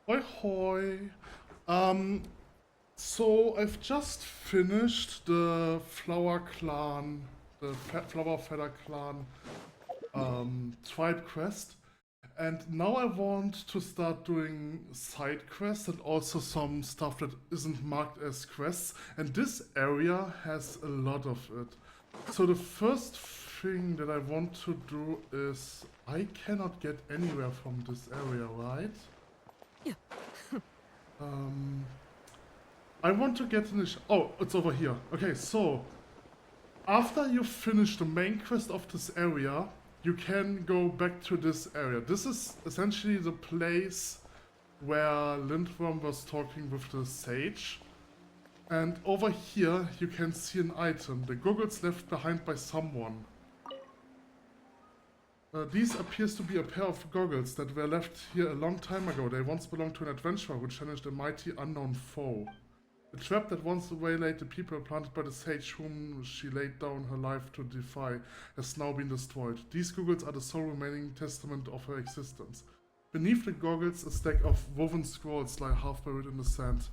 Hoi Hoi. Um, so I've just finished the Flower Clan, the Flower Feather Clan tribe quest, and now I want to start doing side quests and also some stuff that isn't marked as quests. And this area has a lot of it. So the first thing that I want to do is I cannot get anywhere from this area, right? Yeah. I want to get in the oh, it's over here. Okay, so after you finish the main quest of this area, you can go back to this area. This is essentially the place where Lindworm was talking with the sage. And over here, you can see an item. The goggles left behind by someone. These appears to be a pair of goggles that were left here a long time ago. They once belonged to an adventurer who challenged a mighty unknown foe. The trap that once waylaid the people planted by the sage whom she laid down her life to defy has now been destroyed. These goggles are the sole remaining testament of her existence. Beneath the goggles, a stack of woven scrolls lie half buried in the sand.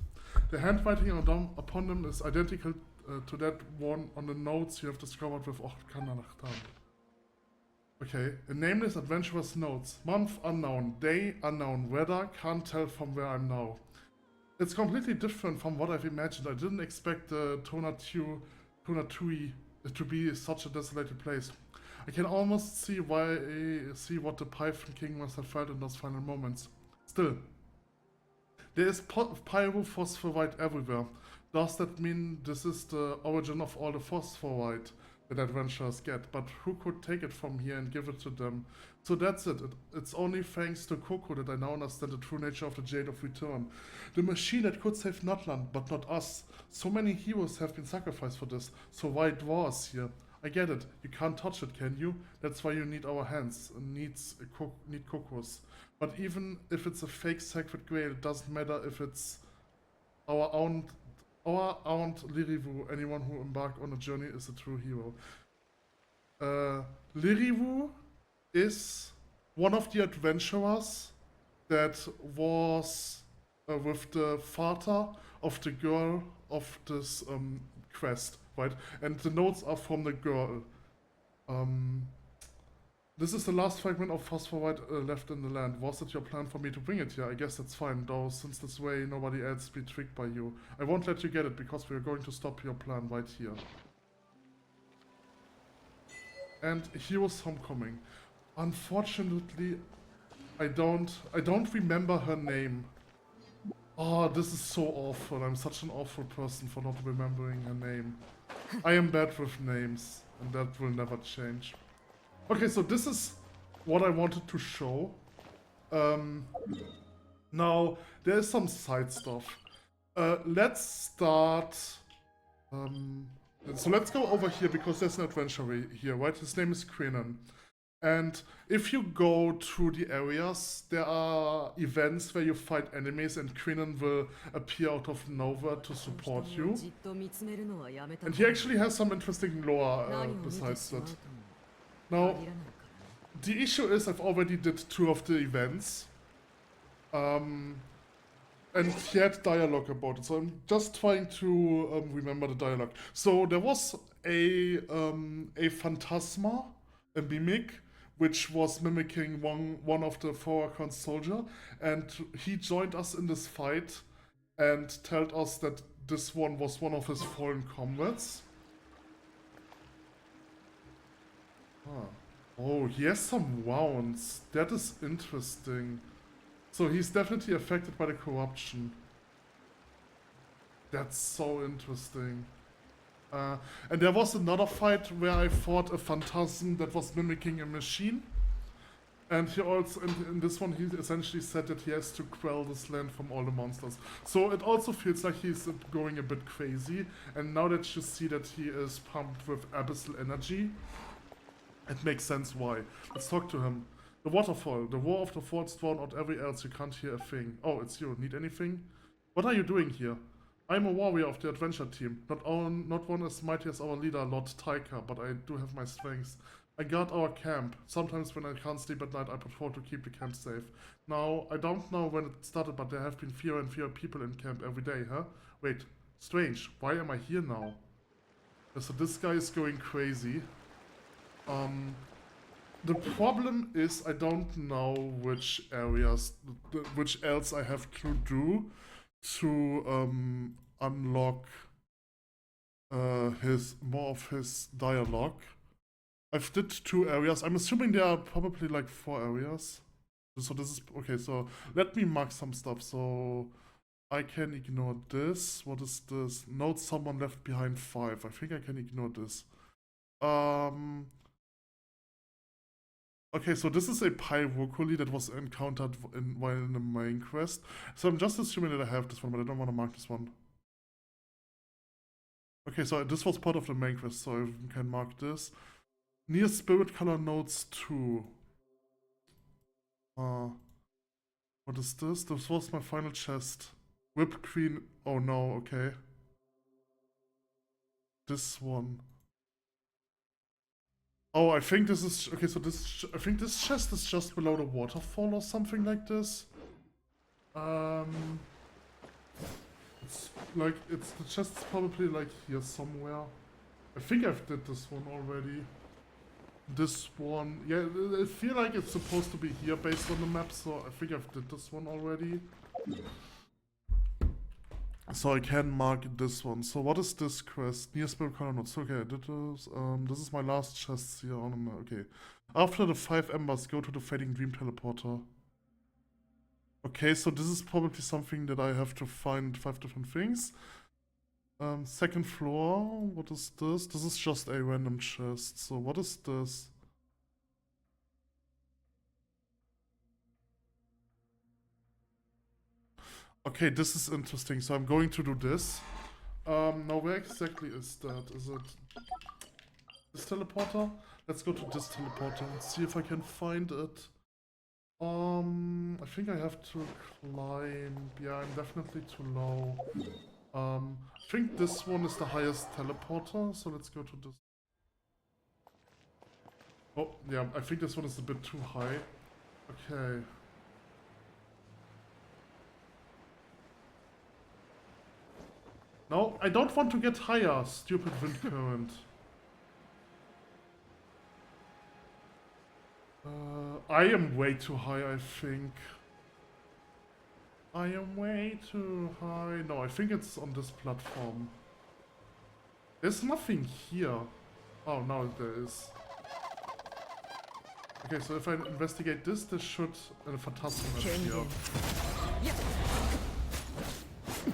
The handwriting upon them is identical to that one on the notes you have discovered with Nachtan. Okay, a nameless adventurer's notes. Month unknown, day unknown, weather can't tell from where I'm now. It's completely different from what I've imagined. I didn't expect the Tonatui to be such a desolated place. I can almost see what the Python King must have felt in those final moments. Still, there is pyrophosphorite everywhere. Does that mean this is the origin of all the phosphorite that adventurers get? But who could take it from here and give it to them? So that's it. It's only thanks to Coco that I now understand the true nature of the Jade of Return. The machine that could save Natlan, but not us. So many heroes have been sacrificed for this, so why draw us here? I get it. You can't touch it, can you? That's why you need our hands. Need Cocos. But even if it's a fake sacred grail, it doesn't matter if it's our own Lirivu. Anyone who embarked on a journey is a true hero. Lirivu is one of the adventurers that was with the father of the girl of this quest, right? And the notes are from the girl. This is the last fragment of phosphorite left in the land. Was it your plan for me to bring it here? I guess that's fine, though, since this way nobody else be tricked by you. I won't let you get it, because we're going to stop your plan right here. And Hero's Homecoming. Unfortunately, I don't remember her name. Oh, this is so awful. I'm such an awful person for not remembering her name. I am bad with names, and that will never change. Okay, so this is what I wanted to show. Now, there is some side stuff. Let's start... so let's go over here, because there's an adventurer here, right? His name is Quinan. And if you go through the areas, there are events where you fight enemies and Quinan will appear out of nowhere to support you. And he actually has some interesting lore besides that. Now, the issue is I've already did 2 of the events. And he had dialogue about it, so I'm just trying to remember the dialogue. So there was a phantasma, a mimic, which was mimicking one of the Forakon's soldier, and he joined us in this fight and told us that this one was one of his fallen comrades. Oh, he has some wounds. That is interesting. So he's definitely affected by the corruption. That's so interesting. And there was another fight where I fought a phantasm that was mimicking a machine. And he also, in this one, he essentially said that he has to quell this land from all the monsters. So it also feels like he's going a bit crazy. And now that you see that he is pumped with abyssal energy, it makes sense why. Let's talk to him. The waterfall. The roar of the falls drawn out every else. You can't hear a thing. Oh, it's you. Need anything? What are you doing here? I'm a warrior of the adventure team. Not one as mighty as our leader, Lord Taika, but I do have my strengths. I got our camp. Sometimes when I can't sleep at night, I prefer to keep the camp safe. Now, I don't know when it started, but there have been fewer and fewer people in camp every day, huh? Wait, strange. Why am I here now? So this guy is going crazy. The problem is I don't know which areas, which else I have to do to unlock more of his dialogue. I've did 2 areas. I'm assuming there are probably like 4 areas. So this is okay. So let me mark some stuff. So I can ignore this. What is this? Note someone left behind 5. I think I can ignore this. Okay, so this is a Pyrocoli that was encountered while in the main quest. So I'm just assuming that I have this one, but I don't want to mark this one. Okay, so this was part of the main quest, so I can mark this. Near Spirit Color Notes 2. What is this? This was my final chest. Whipped Queen. Oh no, okay. This one. Oh, I think this is... Okay, so this... I think this chest is just below the waterfall or something like this. It's like... The chest is probably like here somewhere. I think I've did this one already. This one... Yeah, I feel like it's supposed to be here based on the map, so I think I've did this one already. So I can mark this one. So what is this quest? Near Spirit Color Notes. Okay, this is my last chest here on the... Okay. After the 5 embers, go to the Fading Dream Teleporter. Okay, so this is probably something that I have to find 5 different things. Second floor, what is this? This is just a random chest. So what is this? Okay, this is interesting. So I'm going to do this. Now where exactly is that? Is it this teleporter? Let's go to this teleporter and see if I can find it. I think I have to climb. Yeah, I'm definitely too low. I think this one is the highest teleporter, so let's go to this. Oh, yeah, I think this one is a bit too high. Okay. No, I don't want to get higher, stupid wind current. I am way too high, I think. I am way too high. No, I think it's on this platform. There's nothing here. Oh, now there is. Okay, so if I investigate this, there should a phantasm appear.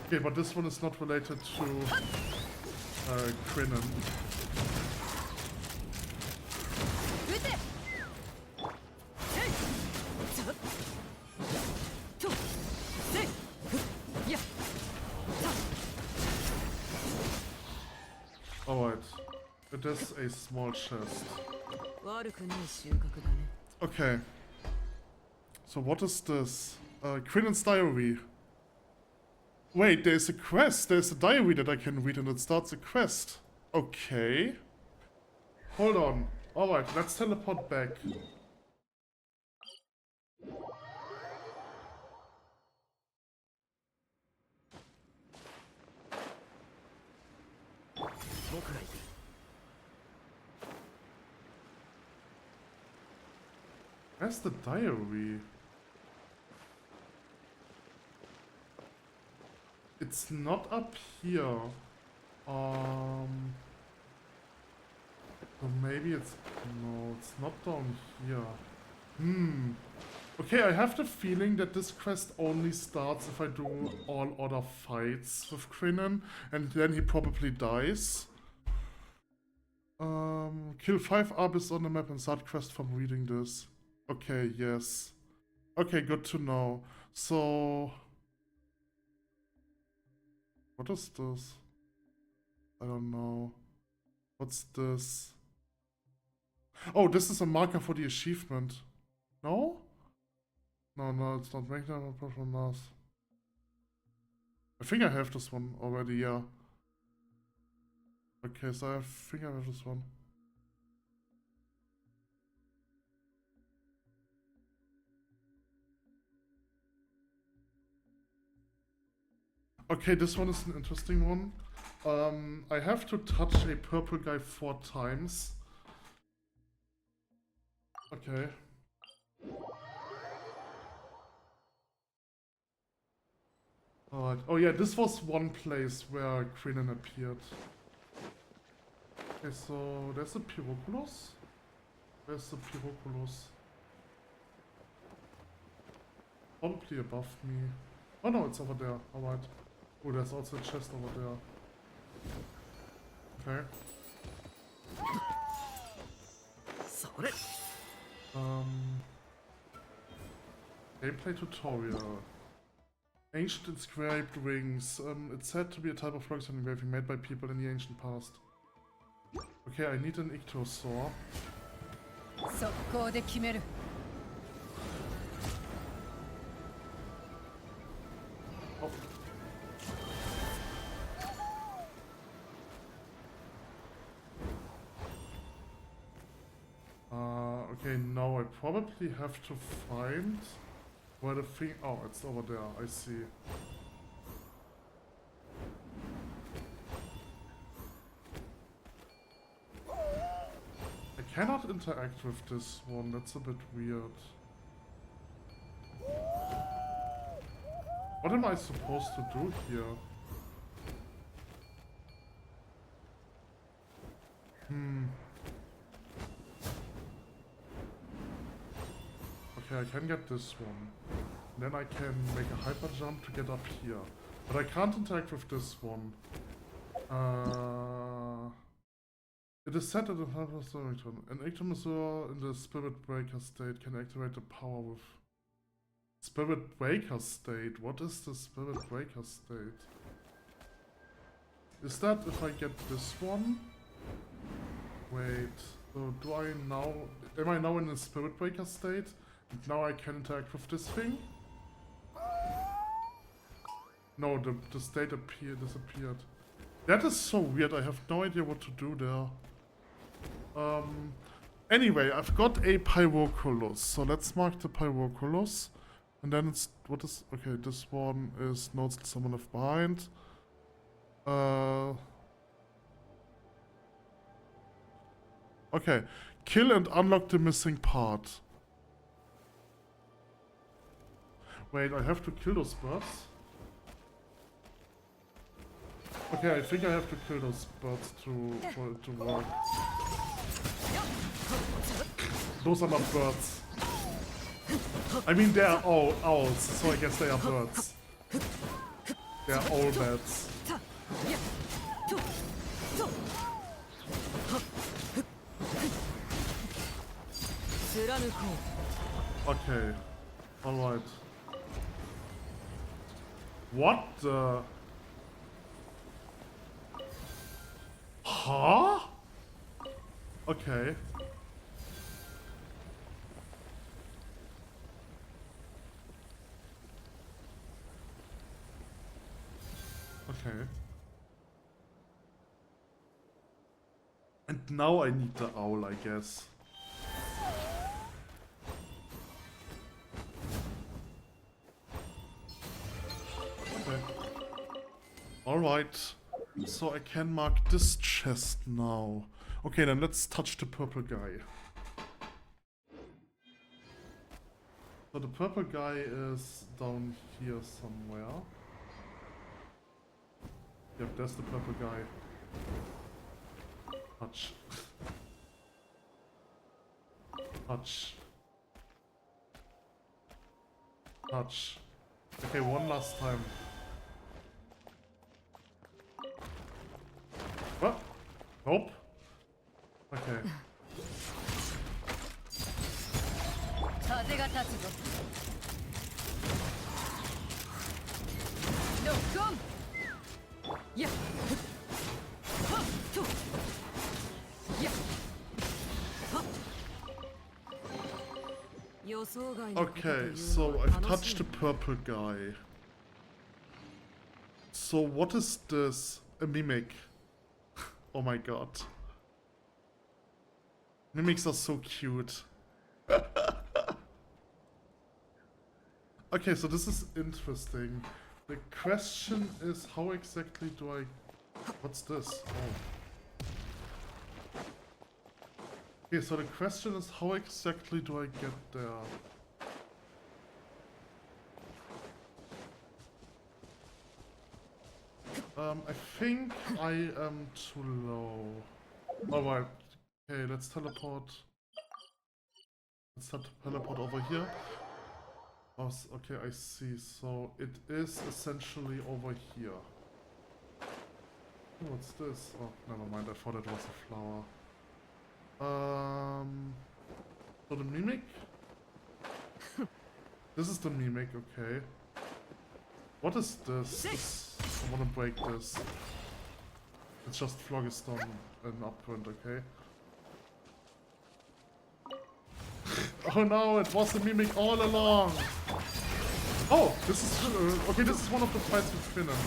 Okay, but this one is not related to Crinan. Alright, it is a small chest. Okay. So what is this? Crinan's diary. Wait, there's a quest. There's a diary that I can read and it starts a quest. Okay. Hold on. Alright, let's teleport back. Where's the diary? It's not up here. Or maybe it's... No, it's not down here. Okay, I have the feeling that this quest only starts if I do all other fights with Crinan, and then he probably dies. Kill 5 Abyss on the map and start quest from reading this. Okay, yes. Okay, good to know. So... What is this? I don't know. What's this? Oh, this is a marker for the achievement. No? No, it's not. Make that apart from Mars. I think I have this one already, yeah. Okay, so I think I have this one. Okay, this one is an interesting one. I have to touch a purple guy 4 times. Okay. Alright. Oh yeah, this was one place where Krillin appeared. Okay, so there's a Pyroculus. Where's the Pyroculus? Probably above me. Oh no, it's over there. Alright. Oh, there's also a chest over there. Okay. Gameplay tutorial. Ancient inscribed rings. It's said to be a type of rock engraving made by people in the ancient past. Okay, I need an ichthyosaur. Okay, now I probably have to find where the thing... Oh, it's over there, I see. I cannot interact with this one, that's a bit weird. What am I supposed to do here? Okay, I can get this one. Then I can make a hyper jump to get up here. But I can't interact with this one. It is said that an Ectomosaur in the Spirit Breaker state can activate the power with... Spirit Breaker state? What is the Spirit Breaker state? Is that if I get this one? Wait, so do I now... Am I now in the Spirit Breaker state? And now I can interact with this thing? No, the state disappeared. That is so weird, I have no idea what to do there. Anyway, I've got a Pyroculus, so let's mark the Pyroculus. And then it's, what is, okay, this one is notes that someone left behind. Okay, kill and unlock the missing part. Wait, I have to kill those birds? Okay, I think I have to kill those birds for it to work. Those are not birds. I mean, they are all owls, so I guess they are birds. They are owl bats. Okay, alright. What the... Huh? Okay. Okay. And now I need the owl, I guess. Okay. Alright. So I can mark this chest now. Okay, then let's touch the purple guy. So the purple guy is down here somewhere. Yep, there's the purple guy. Touch. Touch. Touch. Okay, one last time. What? Nope. Okay. Okay, so I've touched the purple guy. So what is this? A mimic. Oh my god. Mimics are so cute. Okay, so this is interesting. The question is, how exactly do I... What's this? Oh. Okay, so the question is, how exactly do I get there? I think I am too low. Alright. Okay, let's teleport. Let's teleport over here. Oh, okay, I see. So it is essentially over here. Oh, what's this? Oh, never mind. I thought it was a flower. So the mimic? This is the mimic, okay. What is this? I wanna break this. It's just phlogiston and upprint, okay. Oh no, it was the mimic all along! Oh, this is okay, this is one of the fights with Finnen.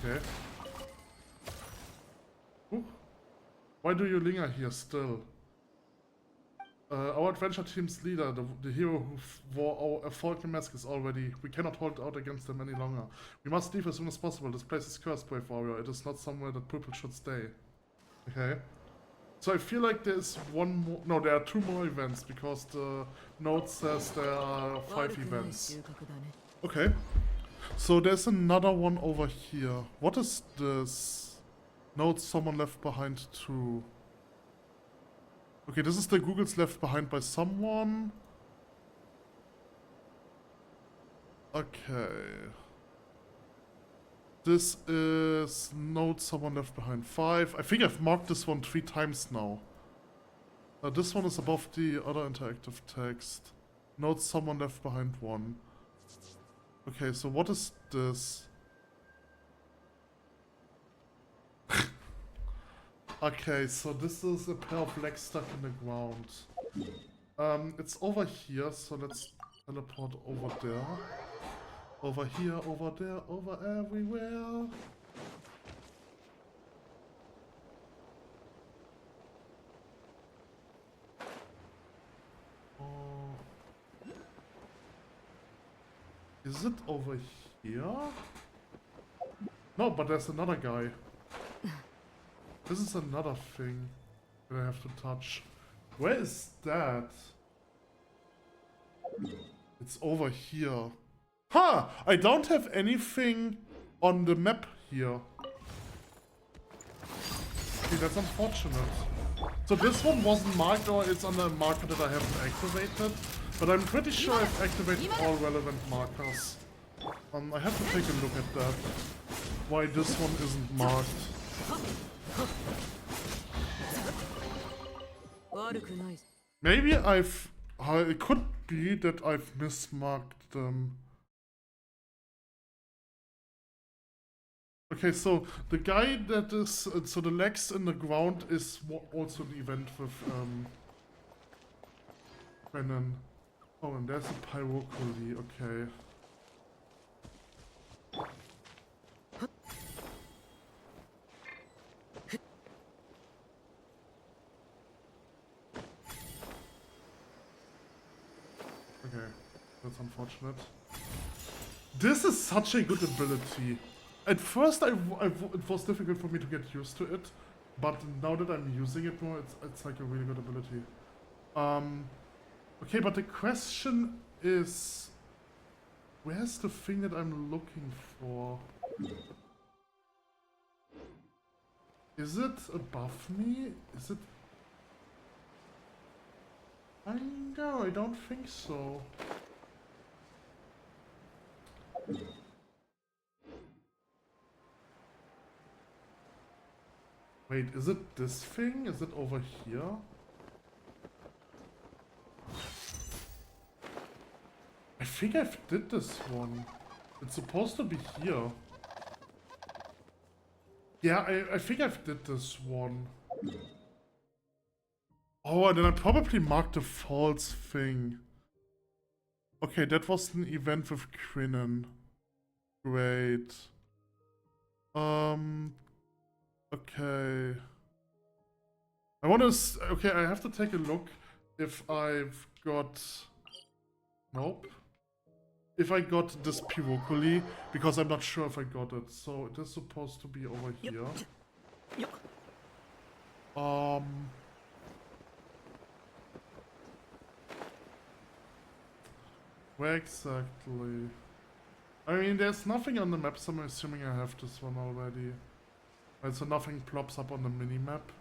Okay. Ooh. Why do you linger here still? Our adventure team's leader, the hero who wore a falcon mask, is already... We cannot hold out against them any longer. We must leave as soon as possible. This place is cursed, brave warrior. It is not somewhere that people should stay. Okay. So I feel like there's one more... No, there are 2 more events, because the note says there are 5 events. Okay. So there's another one over here. What is this? Note someone left behind too. Okay, this is the Googles left behind by someone. Okay. This is note someone left behind 5. I think I've marked this one 3 times now. This one is above the other interactive text. Note someone left behind 1. Okay, so what is this? Okay, so this is a pair of legs stuck in the ground. It's over here, so let's teleport over there. Over here, over there, over everywhere. Is it over here? No, but there's another guy. This is another thing that I have to touch. Where is that? It's over here. Ha! I don't have anything on the map here. Okay, that's unfortunate. So this one wasn't marked, or it's on a marker that I haven't activated. But I'm pretty sure I've activated all relevant markers. I have to take a look at that. Why this one isn't marked. Maybe it could be that I've mismarked them. Okay, so the guy that is, so the legs in the ground is also the event with, Brennan. Oh, and there's a pyroculi, okay. Okay, that's unfortunate. This is such a good ability. At first, it was difficult for me to get used to it, but now that I'm using it more, it's like a really good ability. Okay, but the question is, where's the thing that I'm looking for? Is it above me? Is it? No, I don't think so. Wait, is it this thing? Is it over here? I think I've did this one. It's supposed to be here. Yeah, I think I've did this one. Oh, and then I probably marked the false thing. Okay, that was an event with Crinan. Great. Okay. I want to... Okay, I have to take a look if I've got Nope. If I got this locally, because I'm not sure if I got it. So it is supposed to be over here. Where exactly? I mean, there's nothing on the map, so I'm assuming I have this one already. Right, so nothing plops up on the mini-map.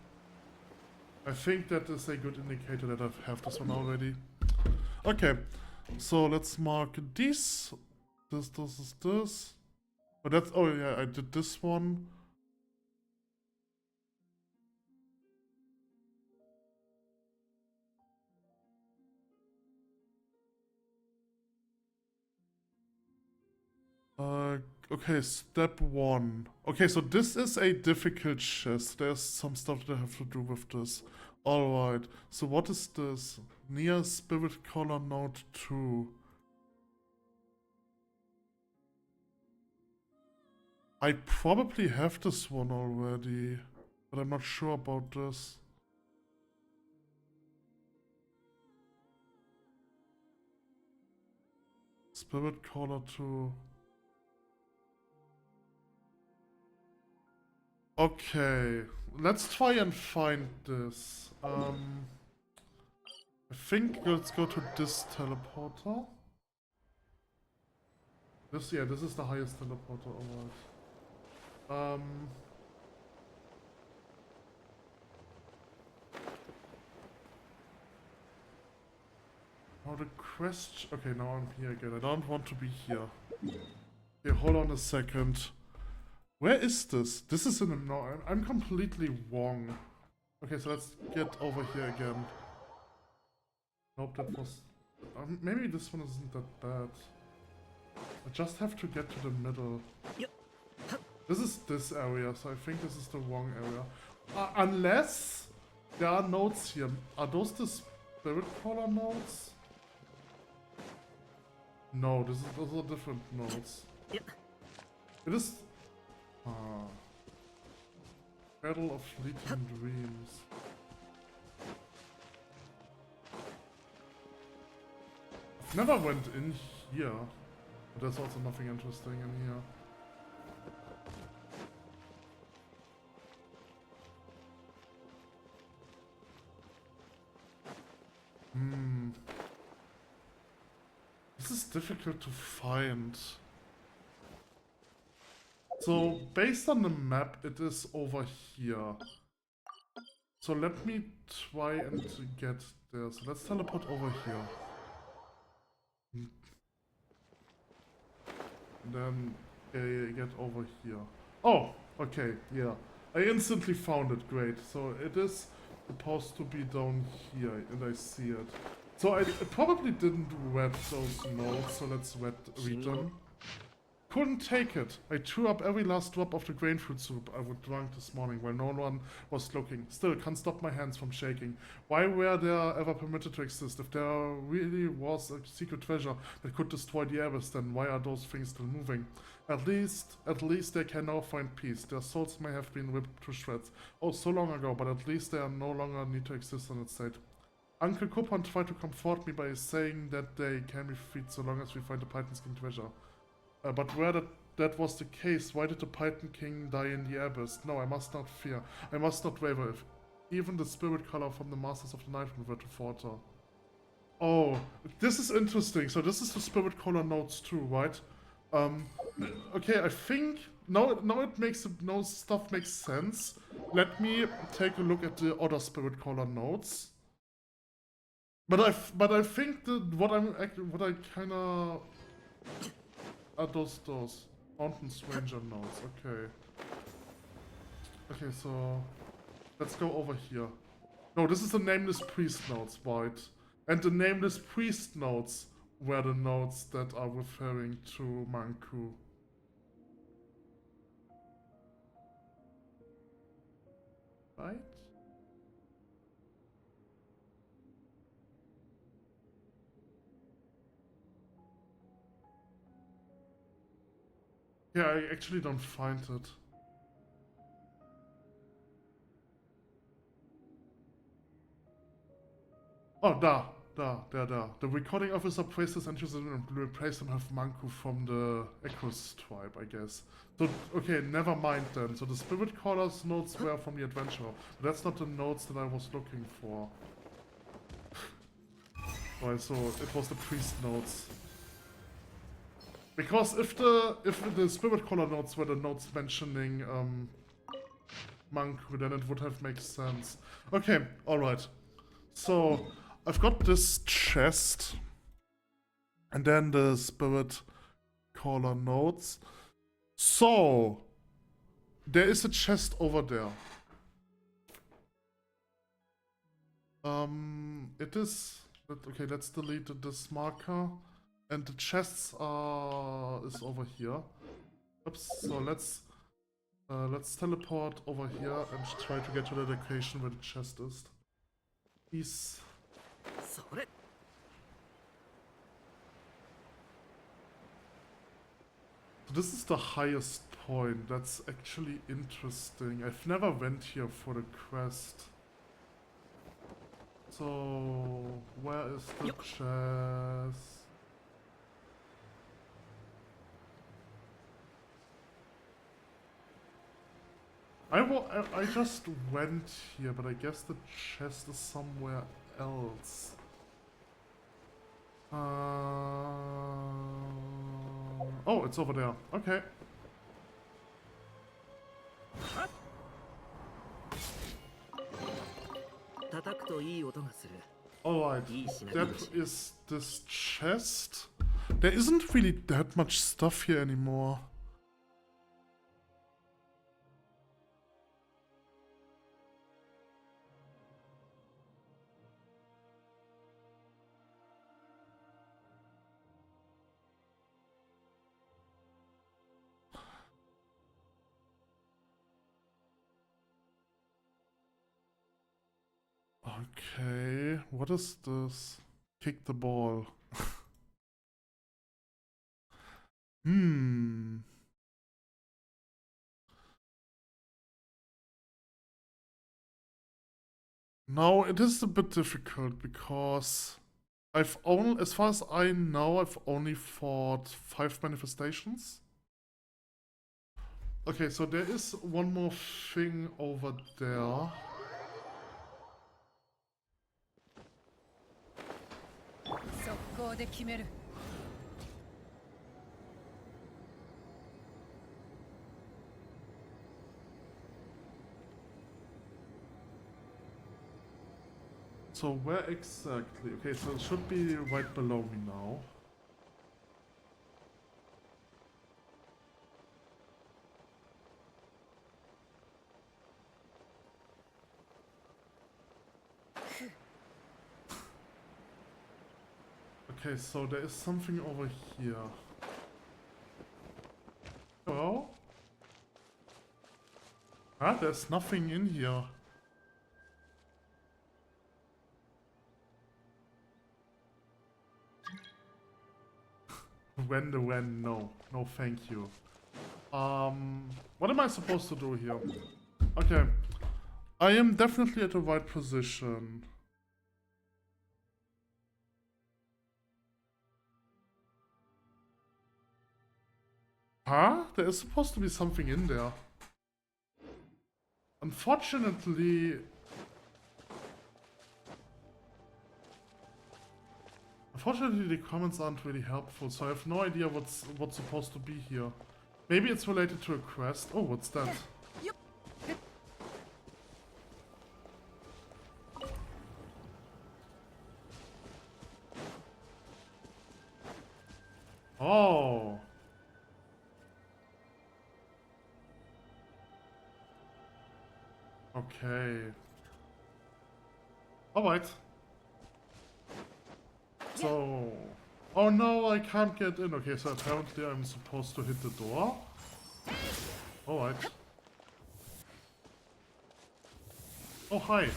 I think that is a good indicator that I have this one already. Okay, so let's mark this. This. Oh, that's, oh yeah, I did this one. Okay, step 1. Okay, so this is a difficult chest. There's some stuff that I have to do with this. Alright, so what is this? Near Spirit Collar Node 2. I probably have this one already, but I'm not sure about this. Spirit Collar 2. Okay, let's try and find this. I think let's go to this teleporter. This, yeah, this is the highest teleporter, alright. Now the question... Okay, now I'm here again. I don't want to be here. Okay, hold on a second. Where is this? This is in the... No, I'm completely wrong. Okay, so let's get over here again. Nope, that was... maybe this one isn't that bad. I just have to get to the middle. This is this area, so I think this is the wrong area. Unless there are nodes here. Are those the Spirit Crawler nodes? No, those are different nodes. It is... Battle of Fleeting Dreams. I've never went in here. But there's also nothing interesting in here. This is difficult to find. So, based on the map, it is over here. So let me try and get there. So let's teleport over here. And then get over here. Oh, okay, yeah. I instantly found it, great. So it is supposed to be down here, and I see it. So I probably didn't read those notes, so let's read them. Couldn't take it. I threw up every last drop of the grain fruit soup I would drunk this morning while no one was looking. Still, can't stop my hands from shaking. Why were they ever permitted to exist? If there really was a secret treasure that could destroy the abyss, then why are those things still moving? At least they can now find peace. Their souls may have been ripped to shreds. Oh, so long ago, but at least they are no longer need to exist on its side. Uncle Coupon tried to comfort me by saying that they can be freed so long as we find the Python's king treasure. But where that was the case, why did the Python King die in the abyss? No, I must not fear. I must not waver. If even the spirit color from the Masters of the Night were to falter. Oh, this is interesting. So this is the spirit color notes too, right? Okay, I think now it makes stuff makes sense. Let me take a look at the other spirit color notes. But I think that what I kind of are those Mountain Stranger notes, okay. Okay, so let's go over here. No, this is the Nameless Priest notes, right? And the Nameless Priest notes were the notes that are referring to Manku. Right? Yeah, I actually don't find it. Oh, da. there. The recording officer praised his enthusiasm and replaced him with Manku from the Echoes tribe, I guess. So, okay, never mind then. So the Spirit Caller's notes were from the adventurer. But that's not the notes that I was looking for. Right, so it was the priest notes. Because if the Spirit Caller notes were the notes mentioning Manku, then it would have made sense. Okay, alright. So I've got this chest, and then the Spirit Caller notes. So there is a chest over there. It is okay. Let's delete this marker, and the chests is over here. Oops. So let's teleport over here and try to get to the location where the chest is. Peace. So this is the highest point. That's actually interesting. I've never went here for the quest. So where is the chest? I just went here, but I guess the chest is somewhere else. Oh, it's over there. Okay. Alright, that is this chest. There isn't really that much stuff here anymore. Okay, what is this? Kick the ball. No, it is a bit difficult because I've only, as far as I know, I've only fought 5 manifestations. Okay, so there is one more thing over there. So where exactly? Okay, so it should be right below me now. Okay, so there is something over here. Hello? Ah, there's nothing in here. When, no. No, thank you. What am I supposed to do here? Okay. I am definitely at the right position. Huh? There is supposed to be something in there. Unfortunately, the comments aren't really helpful, so I have no idea what's supposed to be here. Maybe it's related to a quest. Oh, what's that? Oh. Okay. Alright. So... Oh no, I can't get in. Okay, so apparently I'm supposed to hit the door. Alright. Oh, hi.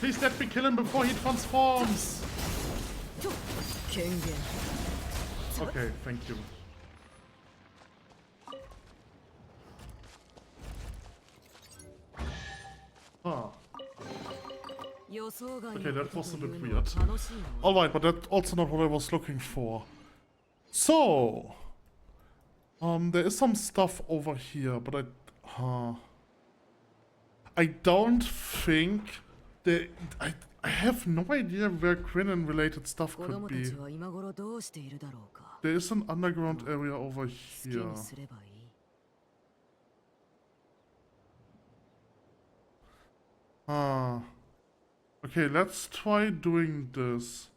Please let me kill him before he transforms. Okay, thank you. Ah. Okay, that was a bit weird. Alright, but that's also not what I was looking for. So... there is some stuff over here, but I don't think that... I have no idea where Quinen-related stuff could be. There is an underground area over here. Okay, let's try doing this.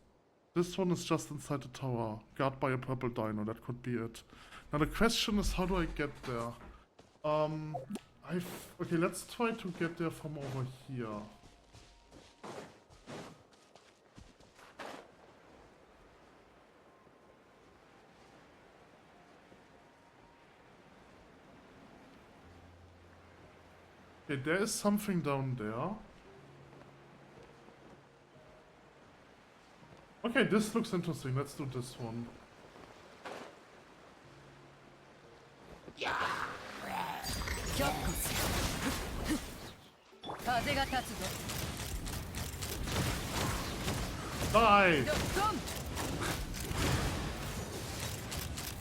This one is just inside the tower, guarded by a purple dino. That could be it. Now the question is, how do I get there? Okay, let's try to get there from over here. Okay, there is something down there. Okay, this looks interesting. Let's do this one. Die!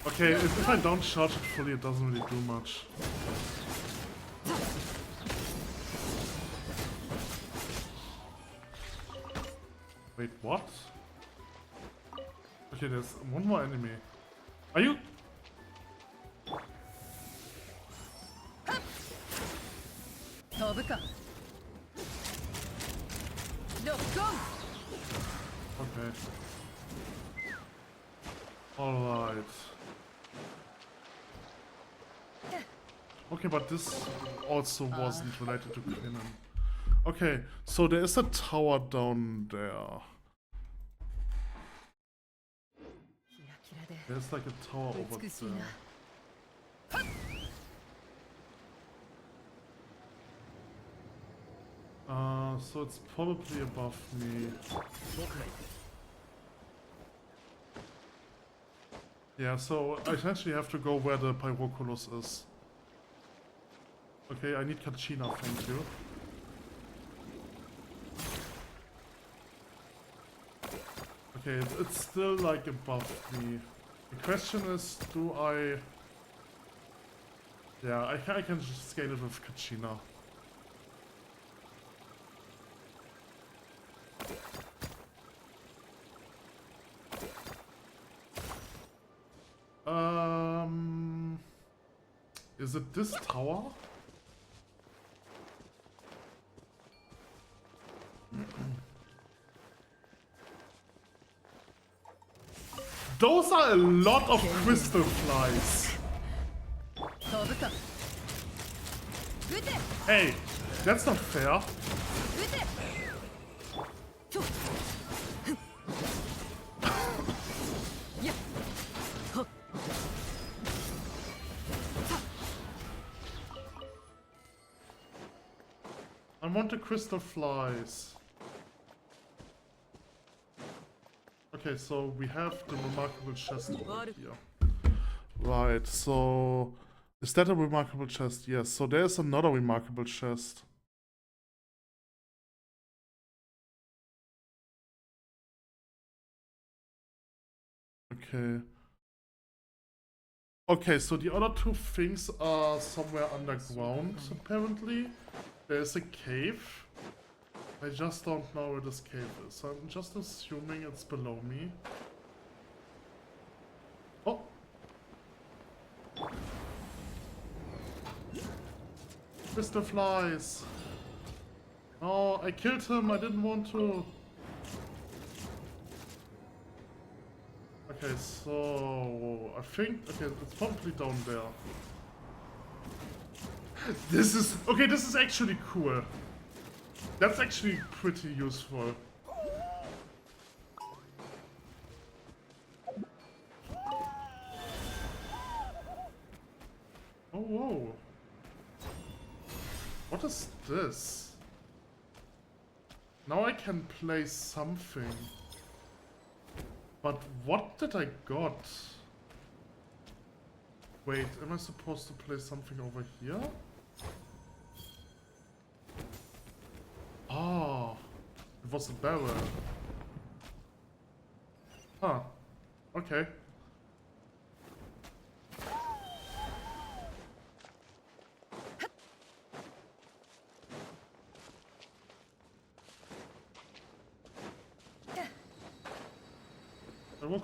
Okay, if I don't charge it fully, it doesn't really do much. Wait, what? Okay, there's one more enemy. Are you... Okay. Alright. Okay, but this also wasn't related to Quinen. Okay, so there is a tower down there. There's like a tower over there. So it's probably above me. Yeah, so I essentially have to go where the Pyroculus is. Okay, I need Kachina, thank you. Okay, it's still like above me. The question is, do I... Yeah, I can just scale it with Kachina. Is it this tower? Those are a lot of crystal flies. Hey, that's not fair. I want the crystal flies. Okay, so we have the remarkable chest over here. Right, so... Is that a remarkable chest? Yes, so there's another remarkable chest. Okay. Okay, so the other two things are somewhere underground, apparently. There's a cave. I just don't know where this cave is. So I'm just assuming it's below me. Oh! Crystal flies! Oh, I killed him, I didn't want to. Okay, so... I think... Okay, it's probably down there. This is... Okay, this is actually cool. That's actually pretty useful. Oh, whoa. What is this? Now I can place something. But what did I got? Wait, am I supposed to place something over here? Oh, it was a barrel. Huh. Okay.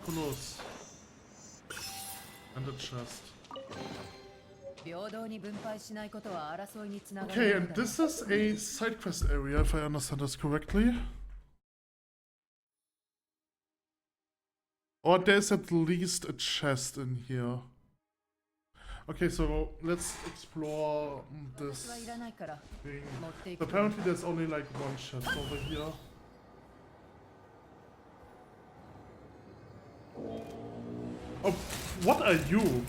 Close. And a chest. Okay, and this is a side quest area, if I understand this correctly. Or there's at least a chest in here. Okay, so let's explore this thing. Apparently there's only like one chest over here. Oh, what are you?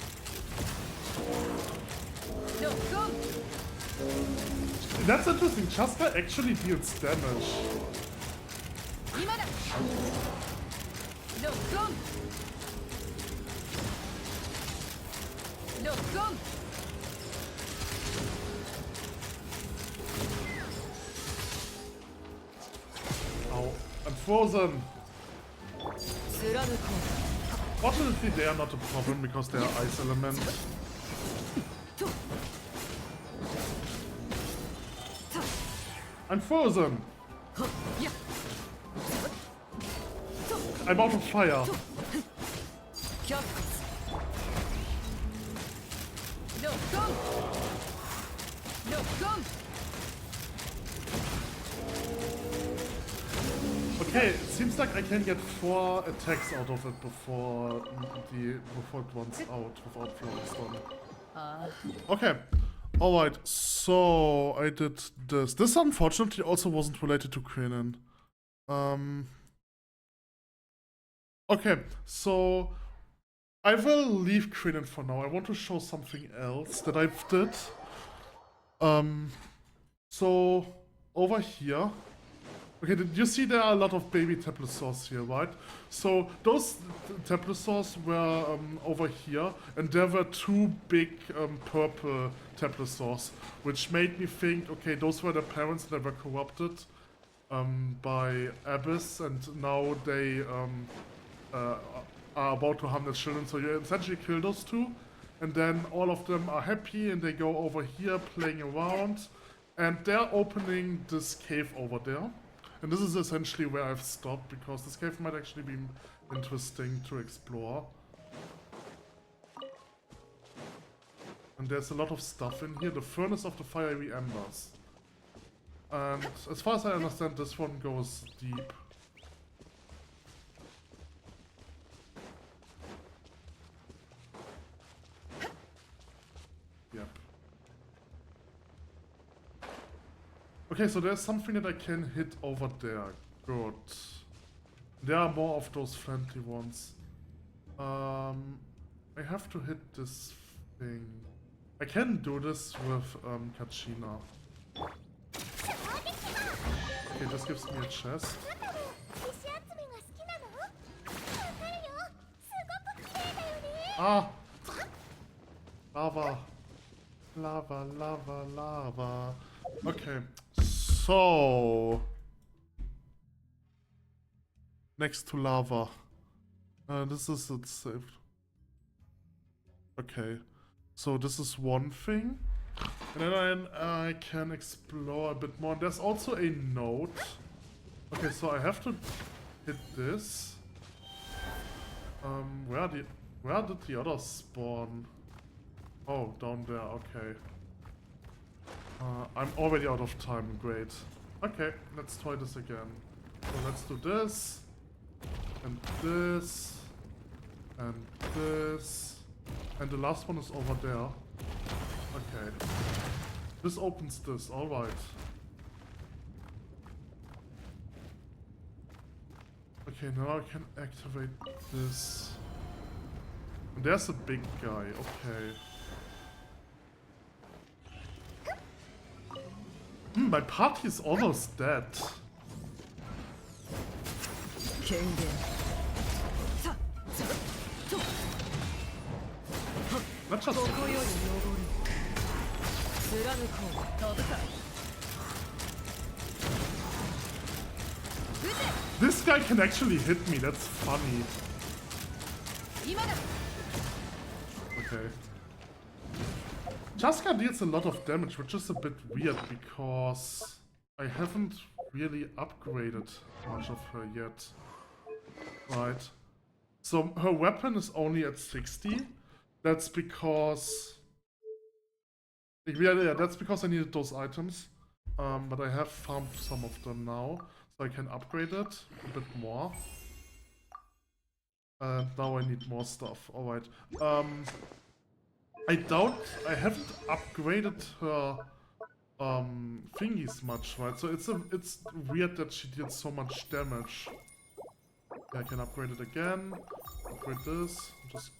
That's interesting. Chaska actually deals damage. Ow, I'm frozen. Fortunately, they are not a problem because they are ice element. I'm frozen. I'm out of fire. Okay, it seems like I can get 4 attacks out of it before it runs out without flowing stun. Okay, alright, so I did this. This unfortunately also wasn't related to Krenin. Okay, so I will leave Krenin for now. I want to show something else that I've did. So over here. Okay, did you see there are a lot of baby Taplosaurs here, right? So those Taplosaurs were over here, and there were 2 big purple Taplosaurs, which made me think, okay, those were the parents that were corrupted by Abyss, and now they are about to harm their children. So you essentially kill those 2, and then all of them are happy, and they go over here playing around, and they're opening this cave over there. And this is essentially where I've stopped, because this cave might actually be interesting to explore. And there's a lot of stuff in here. The Furnace of the Fiery Embers. And as far as I understand, this one goes deep. Yep. Okay, so there's something that I can hit over there. Good. There are more of those friendly ones. I have to hit this thing. I can do this with Kachina. Okay, this gives me a chest. Ah! Lava. Lava, lava, lava. Okay, so... Next to lava. This is it saved. Okay, so this is one thing. And then I can explore a bit more. There's also a note. Okay, so I have to hit this. Where did the others spawn? Oh, down there, okay. I'm already out of time, great. Okay, let's try this again. So let's do this, and this, and this, and the last one is over there. Okay. This opens this, alright. Okay, now I can activate this. And there's a big guy, okay. My party is almost dead. Let's just... This guy can actually hit me, that's funny. Okay. Jaska deals a lot of damage, which is a bit weird because I haven't really upgraded much of her yet. Right. So her weapon is only at 60. That's because... Yeah, that's because I needed those items. But I have farmed some of them now, so I can upgrade it a bit more. And now I need more stuff. Alright. I haven't upgraded her thingies much, right? So it's weird that she did so much damage. Yeah, I can upgrade it again. Upgrade this. Just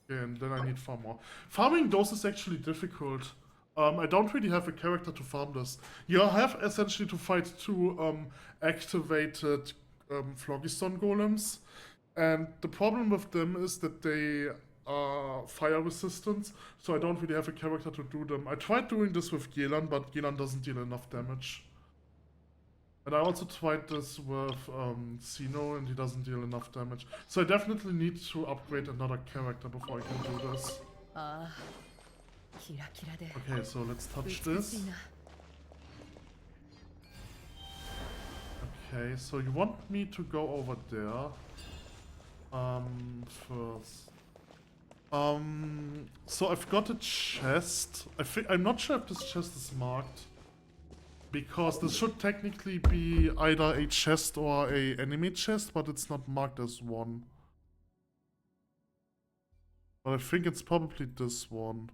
again, then I need far more. Farming those is actually difficult. I don't really have a character to farm this. You have essentially to fight two activated Phlogiston golems. And the problem with them is that they are fire resistant, so I don't really have a character to do them. I tried doing this with Gelan, but Gelan doesn't deal enough damage. And I also tried this with Sino, and he doesn't deal enough damage. So I definitely need to upgrade another character before I can do this. Okay, so let's touch this. Okay, so you want me to go over there first. So I've got a chest. I'm not sure if this chest is marked, because this should technically be either a chest or a enemy chest, but it's not marked as one. But I think it's probably this one.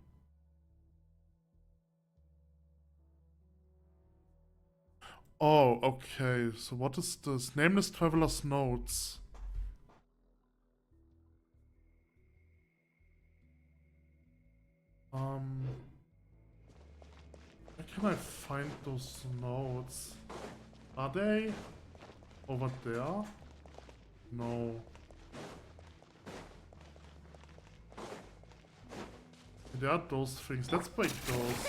Oh, okay. So what is this? Nameless Traveler's Notes. Where can I find those notes? Are they over there? No. There are those things. Let's break those.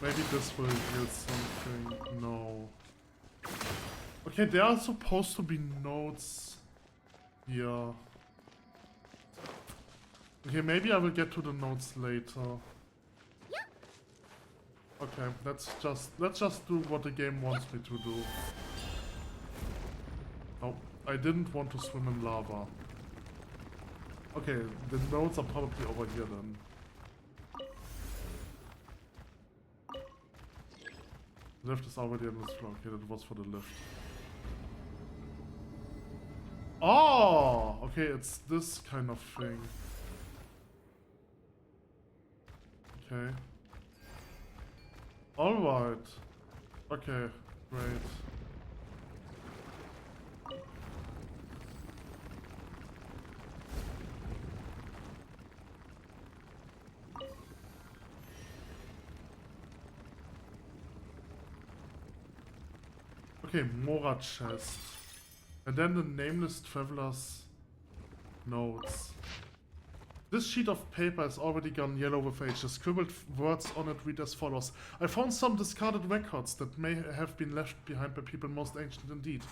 Maybe this will yield something. No. Okay, there are supposed to be notes here. Okay, maybe I will get to the notes later. Okay, let's just do what the game wants me to do. Oh, I didn't want to swim in lava. Okay, the notes are probably over here then. Lift is already on this floor. Okay, that was for the lift. Oh! Okay, it's this kind of thing. Okay. Alright. Okay, great. Okay, Mora chest. And then the Nameless Traveler's Notes. This sheet of paper has already gone yellow with age. The scribbled words on it read as follows. I found some discarded records that may have been left behind by people most ancient indeed.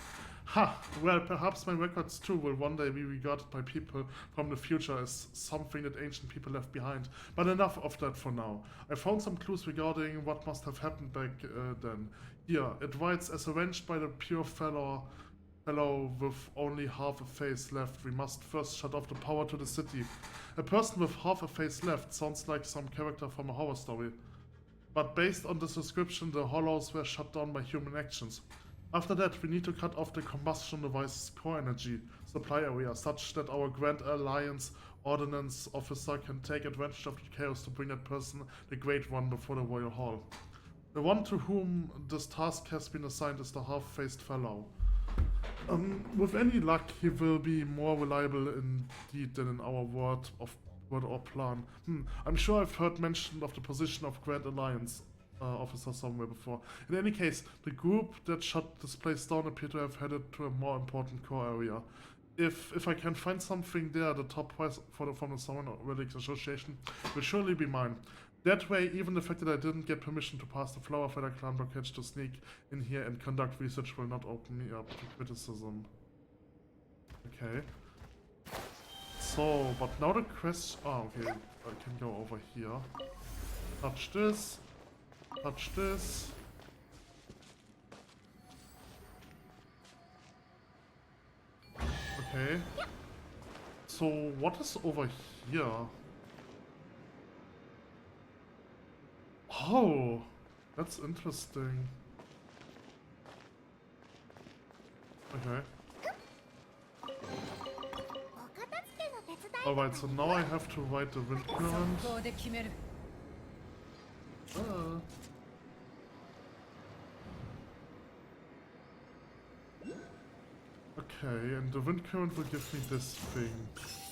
Ha! Well, perhaps my records too will one day be regarded by people from the future as something that ancient people left behind. But enough of that for now. I found some clues regarding what must have happened back then. Here, it writes, as arranged by the pure fellow with only half a face left, we must first shut off the power to the city. A person with half a face left sounds like some character from a horror story. But based on this description, the hollows were shut down by human actions. After that, we need to cut off the combustion device's core energy supply area, such that our Grand Alliance Ordnance Officer can take advantage of the chaos to bring that person, the Great One, before the Royal Hall. The one to whom this task has been assigned is the half-faced fellow. With any luck, he will be more reliable indeed than in our word or plan. I'm sure I've heard mention of the position of Grand Alliance officer somewhere before. In any case, the group that shut this place down appear to have headed to a more important core area. if I can find something there, the top prize from the Summon Relics Association will surely be mine. That way, even the fact that I didn't get permission to pass the Flower Feather Clan blockage to sneak in here and conduct research will not open me up to criticism. Okay. So, but now the question... Oh, okay. I can go over here. Touch this. Touch this. Okay. So, what is over here? Oh, that's interesting. Okay. Alright, so now I have to ride the wind current. Okay, and the wind current will give me this thing.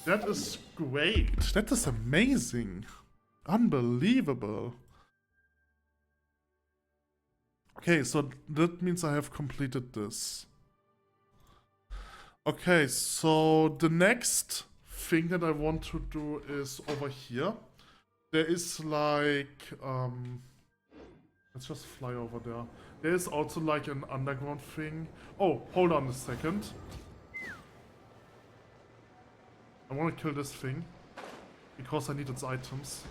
That is great. That is amazing. Unbelievable. Okay, so that means I have completed this. Okay, so the next thing that I want to do is over here. There is like, let's just fly over there. There is also like an underground thing. Oh, hold on a second. I want to kill this thing because I need its items.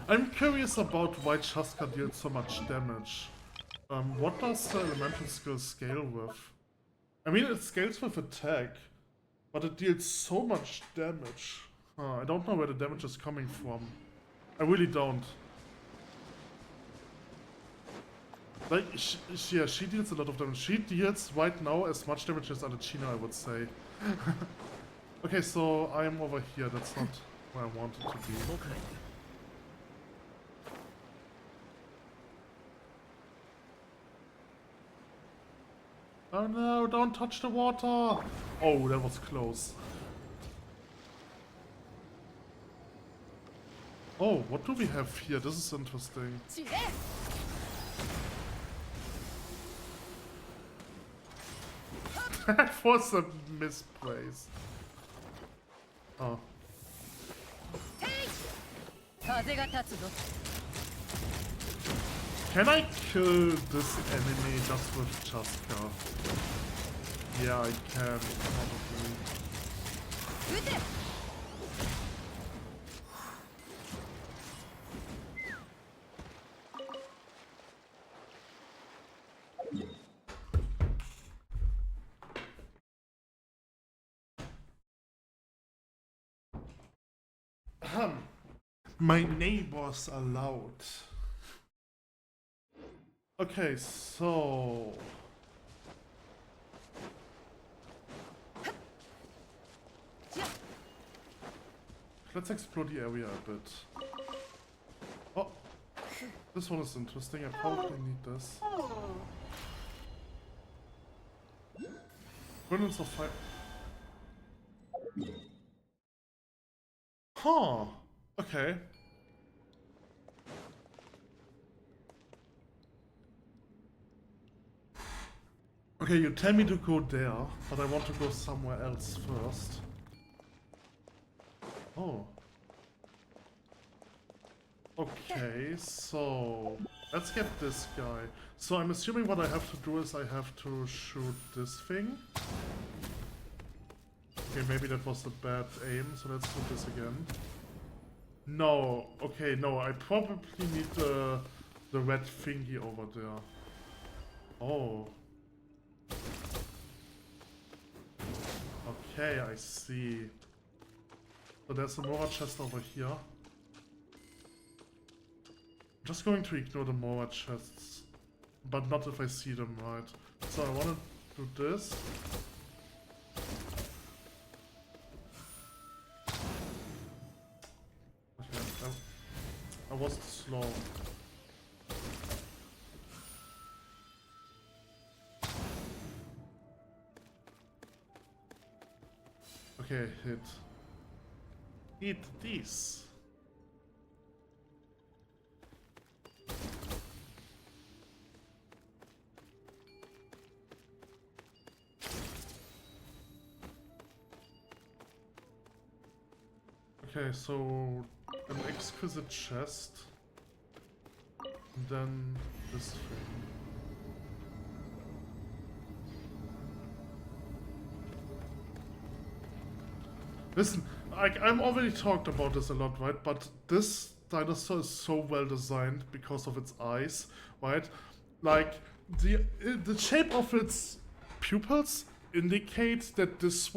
I'm curious about why Chaska deals so much damage. What does the elemental skill scale with? I mean, it scales with attack, but it deals so much damage. I don't know where the damage is coming from. I really don't. Like, yeah, she deals a lot of damage. She deals right now as much damage as Adechina, I would say. Okay, so I am over here. That's not where I wanted to be. Okay. Oh no, don't touch the water! Oh, that was close. Oh, what do we have here? This is interesting. That was a misplace. Oh. Can I kill this enemy just with Chaska? Yeah, I can, probably. My neighbors are loud. Okay, so... let's explore the area a bit. Oh, this one is interesting. I probably need this. Brilliance of fire. Huh. Okay. Okay, you tell me to go there, but I want to go somewhere else first. Oh. Okay, so let's get this guy. So I'm assuming what I have to do is I have to shoot this thing. Okay, maybe that was a bad aim, so let's do this again. No, okay, no, I probably need the red thingy over there. Oh. Okay, I see. So there's a Mora chest over here. I'm just going to ignore the Mora chests, but not if I see them right. So I want to do this. Okay, I was slow. Okay, hit. Eat these. Okay, so an exquisite chest. And then this thing. Listen, I'm already talked about this a lot, right? But this dinosaur is so well designed because of its eyes, right? Like the shape of its pupils indicates that this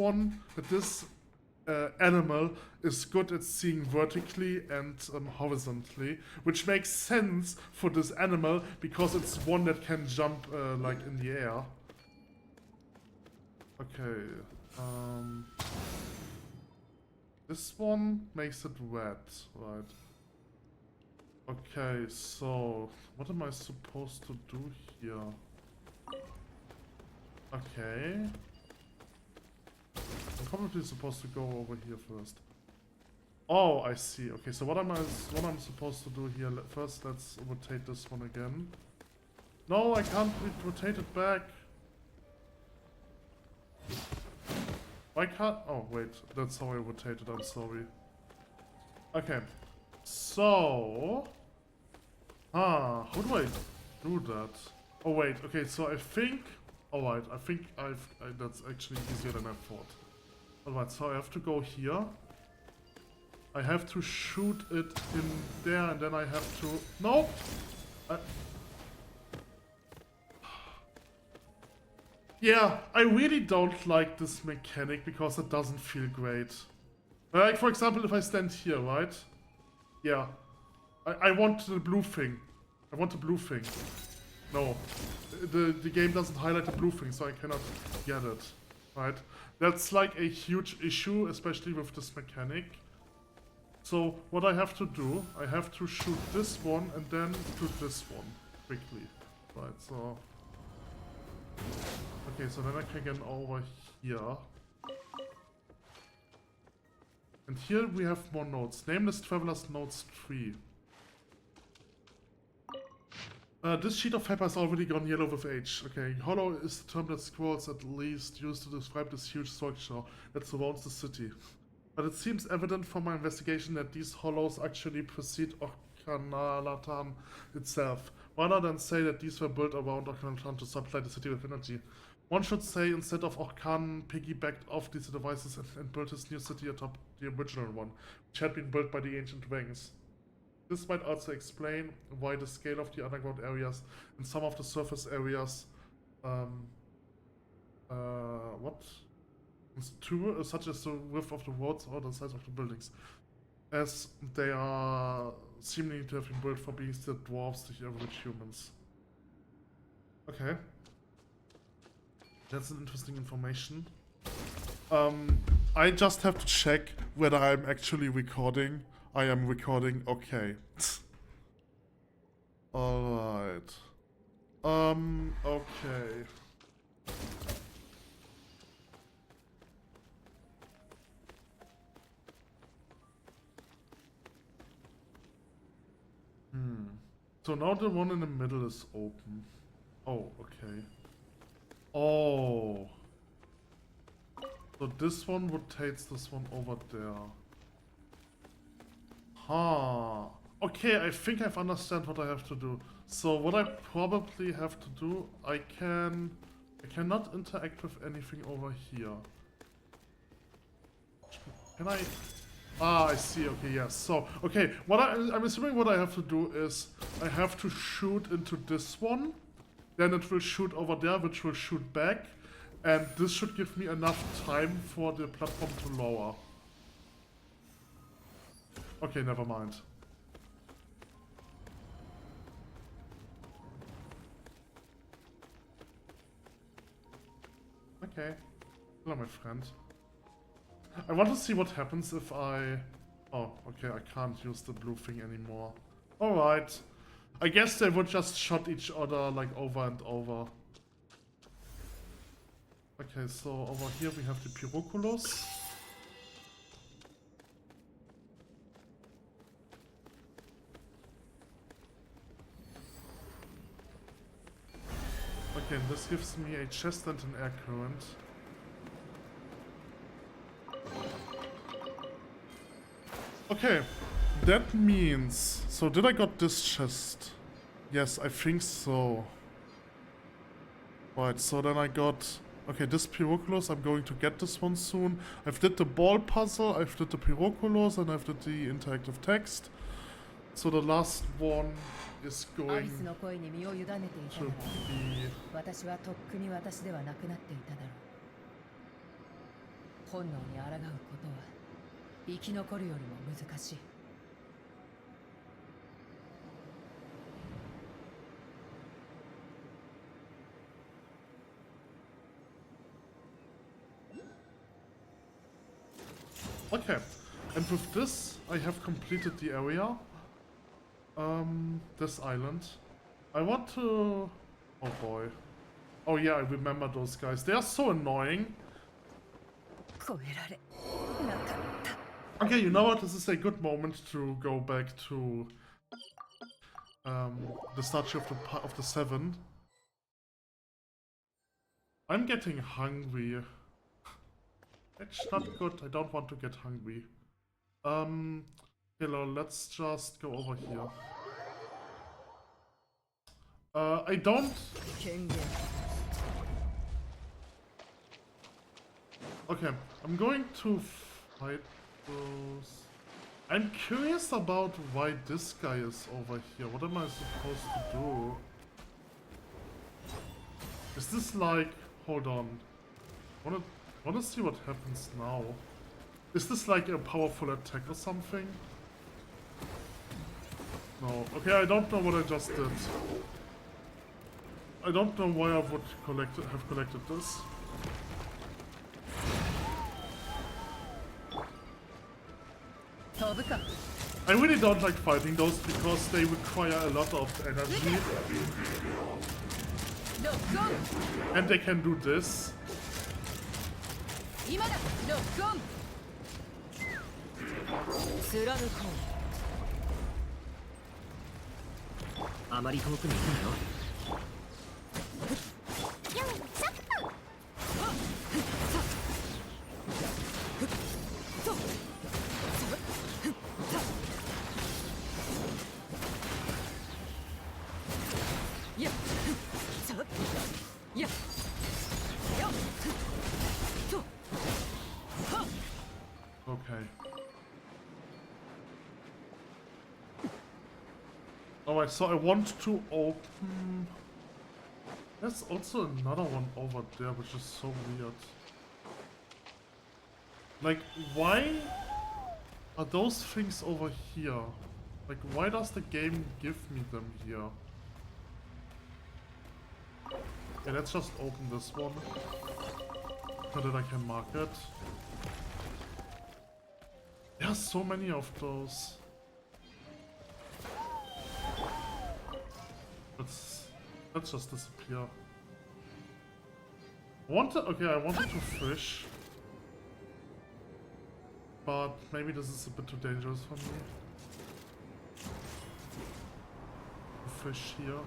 animal is good at seeing vertically and horizontally, which makes sense for this animal because it's one that can jump like in the air. Okay. This one makes it wet, right? Okay, so what am I supposed to do here? Okay. I'm probably supposed to go over here first. Oh, I see. Okay, so what I'm supposed to do here? First, let's rotate this one again. No, I can't rotate it back. Why can't... Oh, wait. That's how I rotated. I'm sorry. Okay. So... how do I do that? Oh, wait. Okay, so I think... Alright, I think that's actually easier than I thought. Alright, so I have to go here. I have to shoot it in there, and then I have to... No! Yeah, I really don't like this mechanic because it doesn't feel great. Like, for example, if I stand here, right? Yeah. I want the blue thing. I want the blue thing. No. The game doesn't highlight the blue thing, so I cannot get it. Right? That's like a huge issue, especially with this mechanic. So, what I have to do, I have to shoot this one and then shoot this one quickly. Right, so... Okay, so then I can get over here. And here we have more notes. Nameless Travelers Notes 3. This sheet of paper has already gone yellow with age. Okay, hollow is the term that scrolls at least used to describe this huge structure that surrounds the city. But it seems evident from my investigation that these hollows actually precede Okhanalatan itself, rather than say that these were built around Okhanalatan to supply the city with energy. One should say instead of Okhan piggybacked off these devices and built his new city atop the original one, which had been built by the ancient dragons. This might also explain why the scale of the underground areas and some of the surface areas, such as the width of the roads or the size of the buildings, as they are seemingly to have been built for beings that dwarfs the average humans. Okay. That's an interesting information. I just have to check whether I'm actually recording. I am recording, okay. Alright. Okay. So now the one in the middle is open. Oh, okay. Oh. So this one rotates this one over there. Huh. Okay, I think I've understand what I have to do. So what I probably have to do, I cannot interact with anything over here. Can I? Ah, I see. Okay, yes. So, okay, I'm assuming what I have to do is I have to shoot into this one, then it will shoot over there, which will shoot back, and this should give me enough time for the platform to lower. Okay, never mind. Okay. Hello, my friend. I want to see what happens if I... Oh, okay, I can't use the blue thing anymore. Alright. I guess they would just shot each other, like, over and over. Okay, so over here we have the Pyroculus. Okay, and this gives me a chest and an air current. Okay, that means... So did I got this chest? Yes, I think so. Right, so then I got... Okay, this Pyroculus, I'm going to get this one soon. I've did the ball puzzle, I've did the Pyroculus, and I've did the interactive text. So the last one is going to be... Okay, and with this, I have completed the area. This island. I want to... Oh boy. Oh yeah, I remember those guys. They are so annoying. Okay, you know what? This is a good moment to go back to the statue of the Seven. I'm getting hungry. It's not good. I don't want to get hungry. Hello, let's just go over here. I don't... Okay, I'm going to fight those... I'm curious about why this guy is over here. What am I supposed to do? Is this like... Hold on. I wanna see what happens now. Is this like a powerful attack or something? No. Okay, I don't know what I just did. I don't know why I would have collected this. I really don't like fighting those because they require a lot of energy. And they can do this. Alright, so I want to open... There's also another one over there, which is so weird. Like, why are those things over here? Like, why does the game give me them here? Okay, let's just open this one. So that I can mark it. There are so many of those. Let's just disappear. I wanted to fish. But maybe this is a bit too dangerous for me. To fish here.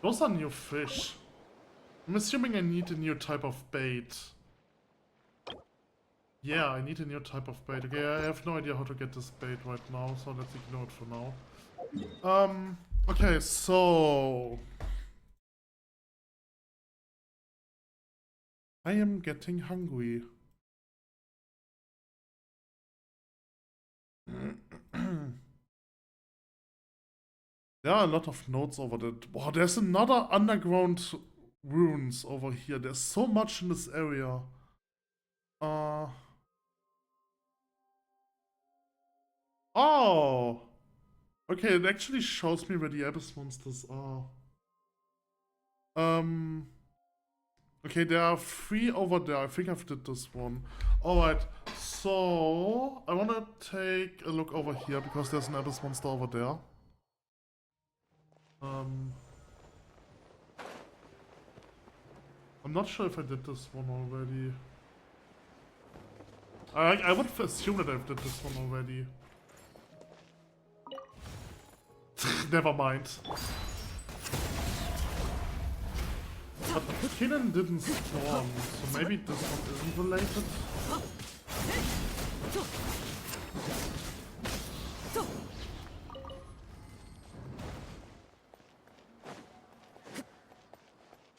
Those are new fish. I'm assuming I need a new type of bait. Yeah, I need a new type of bait. Okay, I have no idea how to get this bait right now, so let's ignore it for now. Okay, so... I am getting hungry. There are a lot of notes over that. Wow, there's another underground ruins over here. There's so much in this area. Oh! Okay, it actually shows me where the abyss monsters are. Okay, there are 3 over there. I think I've did this one. Alright, so... I wanna take a look over here, because there's an abyss monster over there. I'm not sure if I did this one already. I would assume that I've did this one already. Never mind. But Kinnan didn't storm, so maybe this one isn't related.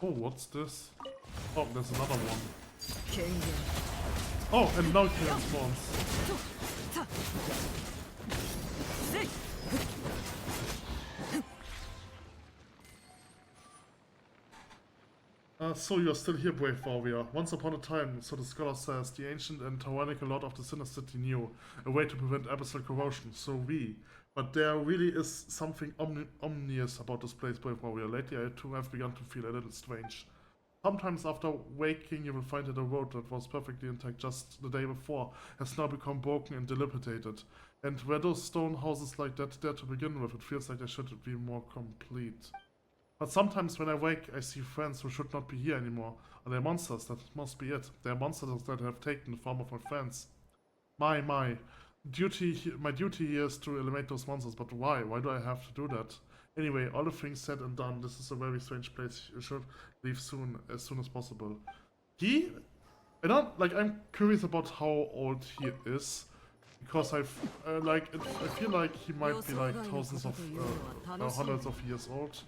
Oh, what's this? Oh, there's another one. Oh, and now Kinnan spawns. So you're still here, brave warrior. Once upon a time, so the scholar says, the ancient and tyrannical lord of the Sinner City knew a way to prevent abyssal corrosion, so we. But there really is something ominous about this place, brave warrior. Lately I too have begun to feel a little strange. Sometimes after waking you will find that a road that was perfectly intact just the day before has now become broken and dilapidated. And where those stone houses like that there to begin with, it feels like they should be more complete. But sometimes when I wake, I see friends who should not be here anymore. Are they monsters? That must be it. They are monsters that have taken the form of my friends. My duty here is to eliminate those monsters, but why? Why do I have to do that? Anyway, all the things said and done, this is a very strange place. You should leave as soon as possible. I'm curious about how old he is. Because I feel like he might be like hundreds of years old.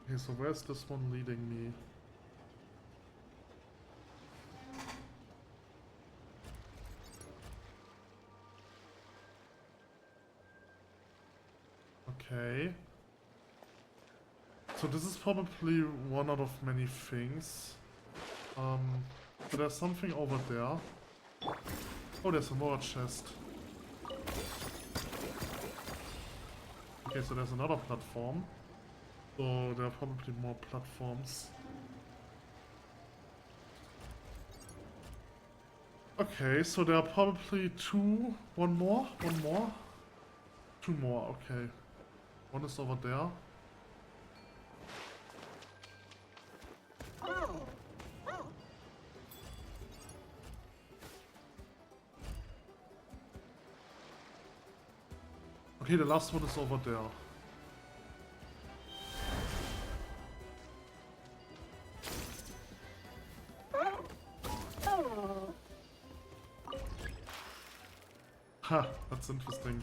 Okay, so where's this one leading me? Okay. So this is probably one out of many things. So there's something over there. Oh, there's another chest. Okay, so there's another platform. So there are probably more platforms. Okay, so there are probably two. One more? Two more, okay. One is over there. Okay, the last one is over there. Ha, that's interesting.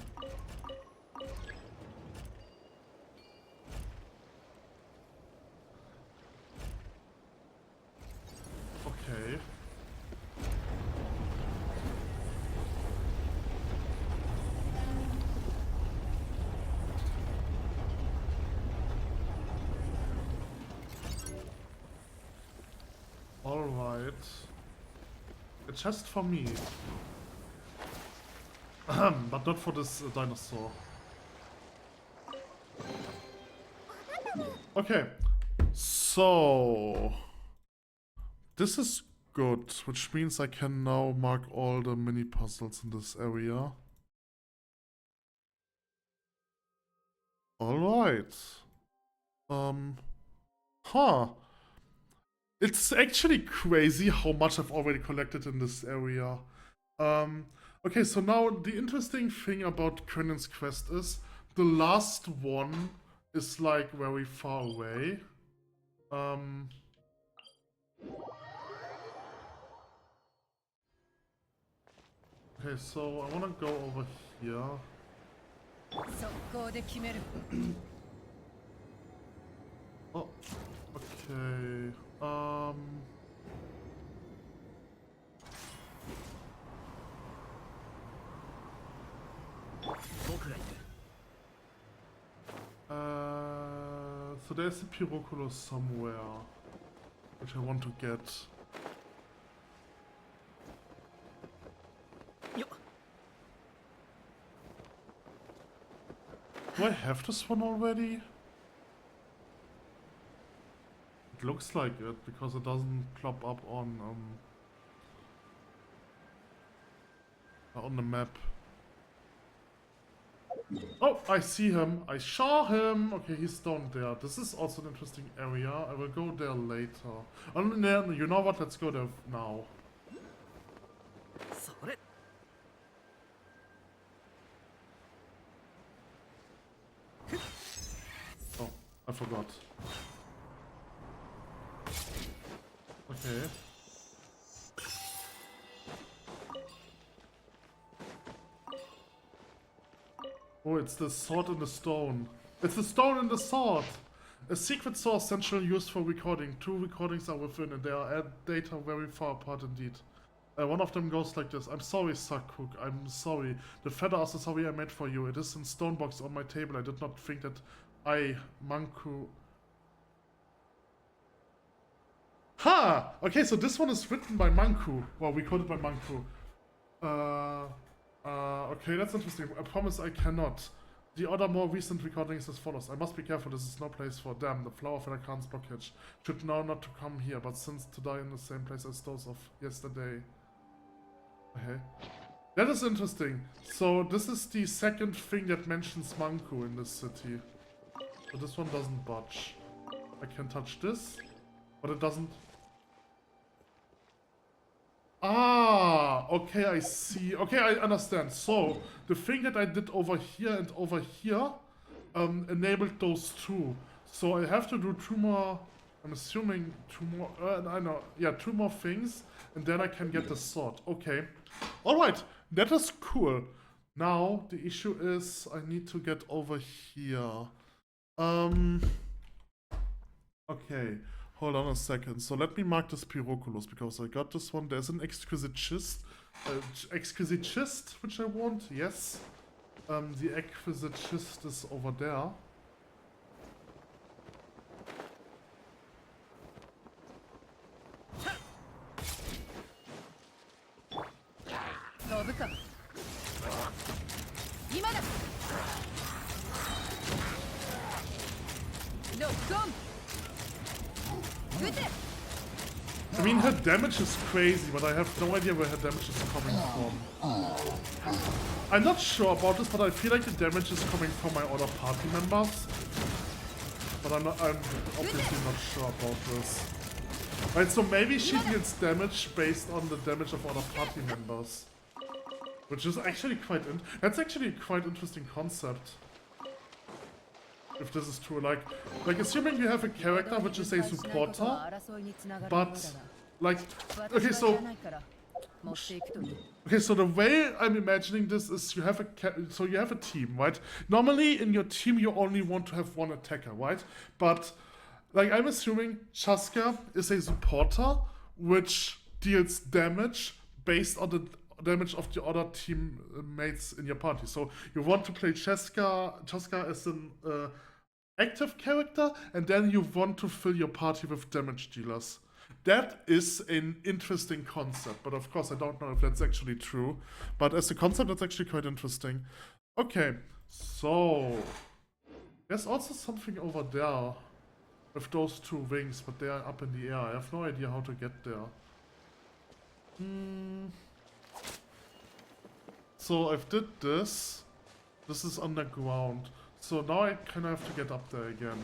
Okay. All right. A chest for me. But not for this dinosaur. Okay. So this is good, which means I can now mark all the mini puzzles in this area. Alright. It's actually crazy how much I've already collected in this area. Okay, so now the interesting thing about Krennin's quest is the last one is like very far away. Okay, so I wanna go over here. Oh, okay. So there's a Piroculus somewhere, which I want to get. Do I have this one already? It looks like it, because it doesn't plop up on the map. Oh, I see him. I saw him. Okay, he's down there. This is also an interesting area. I will go there later. Oh, no, you know what? Let's go there now. I forgot. Okay. Oh, it's the sword and the stone. It's the stone and the sword! A secret source central used for recording. 2 recordings are within and they are data very far apart indeed. One of them goes like this. I'm sorry, Sakuk. I'm sorry. The feather is the sorry I made for you. It is in stone box on my table. I did not think that I, Manku... Ha! Okay, so this one is written by Manku. Well, recorded by Manku. Okay, that's interesting. I promise I cannot. The other more recent recording is as follows. I must be careful, this is no place for them. The flower feather can't blockage. Should know not to come here, but since to die in the same place as those of yesterday. Okay. That is interesting. So this is the second thing that mentions Manku in this city. So this one doesn't budge. I can touch this, but it doesn't... Ah, okay, I see. Okay, I understand. So, the thing that I did over here and over here enabled those two. So I have to do 2 more, I'm assuming 2 more, I know, yeah, 2 more things, and then I can get the sword. Okay. Alright, that is cool. Now, the issue is I need to get over here. Okay. Hold on a second. So let me mark this Pyroculus because I got this one. There's an exquisite chest. Which I want. Yes. The exquisite chest is over there. I mean, her damage is crazy, but I have no idea where her damage is coming from. I'm not sure about this, but I feel like the damage is coming from my other party members. But I'm obviously not sure about this. Right, so maybe she deals damage based on the damage of other party members. Which is actually that's actually a quite interesting concept. If this is true, like assuming you have a character which is a supporter, but like, okay, so the way I'm imagining this is you have a team, right? Normally in your team you only want to have 1 attacker, right? But like I'm assuming Chaska is a supporter which deals damage based on the damage of the other teammates in your party. So you want to play Chaska as an active character, and then you want to fill your party with damage dealers. That is an interesting concept, but of course I don't know if that's actually true. But as a concept, that's actually quite interesting. Okay, so there's also something over there with those 2 wings, but they are up in the air. I have no idea how to get there. So I've did this. This is underground. So now I kind of have to get up there again.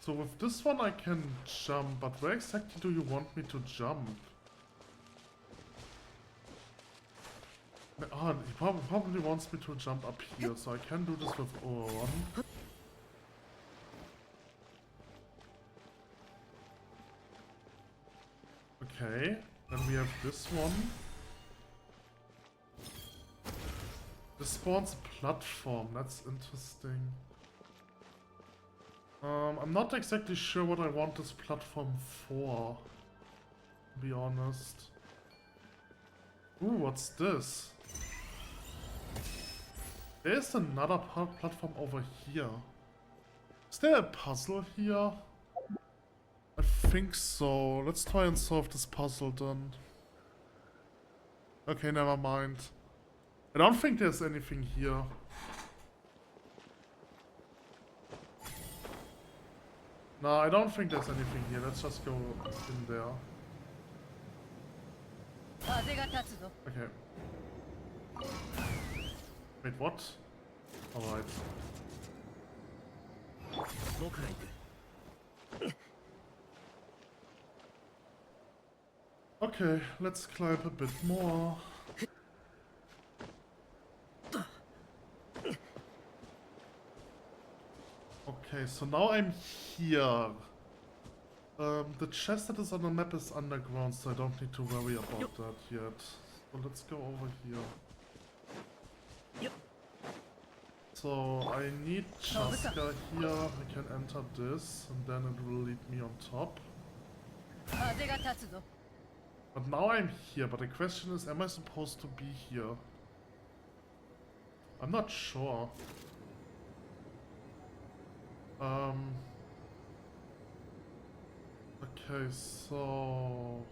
So with this one I can jump, but where exactly do you want me to jump? Ah, he probably wants me to jump up here, so I can do this with O1. Okay, then we have this one. This spawns a platform, that's interesting. I'm not exactly sure what I want this platform for, to be honest. Ooh, what's this? There's another platform over here. Is there a puzzle here? I think so. Let's try and solve this puzzle then. Okay, never mind. I don't think there's anything here. No, I don't think there's anything here. Let's just go in there. Okay. Wait, what? Alright. Okay, let's climb a bit more. Okay, so now I'm here. The chest that is on the map is underground, so I don't need to worry about that yet. So let's go over here. So I need Chaska here, I can enter this, and then it will lead me on top. But now I'm here, but the question is, am I supposed to be here? I'm not sure. Okay, so...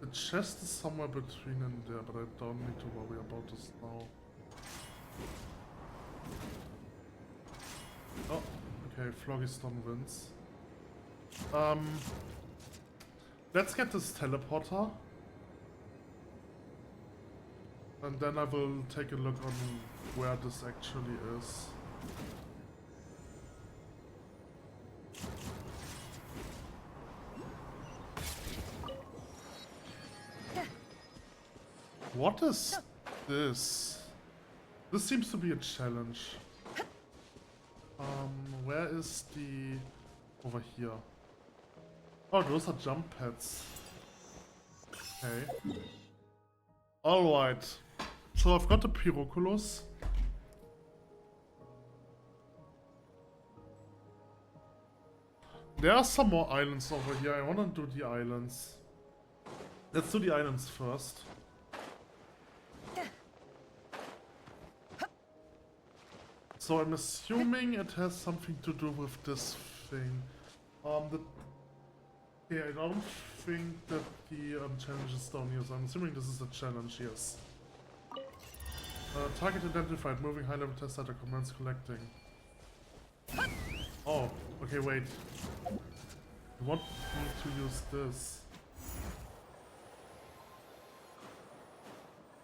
the chest is somewhere between in there, but I don't need to worry about this now. Oh, okay, Phlogiston wins. Let's get this teleporter. And then I will take a look on where this actually is. What is this? This seems to be a challenge. Where is the... over here. Oh, those are jump pads. Okay. Alright. So I've got the Pyroculus. There are some more islands over here. I want to do the islands. Let's do the islands first. So I'm assuming it has something to do with this thing. Yeah, I don't think that the challenge is down here, so I'm assuming this is a challenge, yes. Target identified, moving high level test data, commands collecting. Oh, okay, wait. You want me to use this?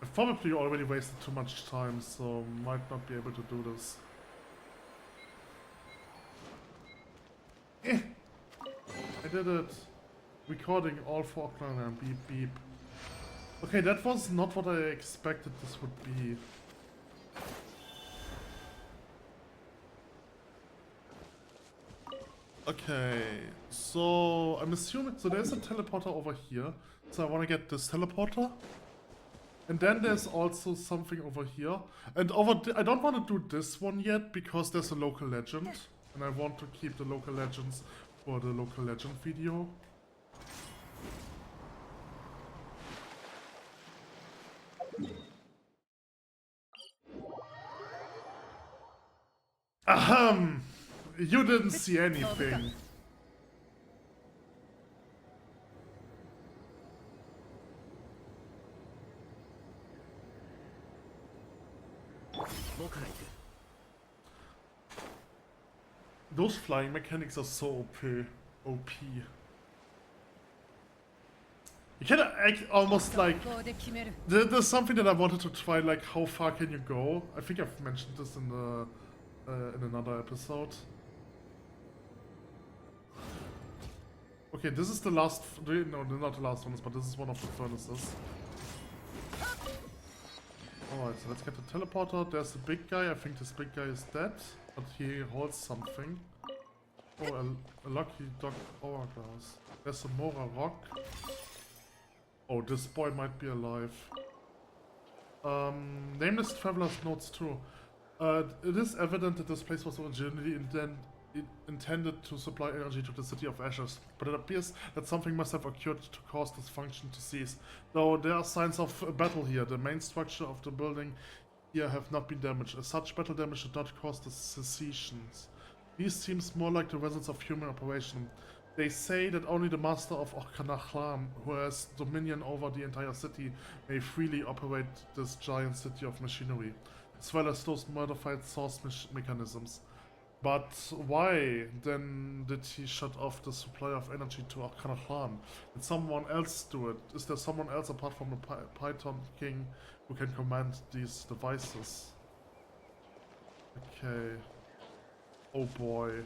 I've probably already wasted too much time, so might not be able to do this. I did it. Recording all 4 o'clock and beep beep. Okay, that was not what I expected this would be. Okay, so I'm assuming, so there's a teleporter over here. So I want to get this teleporter. And then there's also something over here. And I don't want to do this one yet because there's a local legend. And I want to keep the local legends for the local legend video. Ahem! You didn't see anything. Those flying mechanics are so OP. You can almost like... There's something that I wanted to try, like how far can you go? I think I've mentioned this in the in another episode. Okay, this is the last... No, not the last one, but this is one of the furnaces. Alright, so let's get the teleporter. There's the big guy. I think this big guy is dead. But he holds something. Oh, a lucky dog hourglass. There's a Mora rock. Oh, this boy might be alive. Nameless Traveler's Notes too. It is evident that this place was originally intended to supply energy to the City of Ashes, but it appears that something must have occurred to cause this function to cease. Though there are signs of a battle here, the main structure of the building here have not been damaged. As such, battle damage should not cause the cessations. These seems more like the results of human operation. They say that only the master of Natlan, who has dominion over the entire city, may freely operate this giant city of machinery, as well as those modified source mechanisms. But why then did he shut off the supply of energy to Natlan? Did someone else do it? Is there someone else apart from the Python King who can command these devices? Okay. Oh boy.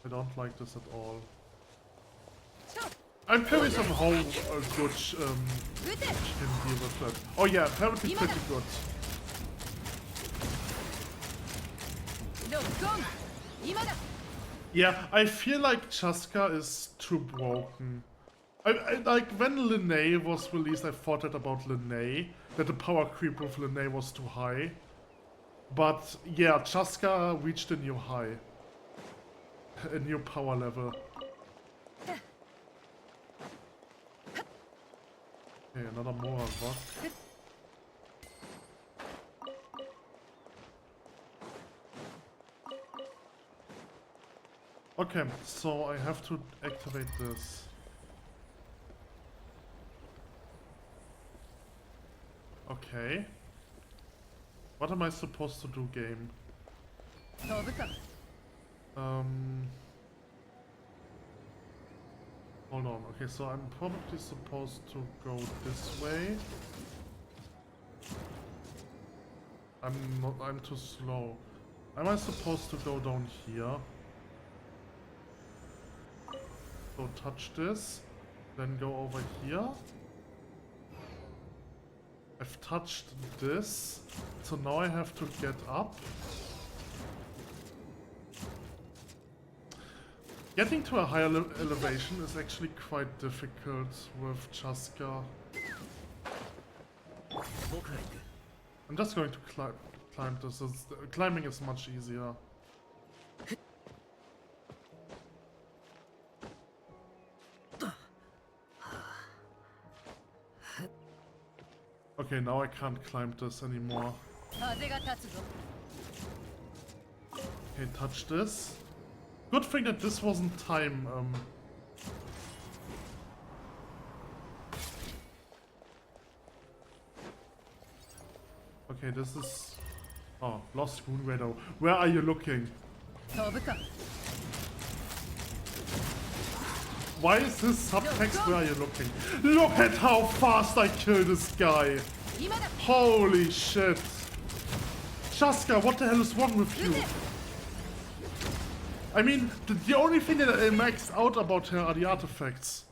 I don't like this at all. I'm curious on how good she can deal with that. Oh yeah, apparently pretty good. Yeah, I feel like Chaska is too broken. Like, when Linnae was released, I thought that about Linnae, that the power creep with Linnae was too high. But, yeah, Chaska reached a new high. A new power level. Okay, another more rock. Okay, so I have to activate this. Okay. What am I supposed to do, game? Hold on. Okay, so I'm probably supposed to go this way. I'm too slow. Am I supposed to go down here? So touch this, then go over here. I've touched this, so now I have to get up. Getting to a higher elevation is actually quite difficult with Chaska. I'm just going to climb this. Climbing is much easier. Okay, now I can't climb this anymore. Okay, touch this. Good thing that this wasn't time. Okay, this is... Oh, Lost Moon Widow. Where are you looking? Why is this subtext? Where are you looking? Look at how fast I kill this guy! Holy shit! Chaska, what the hell is wrong with you? I mean, the only thing that I maxed out about her are the artifacts.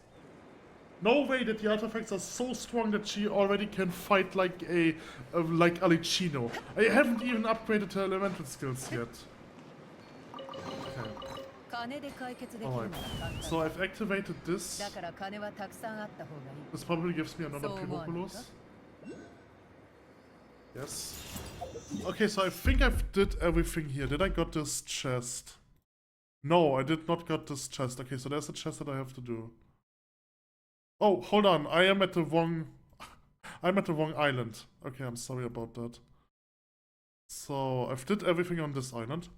No way that the artifacts are so strong that she already can fight like like Alicino. I haven't even upgraded her elemental skills yet. Okay. Alright, so I've activated this. This probably gives me another Pyrocoolos. Yes. Okay, so I think I've did everything here. Did I got this chest? No, I did not got this chest. Okay, so there's a chest that I have to do. Oh, hold on. I am at the wrong... I'm at the wrong island. Okay, I'm sorry about that. So, I've did everything on this island.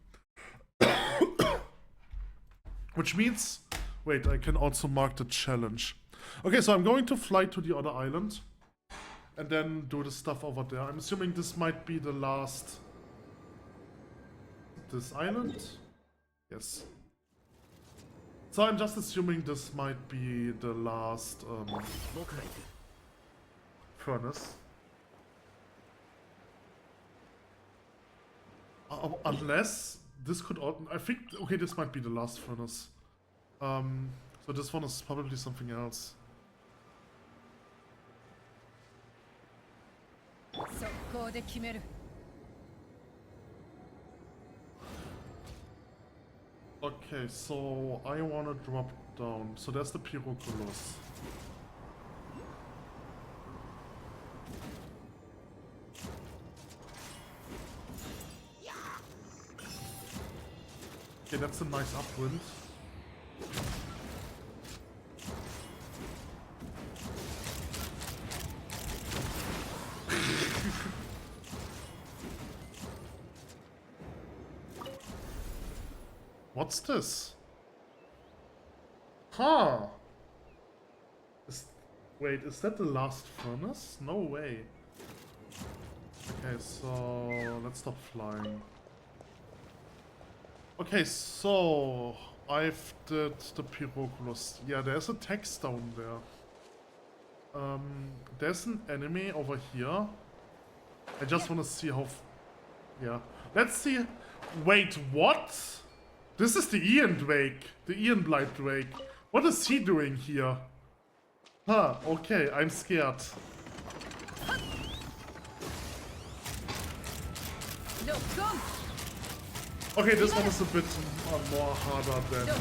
Which means... Wait, I can also mark the challenge. Okay, so I'm going to fly to the other island. And then do the stuff over there. I'm assuming this might be the last... This island? Yes. So I'm just assuming this might be the last furnace. Unless this could... I think... Okay, this might be the last furnace. So this one is probably something else. Okay, so I wanna drop down. So there's the Pyrocoolos. Okay, that's a nice upwind. What's this? Huh. Wait, is that the last furnace? No way. Okay, so let's stop flying. Okay, so I've did the Pyrocoolos. Yeah, there's a text down there. There's an enemy over here. I just want to see how... Yeah. Let's see... Wait, what? This is the Ian Drake. The Ian Blight Drake. What is he doing here? Huh, okay, I'm scared. Okay, this one is a bit more harder than the,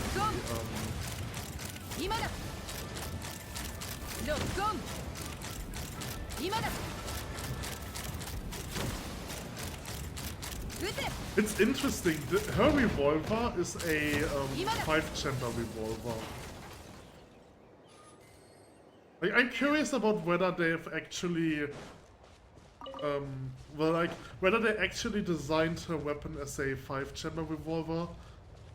It's interesting. Her revolver is a 5-chamber revolver. Like, I'm curious about whether they've actually, whether they actually designed her weapon as a 5-chamber revolver,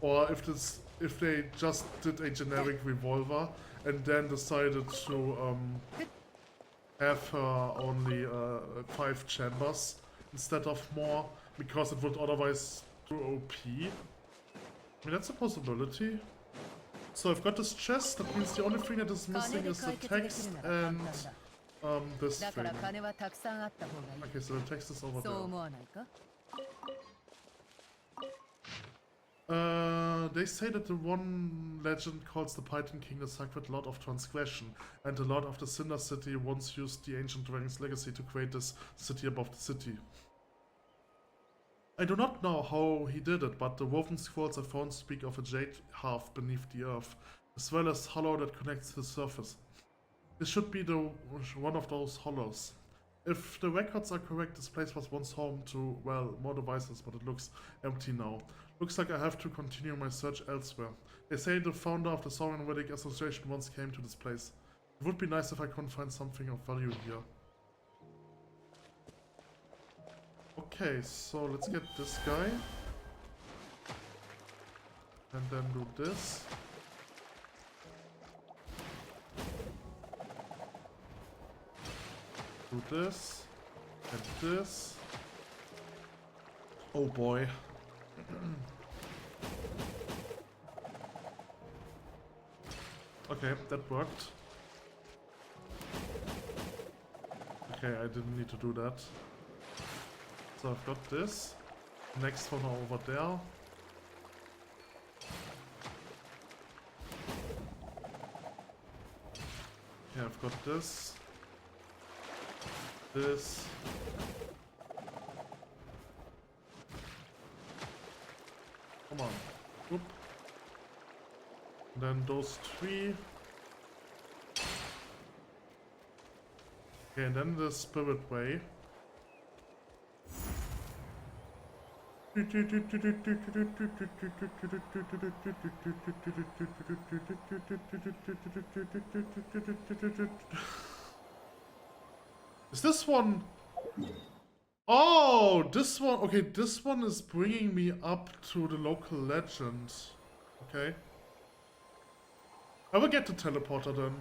or if they just did a generic revolver and then decided to have her only 5 chambers instead of more, because it would otherwise do OP. I mean, that's a possibility. So I've got this chest, that means the only thing that is missing is the text and this thing. Okay, so the text is over there. They say that the one legend calls the Python King the Sacred Lord of Transgression, and the Lord of the Cinder City once used the ancient dragon's legacy to create this city above the city. I do not know how he did it, but the woven scrolls I found speak of a jade half beneath the earth, as well as hollow that connects to the surface. This should be one of those hollows. If the records are correct, this place was once home to, well, more devices, but it looks empty now. Looks like I have to continue my search elsewhere. They say the founder of the Saurian Vedic Association once came to this place. It would be nice if I could find something of value here. Okay, so let's get this guy. And then do this. Do this. And this. Oh boy. Okay, that worked. Okay, I didn't need to do that. So I've got this. Next one over there. Yeah, I've got this. This. Come on. Oop. And then those 3. Okay, and then the spirit way. Is this one? Oh, this one. Okay, this one is bringing me up to the local legend. Okay. I will get the teleporter then.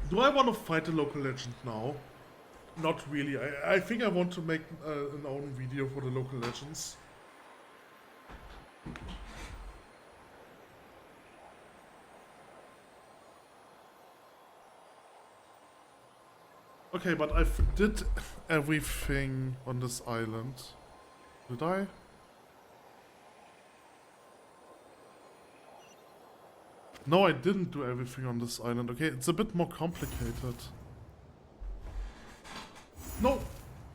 Do I want to fight the local legend now? Not really. I think I want to make an own video for the local legends. Okay, but I did everything on this island. Did I? No, I didn't do everything on this island. Okay, it's a bit more complicated. No!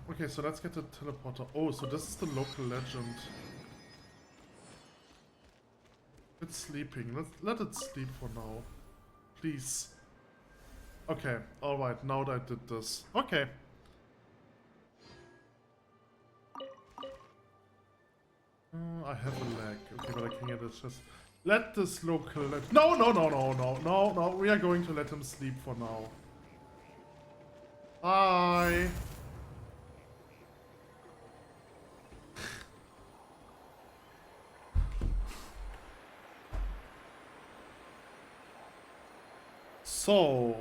Okay, so let's get the teleporter. Oh, so this is the local legend. It's sleeping. Let it sleep for now. Please. Okay, alright, now that I did this. Okay. I have a lag. Okay, but I can get it just... Let this local... No, no, no, no, no, no, no. We are going to let him sleep for now. Bye. So...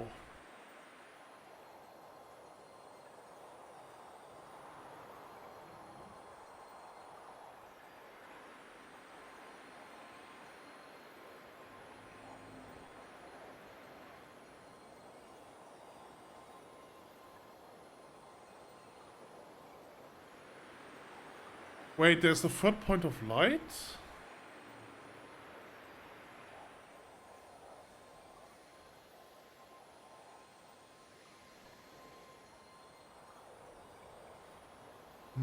Wait, there's a third point of light?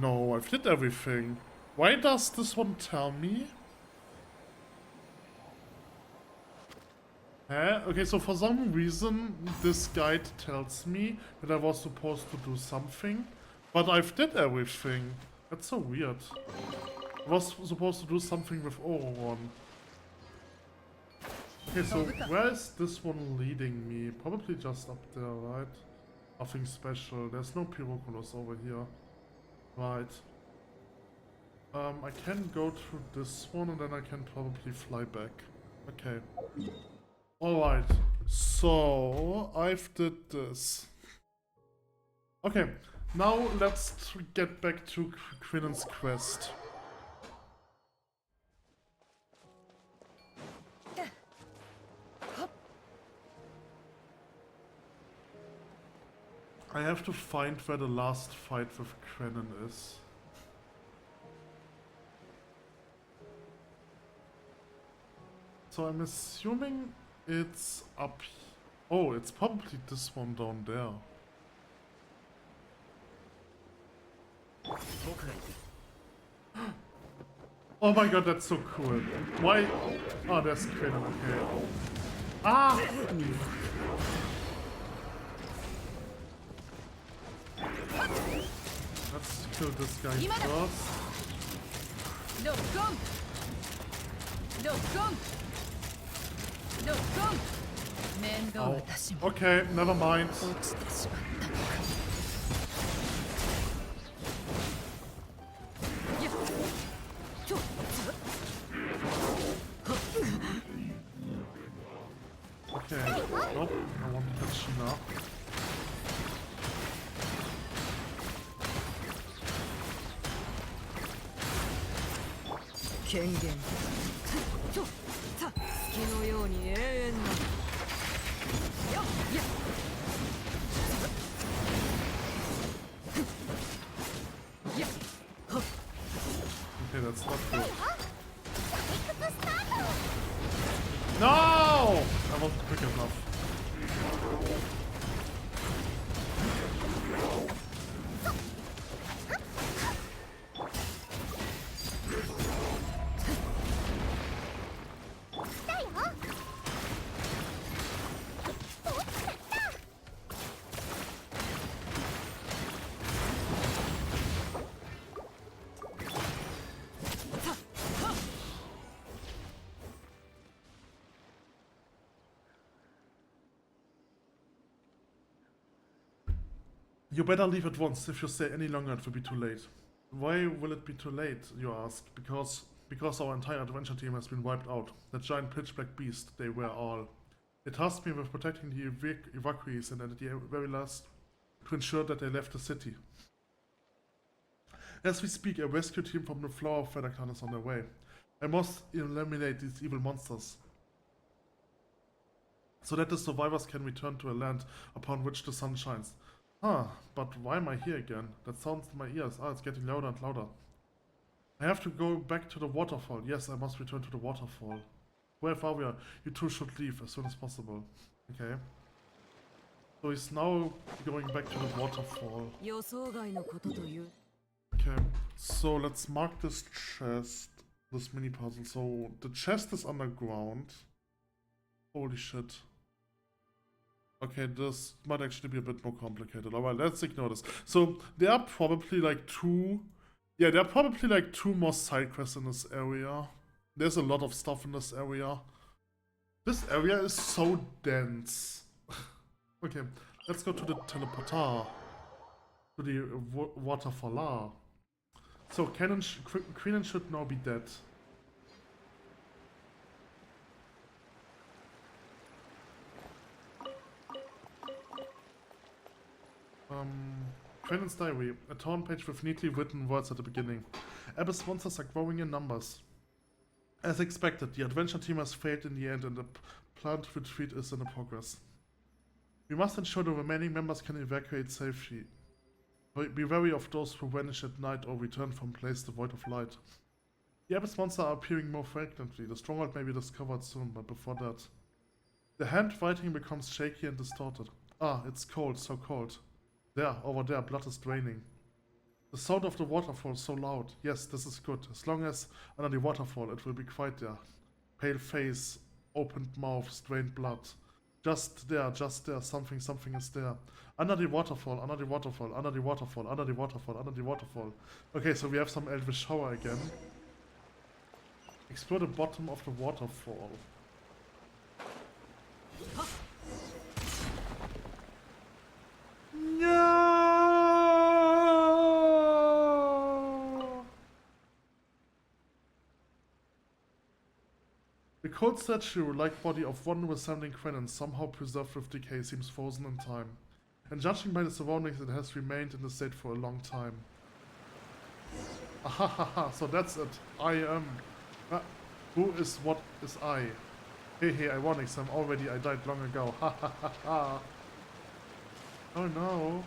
No, I've did everything. Why does this one tell me? Okay, so for some reason this guide tells me that I was supposed to do something, but I've did everything. That's so weird. I was supposed to do something with Ororon. Okay, so where is this one leading me? Probably just up there, right? Nothing special. There's no Pyroculus over here. Right. I can go through this one and then I can probably fly back. Okay. Alright, so I've did this. Okay, now let's get back to Quinnen's quest. I have to find where the last fight with Quinnen is. So I'm assuming it's up. Oh, it's probably this one down there. Oh my god, that's so cool. Why? Oh, there's Quinnen, okay. Ah! Let's kill this guy first. Oh. Okay, never mind. Okay, nope, I want to catch Shina. Okay, that's not good. No! I wasn't quick enough. You better leave at once. If you stay any longer, it will be too late. Why will it be too late, you ask? Because our entire adventure team has been wiped out. That giant pitch black beast, they were all. It tasked me with protecting the evacuees and at the very last to ensure that they left the city. As we speak, a rescue team from the Flower of Feather Clan is on their way. I must eliminate these evil monsters, so that the survivors can return to a land upon which the sun shines. But why am I here again? That sounds in my ears. It's getting louder and louder. I have to go back to the waterfall. Yes, I must return to the waterfall. Where are we? You two should leave as soon as possible. Okay. So he's now going back to the waterfall. Okay, so let's mark this chest, this mini puzzle. So the chest is underground. Holy shit. Okay, this might actually be a bit more complicated. Alright, let's ignore this. So there are probably like two more side quests in this area. There's a lot of stuff in this area. This area is so dense. Okay, let's go to the teleporter. To the waterfall. So Quinnen should now be dead. Quinnen's diary, a torn page with neatly written words at the beginning. Abyss monsters are growing in numbers. As expected, the adventure team has failed in the end and the planned retreat is in progress. We must ensure the remaining members can evacuate safely. Be wary of those who vanish at night or return from place devoid of light. The Abyss monsters are appearing more frequently. The stronghold may be discovered soon, but before that... The handwriting becomes shaky and distorted. It's cold, so cold. There, over there, blood is draining. The sound of the waterfall so loud. Yes, this is good. As long as under the waterfall it will be quiet there. Pale face, opened mouth, strained blood. Just there, something is there. Under the waterfall, under the waterfall, under the waterfall, under the waterfall, under the waterfall. Okay, so we have some elvish shower again. Explore the bottom of the waterfall. No! The cold statue, like body of one resembling Quenin, somehow preserved with decay, seems frozen in time. And judging by the surroundings, it has remained in the state for a long time. Ahahaha, so that's it. I am... who is what is I? Hey, ironics, I died long ago. Ha ha ha ha. Oh no.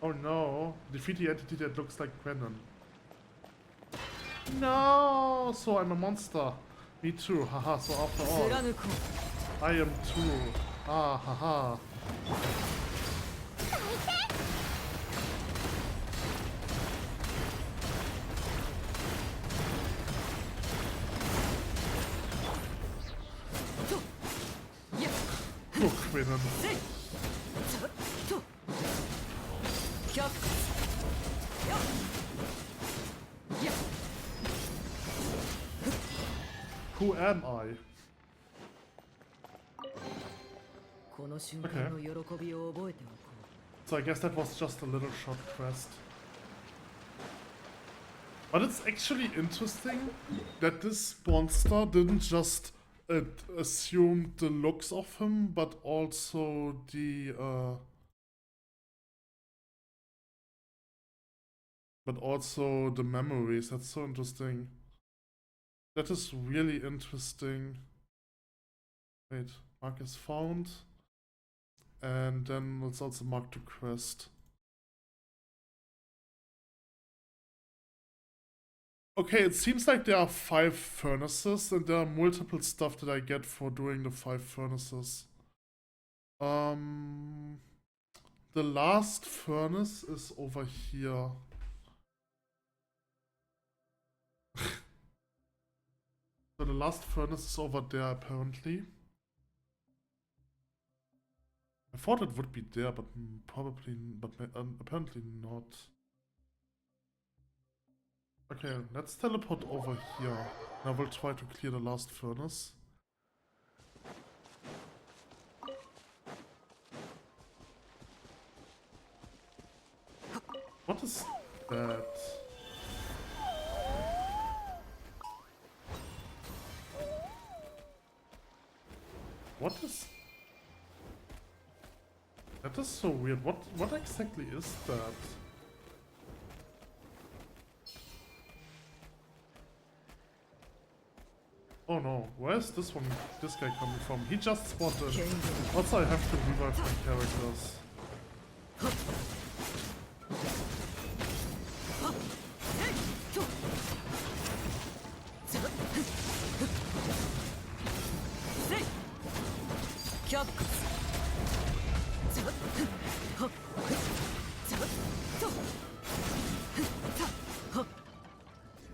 Oh no. Defeat the entity that looks like Quenin. No! So I'm a monster. Me too, haha, so after all. I am too. Ah, haha. Look, Quenin. Who am I? Okay. So I guess that was just a little short quest. But it's actually interesting that this monster didn't just assume the looks of him, but also the memories. That's so interesting. That is really interesting. Wait, mark is found. And then let's also mark the quest. Okay, it seems like there are 5 furnaces and there are multiple stuff that I get for doing the 5 furnaces. The last furnace is over here. So the last furnace is over there apparently. I thought it would be there, but apparently not. Okay, let's teleport over here. I will try to clear the last furnace. What is that? What is... That is so weird. What exactly is that? Oh no, where's this guy coming from? He just spawned in. Also, I have to revive my characters.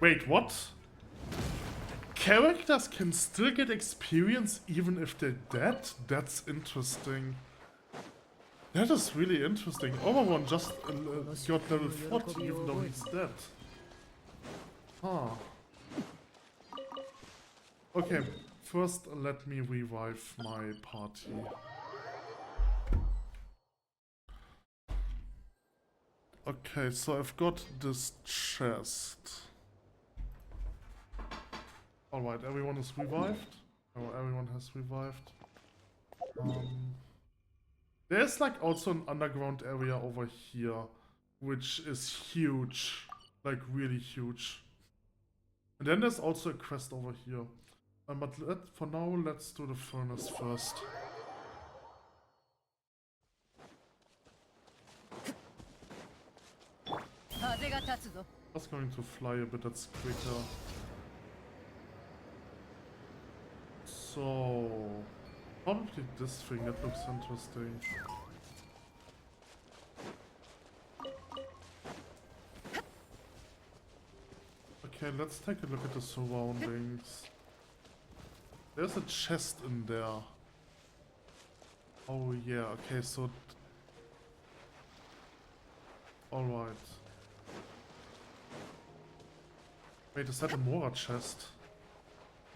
Wait, what? Characters can still get experience even if they're dead? That's interesting. That is really interesting. Overone just got level 40 even though he's dead. Huh. Okay, first let me revive my party. Okay, so I've got this chest. Alright, everyone is revived. Oh, everyone has revived. There's like also an underground area over here, which is huge. Like really huge. And then there's also a quest over here. But for now, let's do the furnace first. I was going to fly a bit, that's quicker. So, probably this thing, that looks interesting. Okay, let's take a look at the surroundings. There's a chest in there. Oh yeah, okay, so... Alright. Wait, is that a Mora chest?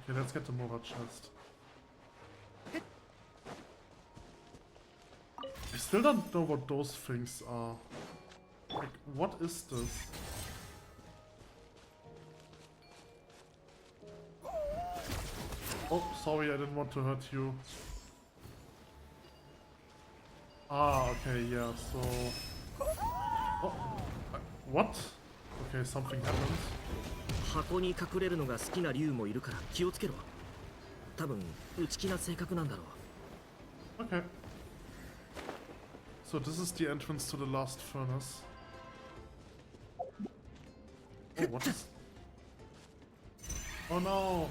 Okay, let's get the Mora chest. I still don't know what those things are. Like, what is this? Oh, sorry, I didn't want to hurt you. Ah, okay, yeah, so... Oh, what? Okay, something happened. 箱に隠れるのが好きな竜もいるから気をつけろ。多分内気な性格なんだろう。 Okay. So this is the entrance to the last furnace. Oh, what is... Oh no!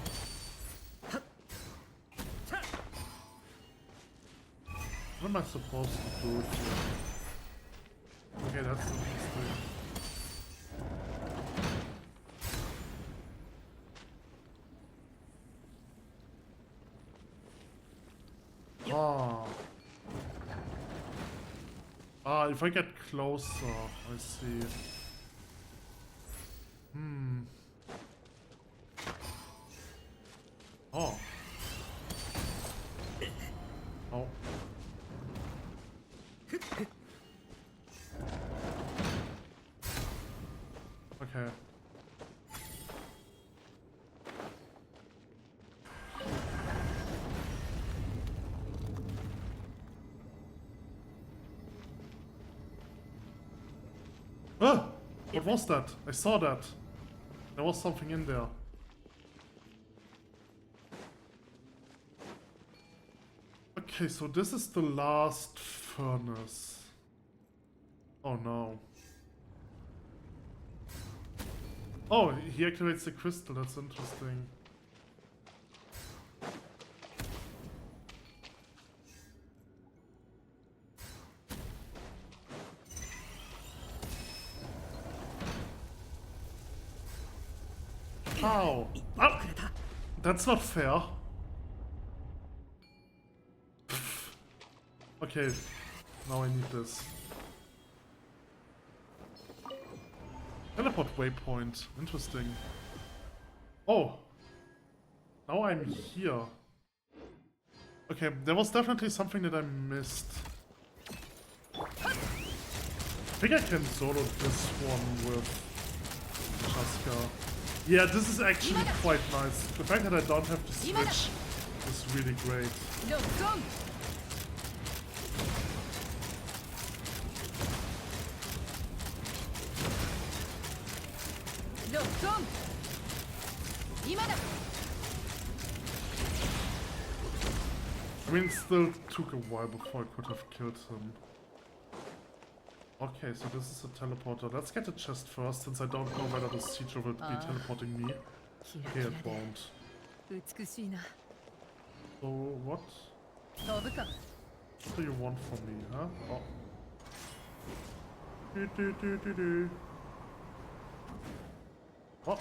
What am I supposed to do here? Okay, that's interesting. Ah. Ah, if I get closer, I see. Oh. Oh. Okay. Ah! What was that? I saw that. There was something in there. Okay, so this is the last furnace. Oh no. Oh, he activates the crystal, that's interesting. Ow! Ah! That's not fair. Okay, now I need this. Teleport waypoint. Interesting. Oh! Now I'm here. Okay, there was definitely something that I missed. I think I can solo this one with Chaska. Yeah, this is actually quite nice. The fact that I don't have to switch is really great. I mean, it still took a while before I could have killed him. Okay, so this is a teleporter. Let's get the chest first, since I don't know whether the siege will be teleporting me. Okay, it won't. So, what? What do you want from me, huh? Oh. Oh.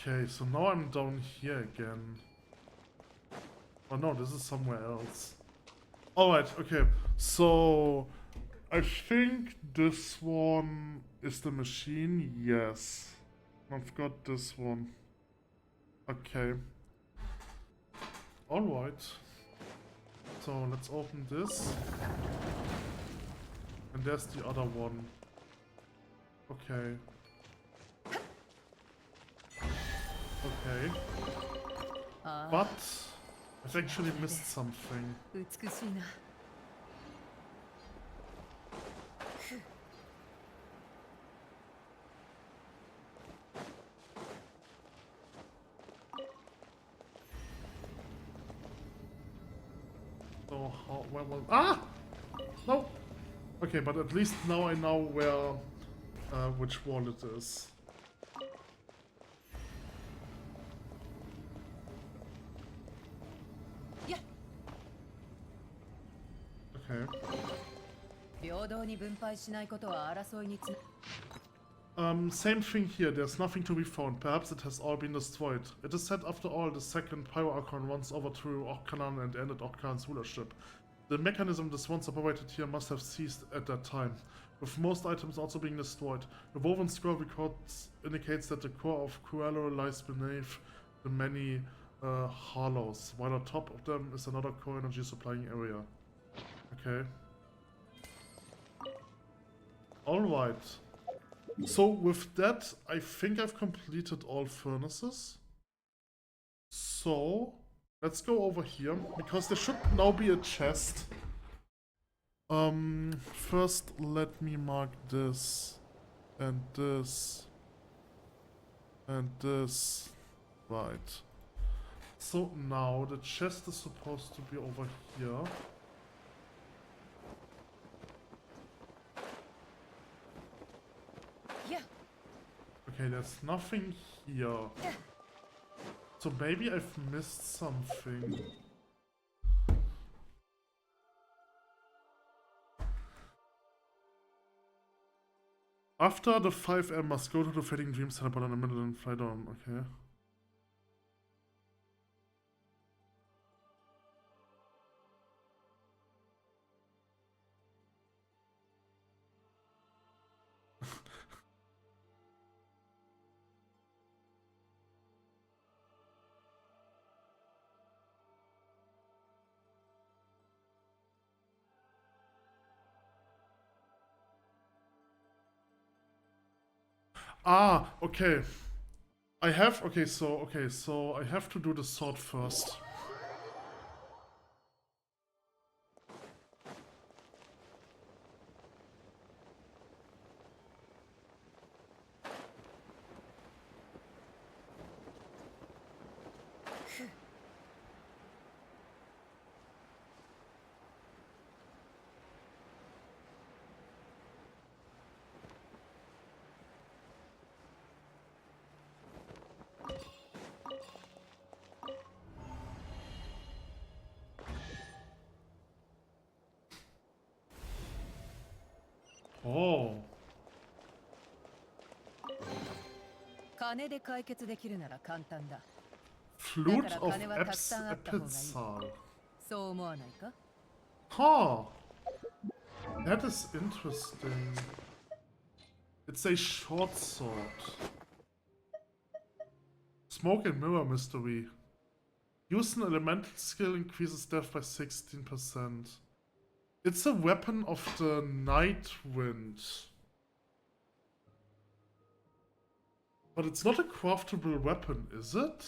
Okay, so now I'm down here again. Oh no, this is somewhere else. Alright, okay. So I think this one is the machine. Yes. I've got this one. Okay. Alright. So let's open this. And there's the other one. Okay. Okay. But I've actually missed something. So how, where was... Ah! No! Okay, but at least now I know where which wall it is. Yeah. Okay. Same thing here, there's nothing to be found. Perhaps it has all been destroyed. It is said after all the second Pyro Archon once overthrew Orkanan and ended Orkan's rulership. The mechanism this once operated here must have ceased at that time, with most items also being destroyed. The woven scroll records indicates that the core of Cruello lies beneath the many hollows, while on top of them is another core energy supplying area. Okay. Alright. So with that, I think I've completed all furnaces. So let's go over here, because there should now be a chest. First let me mark this and this and this. Right. So now the chest is supposed to be over here. Okay, there's nothing here. So maybe I've missed something. After the 5M must go to the Fading Dreams teleport in the middle and fly down. Okay. Ah, okay. I have, so I have to do the sword first. Oh. Flute of Epizal. Huh. That is interesting. It's a short sword. Smoke and mirror mystery. Use an elemental skill increases death by 16%. It's a weapon of the Night Wind. But it's not a craftable weapon, is it?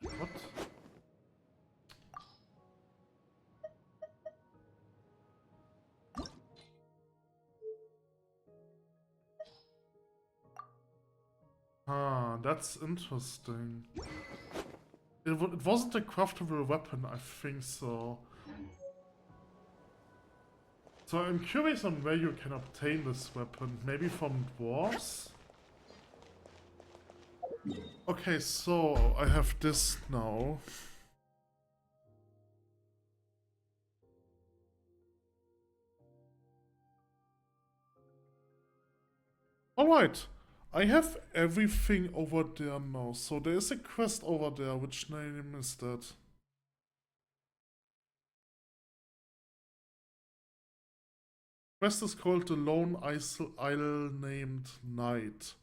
What? Ah, that's interesting. It wasn't a craftable weapon, I think so. So I'm curious on where you can obtain this weapon. Maybe from dwarves? Okay, so I have this now. Alright, I have everything over there now. So there is a quest over there. Which name is that? Quest is called the Lone Isle named Night.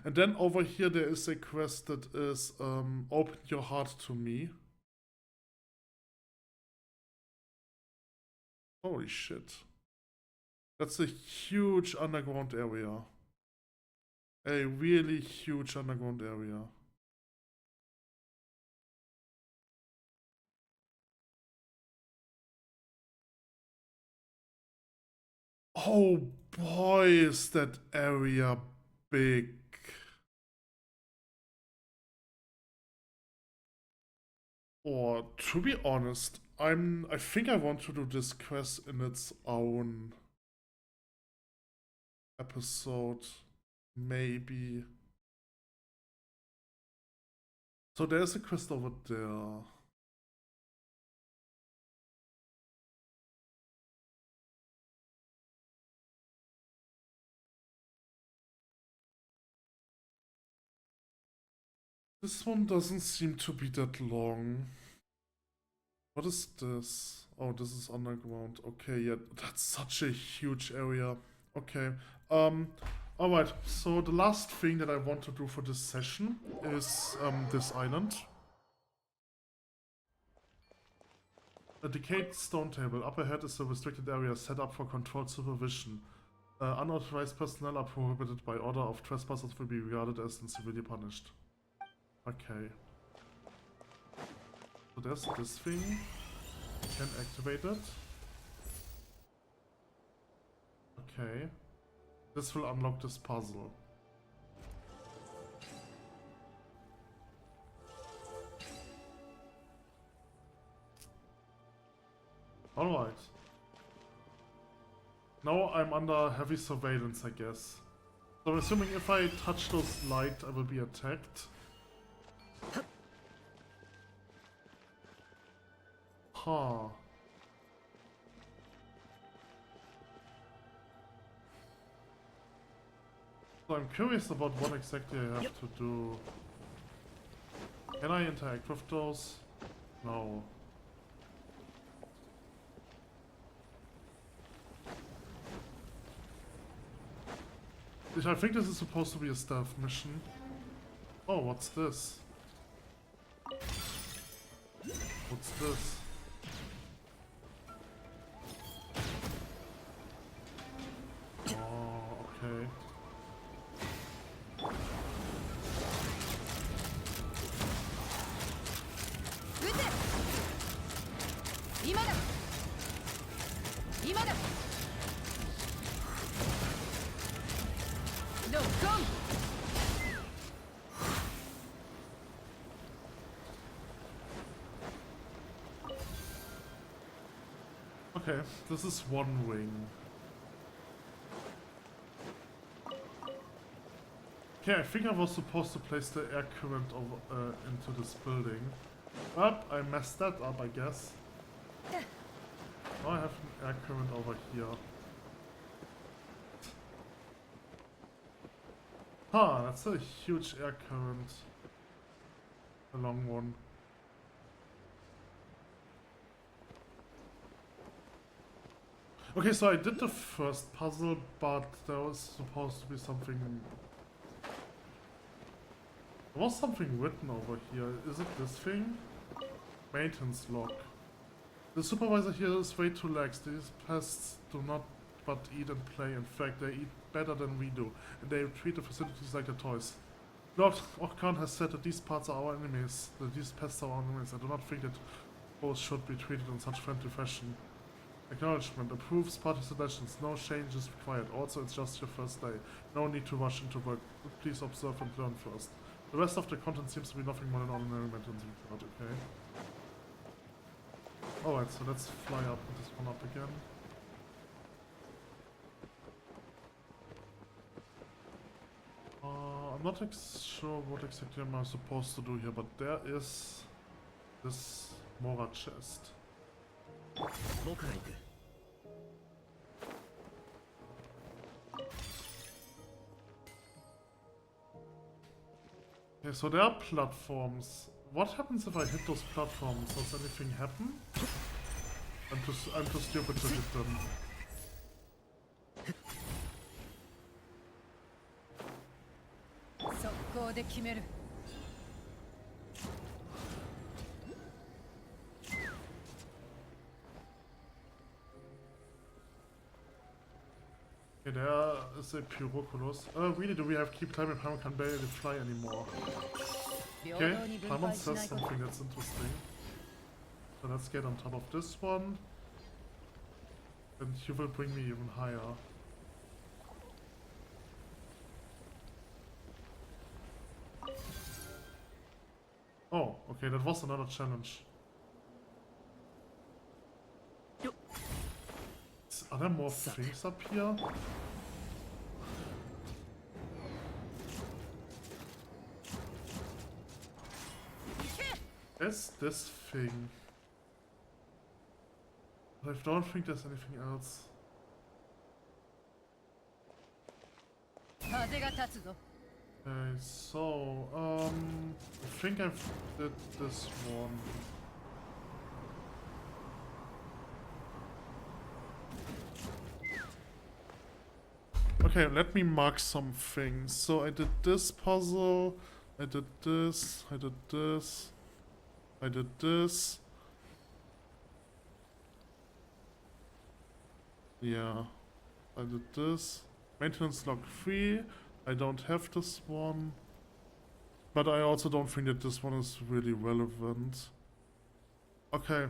And then over here there is a quest that is Open Your Heart to Me. Holy shit. That's a huge underground area. A really huge underground area. Oh boy, is that area big. Or, to be honest, I think I want to do this quest in its own episode, maybe. So there's a quest over there. This one doesn't seem to be that long. What is this? Oh, this is underground. Okay, yeah, that's such a huge area. Okay. Alright, so the last thing that I want to do for this session is this island. A decayed stone table. Up ahead is a restricted area set up for controlled supervision. Unauthorized personnel are prohibited by order of trespassers will be regarded as and severely punished. Okay. So there's this thing. Can activate it. Okay. This will unlock this puzzle. Alright. Now I'm under heavy surveillance, I guess. So I'm assuming if I touch those lights, I will be attacked. Huh. So I'm curious about what exactly I have to do. Can I interact with those? No. I think this is supposed to be a stealth mission. Oh, what's this? What's this? Oh, okay. Okay, this is one wing. Okay, I think I was supposed to place the air current over, into this building. But I messed that up, I guess. Now I have an air current over here. Huh, that's a huge air current. A long one. Okay, so I did the first puzzle, but there was supposed to be something... There was something written over here. Is it this thing? Maintenance log. The supervisor here is way too lax. These pests do not but eat and play. In fact, they eat better than we do. And they treat the facilities like their toys. Lord Orkan has said that these parts are our enemies. That these pests are our enemies. I do not think that both should be treated in such friendly fashion. Acknowledgement. Approves party suggestions. No changes required. Also, it's just your first day. No need to rush into work. Please observe and learn first. The rest of the content seems to be nothing more than ordinary maintenance report, okay? Alright, so let's fly up this one up again. I'm not sure what exactly am I supposed to do here, but there is this Mora chest. Okay, so there are platforms. What happens if I hit those platforms? Does anything happen? I'm too stupid to hit them. Okay, there is a Pyroculus. Really, do we have keep time if Paimon can barely fly anymore? Okay, Paimon says something that's interesting. So let's get on top of this one. And you will bring me even higher. Oh, okay, that was another challenge. Are there more things up here? There's this thing. But I don't think there's anything else. Okay, so, I think I've did this one. Okay, let me mark some things. So I did this puzzle, I did this, I did this, I did this. Yeah, I did this. Maintenance log 3. I don't have this one. But I also don't think that this one is really relevant. Okay.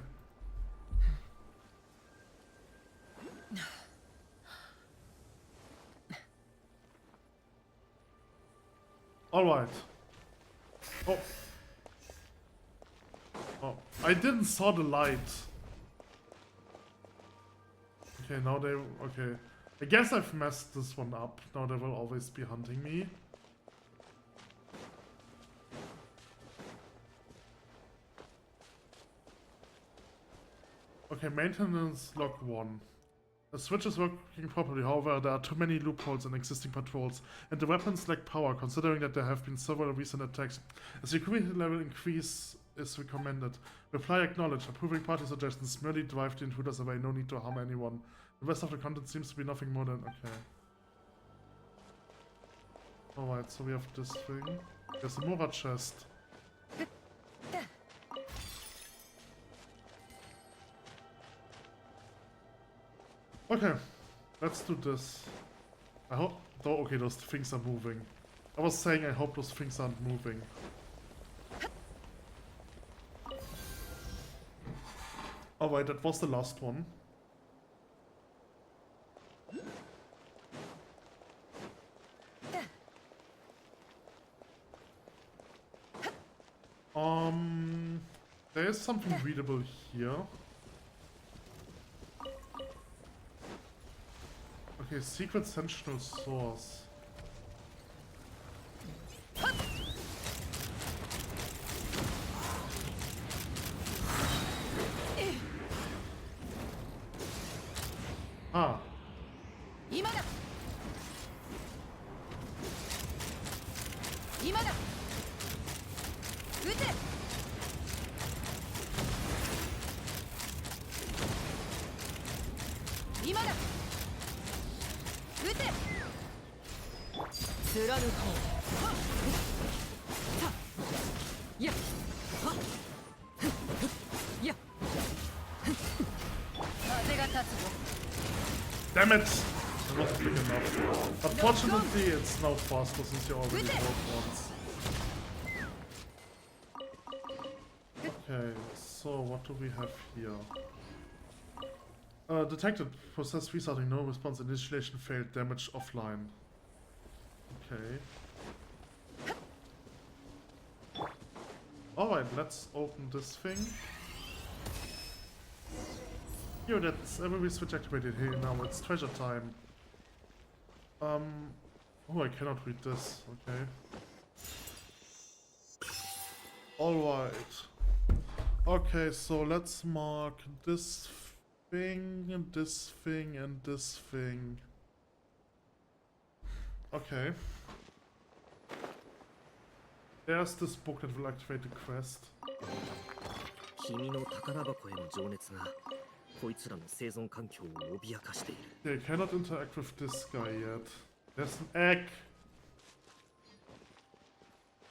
Alright. Oh. Oh. I didn't saw the light. Okay, now they... Okay. I guess I've messed this one up. Now they will always be hunting me. Okay, maintenance log 1. The switch is working properly, however, there are too many loopholes in existing patrols, and the weapons lack power, considering that there have been several recent attacks. A security level increase is recommended. Reply acknowledged. Approving party suggestions. Merely drive the intruders away. No need to harm anyone. The rest of the content seems to be nothing more than... Okay. Alright, so we have this thing. There's a Mora chest. Okay, let's do this. I hope... Oh, okay, those things are moving. I was saying I hope those things aren't moving. Alright, that was the last one. There is something readable here. Okay, secret sentinel source. Ah. Damn it! That wasn't big enough. Unfortunately, it's now faster since you already broke once. Okay, so what do we have here? Detected. Process restarting. No response. Initiation failed. Damage offline. Okay. Alright, let's open this thing. Yo, that's every switch activated. Hey, now it's treasure time. Oh, I cannot read this. Okay. Alright. Okay, so let's mark this thing, and this thing, and this thing. Okay. There's this book that will activate the quest. They cannot interact with this guy yet. There's an egg!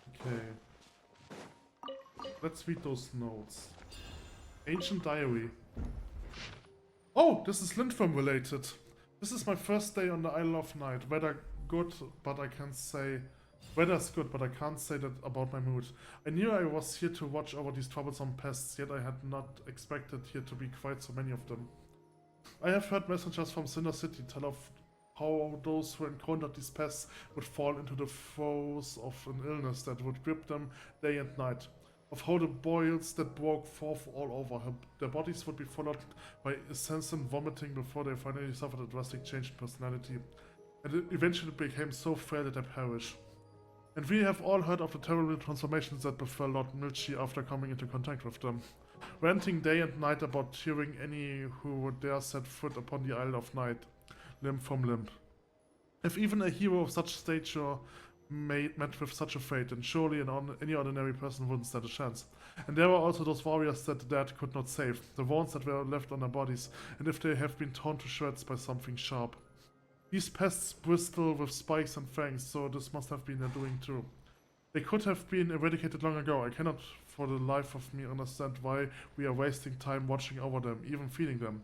Okay. Let's read those notes. Ancient diary. Oh, this is Lindworm related. This is my first day on the Isle of Night. Weather good, but I can't say... Weather's good, but I can't say that about my mood. I knew I was here to watch over these troublesome pests, yet I had not expected here to be quite so many of them. I have heard messengers from Cinder City tell of how those who encountered these pests would fall into the throes of an illness that would grip them day and night. of how the boils that broke forth all over her. Their bodies would be followed by incessant vomiting before they finally suffered a drastic change in personality, and it eventually became so frail that they perished. And we have all heard of the terrible transformations that befell Lord Milchi after coming into contact with them, ranting day and night about tearing any who would dare set foot upon the Isle of Night, limb from limb. If even a hero of such stature met with such a fate, then surely any ordinary person wouldn't stand a chance. And there were also those warriors that the dead could not save, the wounds that were left on their bodies, and if they have been torn to shreds by something sharp. These pests bristle with spikes and fangs, so this must have been their doing too. They could have been eradicated long ago. I cannot for the life of me understand why we are wasting time watching over them, even feeding them.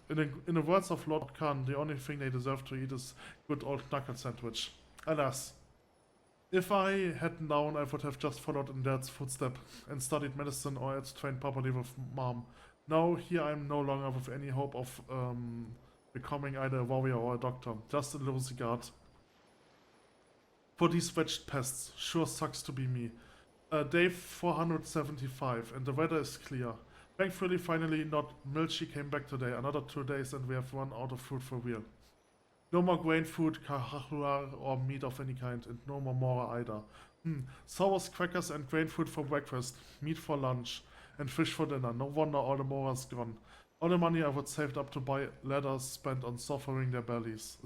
In the words of Lord Khan, the only thing they deserve to eat is good old knuckle sandwich. Alas. If I had known, I would have just followed in Dad's footstep and studied medicine or else trained properly with Mom. Now here I am no longer with any hope of becoming either a warrior or a doctor, just a lousy guard. For these wretched pests, sure sucks to be me. Day 475 and the weather is clear. Thankfully, finally, not Milchi came back today. Another 2 days and we have run out of food for real. No more grain food, kahahua, or meat of any kind, and no more mora either. Sours, crackers, and grain food for breakfast, meat for lunch, and fish for dinner. No wonder all the mora's gone. All the money I would saved up to buy ladders spent on stuffing their bellies.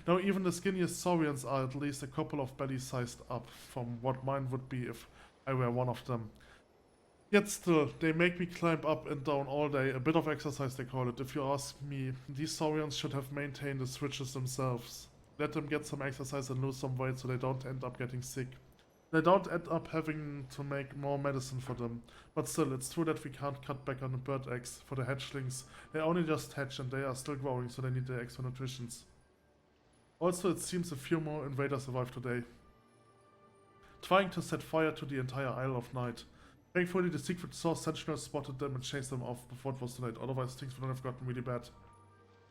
Now even the skinniest saurians are at least a couple of bellies sized up from what mine would be if I were one of them. Yet still, they make me climb up and down all day, a bit of exercise they call it. If you ask me, these saurians should have maintained the switches themselves. Let them get some exercise and lose some weight so they don't end up getting sick. They don't end up having to make more medicine for them. But still, it's true that we can't cut back on the bird eggs for the hatchlings. They only just hatch and they are still growing, so they need the extra nutritions. Also, it seems a few more invaders arrived today, trying to set fire to the entire Isle of Night. Thankfully, the secret source sentinels spotted them and chased them off before it was too late, otherwise things would have gotten really bad.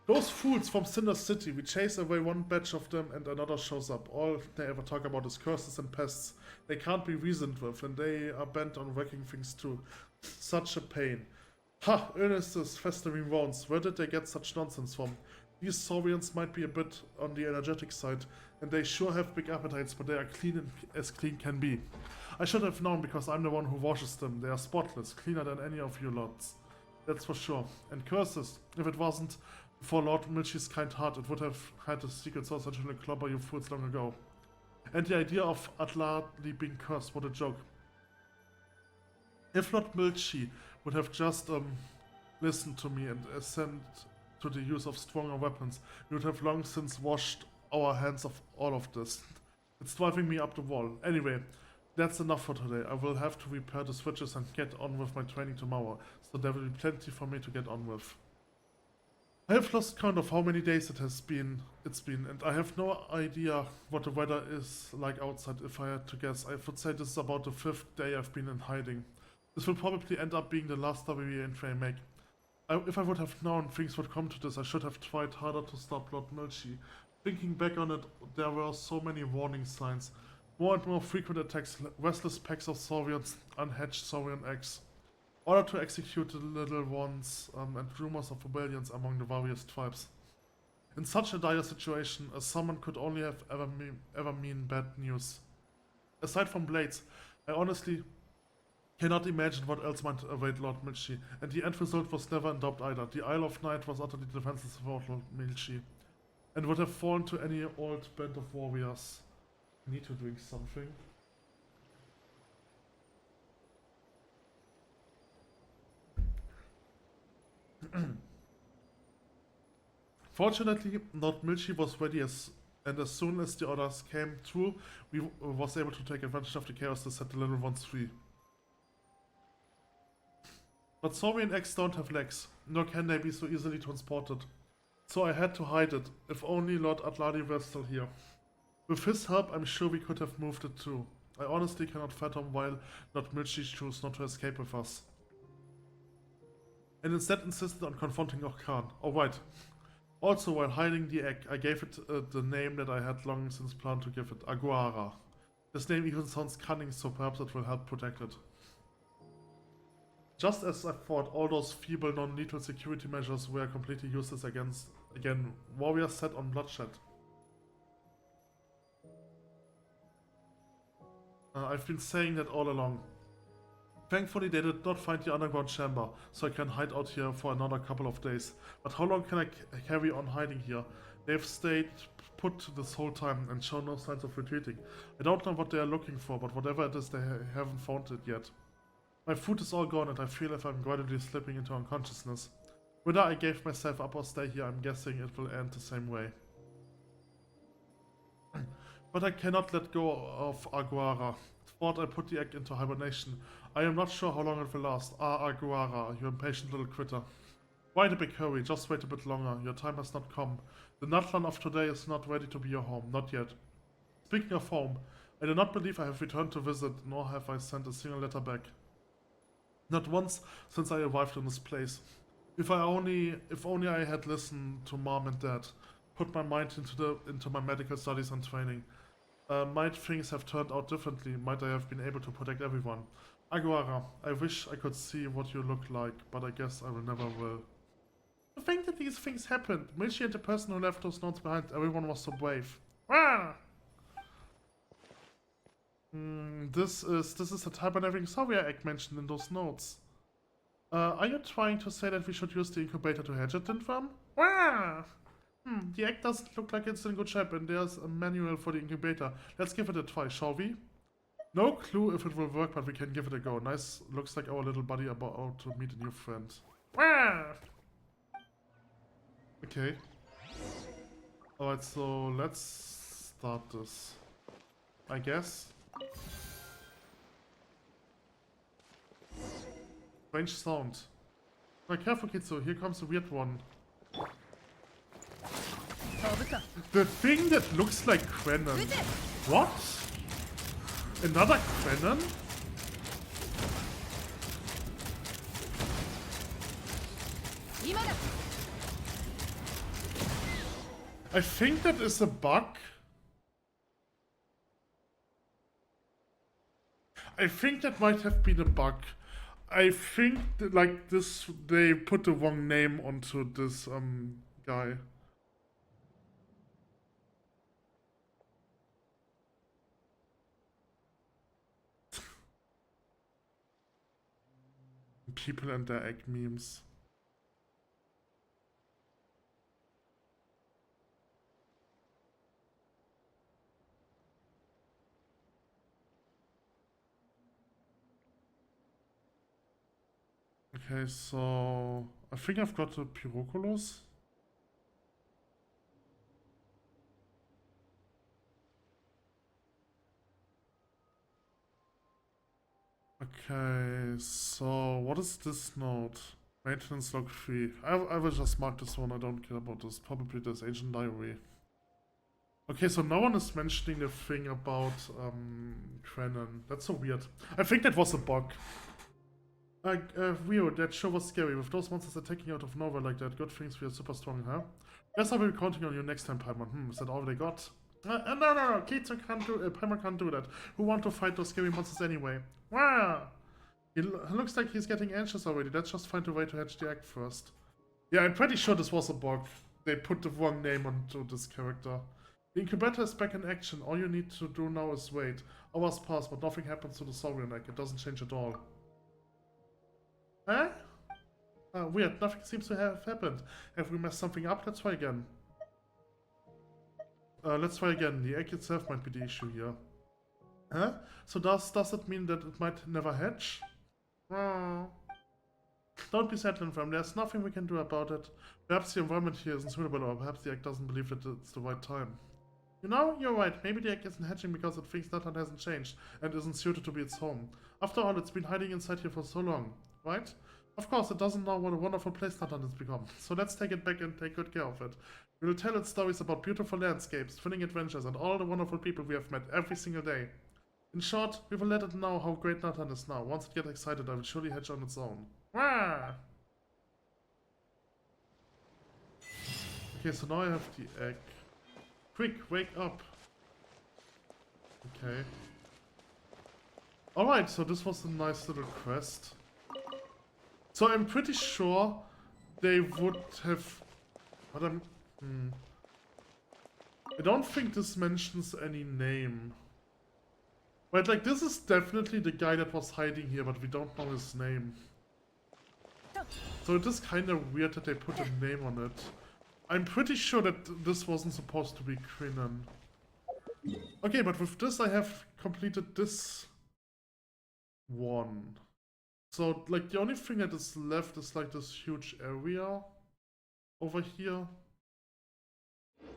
Those fools from Cinder City, we chase away one batch of them and another shows up. All they ever talk about is curses and pests. They can't be reasoned with and they are bent on wrecking things too. Such a pain. Ha! Ernest's festering wounds. Where did they get such nonsense from? These saurians might be a bit on the energetic side, and they sure have big appetites, but they are clean as clean can be. I should have known because I'm the one who washes them. They are spotless, cleaner than any of you lots. That's for sure. And curses. If it wasn't for Lord Milchi's kind heart, it would have had the secret source actually clobber you fools long ago. And the idea of Atladi being cursed, what a joke. If Lord Milchi would have just listened to me and assent to the use of stronger weapons, we would have long since washed our hands of all of this. It's driving me up the wall. Anyway, that's enough for today. I will have to repair the switches and get on with my training tomorrow, so there will be plenty for me to get on with. I have lost count of how many days it's been, and I have no idea what the weather is like outside. If I had to guess, I would say this is about the 5th day I've been in hiding. This will probably end up being the last WE entry I make. If I would have known things would come to this, I should have tried harder to stop Lord Milchi. Thinking back on it, there were so many warning signs. More and more frequent attacks, restless packs of saurians, unhatched saurian eggs. Order to execute the little ones, and rumors of rebellions among the various tribes. In such a dire situation, a summon could only have ever mean bad news. Aside from blades, I honestly cannot imagine what else might await Lord Milchi, and the end result was never in doubt either. The Isle of Night was utterly defenseless without Lord Milchi, and would have fallen to any old band of warriors. I need to drink something. Fortunately, Lord Milchi was ready and as soon as the orders came through, we was able to take advantage of the chaos to set the little ones free. But saurian eggs don't have legs, nor can they be so easily transported. So I had to hide it, if only Lord Atladi were still here. With his help, I'm sure we could have moved it too. I honestly cannot fathom why Lord Milchi chose not to escape with us. And instead insisted on confronting Khan. Oh right. Also, while hiding the egg, I gave it the name that I had long since planned to give it, Aguara. This name even sounds cunning, so perhaps it will help protect it. Just as I thought, all those feeble, non-lethal security measures were completely useless against, again, warriors set on bloodshed. I've been saying that all along. Thankfully, they did not find the underground chamber, so I can hide out here for another couple of days. But how long can I carry on hiding here? They've stayed put this whole time and shown no signs of retreating. I don't know what they are looking for, but whatever it is, they haven't found it yet. My food is all gone and I feel as if I'm gradually slipping into unconsciousness. Whether I gave myself up or stay here, I'm guessing it will end the same way. But I cannot let go of Aguara. Thought I put the egg into hibernation. I am not sure how long it will last. Aguara, you impatient little critter. Why the big hurry? Just wait a bit longer. Your time has not come. The Natlan of today is not ready to be your home. Not yet. Speaking of home, I do not believe I have returned to visit, nor have I sent a single letter back. Not once since I arrived in this place. If only I had listened to Mom and Dad, put my mind into my medical studies and training. Might things have turned out differently? Might I have been able to protect everyone? Aguara, I wish I could see what you look like, but I guess I will never will. To think that these things happened. Michi and the person who left those notes behind, everyone was so brave. Ah! This is the tabernacle Saria egg mentioned in those notes. Are you trying to say that we should use the incubator to hatch it in from? Ah! The egg doesn't look like it's in good shape, and there's a manual for the incubator. Let's give it a try, shall we? No clue if it will work, but we can give it a go. Nice, looks like our little buddy about to meet a new friend. Ah! Okay. Alright, so let's start this. I guess. Strange sound. Now careful, Kitsu, here comes a weird one. The thing that looks like Krennen. What? Another Krennen? I think that is a bug. I think that might have been a bug. I think that, like this, they put the wrong name onto this guy. People and their egg memes. Okay, so I think I've got the Pyroculus. Okay, so what is this note? Maintenance log 3. I will just mark this one, I don't care about this. Probably this ancient diary. Okay, so no one is mentioning the thing about Krennen. That's so weird. I think that was a bug. Weird, that sure was scary. With those monsters attacking out of nowhere like that, good things we are super strong, huh? Guess I will be counting on you next time, Paimon. Is that all they got? No, Kitsu can't do Paimon can't do that. Who want to fight those scary monsters anyway? Wow! He looks like he's getting anxious already. Let's just find a way to hatch the egg first. Yeah, I'm pretty sure this was a bug. They put the wrong name onto this character. The incubator is back in action. All you need to do now is wait. Hours pass, but nothing happens to the Saurian egg. It doesn't change at all. Huh? Weird. Nothing seems to have happened. Have we messed something up? Let's try again. Let's try again. The egg itself might be the issue here. Huh? So does it mean that it might never hatch? Oh. Don't be sad, Linfam. There's nothing we can do about it. Perhaps the environment here isn't suitable, or perhaps the egg doesn't believe that it's the right time. You know, you're right. Maybe the egg isn't hatching because it thinks Natlan hasn't changed and isn't suited to be its home. After all, it's been hiding inside here for so long, right? Of course, it doesn't know what a wonderful place Natlan has become. So let's take it back and take good care of it. We will tell it stories about beautiful landscapes, thrilling adventures, and all the wonderful people we have met every single day. In short, we will let it know how great Natlan is now. Once it gets excited, I will surely hatch on its own. Wah! Okay, so now I have the egg. Quick, wake up! Okay. Alright, so this was a nice little quest. So I'm pretty sure they would have... But I don't think this mentions any name. But like, this is definitely the guy that was hiding here, but we don't know his name. So it is kind of weird that they put a name on it. I'm pretty sure that this wasn't supposed to be Crinan. Okay, but with this I have completed this one. So, like, the only thing that is left is, like, this huge area over here.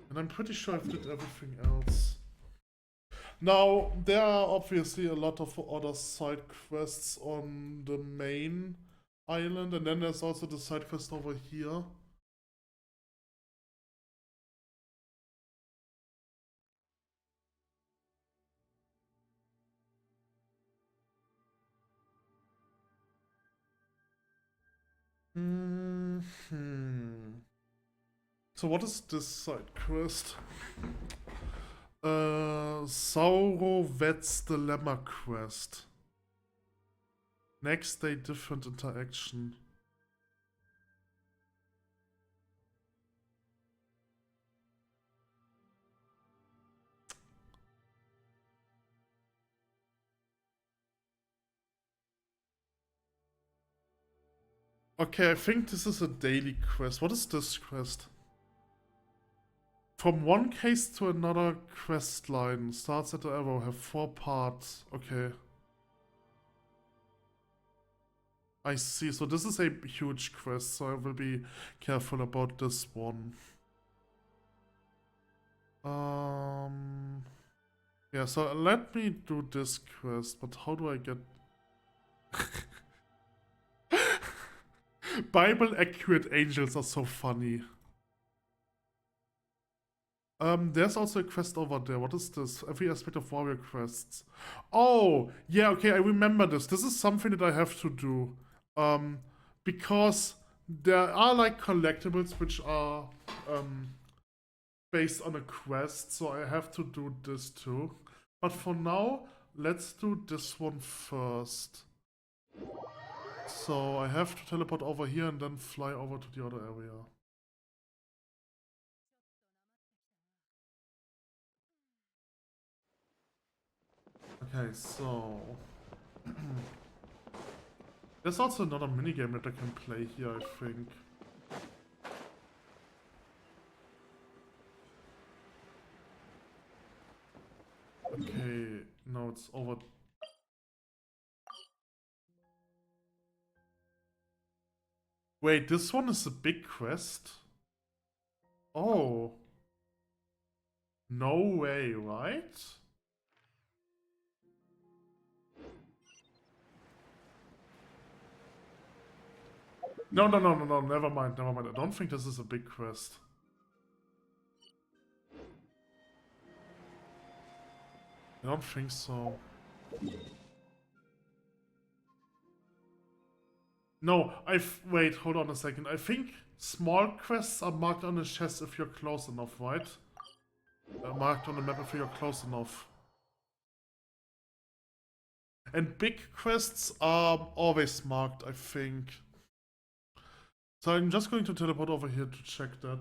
And I'm pretty sure I've did everything else. Now, there are obviously a lot of other side quests on the main island. And then there's also the side quest over here. So what is this side quest? Saurovet's Dilemma quest. Next day, different interaction. Okay, I think this is a daily quest. What is this quest? From one case to another quest line. Starts at the arrow. Have 4 parts. Okay. I see. So this is a huge quest. So I will be careful about this one. Yeah, so let me do this quest. But how do I get... Bible accurate angels are so funny. There's also a quest over there. What is this? Every aspect of warrior quests. Oh, yeah, okay, I remember this. This is something that I have to do. Because there are like collectibles which are based on a quest, so I have to do this too. But for now, let's do this one first. So I have to teleport over here and then fly over to the other area. Okay, so... There's also another minigame that I can play here, I think. Okay, no, it's over. Wait, this one is a big quest? Oh. No way, right? No, never mind. I don't think this is a big quest. I don't think so. No, wait, hold on a second. I think small quests are marked on the chest if you're close enough, right? Marked on the map if you're close enough. And big quests are always marked, I think. So I'm just going to teleport over here to check that.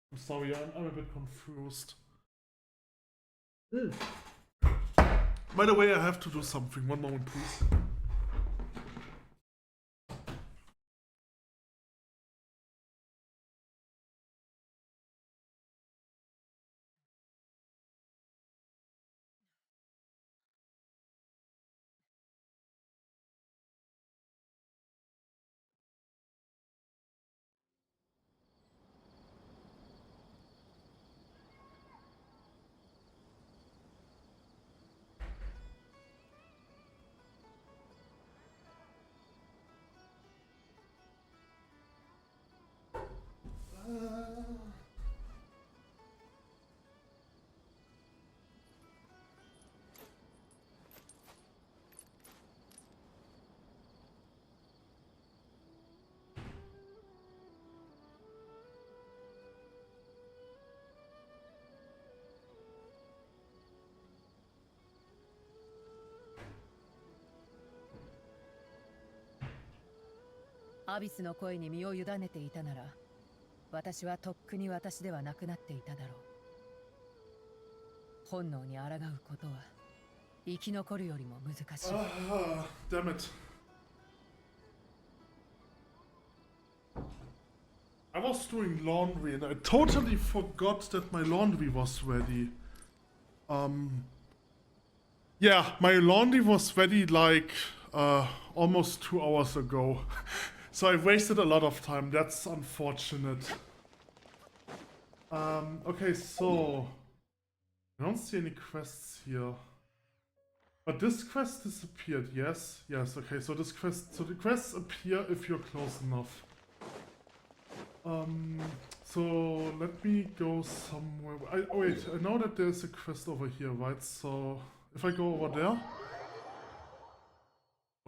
I'm sorry, I'm a bit confused. By the way, I have to do something. One moment, please. アビスの声に身を委ねていたなら、私はとっくに私ではなくなっていただろう。本能に抗うことは生き残るよりも難しい。Damn it. I was doing laundry and I totally forgot that my laundry was ready. Yeah, my laundry was ready like almost 2 hours ago. So I wasted a lot of time. That's unfortunate. Okay, so I don't see any quests here. But this quest disappeared, yes? Yes, okay, so the quests appear if you're close enough. So let me go somewhere. Wait, I know that there's a quest over here, right? So if I go over there,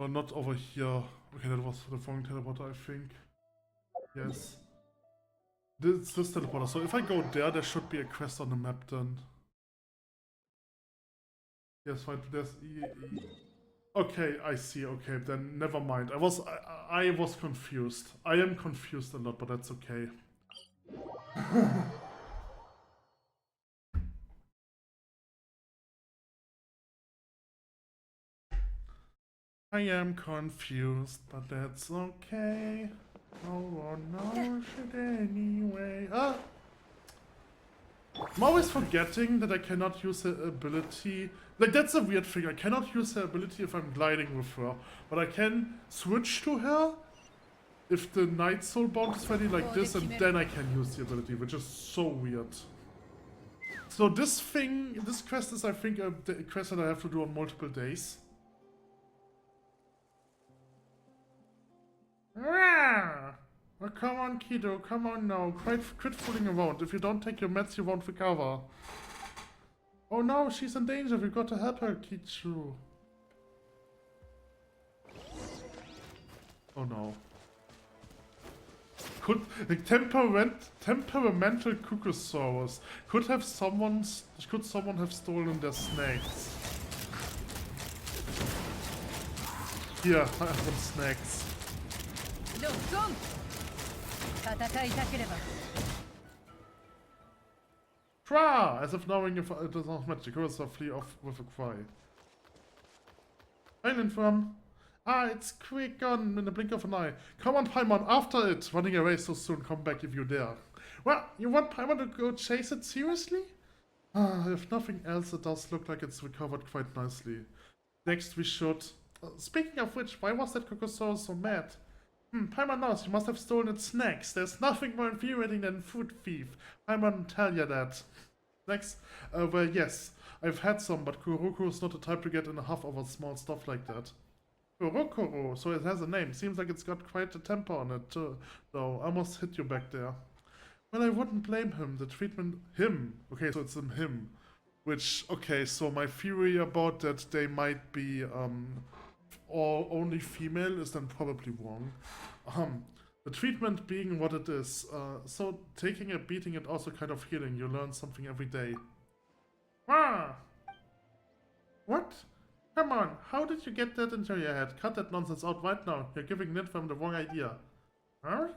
or not over here. Okay, that was the wrong teleporter, I think. Yes. This teleporter. So if I go there, there should be a quest on the map then. Yes, right, there's Okay, I see. Okay, then never mind. I was confused. I am confused a lot, but that's okay. I am confused, but that's okay. No one knows it anyway. Ah! I'm always forgetting that I cannot use her ability. Like, that's a weird thing. I cannot use her ability if I'm gliding with her. But I can switch to her if the Night Soul Bound is ready like this, and then I can use the ability, which is so weird. So this quest is, I think, a quest that I have to do on multiple days. Oh, come on, kiddo, come on now. Quit fooling around. If you don't take your meds, you won't recover. Oh no, she's in danger. We've got to help her, Kitsu. Oh no. Could temperamental Cuckosaurus. Could someone have stolen their snacks? Here, I have some snacks. Cry! As if knowing if it is not magic, Cuckosaur flee off with a cry. Island from. Ah, it's quick gone in the blink of an eye. Come on, Paimon, after it! Running away so soon, come back if you dare. Well, you want Paimon to go chase it seriously? Ah, if nothing else, it does look like it's recovered quite nicely. Next we should... speaking of which, why was that Cuckosaurus so mad? Paimon knows you must have stolen its snacks. There's nothing more infuriating than food thief. Paimon tell you that. Next, well, yes, I've had some, but Kuroko's not the type to get in a huff over small stuff like that. Kurokoro, so it has a name. Seems like it's got quite a temper on it too, though. I almost hit you back there. Well, I wouldn't blame him. The treatment... Him. Okay, so it's him. Which, okay, so my theory about that they might be, or only female is then probably wrong. The treatment being what it is. So taking a beating and also kind of healing. You learn something every day. Ah! What? Come on, how did you get that into your head? Cut that nonsense out right now. You're giving Nidfam the wrong idea. Huh?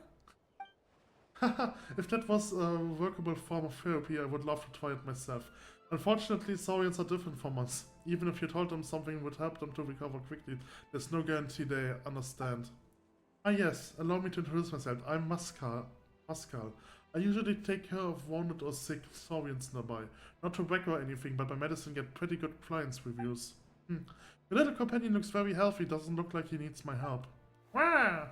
Haha, if that was a workable form of therapy, I would love to try it myself. Unfortunately, Saurians are different from us. Even if you told them something would help them to recover quickly, there's no guarantee they understand. Ah yes, allow me to introduce myself. I'm Mascal. I usually take care of wounded or sick Saurians nearby. Not to brag or anything, but my medicine get pretty good clients reviews. Your little companion looks very healthy, doesn't look like he needs my help. Wah!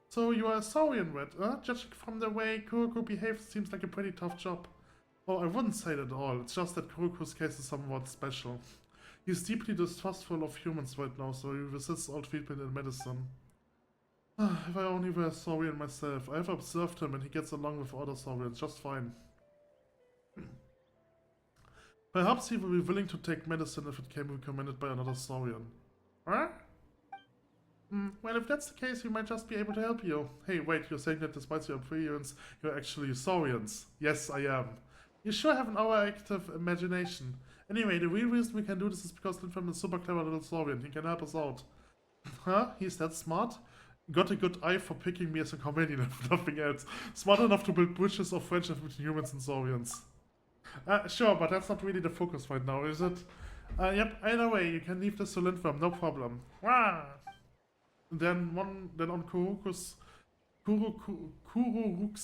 So you are a Saurian rat, huh? Judging from the way Kuroko behaves, seems like a pretty tough job. Oh, I wouldn't say that at all, it's just that Kuroko's case is somewhat special. He's deeply distrustful of humans right now, so he resists all treatment and medicine. If I only were a Saurian myself. I have observed him and he gets along with other Saurians just fine. Perhaps he will be willing to take medicine if it came recommended by another Saurian. Huh? Well, if that's the case, we might just be able to help you. Hey, wait, you're saying that despite your appearance, you're actually Saurians. Yes, I am. You sure have an overactive imagination. Anyway, the real reason we can do this is because Nidfam is a super clever little Saurian. He can help us out. Huh? He's that smart? got a good eye for picking me as a companion if nothing else. Smart enough to build bridges of friendship between humans and Saurians. Sure, but that's not really the focus right now, is it? Yep, either way, you can leave this to Lindworm, no problem. Wah! Then on Kururuk's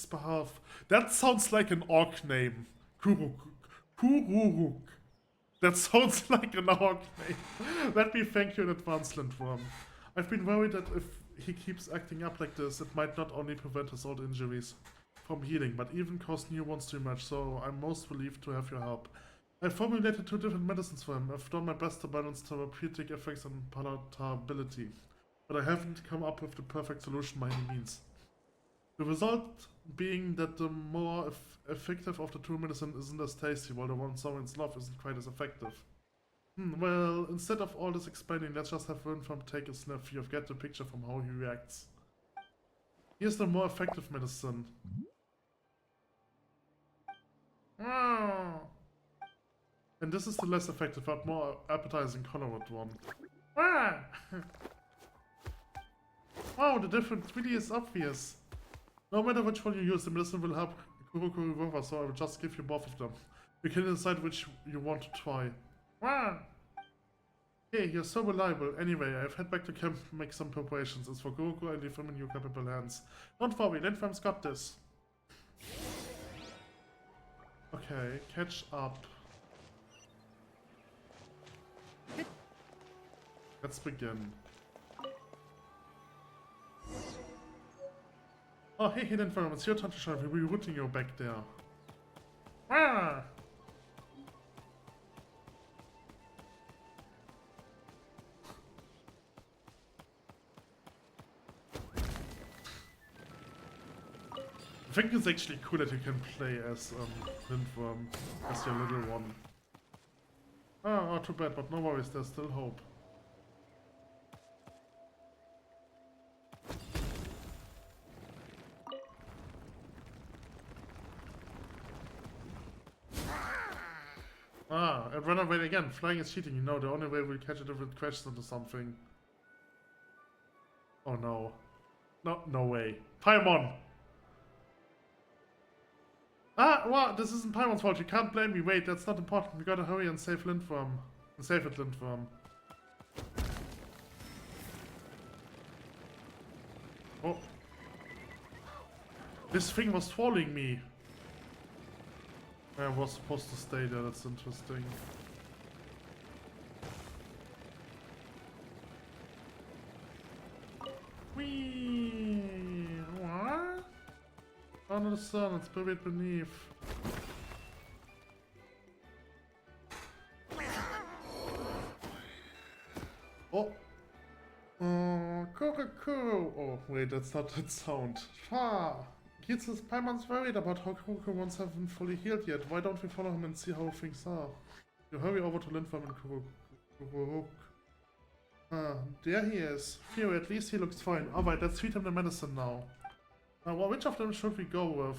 behalf. That sounds like an orc name. Kururuk. That sounds like an orc name. Let me thank you in advance, Lindworm. I've been worried that if he keeps acting up like this, it might not only prevent his old injuries from healing, but even cause new ones to emerge, so I'm most relieved to have your help. I formulated 2 different medicines for him. I've done my best to balance therapeutic effects and palatability, but I haven't come up with the perfect solution by any means. The result being that the more effective of the 2 medicine isn't as tasty, while the one Sauron's love isn't quite as effective. Well, instead of all this explaining, let's just have Lindworm take a sniff. You've got the picture from how he reacts. Here's the more effective medicine. And this is the less effective but more appetizing colored one. Wow, the difference really is obvious. No matter which one you use, the medicine will help Kuroko recover, so I will just give you both of them. You can decide which you want to try. Hey, you're so reliable. Anyway, I've head back to camp to make some preparations. As for Kuroko, I leave him in your capable hands. Don't worry, Lindworm's got this. Okay, catch up. Let's begin. Oh, hey, Lindworm, it's your turn to shine. We'll be rooting you back there. I think it's actually cool that you can play as Lindworm, as your little one. Oh, too bad, but no worries, there's still hope. And run away again. Flying is cheating, you know. The only way we'll catch it if it crashes into something. Oh no. No way. Paimon! What? This isn't Paimon's fault. You can't blame me. Wait, that's not important. We gotta hurry and save Lindworm. Save it, Lindworm. Oh. This thing was following me. I was supposed to stay there, that's interesting. Whee! What? Under the sun, it's buried beneath. Oh! Kuroko! Oh, wait, that's not that sound. Kitsu's Paimon's worried about how Kuroko once haven't fully healed yet. Why don't we follow him and see how things are? You hurry over to Lindworm and Kuroko. There he is. Phew, at least he looks fine. Alright, let's feed him the medicine now. Well, which of them should we go with?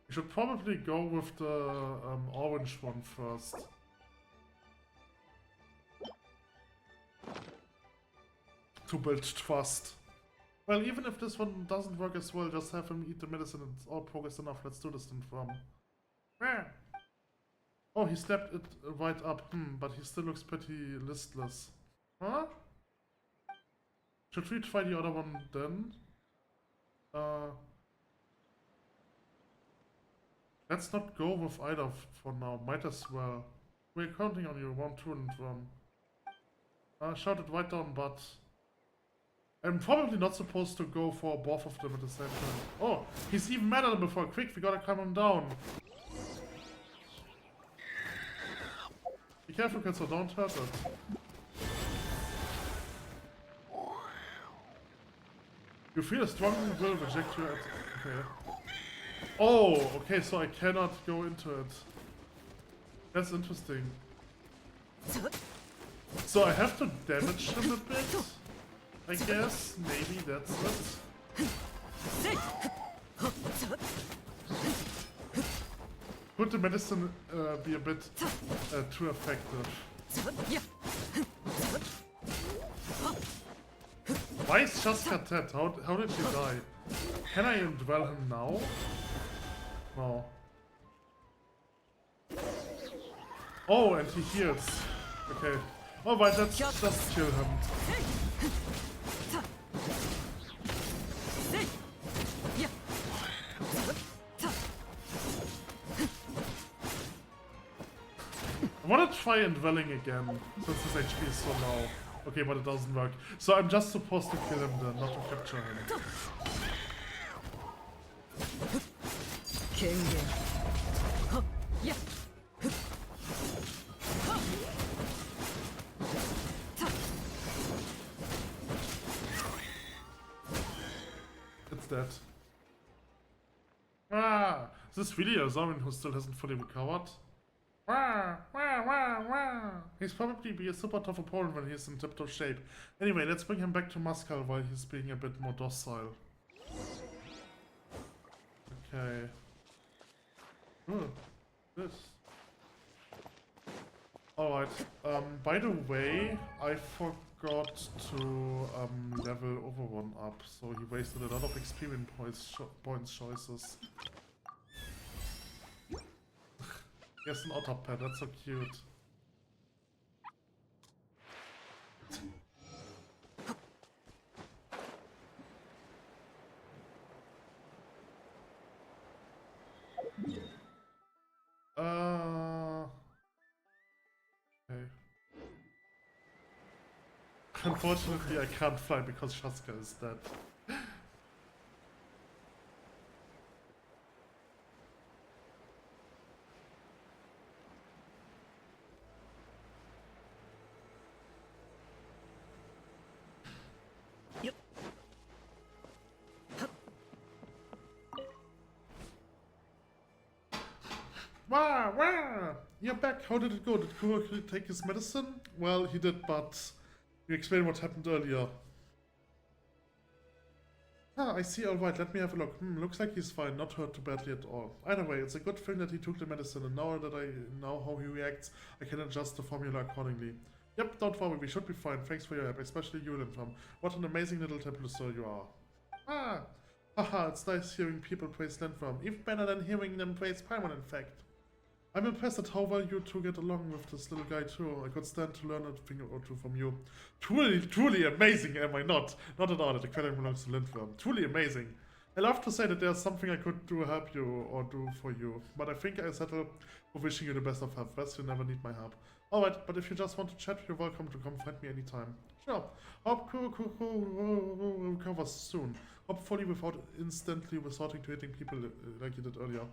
We should probably go with the orange one first. To build trust. Well, even if this one doesn't work as well, just have him eat the medicine and it's all progress enough. Let's do this Lindworm. Oh, he snapped it right up. But he still looks pretty listless. Huh? Should we try the other one then? Let's not go with either for now. Might as well. We're counting on you. 1, 2, and shout it right down, but I'm probably not supposed to go for both of them at the same time. Oh, he's even madder than before. Quick, we gotta calm him down. Be careful, Kitsu, don't hurt it. You feel a strong will reject you at... Okay. Oh, okay, so I cannot go into it. That's interesting. So I have to damage him a bit? I guess maybe that's it. Could the medicine be a bit too effective? Why is Shaska dead? How did he die? Can I indwell him now? No. Oh, and he heals. Okay. Oh, wait, let's just kill him. I want to try indwelling again, since his HP is so low. Okay, but it doesn't work. So I'm just supposed to kill him then, not to capture him. It's dead. Ah! Is this really a zombie who still hasn't fully recovered? Wah, wah, wah, wah. He's probably be a super tough opponent when he's in tip-top shape. Anyway, let's bring him back to Muscal while he's being a bit more docile. Okay. This. Alright, by the way, I forgot to level Overrun up, so he wasted a lot of experience points choices. Yes, an otter pet, that's so cute. Okay. Unfortunately, I can't fly because Shaska is dead. Wah, wah! You're back. How did it go? Did Kuro take his medicine? Well, he did, but you explained what happened earlier. Ah, I see. All right, let me have a look. Looks like he's fine, not hurt too badly at all. Either way, it's a good thing that he took the medicine, and now that I know how he reacts, I can adjust the formula accordingly. Yep, don't worry, we should be fine. Thanks for your help, especially you, Linfam. What an amazing little Templar you are. Ah! Haha, it's nice hearing people praise Linfam. Even better than hearing them praise Paimon, in fact. I'm impressed at how well you two get along with this little guy too. I could stand to learn a thing or two from you. Truly amazing, am I not? Not at all, that the credit belongs to Lindworm. Truly amazing. I love to say that there's something I could do to help you or do for you, but I think I settle for wishing you the best of health. Best you never need my help. Alright, but if you just want to chat, you're welcome to come find me anytime. Sure. Hope recovers soon. Hopefully without instantly resorting to hitting people like you did earlier.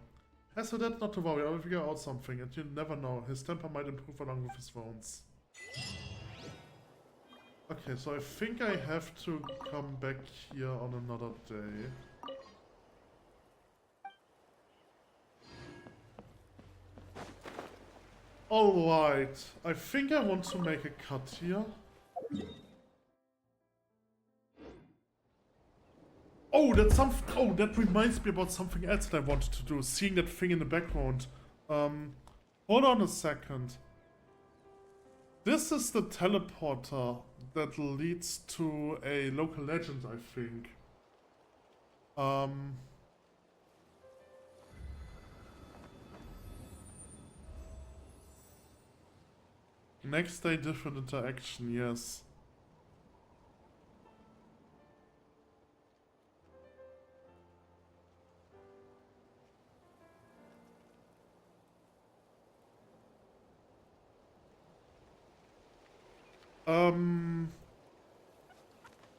As for that, not to worry, I will figure out something, and you never know, his temper might improve along with his wounds. Okay, so I think I have to come back here on another day. Alright, I think I want to make a cut here. Oh, that's something. Oh, that reminds me about something else that I wanted to do. Seeing that thing in the background. Hold on a second. This is the teleporter that leads to a local legend, I think. Next day, different interaction. Yes.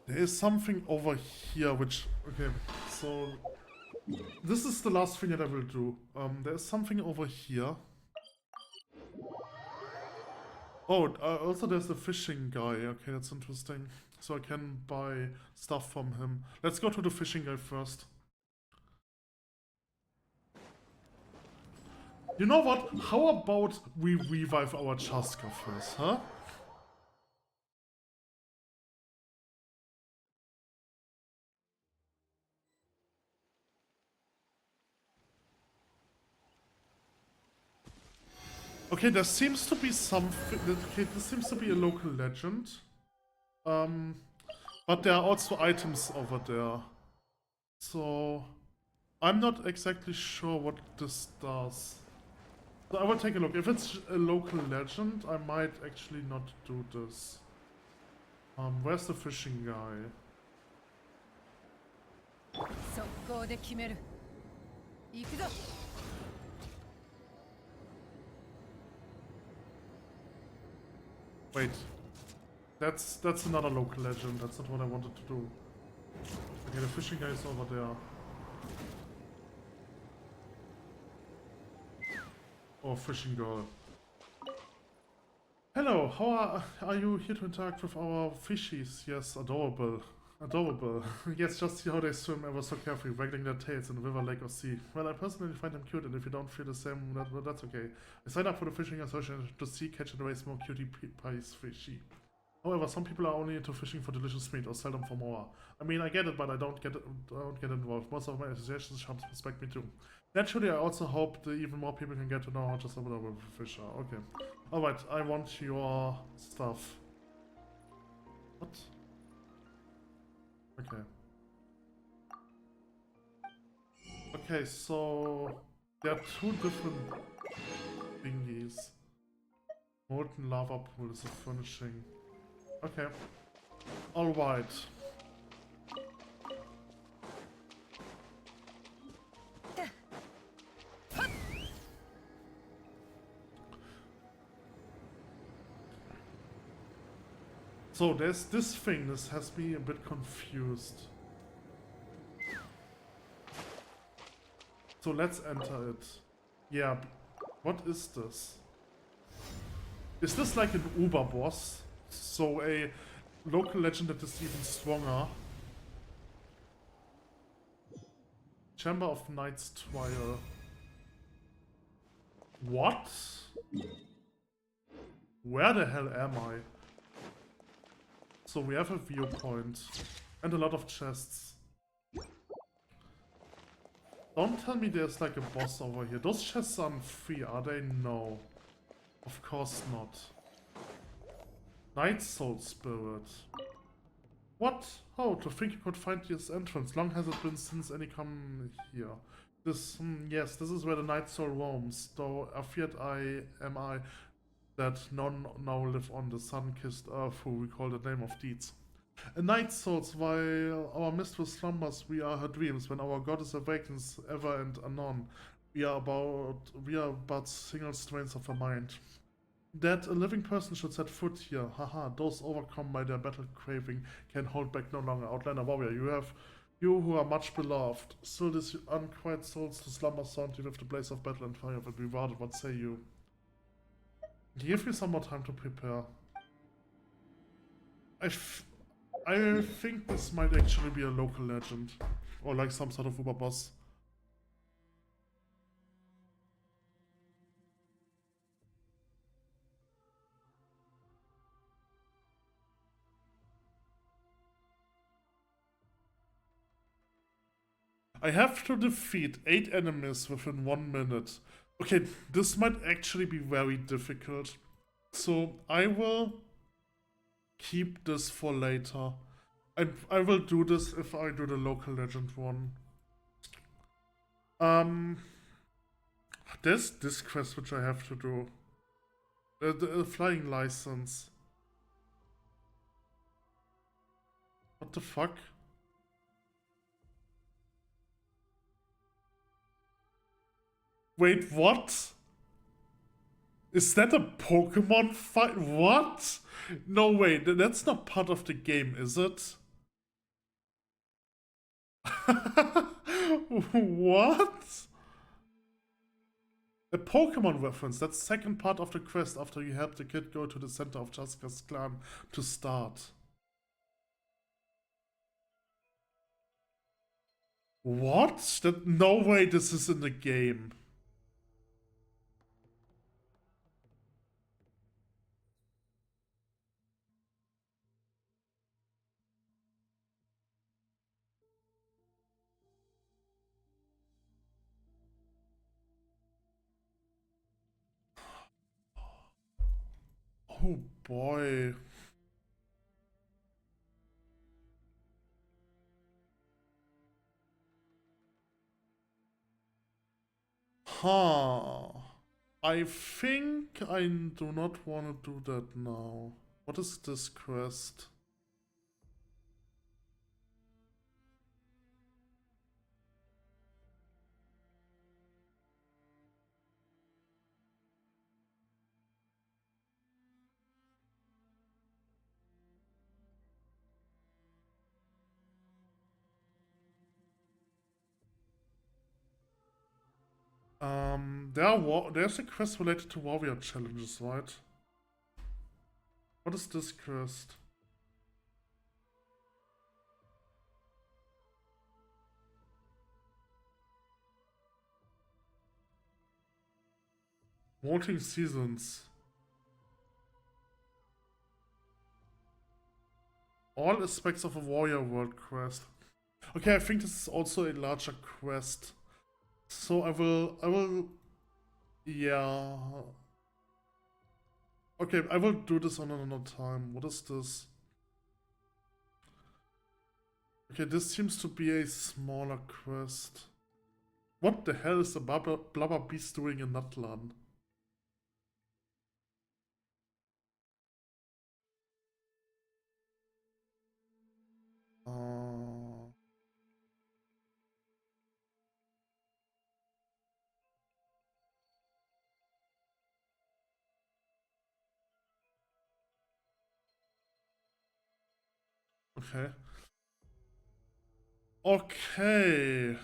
There is something over here which... Okay, so... This is the last thing that I will do. There is something over here. Oh, also there's the fishing guy. Okay, that's interesting. So I can buy stuff from him. Let's go to the fishing guy first. You know what? How about we revive our Chaska first, huh? Okay, there seems to be something. Okay, this seems to be a local legend. But there are also items over there. So I'm not exactly sure what this does. So I will take a look. If it's a local legend, I might actually not do this. Where's the fishing guy? 速攻で決める。行くぞ。Wait. That's another local legend. That's not what I wanted to do. Okay, the fishing guy is over there. Oh, fishing girl. Hello, how are you here to interact with our fishies? Yes, adorable. Adorable. Yes, just see how they swim ever so carefully, waggling their tails in the river, lake, or sea. Well, I personally find them cute, and if you don't feel the same, that's okay. I signed up for the Fishing Association to see, catch, and raise more cutie pies fishy. However, some people are only into fishing for delicious meat or seldom for more. I mean, I get it, but I don't get involved. Most of my associations shops respect me too. Naturally, I also hope that even more people can get to know how just adorable fish are. Okay. Alright, I want your stuff. What? Okay. Okay, so there are two different thingies. Molten lava pool is a furnishing. Okay. Alright. So there's this thing, this has me a bit confused. So let's enter it. Yeah, what is this? Is this like an Uber boss? So a local legend that is even stronger. Chamber of Knight's Trial. What? Where the hell am I? So we have a viewpoint and a lot of chests. Don't tell me there's like a boss over here. Those chests aren't free, are they? No. Of course not. Night Soul Spirit. What? Oh, to think you could find this entrance. Long has it been since any come here. This, yes, this is where the Night Soul roams. Though afeard I that none now live on the sun-kissed earth who recall the name of deeds. A night souls, while our mistress slumbers, we are her dreams. When our goddess awakens ever and anon, we are but single strains of her mind. That a living person should set foot here. Haha, those overcome by their battle craving can hold back no longer. Outlander warrior, you who are much beloved. Still this unquiet souls to slumber sound you with the blaze of battle and fire will be rewarded. What say you? Give me some more time to prepare. I think this might actually be a local legend. Or like some sort of Uber boss. I have to defeat 8 enemies within 1 minute. Okay, this might actually be very difficult. So I will keep this for later. I will do this if I do the local legend one. There's this quest which I have to do. The flying license. What the fuck? Wait, what? Is that a Pokemon fight? What? No way, that's not part of the game, is it? What? A Pokemon reference, that's second part of the quest after you help the kid go to the center of Jaska's clan to start. What? No way this is in the game. Oh boy. Huh. I think I do not want to do that now. What is this quest? There's a quest related to warrior challenges, right? What is this quest? Walking seasons. All aspects of a warrior world quest. Okay, I think this is also a larger quest. So I will, yeah. Okay, I will do this on another time. What is this? Okay, this seems to be a smaller quest. What the hell is the blubber beast doing in Natlan? Okay. Okay.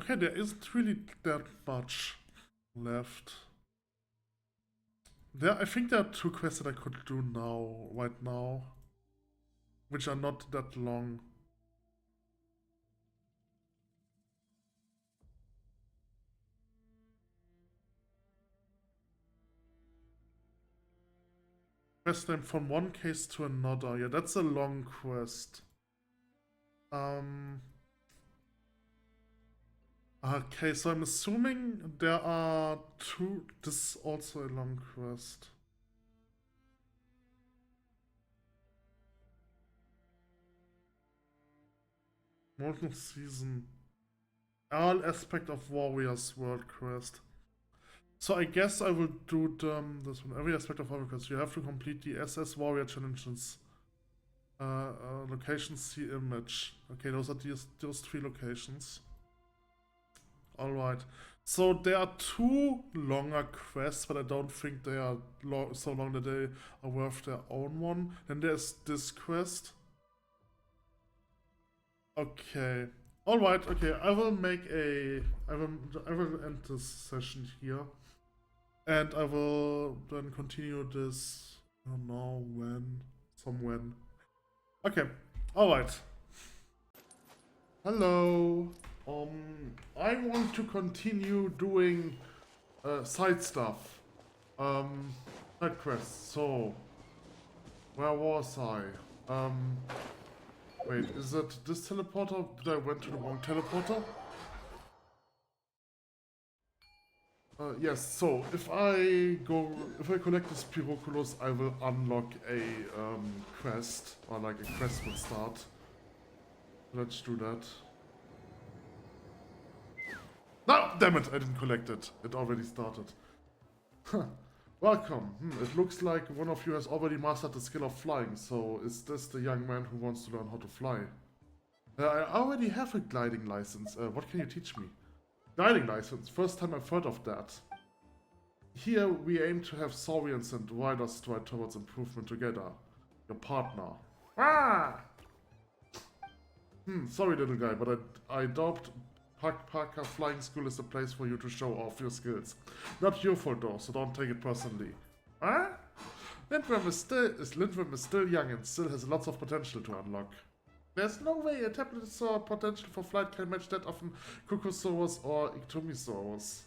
Okay, there isn't really that much left. I think there are 2 quests that I could do now, right now, which are not that long. Quest name from one case to another. Yeah, that's a long quest. Okay, so I'm assuming there are 2. This is also a long quest. Molten Season. All aspect of Warriors World quest. So I guess I will do this one. Every aspect of Warrior quest. You have to complete the SS Warrior challenges. Location, see image. Okay, those are those 3 locations. Alright. So there are 2 longer quests, but I don't think they are so long that they are worth their own one. Then there's this quest. Okay. Alright, okay. I will end this session here. And I will then continue this, I don't know when, Okay, alright. Hello. I want to continue doing side stuff. Side quests. So, where was I? Wait, is it this teleporter? Did I went to the wrong teleporter? Yes, so if I collect this Pyroculus, I will unlock a quest, or like a quest will start. Let's do that. No, damn it, I didn't collect it. It already started. Welcome. It looks like one of you has already mastered the skill of flying, so is this the young man who wants to learn how to fly? I already have a gliding license. What can you teach me? Gliding license, first time I've heard of that. Here we aim to have saurians and riders stride towards improvement together. Your partner. Ah! Sorry little guy, but I doubt Parker Flying School is the place for you to show off your skills. Not your fault though, so don't take it personally. Huh? Lindworm is still young and still has lots of potential to unlock. There's no way a Tablosaur potential for flight can match that of an Kukusaurus or Ictomisaurus.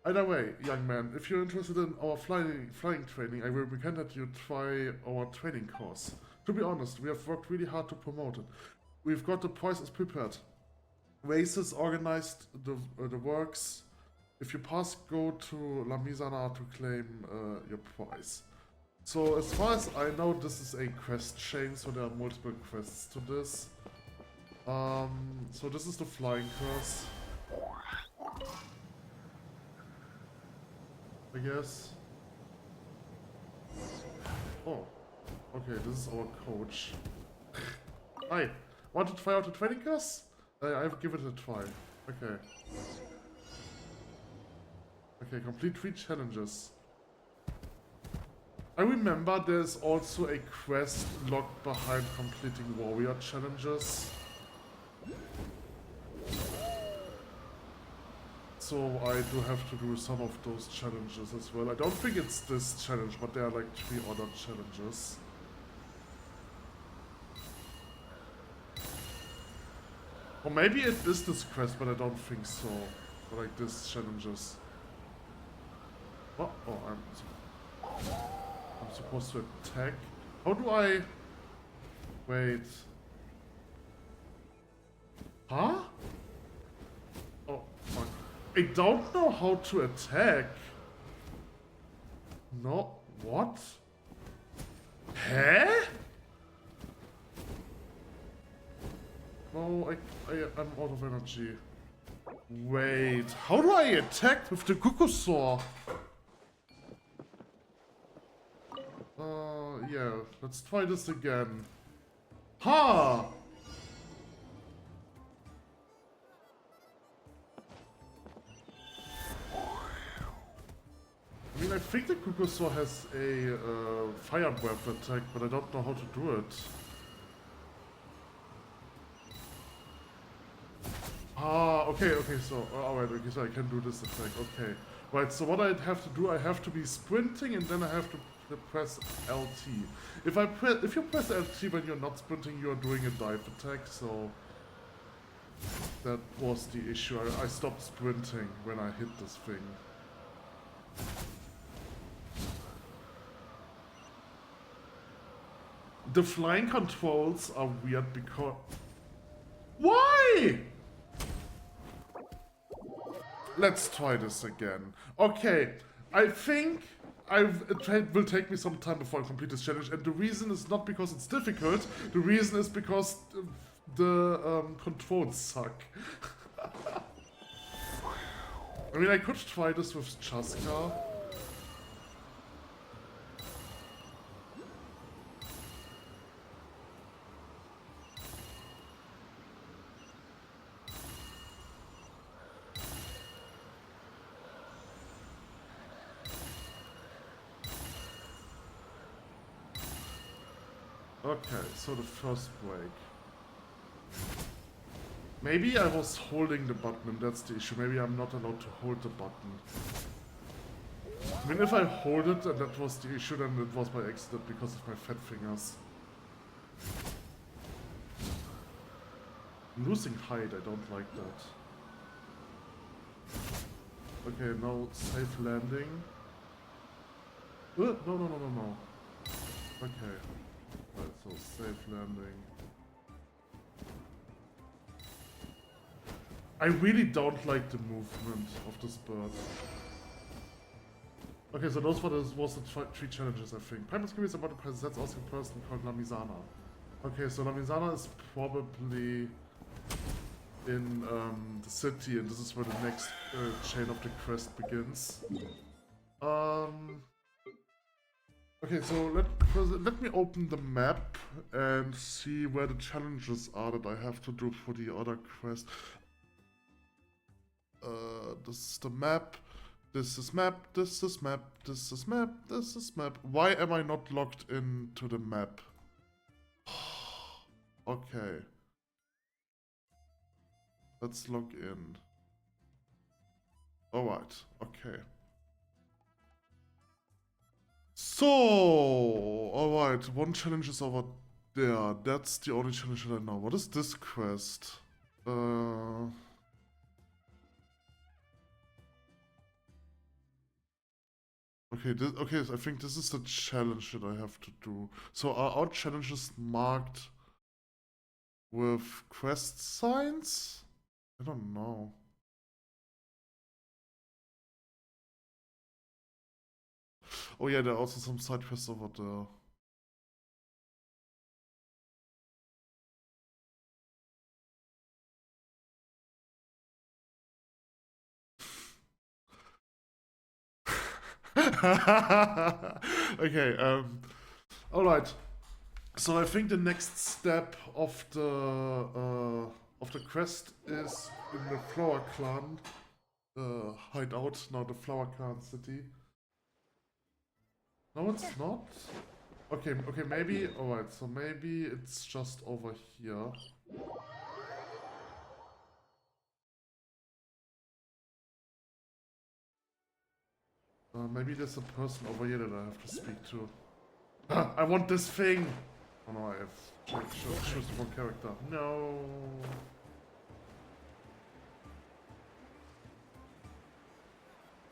Either way, young man, if you're interested in our flying training, I will recommend that you try our training course. To be honest, we have worked really hard to promote it. We've got the prizes prepared. Races organized, the works. If you pass, go to La Misana to claim your prize. So as far as I know, this is a quest chain, so there are multiple quests to this. So this is the flying course. I guess. Oh, okay, this is our coach. Hi, want to try out the training course? I'll give it a try. Okay. Okay, complete 3 challenges. I remember there's also a quest locked behind completing warrior challenges. So I do have to do some of those challenges as well. I don't think it's this challenge, but there are like 3 other challenges. Or maybe it is this quest, but I don't think so. Or like this challenges. Oh, I'm supposed to attack. How do I... Wait. Huh? Oh, fuck. I don't know how to attack. No, what? Huh? No, I'm out of energy. Wait, how do I attack with the Kukusaur? Yeah, let's try this again. Ha! I mean, I think the Kukusaur has a fire breath attack, but I don't know how to do it. Ah, okay, so, alright, okay, so I can do this attack, okay. Right, so what I have to do, I have to be sprinting and then I have to press LT. If you press LT when you're not sprinting, you're doing a dive attack, so... That was the issue. I stopped sprinting when I hit this thing. The flying controls are weird because... Why? Let's try this again. Okay, I think it will take me some time before I complete this challenge, and the reason is not because it's difficult, the reason is because the controls suck. I mean, I could try this with Chaska. Okay, so the first break. Maybe I was holding the button and that's the issue. Maybe I'm not allowed to hold the button. I mean, if I hold it and that was the issue, then it was by accident because of my fat fingers. I'm losing height, I don't like that. Okay, now safe landing. No. Okay. Right, so safe landing. I really don't like the movement of this bird. Okay, so those was the 3 challenges, I think. Primus curious about the presence asking person called Lamizana. Okay, so Lamizana is probably in the city, and this is where the next chain of the quest begins. Okay, so let me open the map and see where the challenges are that I have to do for the other quest. This is the map. This is map. This is map. This is map. This is map. Why am I not logged into the map? Okay. Let's log in. Alright, okay. So, alright, 1 challenge is over there. That's the only challenge that I know. What is this quest? Okay, I think this is the challenge that I have to do. So are our challenges marked with quest signs? I don't know. Oh yeah, there are also some side quests over there. Okay, alright. So I think the next step of the quest is in the Flower Clan hideout, now the Flower Clan city. No, it's not. Okay, maybe, alright, so maybe it's just over here. Maybe there's a person over here that I have to speak to. I want this thing! Oh no, I have to choose the wrong character. No!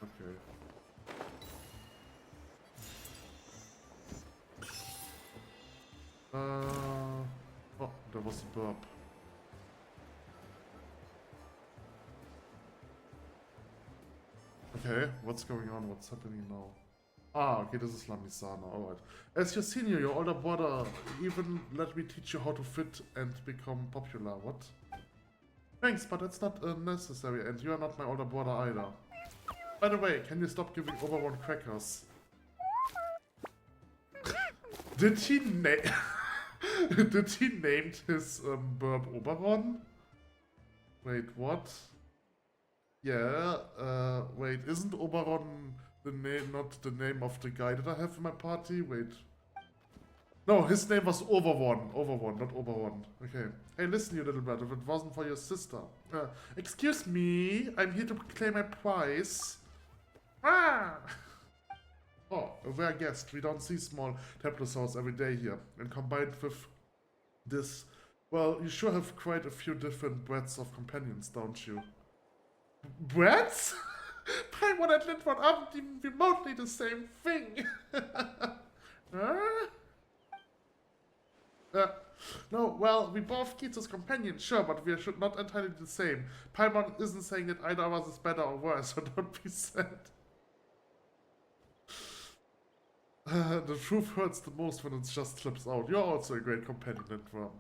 Okay. Oh, there was a burp. Okay, what's going on? What's happening now? Ah, okay, this is Lamisana, alright. As your senior, your older brother even let me teach you how to fit and become popular, what? Thanks, but that's not necessary, and you are not my older brother either. By the way, can you stop giving Oberon crackers? Did he name... Did he named his burp Oberon? Wait, what? Yeah, wait, isn't Oberon the name, not the name of the guy that I have in my party? Wait. No, his name was Overwon. Overwon, not Oberon. Okay. Hey, listen, you little brat, if it wasn't for your sister. Excuse me, I'm here to claim my prize. Ah! Oh, a rare guest. We don't see small Templosaurs every day here. And combined with this, well, you sure have quite a few different breeds of companions, don't you? Breads? Paimon and Lindward aren't even remotely the same thing. Huh? No, well, we both Kitsu's companions, sure, but we should not entirely the same. Paimon isn't saying that either of us is better or worse, so don't be sad. The truth hurts the most when it just slips out. You're also a great companion, Lindworm.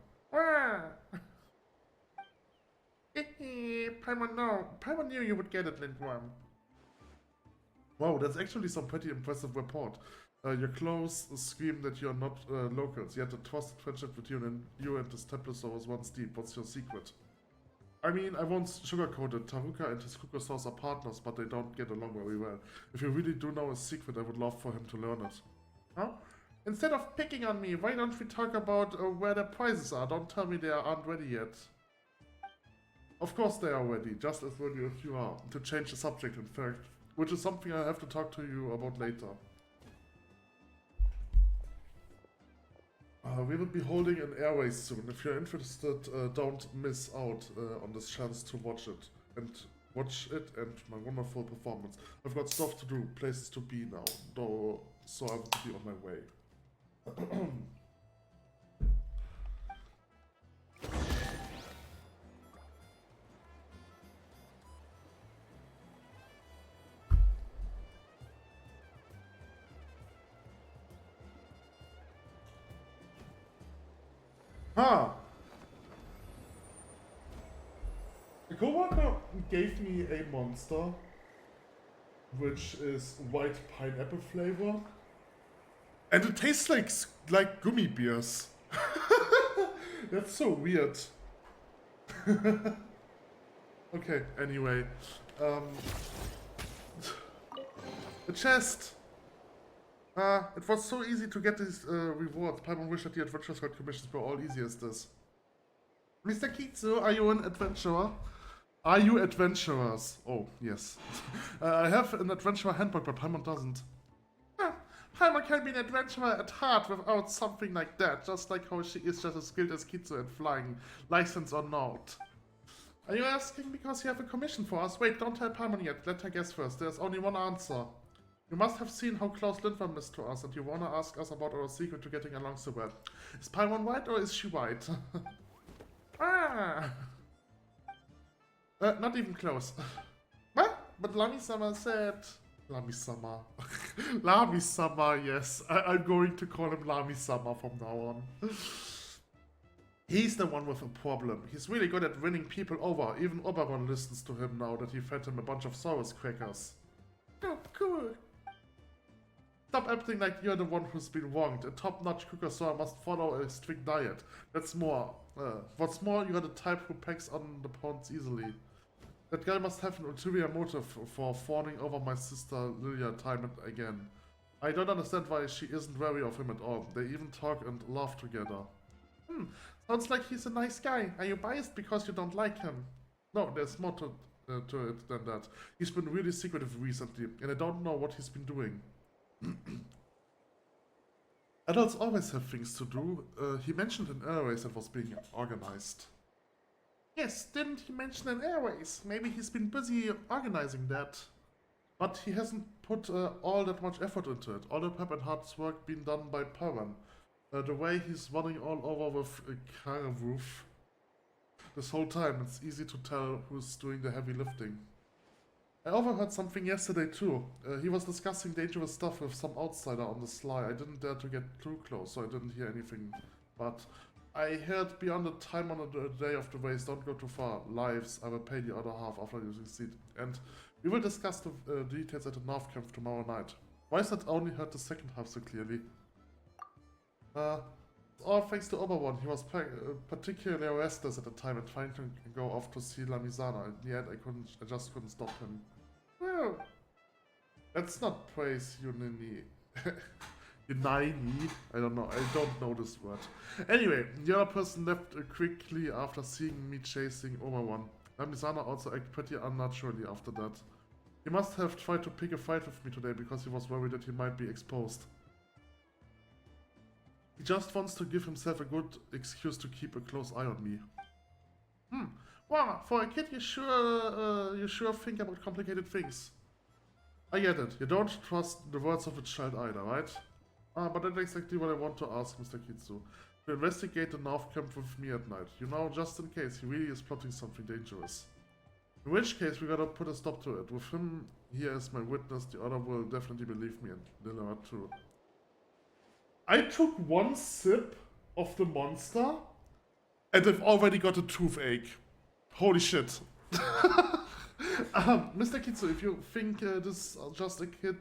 Paimon, no. Paimon knew you would get it, Lindworm. Wow, that's actually some pretty impressive report. Your clothes scream that you're not locals, yet a trusted friendship between you and this Templosaur was once deep. What's your secret? I mean, I won't sugarcoat it. Taruka and his Kukosaurs are partners, but they don't get along very well. If you really do know a secret, I would love for him to learn it. Huh? Instead of picking on me, why don't we talk about where the prizes are? Don't tell me they aren't ready yet. Of course they are ready, just as ready as you are. To change the subject, in fact. Which is something I have to talk to you about later. We will be holding an air race soon. If you're interested, don't miss out on this chance to watch it. And my wonderful performance. I've got stuff to do, places to be now, though, so I will be on my way. Huh. The coworker gave me a monster, which is white pineapple flavor, and it tastes like gummy bears. That's so weird. Okay, anyway, the chest. It was so easy to get these rewards. Paimon wished that the Adventurers Guide commissions were all easy as this. Mr. Kitsu, are you an adventurer? Are you adventurers? Oh, yes. I have an adventurer handbook, but Paimon doesn't. Paimon can be an adventurer at heart without something like that, just like how she is just as skilled as Kitsu at flying, license or not. Are you asking because you have a commission for us? Wait, don't tell Paimon yet. Let her guess first. There's only one answer. You must have seen how close Lindworm is to us, and you wanna ask us about our secret to getting along so well. Is Paimon white or is she white? Not even close. What? But Lami-sama said... Lami-sama. Lami-sama, yes. I'm going to call him Lami-sama from now on. He's the one with a problem. He's really good at winning people over. Even Oberon listens to him now that he fed him a bunch of Saurus crackers. Oh, cool. Stop acting like you're the one who's been wronged. A top-notch cooker, so I must follow a strict diet. That's more. What's more, you're the type who packs on the pounds easily. That guy must have an ulterior motive for fawning over my sister Lilia time and again. I don't understand why she isn't wary of him at all. They even talk and laugh together. Sounds like he's a nice guy. Are you biased because you don't like him? No, there's more to it than that. He's been really secretive recently, and I don't know what he's been doing. Adults always have things to do. He mentioned an air race that was being organized. Yes, didn't he mention an air race? Maybe he's been busy organizing that. But he hasn't put all that much effort into it. All the prep and hard work been done by pagan. The way he's running all over with a car roof. This whole time, it's easy to tell who's doing the heavy lifting. I overheard something yesterday too. He was discussing dangerous stuff with some outsider on the sly. I didn't dare to get too close, so I didn't hear anything. But I heard beyond the time on the day of the race, don't go too far. Lives, I will pay the other half after you succeed. And we will discuss the details at the North Camp tomorrow night. Why is that only heard the second half so clearly? All thanks to Oberone. He was particularly restless at the time and trying to go off to see La Misana. In the end, I just couldn't stop him. Well, that's not praise, Unini. Unini? I don't know. I don't know this word. Anyway, the other person left quickly after seeing me chasing Oberone. La Misana also acted pretty unnaturally after that. He must have tried to pick a fight with me today because he was worried that he might be exposed. He just wants to give himself a good excuse to keep a close eye on me. Wow, for a kid you sure think about complicated things. I get it. You don't trust the words of a child either, right? But that's exactly what I want to ask Mr. Kitsu. To investigate the North Camp with me at night. You know, just in case he really is plotting something dangerous. In which case, we gotta put a stop to it. With him here as my witness, the other will definitely believe me, and Lila too. I took one sip of the monster, and I've already got a toothache. Holy shit. Mr. Kitsu, if you think this is just a kid,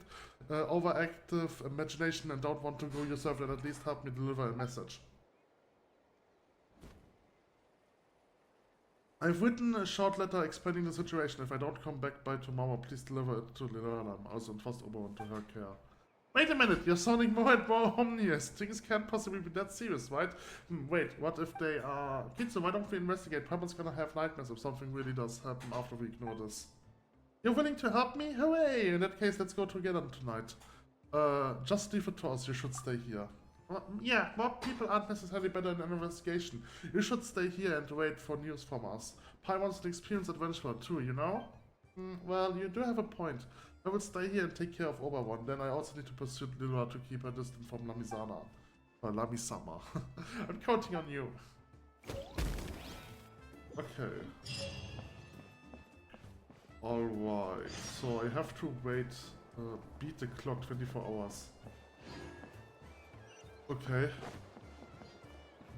overactive imagination and don't want to go yourself, then at least help me deliver a message. I've written a short letter explaining the situation. If I don't come back by tomorrow, please deliver it to Lila, also entrust Oberone to her care. Wait a minute, you're sounding more and more ominous. Things can't possibly be that serious, right? Wait, what if they are... Kitsu, why don't we investigate? Papa's gonna have nightmares if something really does happen after we ignore this. You're willing to help me? Hooray! In that case, let's go together tonight. Just leave it to us, you should stay here. Yeah, more people aren't necessarily better in an investigation. You should stay here and wait for news from us. Pai wants an experienced adventurer too, you know? Well, you do have a point. I will stay here and take care of Oberone. Then I also need to pursue Lila to keep her distant from Lamisana. Or Lamisama. I'm counting on you. Okay. Alright, so I have to wait, beat the clock 24 hours. Okay.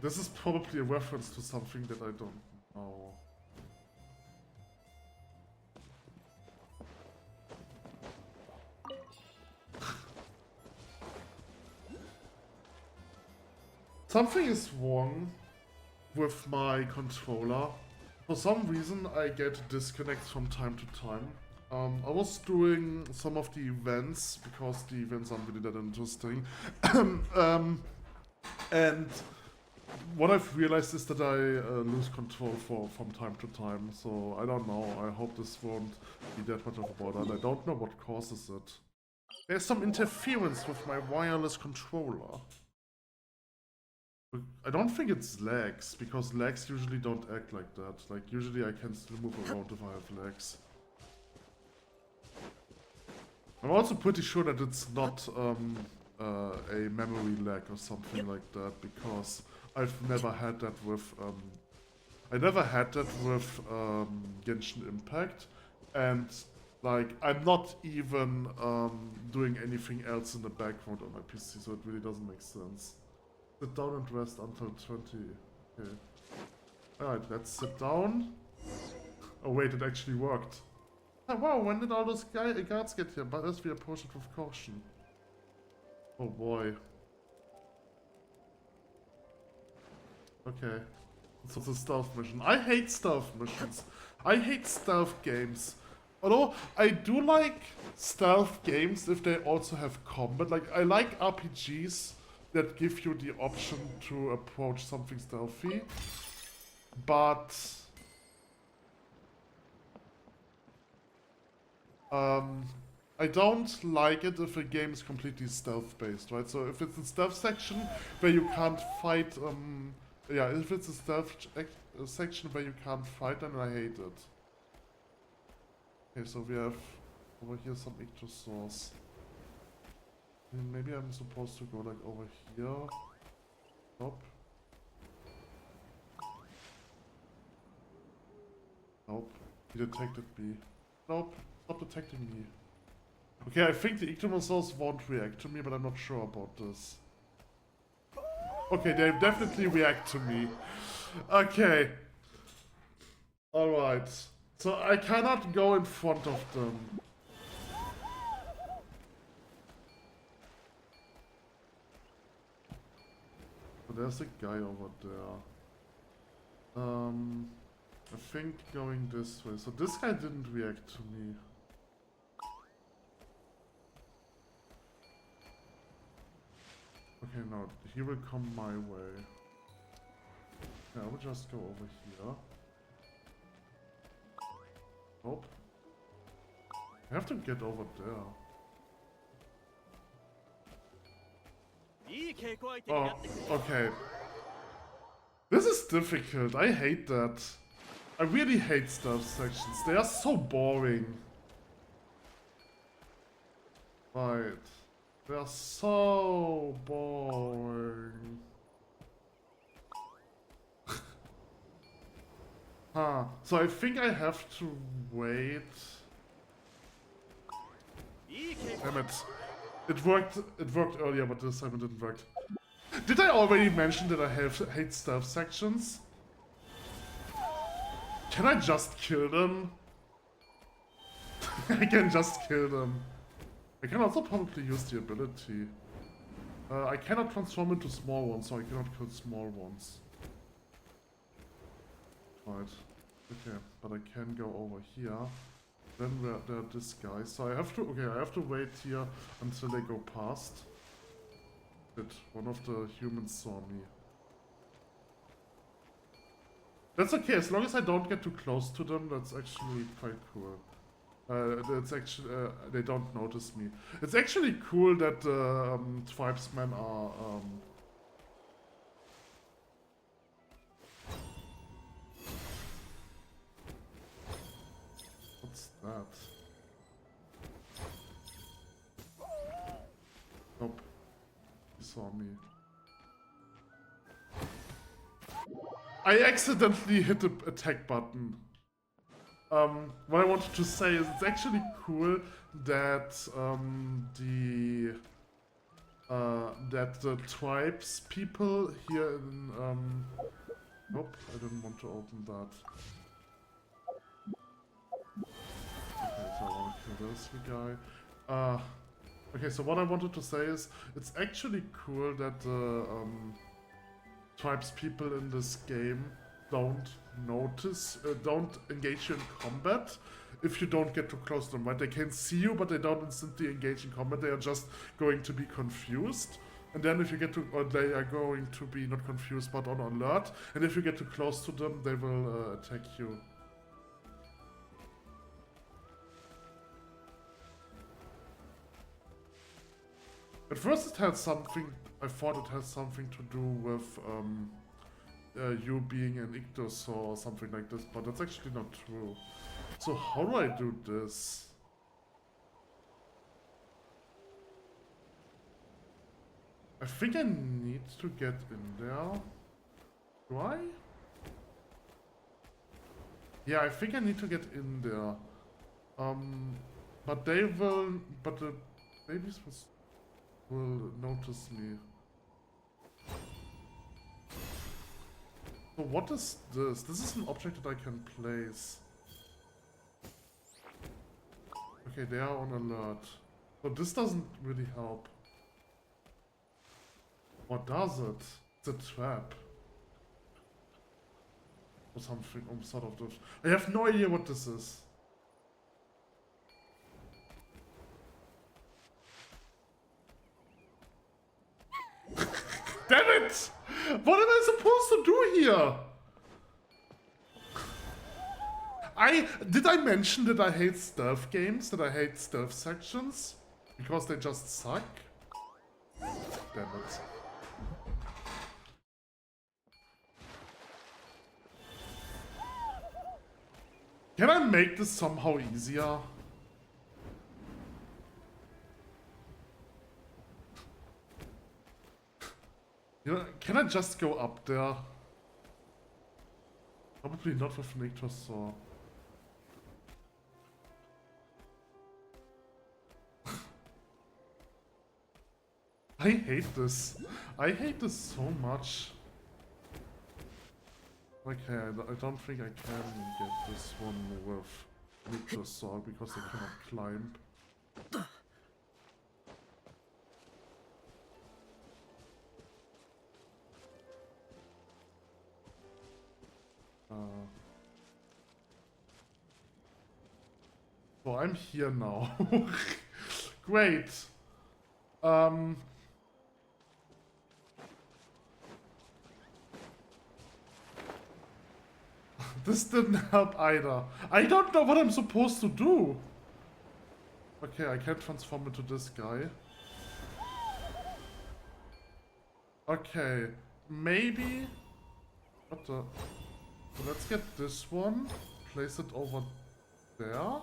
This is probably a reference to something that I don't know. Something is wrong with my controller. For some reason I get disconnects from time to time. I was doing some of the events, because the events aren't really that interesting. And what I've realized is that I lose control from time to time, so I don't know. I hope this won't be that much of a bother, and I don't know what causes it. There's some interference with my wireless controller. I don't think it's lags, because lags usually don't act like that. Like, usually I can still move around if I have lags. I'm also pretty sure that it's not a memory lag or something like that, because I've never had that with Genshin Impact, and like I'm not even doing anything else in the background on my PC, so it really doesn't make sense. Sit down and rest until 20. Okay. Alright, let's sit down. Oh wait, it actually worked. Oh, wow, when did all those guards get here? But as we approach it with caution. Oh boy. Okay. So it's a stealth mission. I hate stealth missions. I hate stealth games. Although, I do like stealth games if they also have combat. Like, I like RPGs that give you the option to approach something stealthy. But... I don't like it if a game is completely stealth-based, right? So if it's a stealth section where you can't fight, yeah, if it's a stealth section where you can't fight, then I hate it. Okay, so we have over here some ictosaurs. Maybe I'm supposed to go like over here. Nope. Nope. He detected me. Nope. Stop detecting me. Okay, I think the ictosaurs won't react to me, but I'm not sure about this. Okay, they definitely react to me. Okay. Alright. So I cannot go in front of them. So there's a guy over there. I think going this way. So this guy didn't react to me. Okay, no, he will come my way. Yeah, I will just go over here. Nope. I have to get over there. Oh, okay. This is difficult. I hate that. I really hate stealth sections. They are so boring. Right. They are so boring. Huh. So I think I have to wait. Damn it. It worked earlier, but this time it didn't work. Did I already mention that I hate stealth sections? Can I just kill them? I can just kill them. I can also probably use the ability. I cannot transform into small ones, so I cannot kill small ones. Right. Okay, but I can go over here. Then there are this guy. So I have to, okay, I have to wait here until they go past. Shit, one of the humans saw me. That's okay, as long as I don't get too close to them, that's actually quite cool. That's actually, they don't notice me. It's actually cool that tribesmen are, what's that? Nope. He saw me. I accidentally hit the attack button. What I wanted to say is it's actually cool that the tribes people here in nope, I didn't want to open that. Okay, so I want to kill this guy. Okay, so what I wanted to say is it's actually cool that the tribes people in this game don't engage you in combat if you don't get too close to them, right? They can see you, but they don't instantly engage in combat. They are just going to be confused. And then if you get to, or they are going to be not confused, but on alert. And if you get too close to them, they will attack you. At first it had something, I thought it had something to do with you being an ictosaur or something like this, but that's actually not true. So how do I do this? I think I need to get in there. Do I? Yeah, I think I need to get in there. But they will, but the babies will notice me. So what is this? This is an object that I can place. Okay, they are on alert. But this doesn't really help. What does it? It's a trap. Or something, sort of this. I have no idea what this is. Damn it! What am I supposed to do here? Did I mention that I hate stealth games? That I hate stealth sections? Because they just suck? Damn it. Can I make this somehow easier? You know, can I just go up there? Probably not with Nictosaur. I hate this. I hate this so much. Okay, I don't think I can get this one with Nictosaur because I cannot climb. So I'm here now. Great. This didn't help either. I don't know what I'm supposed to do. Okay, I can transform into this guy. Okay, maybe... What the... So let's get this one. Place it over there.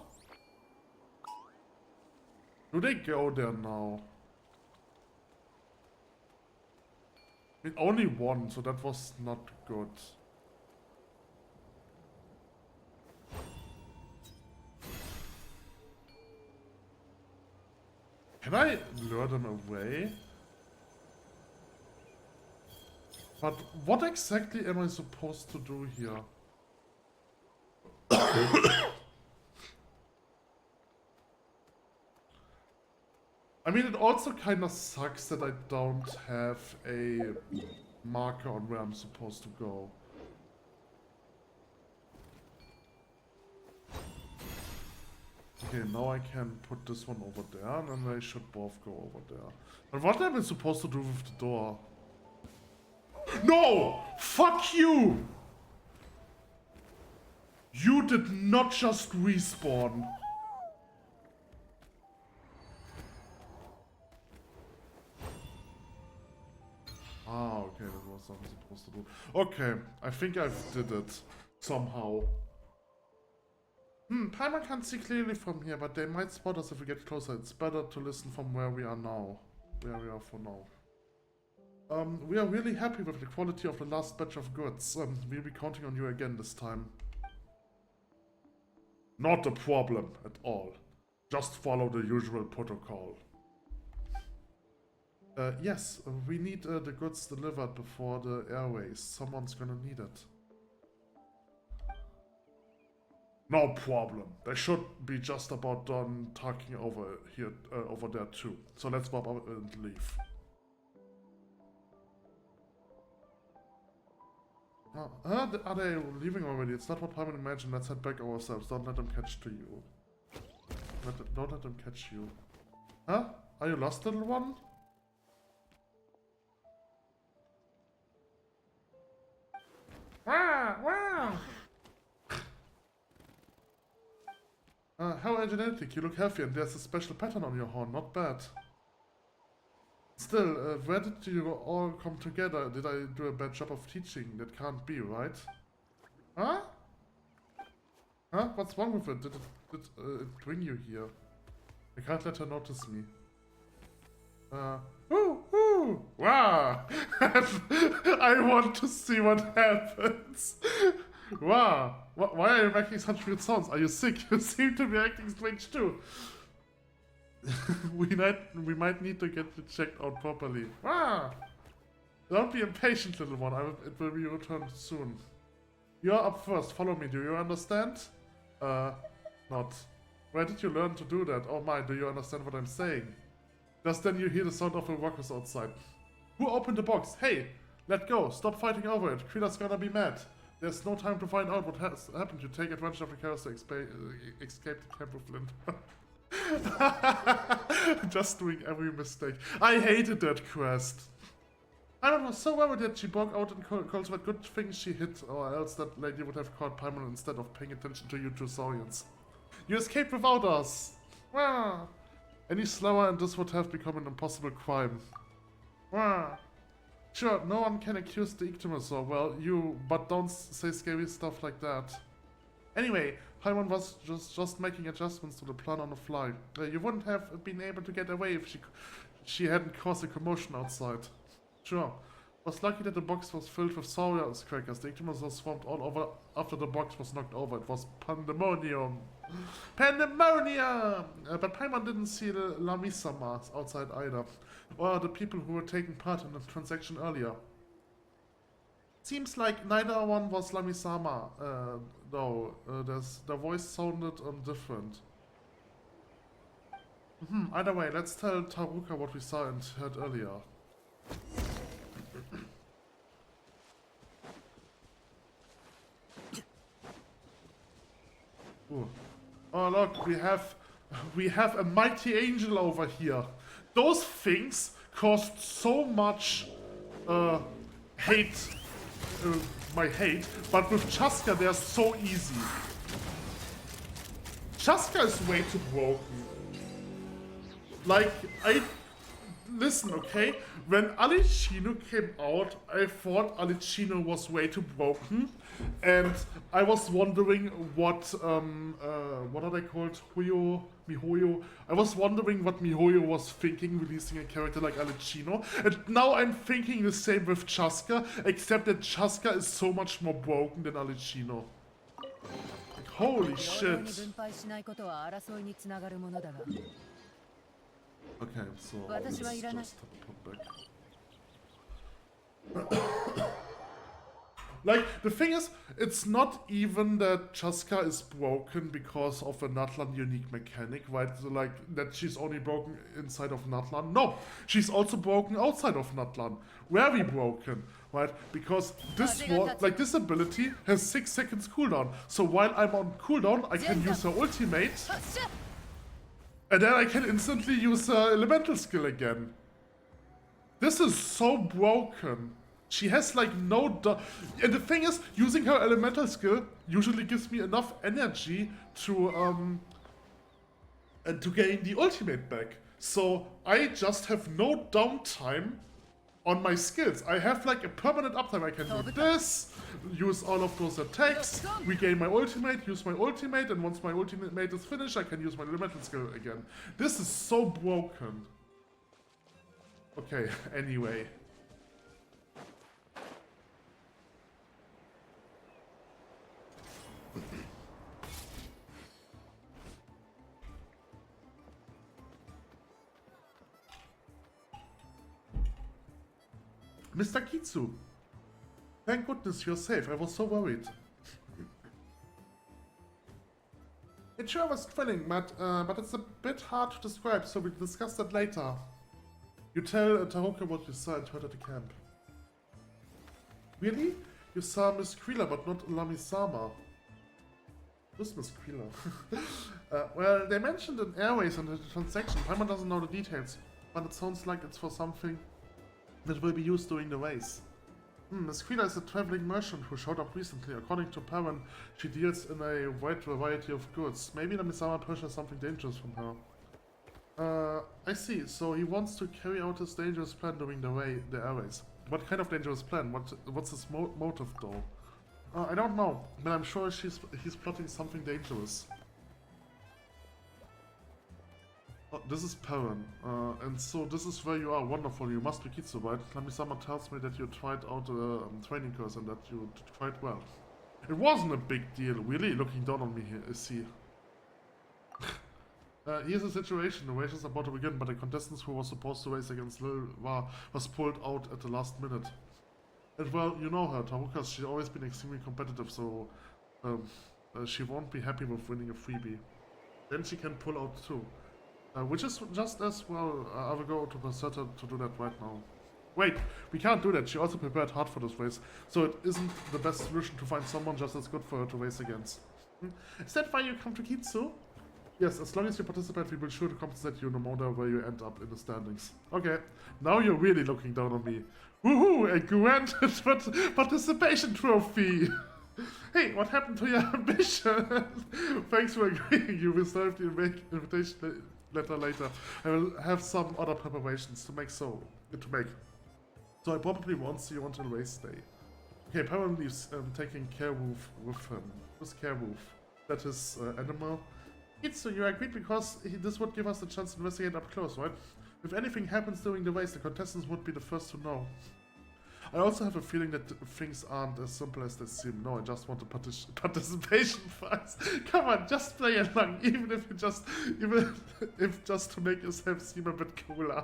Do they go there now? I mean, only one, so that was not good. Can I lure them away? But what exactly am I supposed to do here? I mean, it also kind of sucks that I don't have a marker on where I'm supposed to go. Okay, now I can put this one over there, and then they should both go over there. But what am I supposed to do with the door? No! Fuck you! You did not just respawn. Ah, okay, that was what I'm supposed to do. Okay, I think I did it. Somehow. Paimon can't see clearly from here, but they might spot us if we get closer. It's better to listen from where we are now. Where we are for now. We are really happy with the quality of the last batch of goods. We'll be counting on you again this time. Not a problem at all. Just follow the usual protocol. Yes, we need the goods delivered before the airways. Someone's gonna need it. No problem. They should be just about done talking over here, over there too. So let's warp out and leave. Oh, are they leaving already? It's not what Paimon imagined. Let's head back ourselves. Don't let them catch to you. Don't let them catch you. Huh? Are you lost, little one? Wow! Wow! How energetic. You look healthy and there's a special pattern on your horn. Not bad. Still, where did you all come together? Did I do a bad job of teaching? That can't be, right? Huh? Huh? What's wrong with it? Did it bring you here? I can't let her notice me. Ooh! Wow! I want to see what happens. Wow! Why are you making such weird sounds? Are you sick? You seem to be acting strange too. we might need to get you checked out properly. Wow! Don't be impatient, little one. It will be returned soon. You're up first. Follow me. Do you understand? Not. Where did you learn to do that? Oh my, do you understand what I'm saying? Just then you hear the sound of the workers outside. Who opened the box? Hey, let go. Stop fighting over it. Krila's gonna be mad. There's no time to find out what has happened. You take advantage of the chaos to escape the camp with Flint. Just doing every mistake. I hated that quest. I was so worried that she broke out in calls, but good thing she hit, or else that lady would have caught Paimon instead of paying attention to you two Saurians. You escaped without us! Wah. Any slower and this would have become an impossible crime. Wah. Sure, no one can accuse the Ictimosaur, well, you, but don't say scary stuff like that. Anyway, Paimon was just making adjustments to the plan on the fly. You wouldn't have been able to get away if she hadn't caused a commotion outside. Sure. Was lucky that the box was filled with Saurians crackers. The Ictimosaur swarmed all over after the box was knocked over. It was pandemonium. Pandemonium! But Paimon didn't see the Lamisamas outside either. Or the people who were taking part in the transaction earlier. Seems like neither one was Lamisama, though. The voice sounded different. Either way, let's tell Taruka what we saw and heard earlier. Ooh. Oh look, we have a mighty angel over here. Those things caused so much hate, my hate, but with Chaska they're so easy. Chaska is way too broken. Like, listen, okay? When Alicino came out, I thought Alicino was way too broken, and I was wondering what are they called? Mihoyo? I was wondering what Mihoyo was thinking releasing a character like Alicino, and now I'm thinking the same with Chaska, except that Chaska is so much more broken than Alicino. Like, holy shit. Okay, so let's just put back. Like, the thing is, it's not even that Chaska is broken because of a Natlan unique mechanic, right? So, like, that she's only broken inside of Natlan. No, she's also broken outside of Natlan. Very broken, right? Because this ability has 6 seconds cooldown. So while I'm on cooldown, I can use her ultimate. And then I can instantly use her elemental skill again. This is so broken. She has like no... And the thing is, using her elemental skill usually gives me enough energy to gain the ultimate back. So I just have no downtime on my skills. I have like a permanent uptime. I can do this, use all of those attacks, regain my ultimate, use my ultimate, and once my ultimate is finished, I can use my elemental skill again. This is so broken. Okay, anyway. Mr. Kitsu, thank goodness you're safe. I was so worried. It sure was thrilling, but it's a bit hard to describe, so we'll discuss that later. You tell Taruka what you saw and heard at the camp. Really? You saw Miss Krila, but not Lamisama. Who's Miss Krila? Well, they mentioned an airways in the transaction. Paimon doesn't know the details, but it sounds like it's for something that will be used during the race. Miss Krila is a traveling merchant who showed up recently. According to Paimon, she deals in a wide variety of goods. Maybe Lamisama purchased something dangerous from her. I see. So he wants to carry out his dangerous plan during the airways. What kind of dangerous plan? What's his motive though? I don't know, but I'm sure he's plotting something dangerous. Oh, this is Paimon, and so this is where you are. Wonderful, you must be Kitsu, right? Lamisama tells me that you tried out a training course and that you did quite well. It wasn't a big deal, really, looking down on me here, is he? Here's the situation. The race is about to begin, but the contestant who was supposed to race against Lil was pulled out at the last minute. And well, you know her, Taruka, she's always been extremely competitive, so she won't be happy with winning a freebie. Then she can pull out too. Which is just as well. I will go to Berserker to do that right now. Wait, we can't do that. She also prepared hard for this race, so it isn't the best solution to find someone just as good for her to race against. Is that why you come to Kitsu? Yes, as long as you participate, we will sure to compensate you no matter where you end up in the standings. Okay, now you're really looking down on me. Woohoo, a granted participation trophy! Hey, what happened to your ambition? Thanks for agreeing. You will serve the invitation letter later. I will have some other preparations to make. So I probably won't see you until race day. Okay, apparently he's taking care with him. Who's care wolf? That is animal. So you agreed because this would give us a chance to investigate up close, right? If anything happens during the race, the contestants would be the first to know. I also have a feeling that things aren't as simple as they seem. No, I just want a participation prize. Come on, just play along, even if just to make yourself seem a bit cooler.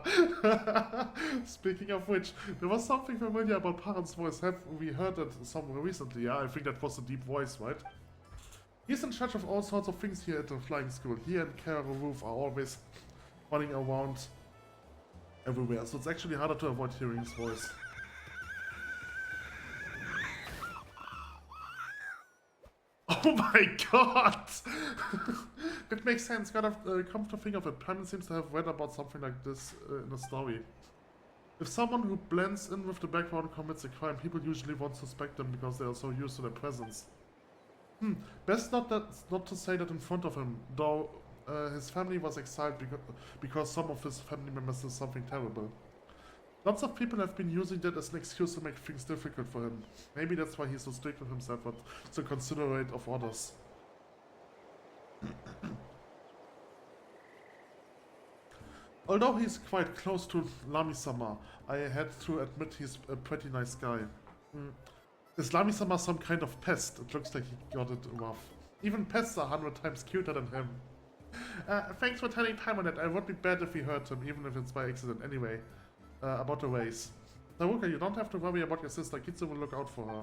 Speaking of which, there was something familiar about Paran's voice. Have we heard it somewhere recently? Yeah, I think that was a deep voice, right? He's in charge of all sorts of things here at the flying school. He and Kara Roof are always running around everywhere, so it's actually harder to avoid hearing his voice. Oh my god! It makes sense. Gotta come to think of it. Paimon seems to have read about something like this in a story. If someone who blends in with the background commits a crime, people usually won't suspect them because they are so used to their presence. Best not to say that in front of him, though his family was exiled because some of his family members did something terrible. Lots of people have been using that as an excuse to make things difficult for him. Maybe that's why he's so strict with himself, but so considerate of others. Although he's quite close to Lami-sama, I had to admit he's a pretty nice guy. Is Lami-sama some kind of pest? It looks like he got it rough. Even pests are 100 times cuter than him. Thanks for telling Paimon that. I would be bad if we hurt him, even if it's by accident. Anyway, about the race. Naruka, you don't have to worry about your sister. Kitsu will look out for her.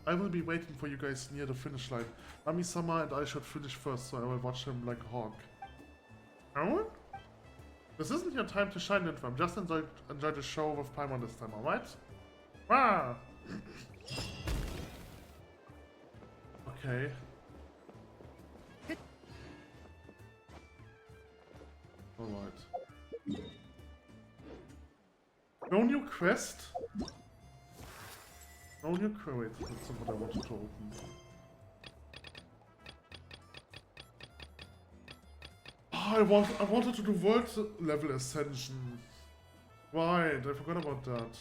I will be waiting for you guys near the finish line. Lami-sama and I should finish first, so I will watch him like a hawk. Oh? This isn't your time to shine, Ninfam. Just enjoy the show with Paimon this time, alright? Ah! Okay. Alright. No new quest? No new quest. Wait, that's not what I wanted to open. Oh, I wanted to do world level ascension. Right, I forgot about that.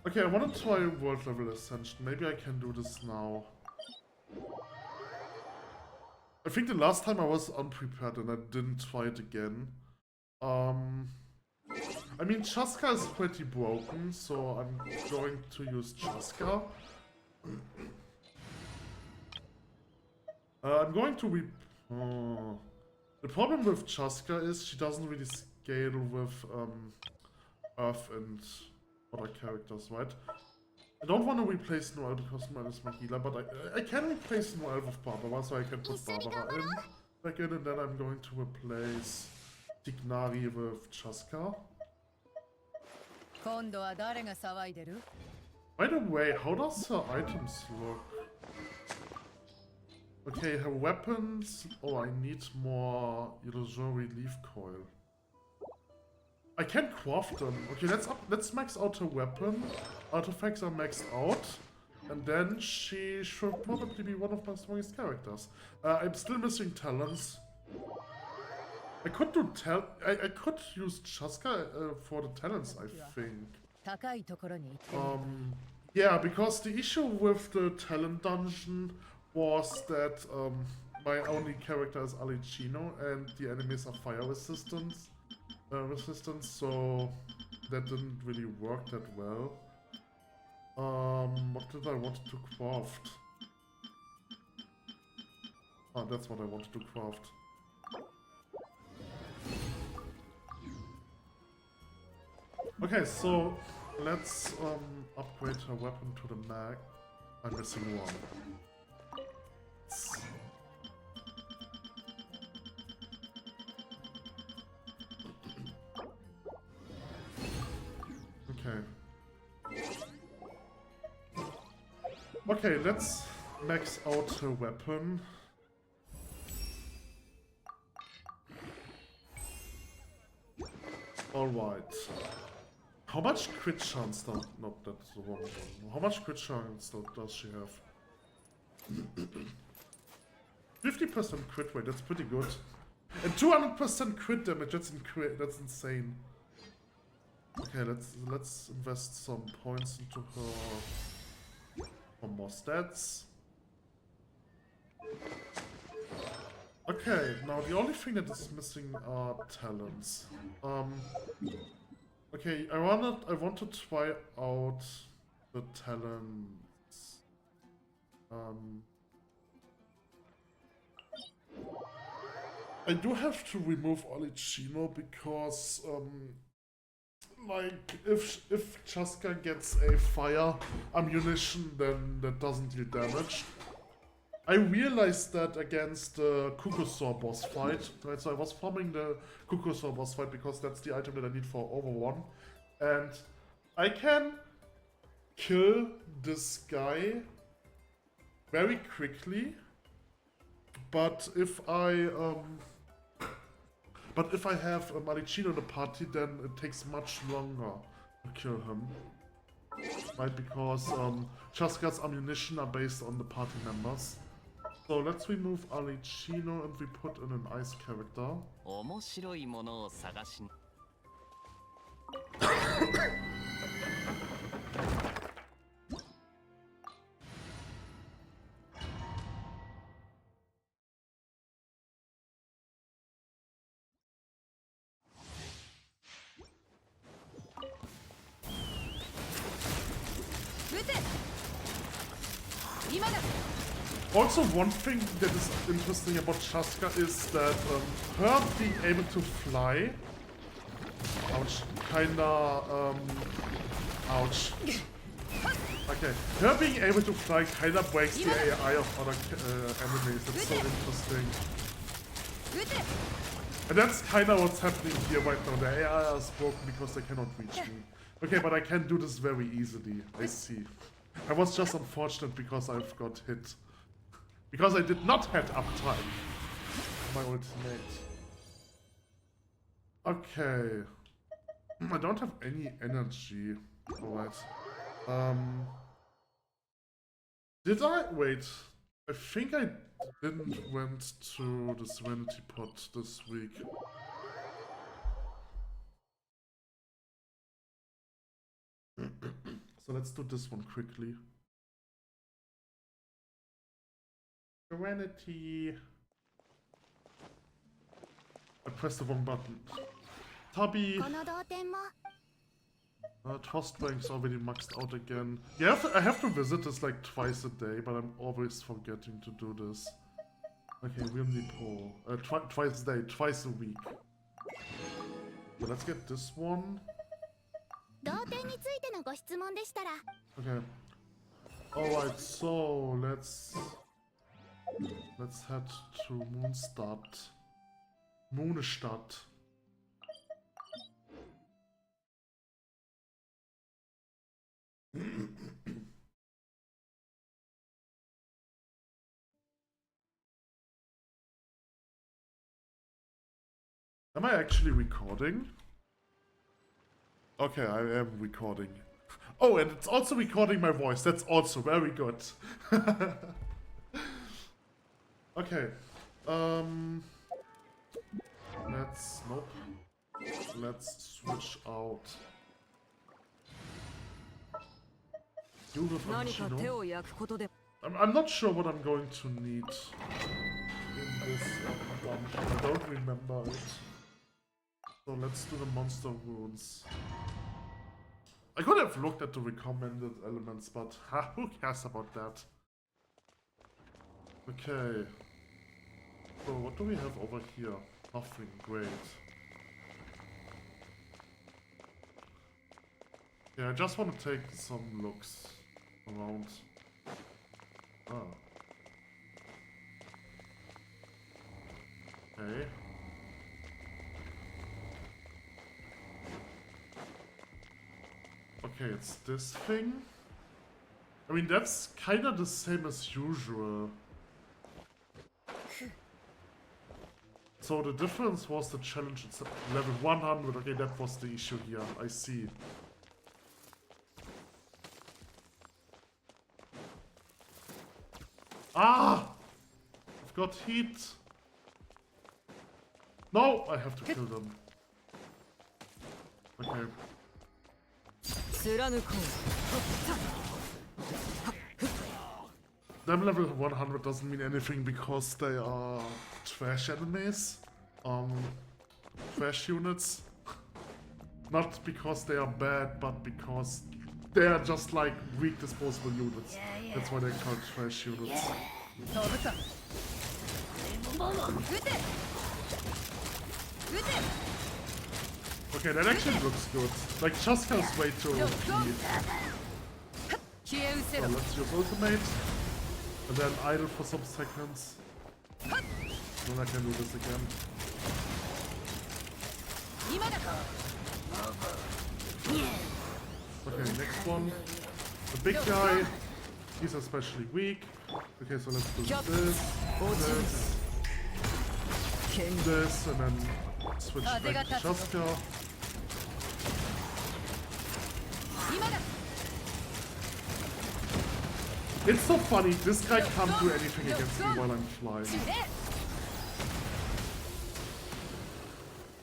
Okay, I want to try world level ascension. Maybe I can do this now. I think the last time I was unprepared and I didn't try it again. I mean, Chaska is pretty broken, so I'm going to use Chaska. I'm going to the problem with Chaska is she doesn't really scale with Earth and other characters, right? I don't want to replace Noel because Noel is my healer, but I can replace Noel with Barbara, so I can put Barbara back in, and then I'm going to replace Tignari with Chaska. By the way, how does her items look? Okay, her weapons... Oh, I need more illusory leaf coil. I can craft them. Okay, let's max out her weapon. Artifacts are maxed out. And then she should probably be one of my strongest characters. I'm still missing talents. I could do I could use Chaska for the talents, I think. Yeah, because the issue with the talent dungeon was that my only character is Alicino and the enemies are fire resistant, so that didn't really work that well. What did I want to craft? Oh, that's what I wanted to craft. Okay, so let's upgrade her weapon to the mag. I'm missing one. Okay, let's max out her weapon. Alright. How much crit chance does... Not that's the wrong one. How much crit chance does she have? 50% crit rate, that's pretty good. And 200% crit damage, that's insane. Okay, let's invest some points into her for more stats. Okay, now the only thing that is missing are talents. Okay, I want to try out the talents. I do have to remove Olicino because like if Chaska gets a fire ammunition, then that doesn't deal damage. I realized that against the Kukusaur boss fight, right? So I was farming the Kukusaur boss fight because that's the item that I need for over 1. And I can kill this guy very quickly, but if I have a Malicino in the party, then it takes much longer to kill him. Right, because Chaska's ammunition are based on the party members. So let's remove Alicino and we put in an ice character. Also, one thing that is interesting about Chaska is that her being able to fly, ouch, ouch. Okay, her being able to fly kinda breaks the AI of other enemies. That's so interesting. And that's kinda what's happening here right now. The AI is broken because they cannot reach me. Okay, but I can do this very easily, I see. I was just unfortunate because I've got hit. Because I did not have uptime. My ultimate. Okay. I don't have any energy. Alright. Did I? Wait. I think I didn't went to the Serenity Pot this week. So let's do this one quickly. Serenity. I pressed the wrong button. Tubby. Trust rank's already maxed out again. Yeah, I have to visit this like twice a day, but I'm always forgetting to do this. Okay, Wimley Pool. Twice a day, twice a week. So let's get this one. Okay. Alright, so let's head to Moonstadt. Am I actually recording? Okay, I am recording. Oh, and it's also recording my voice. That's also very good. Okay. Let's switch out. I'm not sure what I'm going to need in this dungeon. I don't remember it. So let's do the monster runes. I could have looked at the recommended elements, but who cares about that? Okay. So what do we have over here? Nothing. Great. Yeah, I just want to take some looks around. Ah. Okay. Okay, it's this thing. I mean, that's kind of the same as usual. So the difference was the challenge at level 100. Okay, that was the issue here. I see. Ah! I've got heat. No! I have to kill them. Okay. Them level 100 doesn't mean anything because they are trash enemies. Trash units. Not because they are bad, but because they are just like weak disposable units. That's why they're called trash units. Okay, that actually looks good. Like, Chaska's way too OP. So let's use ultimate. And then idle for some seconds. Then I can do this again. Okay, next one. The big guy. He's especially weak. Okay, so let's do this, and then switch back to Chaska. It's so funny, this guy can't do anything against me while I'm flying.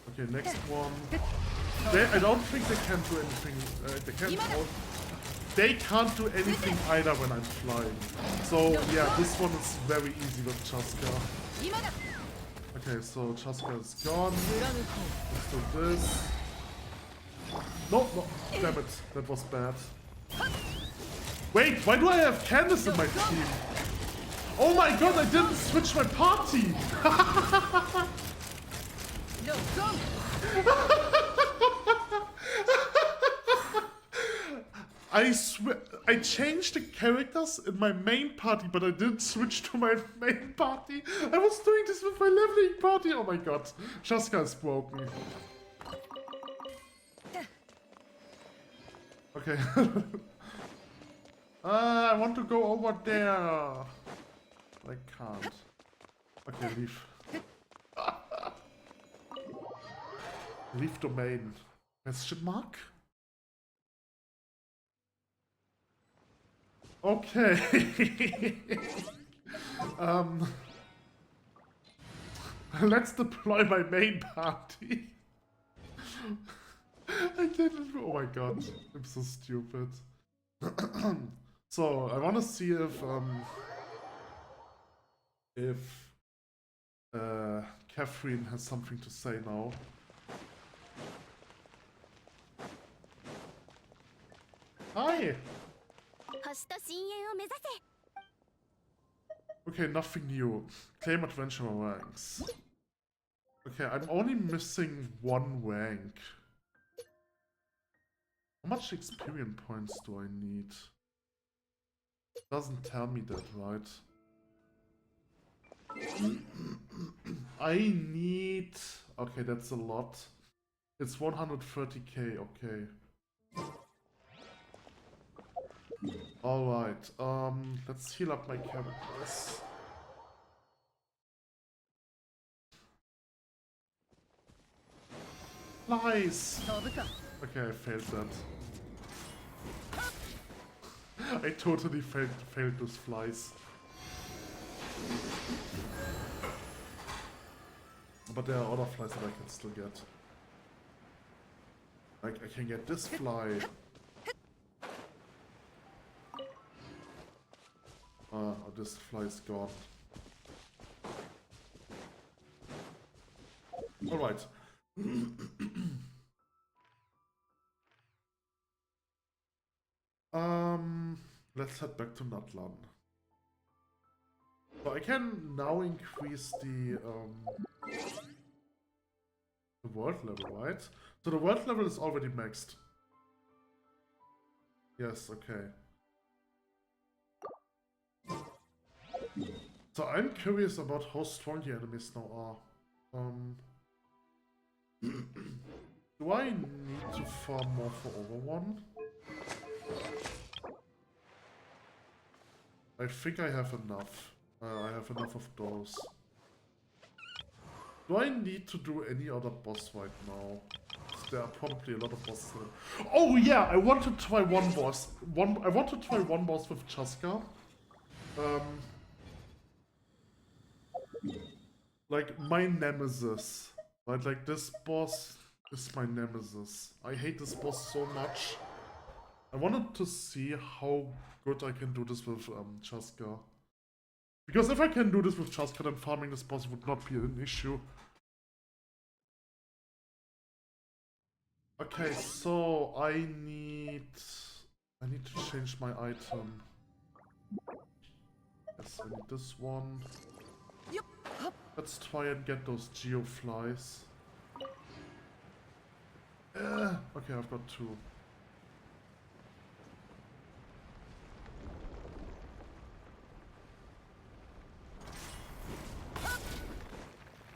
Okay, next one. I don't think they can do anything. They can't do anything either when I'm flying. So yeah, this one is very easy with Chaska. Okay, so Chaska is gone. Let's do this. No, damn it, that was bad. Wait, why do I have Candace in my team? Oh my god, I didn't switch my party! I changed the characters in my main party, but I didn't switch to my main party. I was doing this with my leveling party. Oh my god, Chaska is broken. Okay. I want to go over there. I can't. Okay, leave. Leave domain. Question mark? Okay. Let's deploy my main party. I didn't. Oh my god, I'm so stupid. So I want to see if Catherine has something to say now. Hi. Okay, nothing new. Claim adventurer ranks. Okay, I'm only missing one rank. How much experience points do I need? Doesn't tell me that, right? I need... Okay, that's a lot. It's 130k, okay. Alright, let's heal up my characters. Nice! Okay, I failed that. I totally failed those flies. But there are other flies that I can still get. Like, I can get this fly. This fly is gone. Alright. Let's head back to Natlan. So I can now increase the world level, right? So the world level is already maxed. Yes, okay. So I'm curious about how strong the enemies now are. Do I need to farm more for over one? I think I have enough. I have enough of those. Do I need to do any other boss right now? There are probably a lot of bosses. Oh yeah, I want to try one boss. I want to try one boss with Chaska. Like my nemesis. Right, like this boss is my nemesis. I hate this boss so much. I wanted to see how good I can do this with Chaska. Because if I can do this with Chaska, then farming this boss would not be an issue. Okay, so I need to change my item. Yes, I need this one. Let's try and get those geoflies. Okay, I've got 2.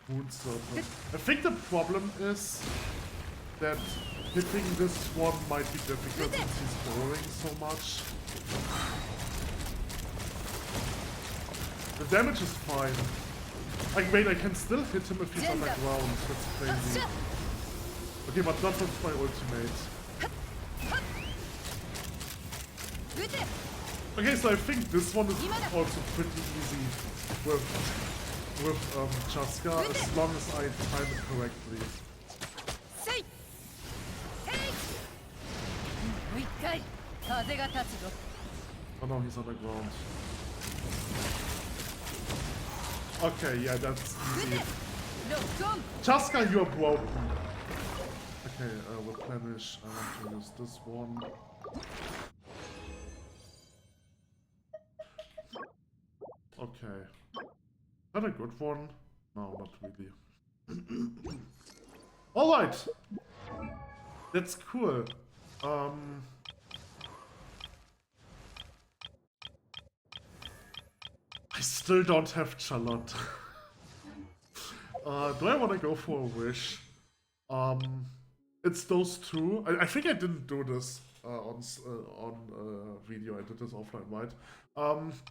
Wound serpent. I think the problem is that hitting this one might be difficult since he's boring so much. The damage is fine. Like, wait, I can still hit him if he's on the ground. That's crazy. Okay, but not with my ultimate. Okay, so I think this one is also pretty easy with Chaska, as long as I time it correctly. Oh no, he's on the ground. Okay, yeah, that's easy. Chaska, you're broken. Okay, replenish. I want to use this one. Okay. Not a good one? No, not really. Alright! That's cool. I still don't have Charlotte. Do I want to go for a wish? It's those 2. I think I didn't do this on video. I did this offline, right?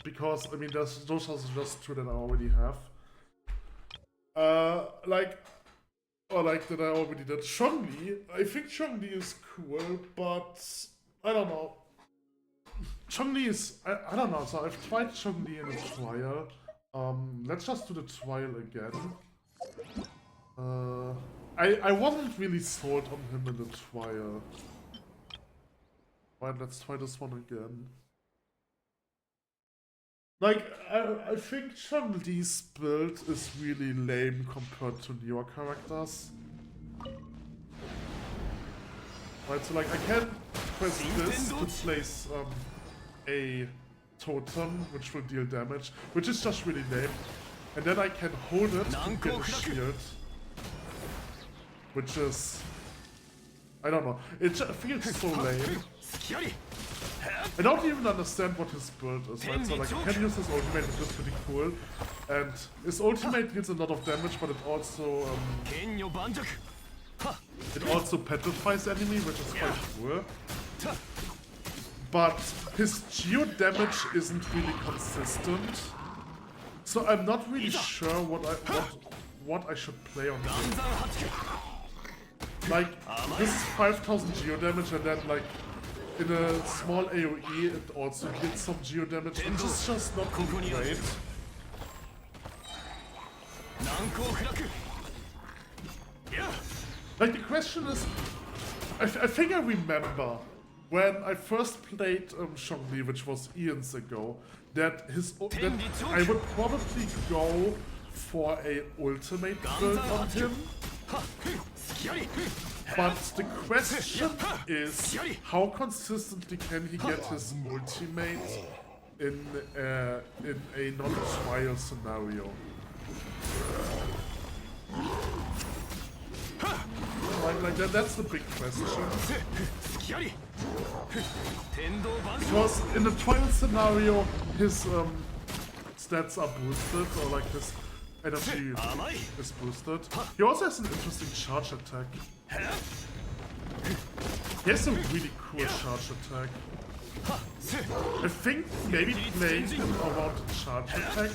Because I mean, those are just 2 that I already have. Like that I already did. Chongli. I think Chongli is cool, but I don't know. Chongli is I don't know. So I've tried Chongli in a trial. Let's just do the trial again. I wasn't really sold on him in the trial. Right, let's try this one again. Like, I think Chong-Li's build is really lame compared to newer characters. Right, so like I can press this to place a totem which will deal damage, which is just really lame. And then I can hold it to get a shield. Which is... I don't know, it feels so lame. I don't even understand what his build is, right? So like I can use his ultimate, which is pretty cool. And his ultimate deals a lot of damage, but it also petrifies enemy, which is quite cool. But his geo damage isn't really consistent. So I'm not really sure what I should play on him. Like, this is 5000 geo damage, and then like in a small AoE it also hits some geo damage, which is just not really great. Like, the question is, I think I remember when I first played Chong-Li, which was eons ago, that I would probably go for a ultimate build on him. But the question is, how consistently can he get his ultimate in a non-trial scenario? Like that's the big question. Because in the trial scenario, his stats are boosted, or like his energy is boosted. He also has an interesting charge attack. He has a really cool charge attack. I think maybe playing him around the charge attack.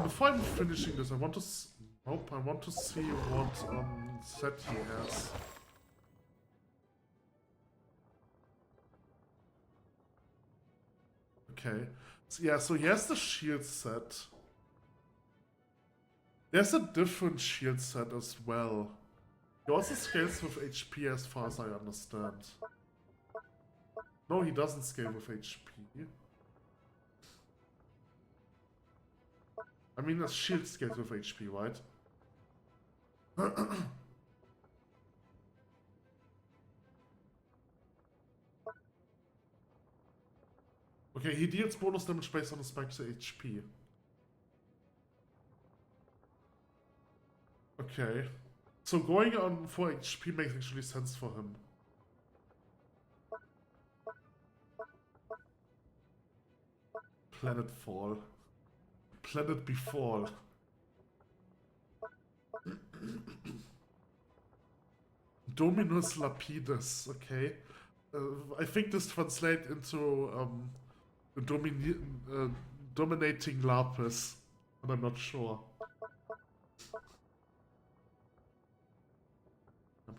Before I'm finishing this, I want to I want to see what set he has. Okay. So, yeah, so he has the shield set. There's a different shield set as well. He also scales with HP as far as I understand. No, he doesn't scale with HP. I mean, a shield scales with HP, right? Okay, he deals bonus damage based on his max HP. Okay. So going on for HP makes actually sense for him. Planet Fall. Planet Befall. Dominus Lapidus, okay. I think this translates into dominating Lapis, but I'm not sure.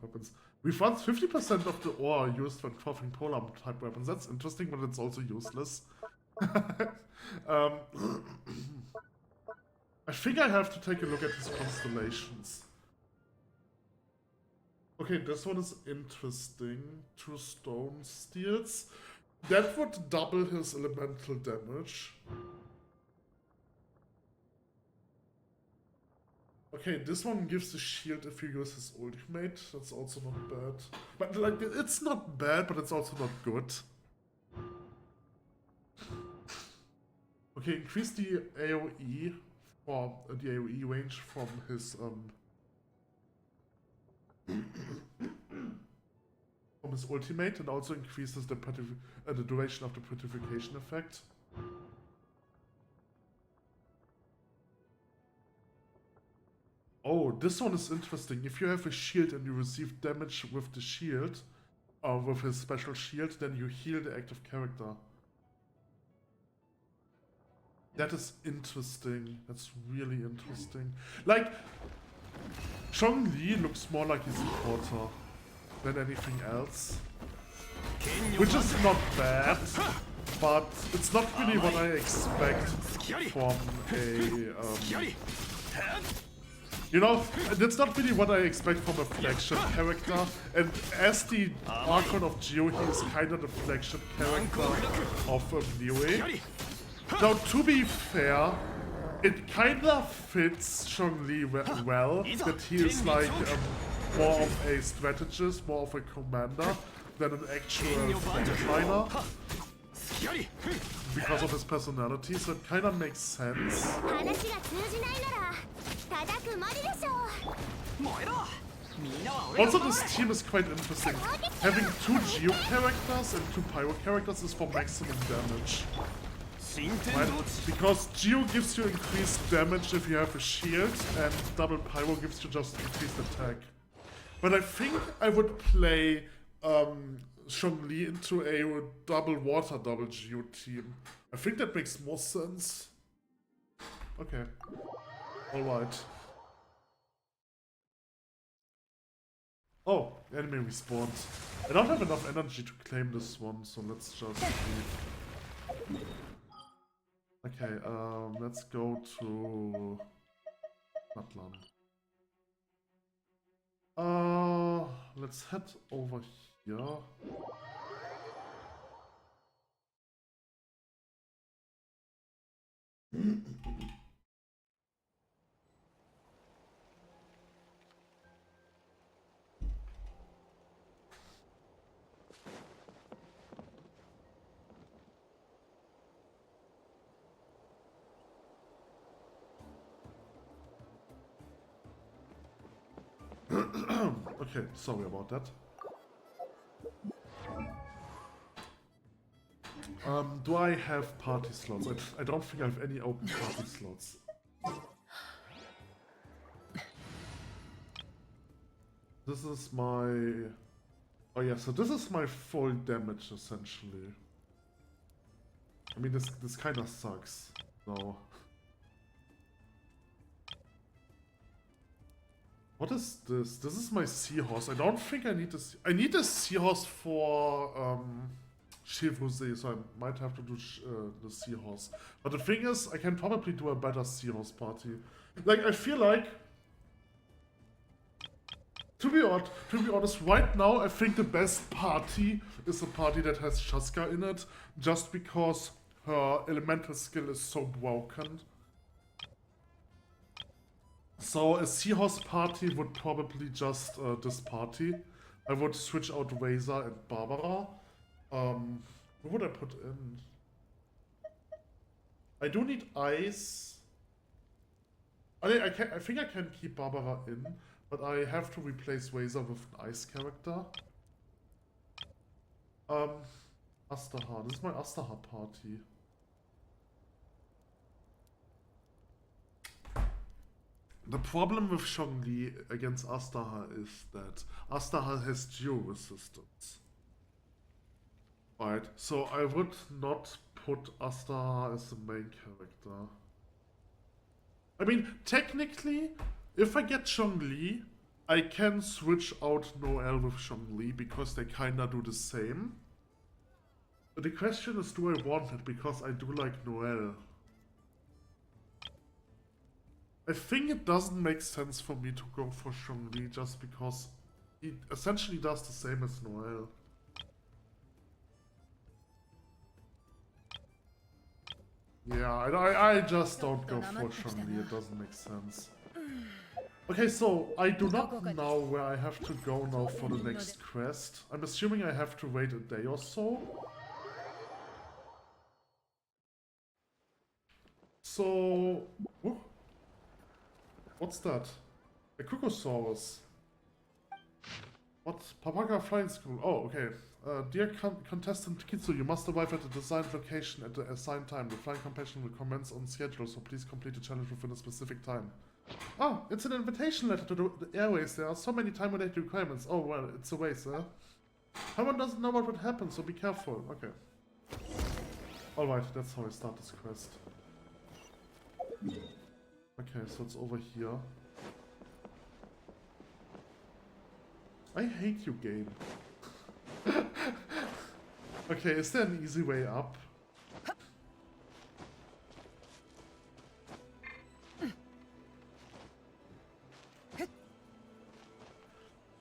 Weapons. We found 50% of the ore used when crafting polar type weapons. That's interesting, but it's also useless. I think I have to take a look at his constellations. Okay, this one is interesting. 2 stone steels. That would double his elemental damage. Okay, this one gives the shield if you use his ultimate. That's also not bad. But like, it's not bad, but it's also not good. Okay, increase the AoE for the AoE range from his ultimate, and also increases the duration of the purification effect. Oh, this one is interesting. If you have a shield and you receive damage with the shield, or with his special shield, then you heal the active character. That is interesting. That's really interesting. Like, Zhongli looks more like his supporter than anything else. Which is not bad, but it's not really what I expect from a... you know, that's not really what I expect from a flagship character, and as the Archon of Geo, he is kind of the flagship character of Niue. Now, to be fair, it kind of fits Zhongli well, that he is like more of a strategist, more of a commander, than an actual frontliner. Because of his personality, so it kind of makes sense. Also, this team is quite interesting. Having 2 Geo characters and 2 Pyro characters is for maximum damage. Right? Because Geo gives you increased damage if you have a shield, and double Pyro gives you just increased attack. But I think I would play Zhongli into a double water, double Geo team. I think that makes more sense. Okay. Alright. Oh, enemy respawned. I don't have enough energy to claim this one, so let's just leave. Okay, let's go to Natlan. Let's head over here. Okay, sorry about that. Do I have party slots? I don't think I have any open party slots. This is my Oh yeah, so this is my full damage essentially. I mean, this kind of sucks. No. What is this? This is my seahorse. I don't think I need this. I need a seahorse for Chevrolet, so I might have to do the seahorse. But the thing is, I can probably do a better seahorse party. Like, I feel like, to be honest, right now I think the best party is a party that has Shaska in it, just because her elemental skill is so broken. So a seahorse party would probably just this party. I would switch out Razor and Barbara. Who would I put in? I do need ice. I think I can keep Barbara in, but I have to replace Razor with an ice character. Astaha. This is my Astaha party. The problem with Zhongli against Astaha is that Astaha has geo resistance. Right, so I would not put Astaha as the main character. I mean, technically, if I get Zhongli, I can switch out Noelle with Zhongli because they kinda do the same. But the question is, do I want it? Because I do like Noelle. I think it doesn't make sense for me to go for Zhongli just because he essentially does the same as Noelle. Yeah, I just don't go for Zhongli, it doesn't make sense. Okay, so I do not know where I have to go now for the next quest. I'm assuming I have to wait a day or so. So... Ooh. What's that? A Kukosaurus. What? Papaga Flying School. Oh, okay. Dear contestant Kitsu, you must arrive at the designed location at the assigned time. The flying competition will commence on schedule, so please complete the challenge within a specific time. Oh, it's an invitation letter to the airways. There are so many time-related requirements. Oh, well, it's a waste, huh? Someone doesn't know what would happen, so be careful. Okay. Alright, that's how I start this quest. Okay, so it's over here. I hate you, game. Okay, is there an easy way up?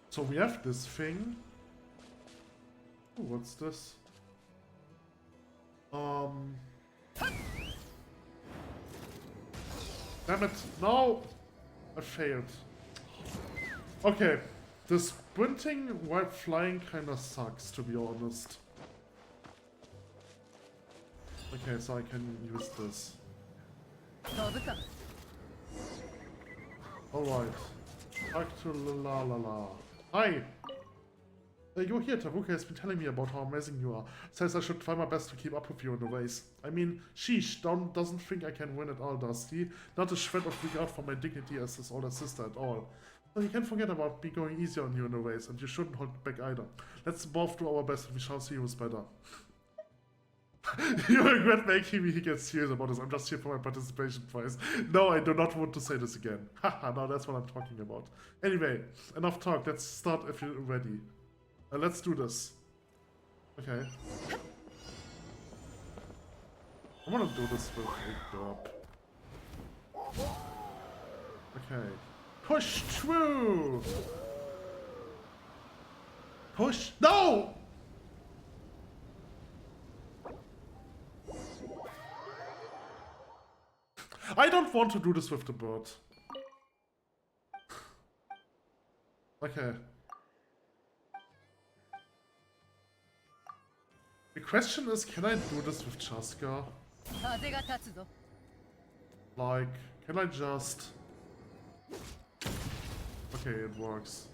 So we have this thing. Ooh, what's this? Damn it, no! I failed. Okay, the sprinting while flying kinda sucks, to be honest. Okay, so I can use this. Alright. Back to la la la. Hi! You're here, Taruka has been telling me about how amazing you are. Says I should try my best to keep up with you in the race. I mean, sheesh, doesn't think I can win at all, does he? Not a shred of regard for my dignity as his older sister at all. Well, you can't forget about me going easier on you in the race, and you shouldn't hold back either. Let's both do our best and we shall see who's better. You regret making me get serious about this. I'm just here for my participation prize. No, I do not want to say this again. Haha, now that's what I'm talking about. Anyway, enough talk. Let's start if you're ready. Let's do this. Okay. I want to do this with a drop. Okay. Push through! Push. No! I don't want to do this with the bird. Okay. The question is, can I do this with Chaska? Like, can I just... Okay, it works.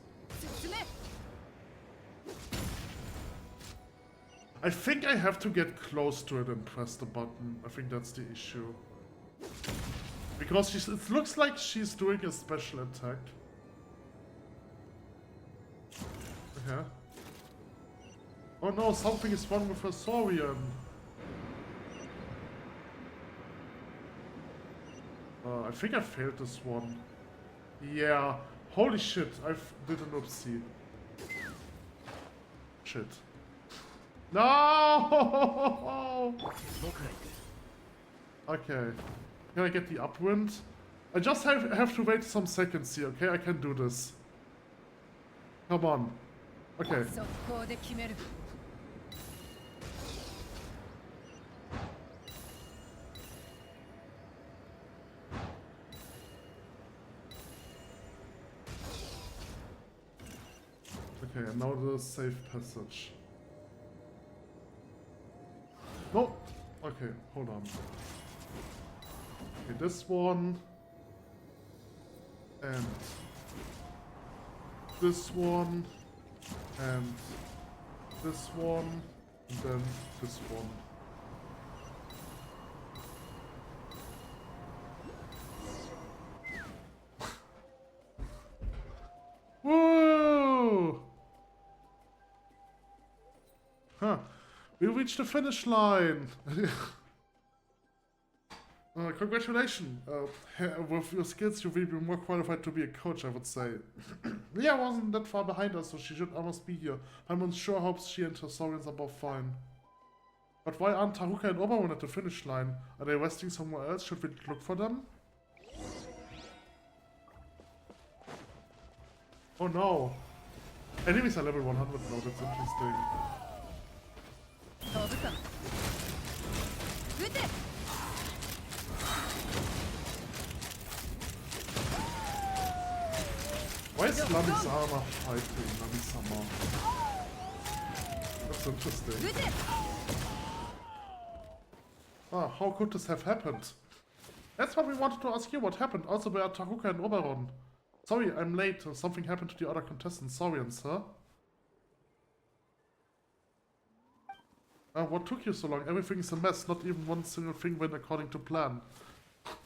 I think I have to get close to it and press the button. I think that's the issue. Because it looks like she's doing a special attack. Okay. Oh no, something is wrong with her Saurian. I think I failed this one. Yeah. Holy shit, I did an oopsie. Shit. No! Okay. Can I get the upwind? I just have to wait some seconds here, okay? I can do this. Come on. Okay. 速攻で決める Okay, and now the safe passage. No! Okay, hold on. Okay, this one. And this one. And this one. And then this one. Woo! Huh. We reached the finish line! Congratulations! With your skills, you will be more qualified to be a coach, I would say. Leah wasn't that far behind us, so she should almost be here. I'm unsure how she and her Saurians are both fine. But why aren't Taruka and Oberon at the finish line? Are they resting somewhere else? Should we look for them? Oh no! Enemies are level 100 now, that's interesting. 飛ぶか撃て Why is Namisama fighting Namisama? That's interesting. 撃て Ah, how could this have happened? That's what we wanted to ask you, what happened. Also, where are Taruka and Oberon? Sorry, I'm late. Something happened to the other contestants. Saurians, huh? What took you so long? Everything is a mess. Not even one single thing went according to plan.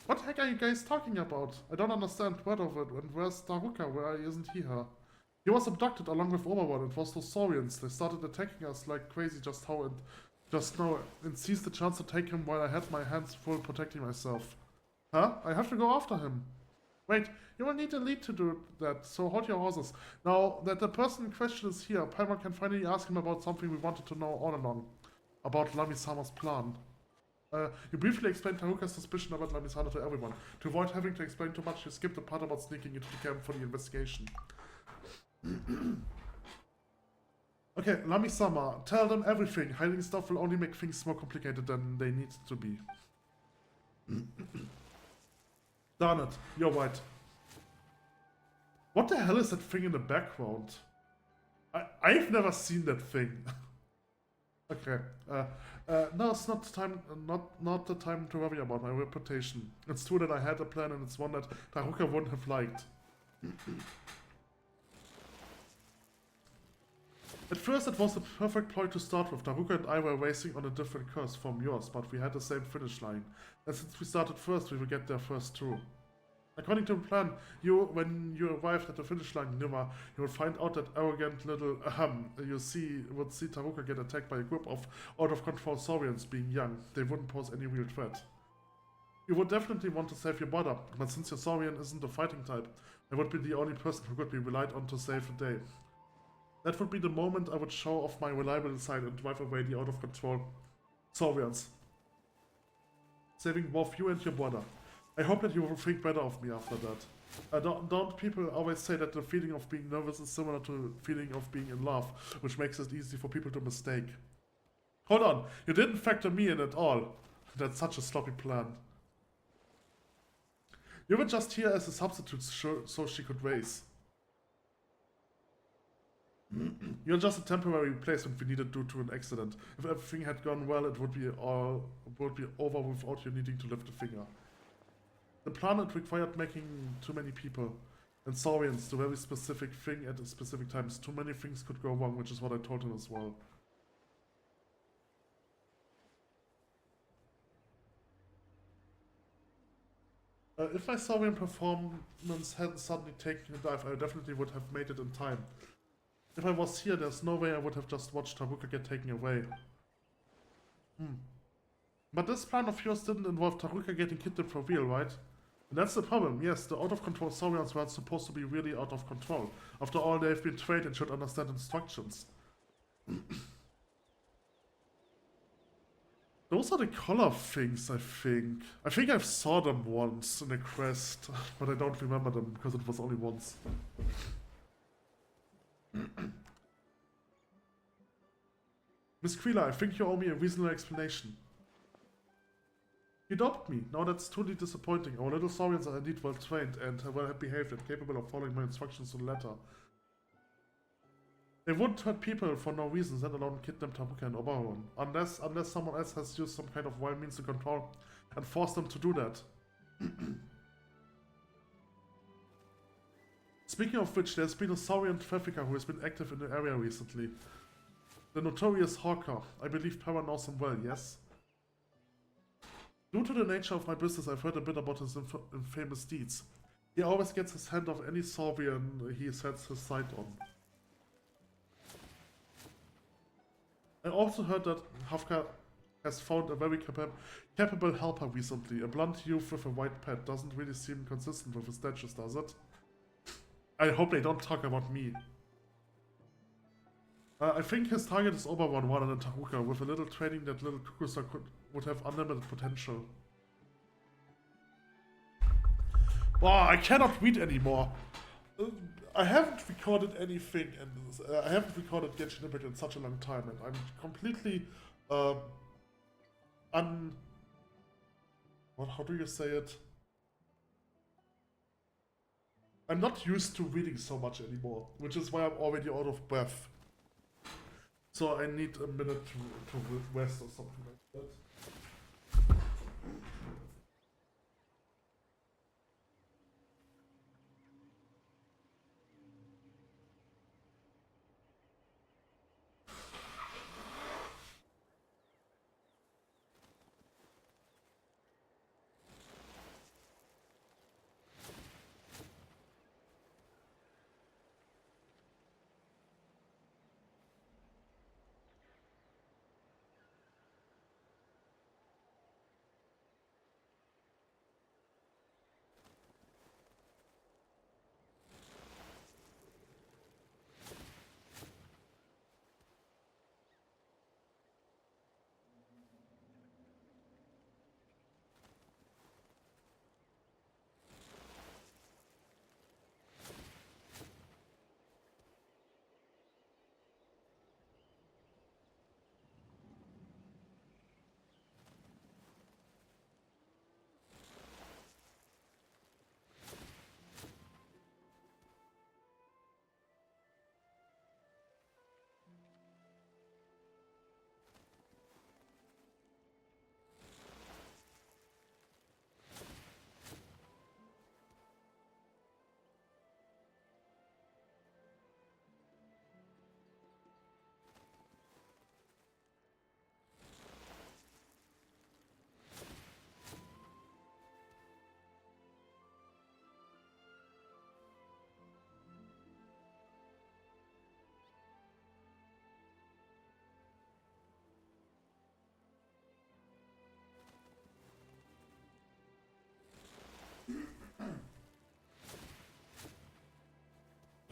What the heck are you guys talking about? I don't understand word of it. And where's Taruka? Why isn't he here? He was abducted along with Oberon. It was those Saurians. They started attacking us like crazy just now and seized the chance to take him while I had my hands full protecting myself. Huh? I have to go after him. Wait, you will need a lead to do that, so hold your horses. Now that the person in question is here, Paimon can finally ask him about something we wanted to know all along. About Lamisama's plan. You briefly explained Taruka's suspicion about Lamisama to everyone. To avoid having to explain too much, you skipped the part about sneaking into the camp for the investigation. Okay, Lamisama, tell them everything. Hiding stuff will only make things more complicated than they need to be. Darn it, you're right. What the hell is that thing in the background? I've never seen that thing. Okay. No, it's not time. Not the time to worry about my reputation. It's true that I had a plan, and it's one that Taruka wouldn't have liked. At first, it was the perfect ploy to start with. Taruka and I were racing on a different course from yours, but we had the same finish line. And since we started first, we will get there first too. According to the plan, when you arrived at the finish line, Nima, you would find out that arrogant little would see Taruka get attacked by a group of out-of-control Saurians. Being young, they wouldn't pose any real threat. You would definitely want to save your brother, but since your Saurian isn't a fighting type, I would be the only person who could be relied on to save the day. That would be the moment I would show off my reliable side and drive away the out-of-control Saurians. Saving both you and your brother. I hope that you will think better of me after that. Don't people always say that the feeling of being nervous is similar to the feeling of being in love, which makes it easy for people to mistake? Hold on, you didn't factor me in at all. That's such a sloppy plan. You were just here as a substitute so she could race. You're just a temporary replacement we needed due to an accident. If everything had gone well, it would be over without you needing to lift a finger. The planet required making too many people and Saurians do very specific thing at specific times. Too many things could go wrong, which is what I told him as well. If my Saurian performance hadn't suddenly taken a dive, I definitely would have made it in time. If I was here, there's no way I would have just watched Taruka get taken away. But this plan of yours didn't involve Taruka getting kidnapped for real, right? And that's the problem. Yes, the out-of-control Saurians were supposed to be really out of control. After all, they've been trained and should understand instructions. Those are the color things, I think. I think I've saw them once in a quest, but I don't remember them because it was only once. Miss Quila, I think you owe me a reasonable explanation. You doped me. Now that's truly disappointing. Our little Saurians are indeed well trained and well behaved and capable of following my instructions to the letter. They wouldn't hurt people for no reason, let alone kidnap Taruka and Oberon. Unless someone else has used some kind of wild means to control and force them to do that. Speaking of which, there's been a Saurian trafficker who has been active in the area recently. The notorious Hawker. I believe Para knows him well, yes? Due to the nature of my business, I've heard a bit about his infamous deeds. He always gets his hand off any Saurian he sets his sight on. I also heard that Hafka has found a very capable helper recently. A blonde youth with a white pet. Doesn't really seem consistent with his statues, does it? I hope they don't talk about me. I think his target is Oberon rather than Taruka. With a little training, that little Kukusa would have unlimited potential. Wow, I cannot read anymore. I haven't recorded anything, and I haven't recorded Genshin Impact in such a long time, and I'm completely how do you say it? I'm not used to reading so much anymore, which is why I'm already out of breath. So I need a minute to rest or something like that.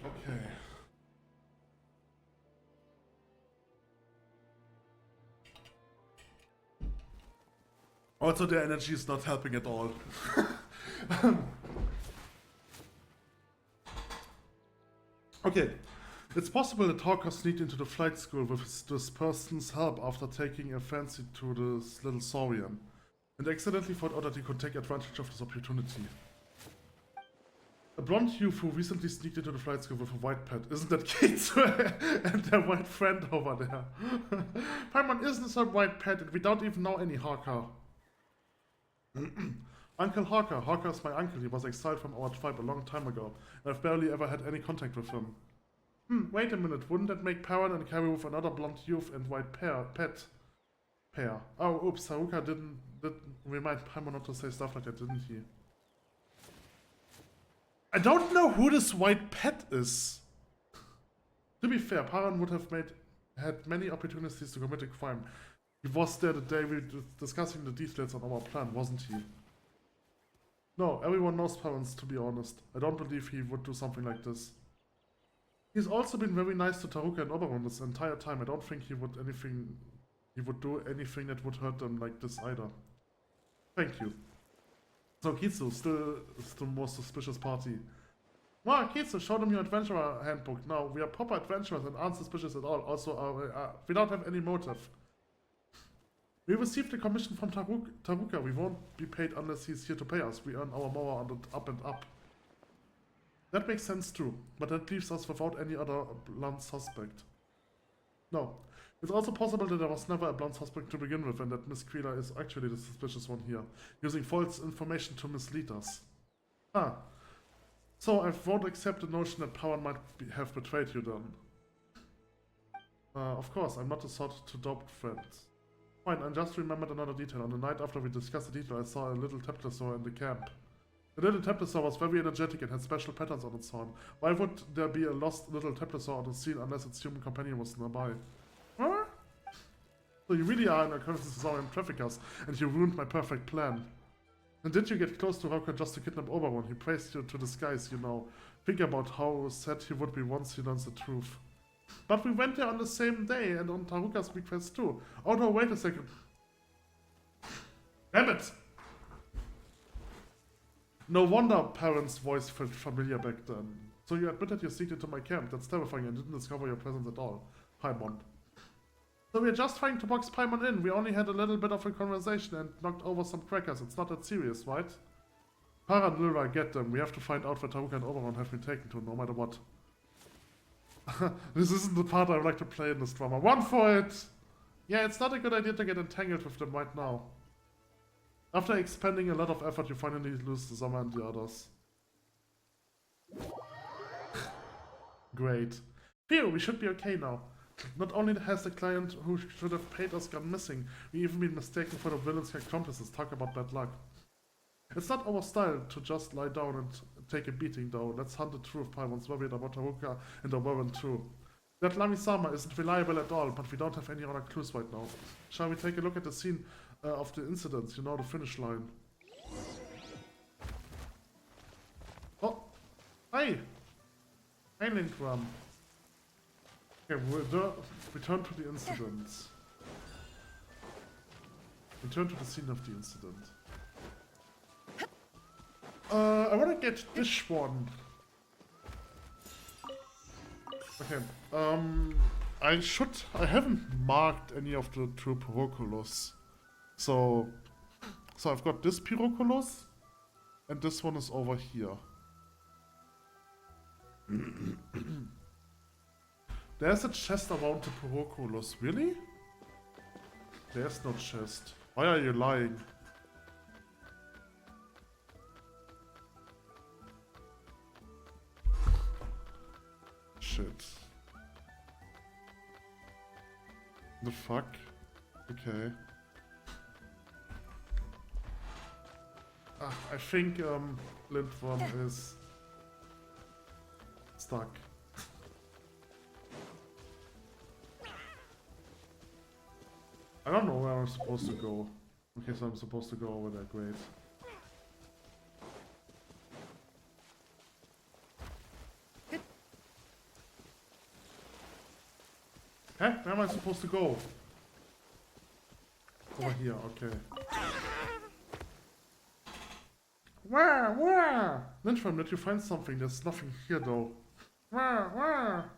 Okay. Also, the energy is not helping at all. Okay. It's possible that Hawker sneaked into the flight school with this person's help after taking a fancy to this little Saurian, and accidentally found out that he could take advantage of this opportunity. A blonde youth who recently sneaked into the flight school with a white pet. Isn't that Kitsu and their white friend over there? Paimon isn't a white pet and we don't even know any Hawker. Uncle Hawker. Hawker is my uncle. He was exiled from our tribe a long time ago, and I've barely ever had any contact with him. Wait a minute. Wouldn't that make Paran and carry with another blonde youth and white pet? Oh, oops. Haruka didn't remind Paimon not to say stuff like that, didn't he? I don't know who this white pet is. To be fair, Paran would have had many opportunities to commit a crime. He was there the day we were discussing the details on our plan, wasn't he? No, everyone knows Paran's, to be honest. I don't believe he would do something like this. He's also been very nice to Taruka and Oberon this entire time. I don't think he would do anything that would hurt them like this either. Thank you. So Kitsu, still the most suspicious party. Wow, Kitsu, show them your adventurer handbook. Now, we are proper adventurers and aren't suspicious at all. Also, we don't have any motive. We received a commission from Taruka. We won't be paid unless he's here to pay us. We earn our more on the up and up. That makes sense too, but that leaves us without any other blunt suspect. No. It's also possible that there was never a blunt suspect to begin with and that Miss Quila is actually the suspicious one here, using false information to mislead us. Ah. So I won't accept the notion that Paran might have betrayed you then. Of course, I'm not the sort to doubt friends. Fine, I just remembered another detail. On the night after we discussed the detail, I saw a little Taplosaur in the camp. The little Taplosaur was very energetic and had special patterns on its horn. Why would there be a lost little Taplosaur on the scene unless its human companion was nearby? Huh? So you really are an accomplice and traffickers, and you ruined my perfect plan. And did you get close to Hauke just to kidnap Oberon? He praised you to the skies, you know. Think about how sad he would be once he learns the truth. But we went there on the same day, and on Taruka's request too. Oh no, wait a second. Damn it! No wonder Paran's voice felt familiar back then. So you admitted you sneaked into my camp. That's terrifying and didn't discover your presence at all. Paimon. So we're just trying to box Paimon in. We only had a little bit of a conversation and knocked over some crackers. It's not that serious, right? Paran will get them. We have to find out where Taruka and Oberon have been taken to, no matter what. This isn't the part I would like to play in this drama. Run for it! Yeah, it's not a good idea to get entangled with them right now. After expending a lot of effort, you finally lose the Summer and the others. Great. Phew, we should be okay now. Not only has the client who should have paid us gone missing, we even been mistaken for the villain's accomplices. Talk about bad luck. It's not our style to just lie down and take a beating though. Let's hunt the truth. Paimon's worried about Taruka and Oberon too. That Lami-sama isn't reliable at all, but we don't have any other clues right now. Shall we take a look at the scene of the incidents, you know, the finish line? Oh! Hi! Hi, Linkram. Okay, return to the incidents. Return to the scene of the incident. I wanna get this one. Okay, I haven't marked any of the two Pyroculus. So I've got this Pyroculus, and this one is over here. There's a chest around the Pyroculus, really? There's no chest. Why are you lying? Shit. The fuck? Okay. I think Lindworm is stuck. I don't know where I'm supposed to go. Okay, so I'm supposed to go over there, great. Huh? Where am I supposed to go? Over here, okay. Where? Lindworm, did you find something? There's nothing here though. Where?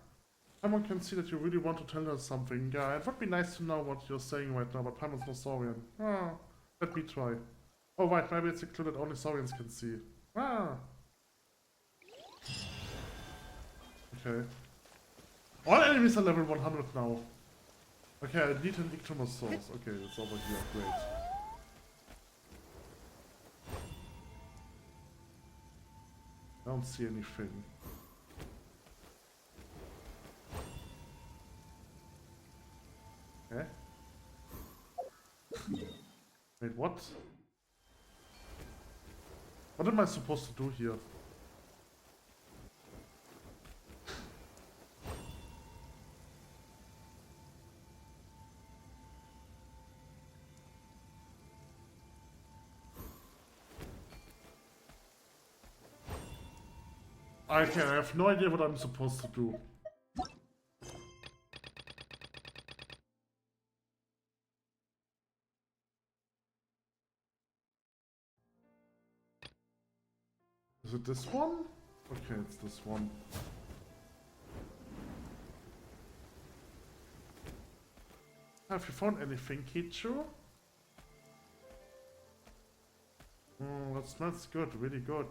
Someone can see that you really want to tell us something. Yeah, it would be nice to know what you're saying right now, but Paimon's no Saurian. Let me try. Oh right, maybe it's a clue that only Saurians can see. Okay. All enemies are level 100 now. Okay, I need an Ictomus source. Okay, it's over here. Great. I don't see anything. Okay. Wait, what? What am I supposed to do here? Okay, I have no idea what I'm supposed to do. Is it this one? Okay, it's this one. Have you found anything, Kitsu? That smells good, really good.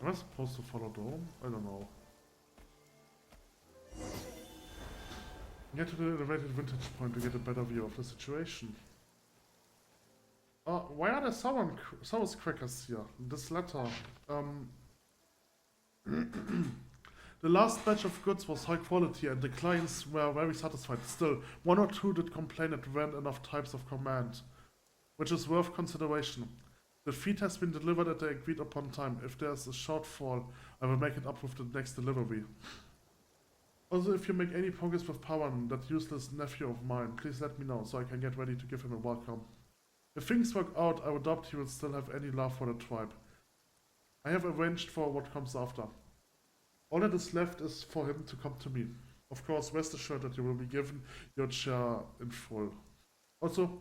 Am I supposed to follow Dome? I don't know. Get to the elevated vantage point to get a better view of the situation. Why are there sour crackers here? This letter. The last batch of goods was high quality and the clients were very satisfied. Still, one or two did complain it weren't enough types of command, which is worth consideration. The feed has been delivered at the agreed upon time. If there's a shortfall, I will make it up with the next delivery. Also, if you make any progress with Pagan, that useless nephew of mine, please let me know so I can get ready to give him a welcome. If things work out, I would doubt he will still have any love for the tribe. I have arranged for what comes after. All that is left is for him to come to me. Of course, rest assured that you will be given your share in full. Also,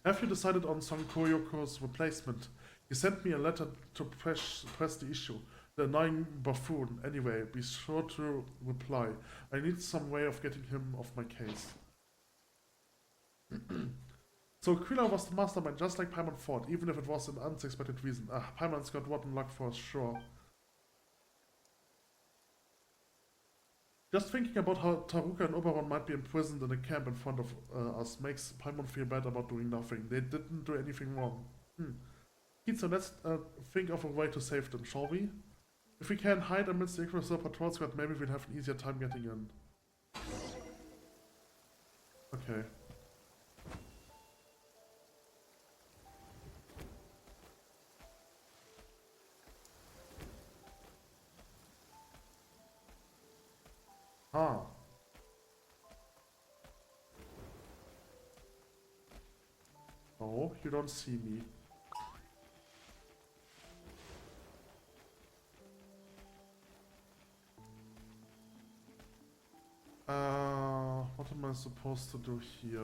have you decided on Son Koyoko's replacement? He sent me a letter to press the issue. The annoying buffoon. Anyway, be sure to reply. I need some way of getting him off my case. So Quilla was the mastermind, just like Paimon thought, even if it was an unexpected reason. Paimon's got rotten luck for sure. Just thinking about how Taruka and Oberon might be imprisoned in a camp in front of us makes Paimon feel bad about doing nothing. They didn't do anything wrong. Kitsu, let's think of a way to save them, shall we? If we can hide amidst the Icarus patrol squad, maybe we'll have an easier time getting in. Okay. Ah. Oh, you don't see me. What am I supposed to do here?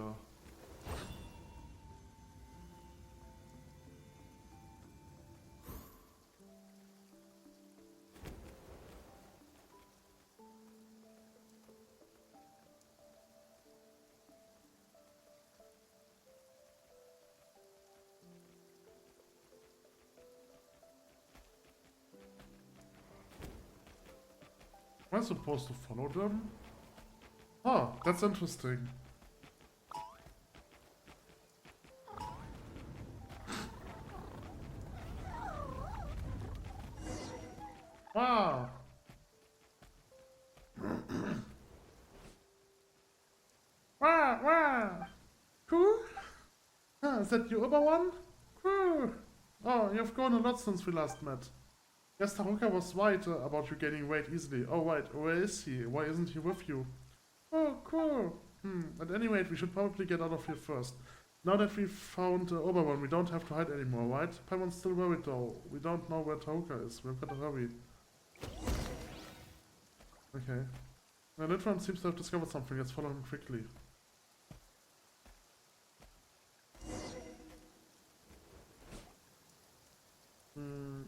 Am I supposed to follow them? Ah, that's interesting. Ah! Wah, wah! Cool? Ah, is that you, Oberone? Cool! Oh, you've grown a lot since we last met. Yes, Taruka was right about you gaining weight easily. Oh, right. Where is he? Why isn't he with you? Oh, cool. At any rate, we should probably get out of here first. Now that we've found Oberon, we don't have to hide anymore, right? Paimon's still worried though. We don't know where Taruka is. We've got to hurry. Okay. Now, Natlan seems to have discovered something. Let's follow him quickly.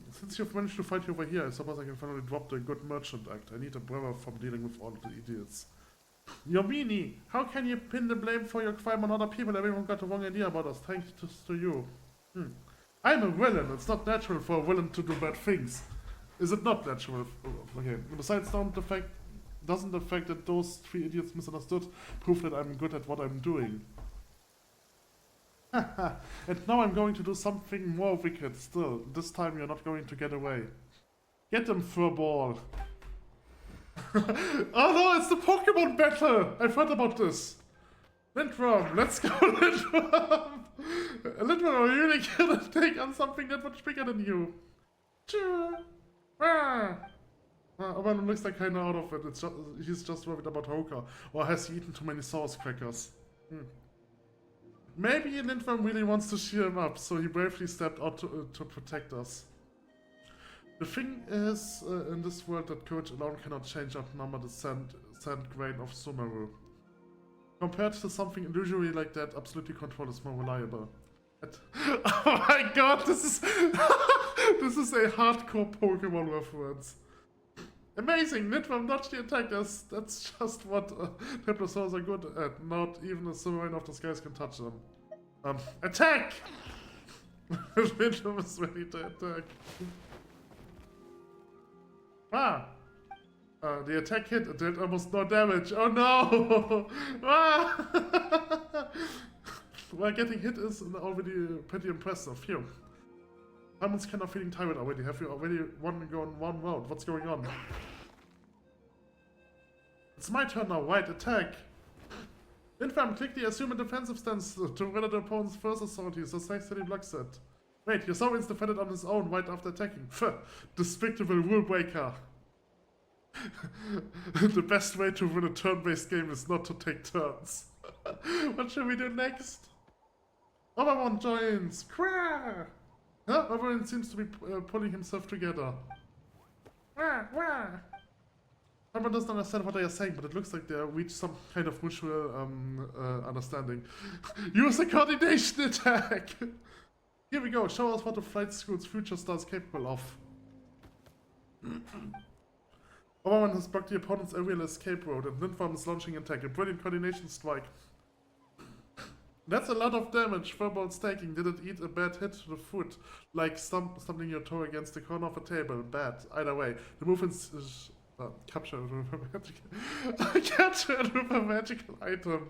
Since you've managed to fight over here, I suppose I can finally drop the good merchant act. I need a brother from dealing with all the idiots. Your meanie! How can you pin the blame for your crime on other people? Everyone got the wrong idea about us, thanks to you. I'm a villain. It's not natural for a villain to do bad things. Is it not natural? Okay. Besides, doesn't the fact that those three idiots misunderstood prove that I'm good at what I'm doing? And now I'm going to do something more wicked still. This time you're not going to get away. Get them, furball! Oh no, it's the Pokemon battle! I've heard about this. Lindworm, let's go, Lindworm! Lindworm, are you really gonna take on something that much bigger than you? Oberon looks like kinda out of it. He's just worried about Hoka. Or has he eaten too many sauce crackers? Maybe Lindworm really wants to cheer him up, so he bravely stepped out to protect us. The thing is, in this world, that courage alone cannot change or number the sand grain of Sumeru. Compared to something illusory like that, absolutely control is more reliable. Oh my god, this is this is a hardcore Pokemon reference. Amazing! Lindworm dodged the attack. That's just what Diplosaurs are good at. Not even a Sovereign of the Skies can touch them. Attack! Lindworm is ready to attack. Ah! The attack hit. It did almost no damage. Oh no! Ah! Well, getting hit is already pretty impressive. Phew. Someone's kind of feeling tired already. Have you already gone one round? What's going on? It's my turn now. Right, attack. Lindworm, click the assume a defensive stance to weather the opponent's first authority. So thankfully blocks it. Wait, your Sovereign's defended on his own right after attacking. Despicable rule breaker. The best way to win a turn-based game is not to take turns. What should we do next? Overone joins! Krah! Huh? Overone seems to be pulling himself together. Everyone doesn't understand what they are saying, but it looks like they have reached some kind of mutual understanding. Use a coordination attack! Here we go, show us what the flight school's future star is capable of. Overone has blocked the opponent's aerial escape road, and Lindworm is launching an attack. A brilliant coordination strike. That's a lot of damage. Furball staking. Did it eat a bad hit to the foot? Like stumbling your toe against the corner of a table. Bad. Either way. The move is captured with a magical captured with a magical item.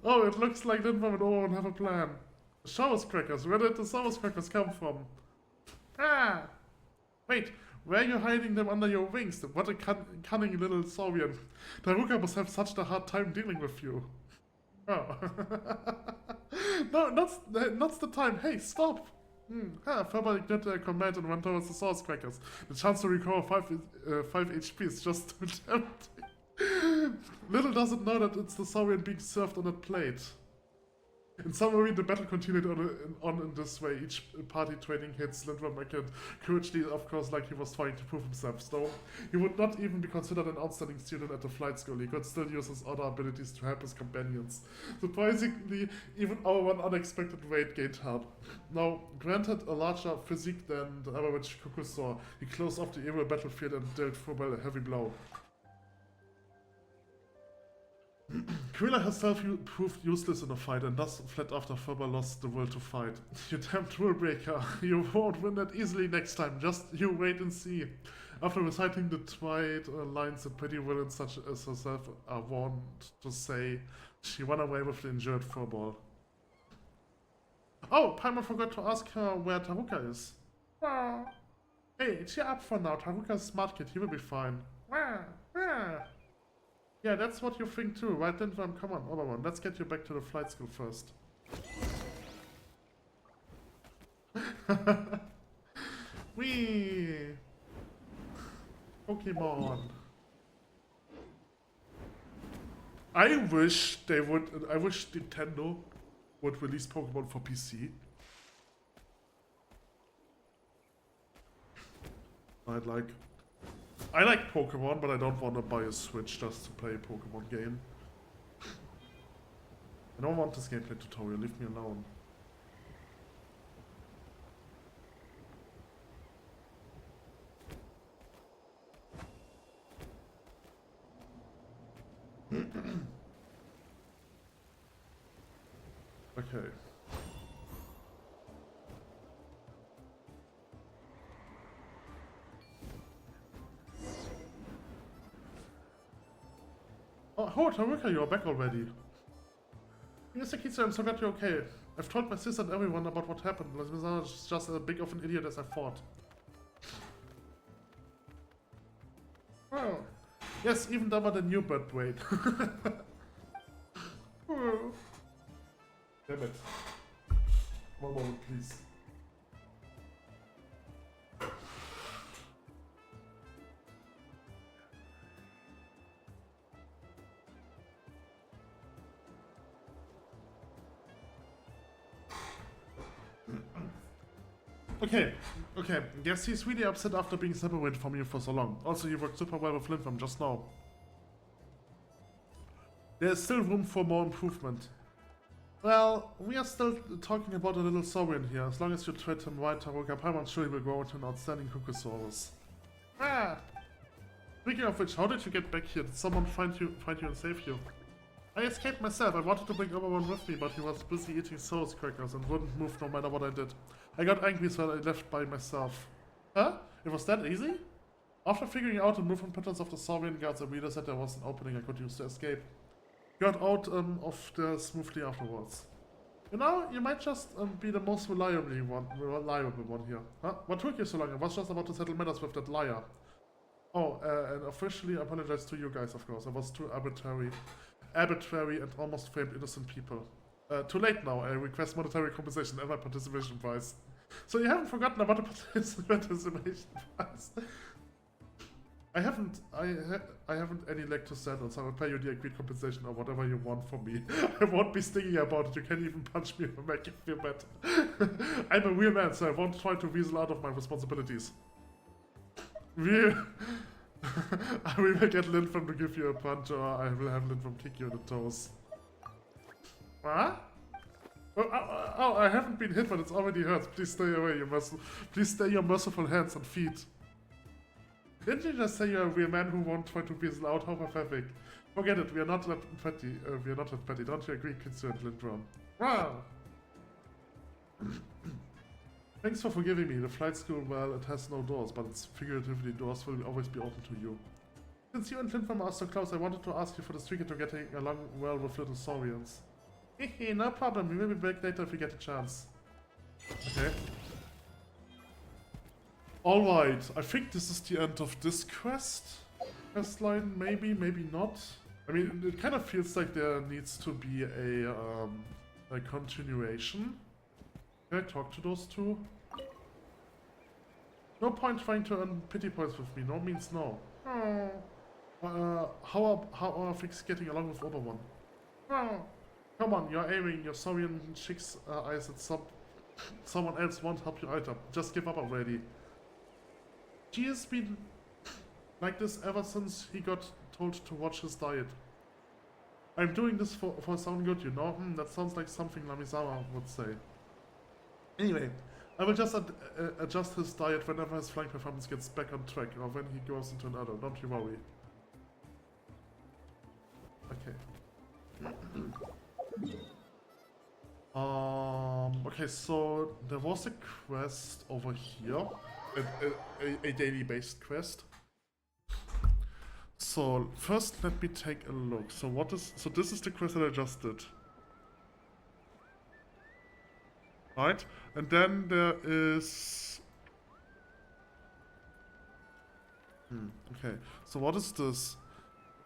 Oh, it looks like Lindworm and Overone have a plan. Saurus crackers. Where did the Saurus crackers come from? Ah! Wait. Where are you hiding them under your wings? What a cunning little Saurian. Taruka must have such a hard time dealing with you. Oh. No, not the time. Hey, stop! Further ignored their command and went towards the Saurus crackers. The chance to recover 5 HP is just too tempting. Little does it know that it's the Saurian being served on that plate. In summary, the battle continued on in this way, each party trading hits. Lindworm acted courageously, of course, like he was trying to prove himself. So, he would not even be considered an outstanding student at the flight school. He could still use his other abilities to help his companions. Surprisingly, even our one unexpected raid gained help. Now, granted a larger physique than the average Kukusaur, he closed off the evil battlefield and dealt Furball a heavy blow. Krilla herself proved useless in the fight and thus fled after Furball lost the will to fight. You damned rule breaker, you won't win that easily next time, just you wait and see. After reciting the tried lines that pretty villains such as herself are wont to say, she ran away with the injured Furball. Oh, Paimon forgot to ask her where Taruka is. Hey, cheer up for now, Taruka's a smart kid, he will be fine. Yeah, that's what you think too, right, Lindworm? Come on, Overone, let's get you back to the flight school first. Whee! Pokemon. I wish Nintendo would release Pokemon for PC. I like Pokemon, but I don't want to buy a Switch just to play a Pokemon game. I don't want this gameplay tutorial, leave me alone. Okay. Oh, Taruka, you're back already. Mr. Kitsu, I'm so glad you're okay. I've told my sister and everyone about what happened. Lazmizar is just as big of an idiot as I thought. Oh. Yes, even dumber than you, bird brain. Oh. Damn it. One moment, please. Okay, okay. Guess he's really upset after being separated from you for so long. Also, you worked super well with Lindworm just now. There's still room for more improvement. Well, we are still talking about a little Saurian here. As long as you treat him right, Taruka, I'm sure he will grow into an outstanding Kukusaurus. Ah! Speaking of which, how did you get back here? Did someone find you and save you? I escaped myself. I wanted to bring everyone with me, but he was busy eating Souls crackers and wouldn't move no matter what I did. I got angry, so I left by myself. Huh? It was that easy? After figuring out the movement patterns of the Saurian guards, I realized that there was an opening I could use to escape. Got out of there smoothly afterwards. You know, you might just be the most reliable one here. Huh? What took you so long? I was just about to settle matters with that liar. Oh, and officially apologize to you guys, of course. I was too arbitrary and almost framed innocent people. Too late now. I request monetary compensation and my participation prize. So you haven't forgotten about the participation prize. I haven't any leg to stand on, so I'll pay you the agreed compensation or whatever you want from me. I won't be stingy about it. You can't even punch me or make you feel better. I'm a real man, so I won't try to weasel out of my responsibilities. I will get Lindworm to give you a punch, or I will have Lindworm kick you in the toes. Huh? Oh, I haven't been hit, but it's already hurt. Please stay away, please stay your merciful hands and feet. Didn't you just say you're a real man who won't try to weasel out? How pathetic. Forget it, we are not that petty. Don't you agree, Kitsu and Lindworm? Wow! Thanks for forgiving me. The flight school, well, it has no doors, but it's figuratively doors will always be open to you. Since you and Lindworm are so close, I wanted to ask you for the secret to getting along well with little Saurians. Hehe, no problem. We will be back later if we get a chance. Okay. Alright, I think this is the end of this quest line, maybe, maybe not. I mean, it kind of feels like there needs to be a continuation. Can I talk to those two? No point trying to earn pity points with me, no means no. How are things getting along with Oberone? Come on, you're aiming your Saurian chick's eyes at someone else won't help you either. Just give up already. She has been like this ever since he got told to watch his diet. I'm doing this for sound good, you know? That sounds like something Namizawa would say. Anyway, I will just adjust his diet whenever his flying performance gets back on track or when he goes into another, don't you worry. Okay. Okay, so there was a quest over here. A daily based quest. So first let me take a look. So this is the quest that I just did. Right? And then there is okay. So what is this?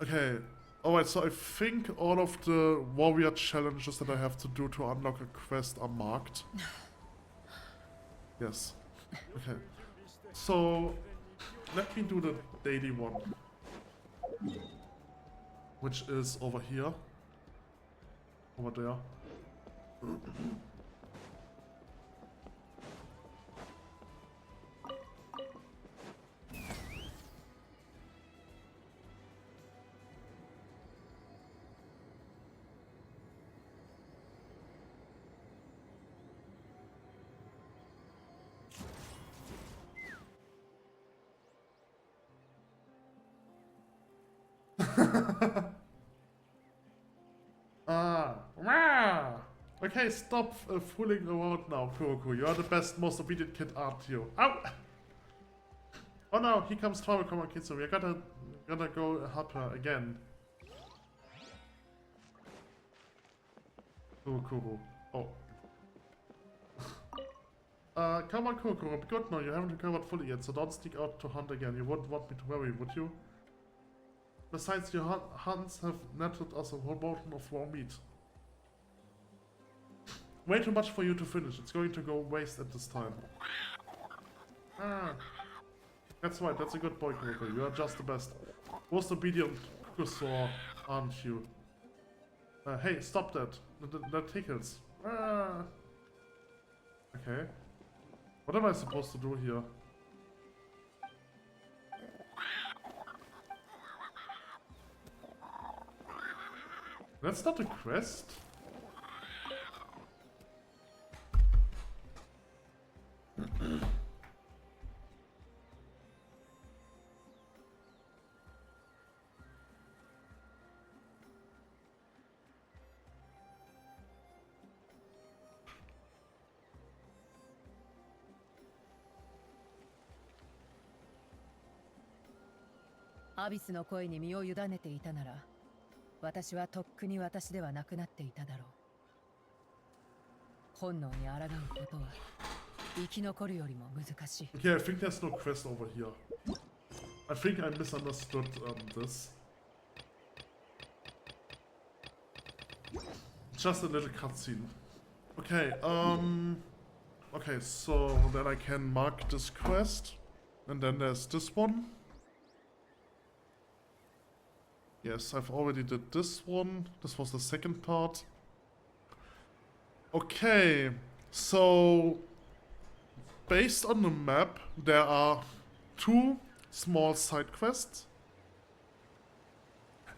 Okay. Alright, so I think all of the warrior challenges that I have to do to unlock a quest are marked. Yes. Okay. So, let me do the daily one. Which is over here. Over there. Okay, stop fooling around now, Kuroko. You are the best, most obedient kid, aren't you? Ow! Oh no, here comes Trouble, come on, Kitsu. We're gonna go help her again. Kuroko. Oh. Come on, Kuroko. Be good now. You haven't recovered fully yet, so don't sneak out to hunt again. You wouldn't want me to worry, would you? Besides, your hunts have netted us a whole mountain of raw meat. Way too much for you to finish. It's going to go waste at this time. That's right. That's a good boy, Kuroko. You are just the best. Most obedient Kukusaur, aren't you? Hey, stop that. That tickles. Okay. What am I supposed to do here? That's not a quest.アビスの声に身を委ねていたなら、私はとっくに私ではなくなっていただろう。本能に抗うことは生き残るよりも難しい。Okay, I think there's no quest over here. I think I misunderstood this. Just a little cutscene. Okay, okay, so then I can mark this quest. And then there's this one. Yes, I've already did this one. This was the second part. Okay, so based on the map, there are 2 small side quests.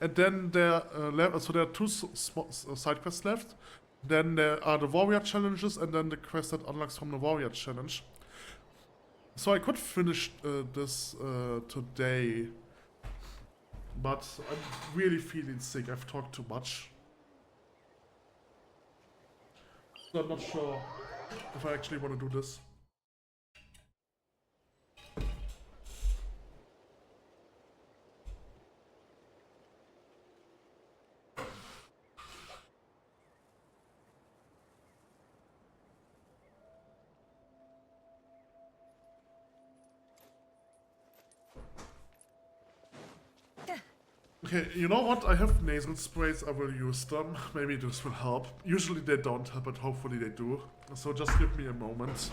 And then there, so there are 2 small side quests left. Then there are the warrior challenges, and then the quest that unlocks from the warrior challenge. So I could finish this today. But I'm really feeling sick. I've talked too much. So I'm not sure if I actually want to do this. Okay, you know what? I have nasal sprays, I will use them. Maybe this will help. Usually they don't help, but hopefully they do. So just give me a moment.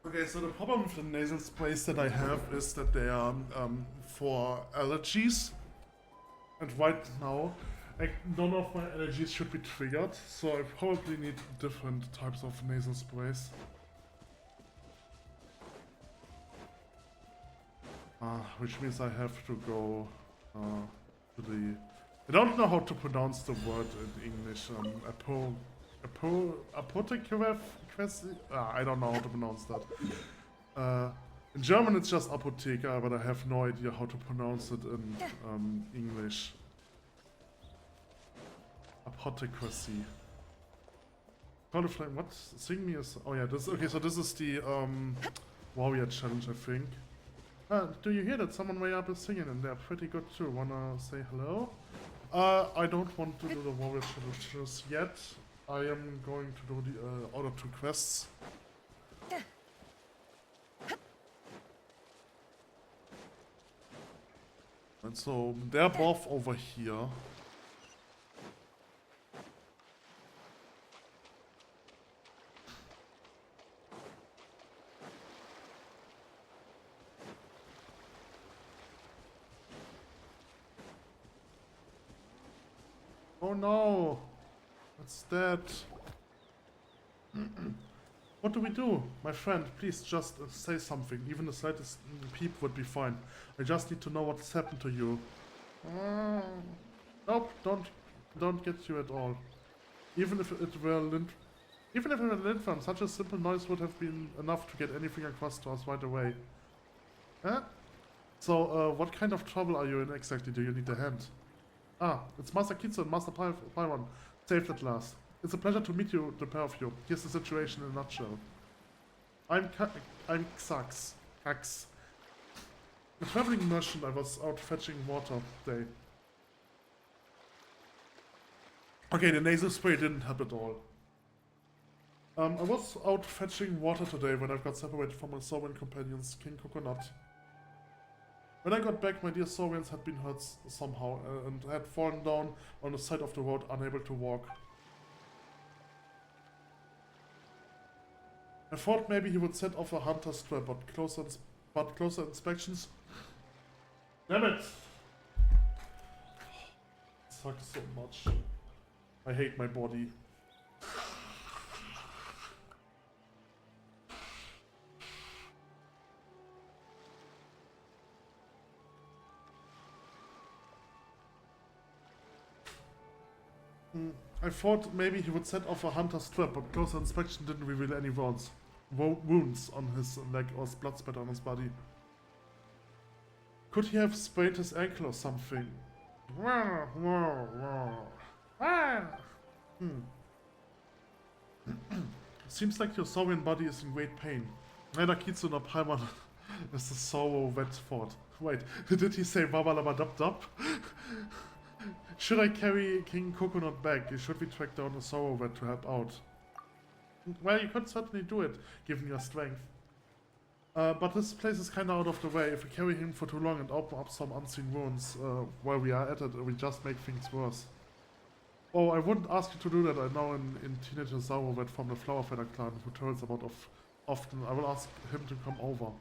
Okay, so the problem with the nasal sprays that I have is that they are for allergies. And right now, none of my allergies should be triggered, so I probably need different types of nasal sprays. Which means I have to go to the... I don't know how to pronounce the word in English. Apotheke? I don't know how to pronounce that. In German it's just Apotheker, but I have no idea how to pronounce it in English. Apothecracy. What? Sing me is... Oh yeah, this... Okay, so this is the warrior challenge, I think. Do you hear that? Someone way up is singing and they're pretty good too. Wanna say hello? I don't want to do the warrior challenges yet. I am going to do the other 2 quests. And so they're both over here. Oh no! What's that? What do we do? My friend, please just say something. Even the slightest peep would be fine. I just need to know what's happened to you. Nope, don't get you at all. Even if it were Lindfam, such a simple noise would have been enough to get anything across to us right away. Huh? So, what kind of trouble are you in exactly? Do you need a hand? Ah, it's Master Kitsu and Master Pyron. Saved at last. It's a pleasure to meet you, the pair of you. Here's the situation in a nutshell. I'm Xax. Xax. A traveling merchant. I was out fetching water today. Okay, the nasal spray didn't help at all. I was out fetching water today when I got separated from my Saurian companions, King Coconut. When I got back, my dear Saurians had been hurt somehow and had fallen down on the side of the road, unable to walk. I thought maybe he would set off a hunter's trap, but closer inspections... Damn it! It sucks so much. I hate my body. I thought maybe he would set off a hunter's trap, but closer inspection didn't reveal any wounds on his leg or blood spatter on his body. Could he have sprained his ankle or something? Seems like your Saurian body is in great pain. Neither Kitsu nor Paimon is the sorrow wet fort. Wait, did he say Wabalabadub? Should I carry King Coconut back? Should we track down a sorrow vet to help out? Well, you could certainly do it, given your strength. But this place is kinda out of the way. If we carry him for too long and open up some unseen wounds while we are at it, we just make things worse. Oh, I wouldn't ask you to do that. I know in Teenager Sorrow vet from the Flower Feather clan who tells about often. I will ask him to come over.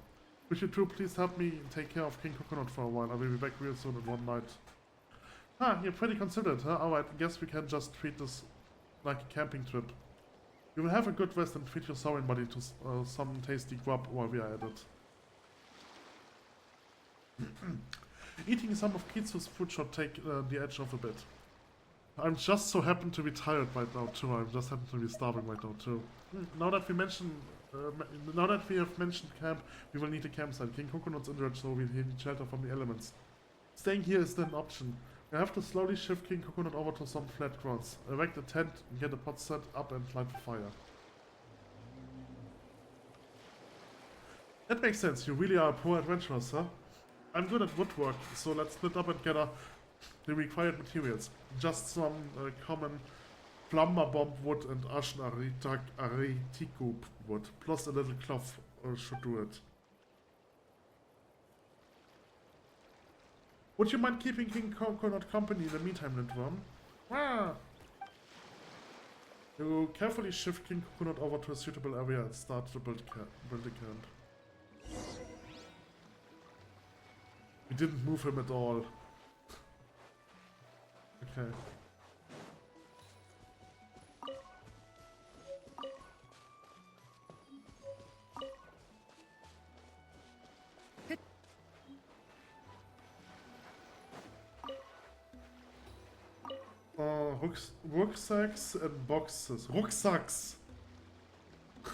Would you two please help me take care of King Coconut for a while? I will be back real soon at one night. Ah, you're pretty considerate, huh? Alright, I guess we can just treat this like a camping trip. We will have a good rest and treat your Saurian body to some tasty grub while we are at it. Eating some of Kitsu's food should take the edge off a bit. I'm just so happen to be tired right now too. I just happen to be starving right now too. Now that we have mentioned camp, we will need a campsite. King Coconut's injured, so we need shelter from the elements. Staying here is an option. We have to slowly shift King Coconut over to some flat grounds. Erect a tent, get a pot set up and light a fire. That makes sense. You really are a poor adventurer, sir. I'm good at woodwork, so let's split up and gather the required materials. Just some common plumber bomb wood and ashen aritiku wood, plus a little cloth should do it. Would you mind keeping King Coconut company in the meantime, Lindworm? Ah! You carefully shift King Coconut over to a suitable area and start to build a camp. We didn't move him at all. Okay. Rucksacks and boxes. Rucksacks!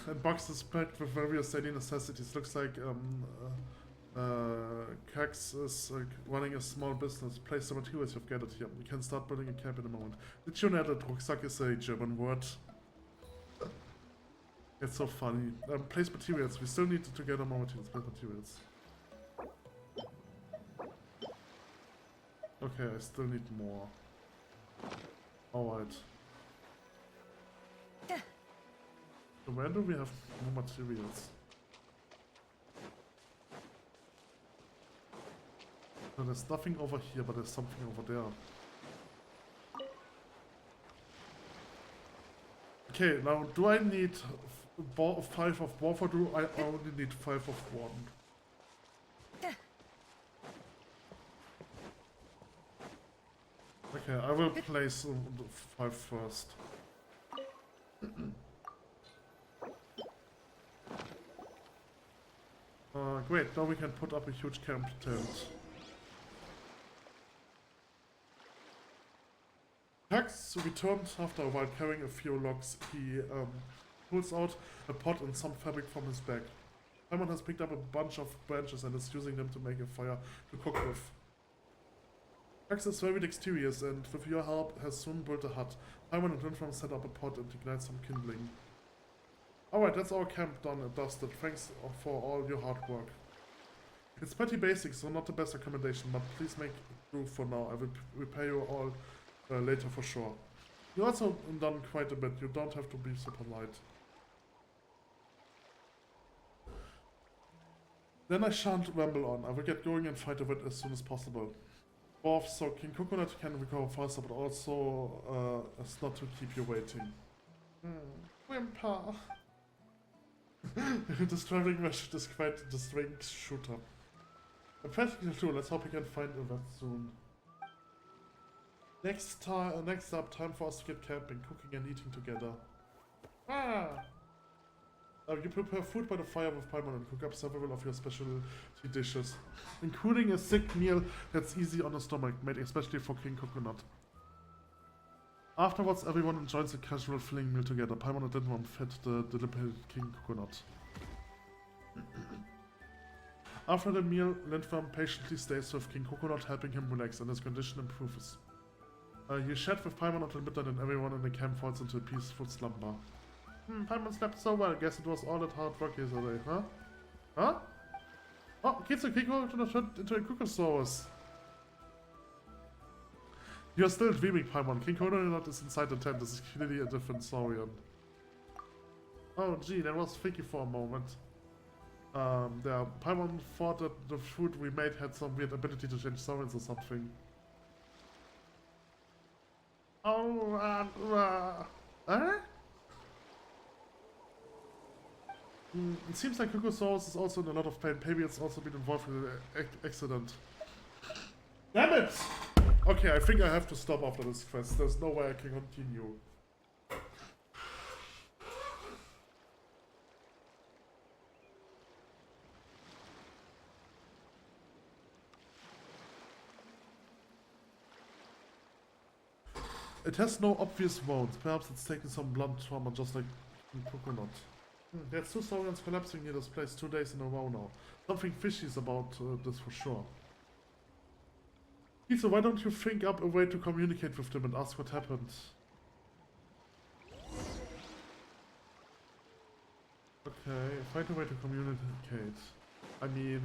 And boxes packed with various daily necessities. Looks like Cax is running a small business. Place the materials you've gathered here. We can start building a camp in a moment. Did you know that Rucksack is a German word? It's so funny. Place materials. We still need to gather more materials. Place materials. Okay, I still need more. Alright. So where do we have more materials? So there's nothing over here, but there's something over there. Okay, now do I need 5 of both or do I only need 5 of one? Okay, I will place the 5 first. Great, now we can put up a huge camp tent. Cax returned after a while carrying a few logs. He pulls out a pot and some fabric from his bag. Simon has picked up a bunch of branches and is using them to make a fire to cook with. Cax is very dexterous and with your help has soon built a hut. Simon and Lindworm set up a pot and ignite some kindling. Alright, that's our camp done and dusted. Thanks for all your hard work. It's pretty basic, so not the best accommodation, but please make do for now. I will repay you all later for sure. You also done quite a bit. You don't have to be super light. Then I shan't ramble on. I will get going and fight a bit as soon as possible. Both so King Coconut can recover faster, but also as not to keep you waiting. Whimper. This traveling machine is quite the strange shooter. A practical tool. Let's hope we can find a vet soon. Next up, time for us to get camping, cooking and eating together. You prepare food by the fire with Paimon and cook up several of your specialty dishes, including a thick meal that's easy on the stomach, made especially for King Coconut. Afterwards, everyone enjoys a casual filling meal together. Paimon and Dinworm fed the deliberated King Coconut. After the meal, Lindworm patiently stays with King Coconut, helping him relax, and his condition improves. You chat with Paimon until midnight and everyone in the camp falls into a peaceful slumber. Paimon slept so well. Guess it was all that hard work yesterday, huh? Huh? Oh, Kitsu, King Coconut turned into a Kukosaurus. You're still dreaming, Paimon. King Coconut is inside the tent. This is clearly a different Saurian. Oh, gee, that was tricky for a moment. Paimon thought that the food we made had some weird ability to change Saurians or something. Oh, It seems like Kukosaurus is also in a lot of pain. Maybe it's also been involved in an accident. Damn it! Okay, I think I have to stop after this quest. There's no way I can continue. It has no obvious wounds. Perhaps it's taken some blunt trauma, just like Coconut. There's 2 Saurians collapsing near this place 2 days in a row now. Something fishy is about this for sure. Kitsu, why don't you think up a way to communicate with them and ask what happened? Okay, find a way to communicate. I mean...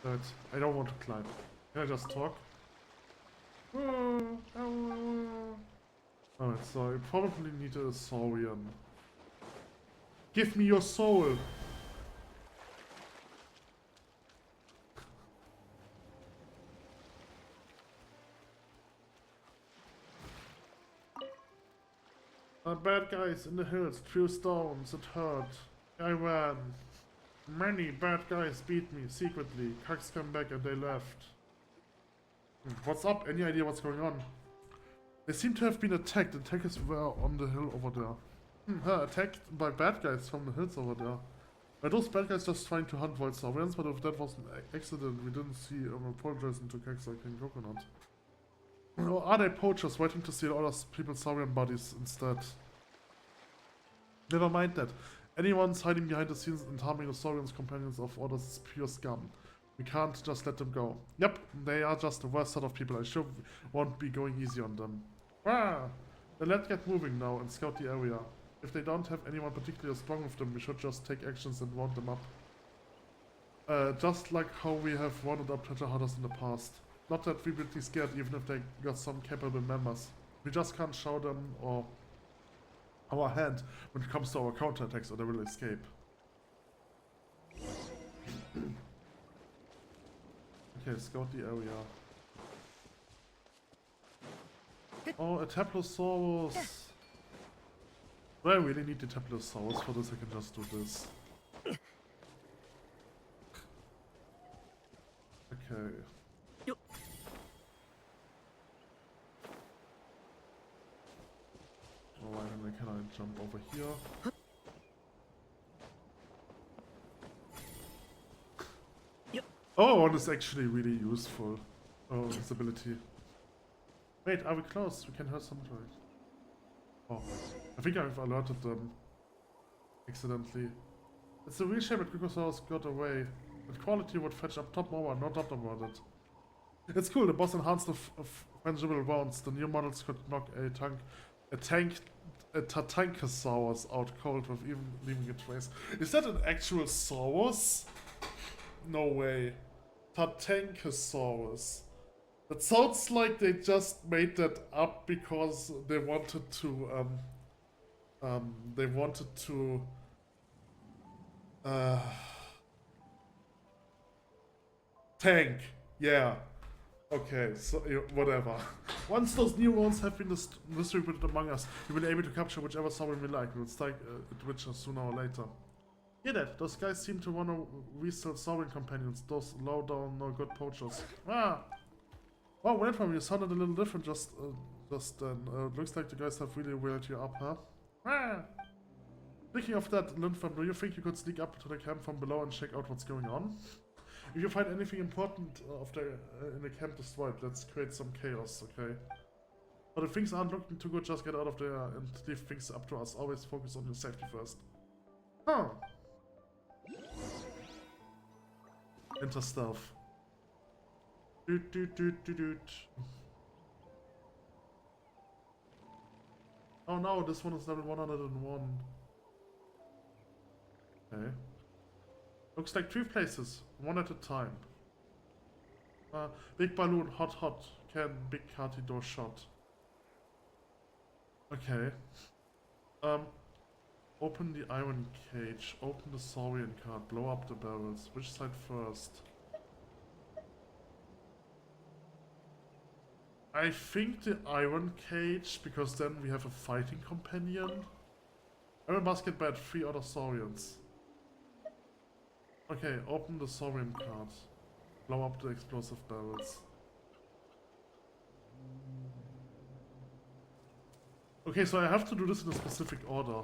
but I don't want to climb. Can I just talk? Alright, so I probably need a Saurian. Give me your soul! Bad guys in the hills threw stones, it hurt. I ran. Many bad guys beat me secretly. Cucks came back and they left. What's up? Any idea what's going on? They seem to have been attacked. The attackers were on the hill over there. Attacked by bad guys from the hills over there. Are those bad guys just trying to hunt wild Saurians? But if that was an accident, we didn't see apologizing to Cucks like King Coconut. Or are they poachers waiting to steal other people's Saurian bodies instead? Never mind that. Anyone's hiding behind the scenes and harming the Saurians' companions of orders is pure scum. We can't just let them go. Yep, they are just the worst sort of people. I sure won't be going easy on them. Then let's get moving now and scout the area. If they don't have anyone particularly strong with them, we should just take actions and round them up. Just like how we have rounded up treasure hunters in the past. Not that we will be scared even if they got some capable members. We just can't show them or our hand when it comes to our counterattacks or they will escape. Okay, scout the area. Oh, a Taplosaurus! Do I really need the Taplosaurus for this? I can just do this. Okay. Alright, and then can I jump over here? Oh, one is actually really useful. Oh, this ability. Wait, are we close? We can hear some droid. Oh, I think I've alerted them. Accidentally. It's a real shame that Kukosaurus got away. That quality would fetch up top more, no doubt about it. It's cool, the boss enhanced the fungible rounds. The new models could knock a Tatankasaurus out cold with even leaving a trace. Is that an actual Saurus? No way. Tatankasaurus. That sounds like they just made that up because they wanted to, tank. Yeah. Okay, so whatever. Once those new ones have been distributed among us, we will be able to capture whichever sovereign we like. We will strike it Witcher sooner or later. Hear that? Those guys seem to want to resell sovereign companions. Those low down, no good poachers. Ah! Wow, wait for me. You sounded a little different just then. Looks like the guys have really wheeled you up, huh? Ah! Speaking of that, Lindfam, do you think you could sneak up to the camp from below and check out what's going on? If you find anything important in the camp destroyed, let's create some chaos, okay? But if things aren't looking too good, just get out of there and leave things up to us. Always focus on your safety first. Huh. Enter stealth. Doot doot doot doot doot. Oh no, this one is level 101. Okay. Looks like 3 places, one at a time. Big balloon, hot hot. Can big hearty door shot. Okay. Open the iron cage, open the saurian card, blow up the barrels. Which side first? I think the iron cage, because then we have a fighting companion. Iron musket bat, 3 other saurians. Okay, open the saurian card. Blow up the explosive barrels. Okay, so I have to do this in a specific order.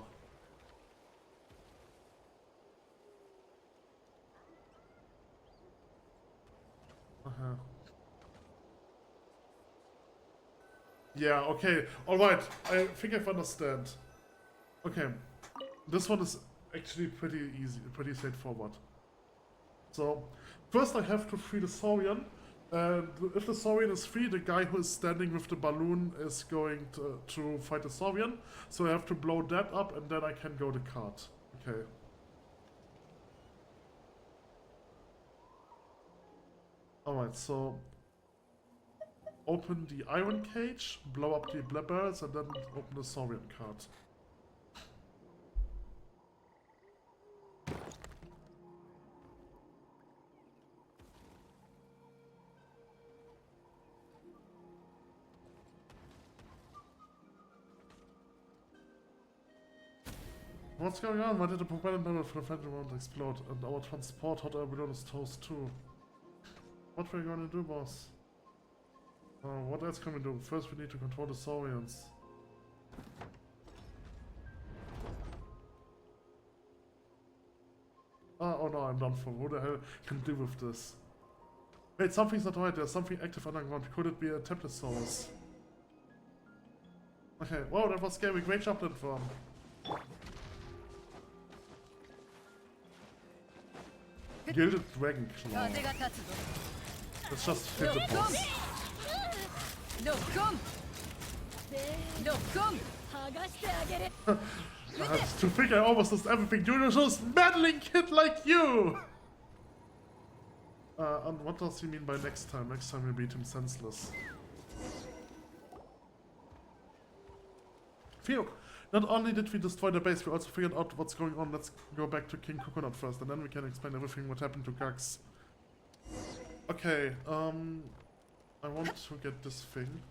Yeah, okay. Alright, I think I understand. Okay. This one is actually pretty easy, pretty straightforward. So, first I have to free the saurian. And if the saurian is free, the guy who is standing with the balloon is going to fight the saurian. So I have to blow that up and then I can go the card. Okay. Alright, so open the iron cage, blow up the black barrels, and then open the saurian card. What's going on? Why did the propellant barrel for the phantom round explode? And our transport hot air balloon is toast too. What are we gonna do, boss? What else can we do? First we need to control the saurians. Oh no, I'm done for. Who the hell can deal with this? Wait, something's not right. There's something active underground. Could it be a Templesaurus? Okay, wow, that was scary. Great job, Lindfam. Gilded Dragon Claw. Let's just hit the boss. To think I almost lost everything due to those meddling kid like you! And what does he mean by next time? Next time we beat him senseless. Phew! Not only did we destroy the base, we also figured out what's going on. Let's go back to King Coconut first, and then we can explain everything what happened to Gax. Okay, I want to get this thing.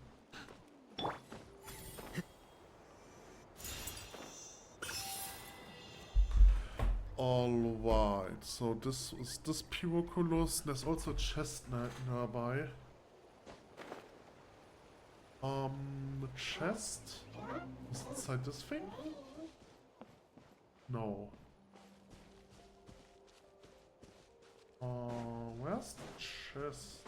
Alright, so this is this Piroculus. There's also a chest nearby. The chest? Is inside this thing? No. Where's the chest?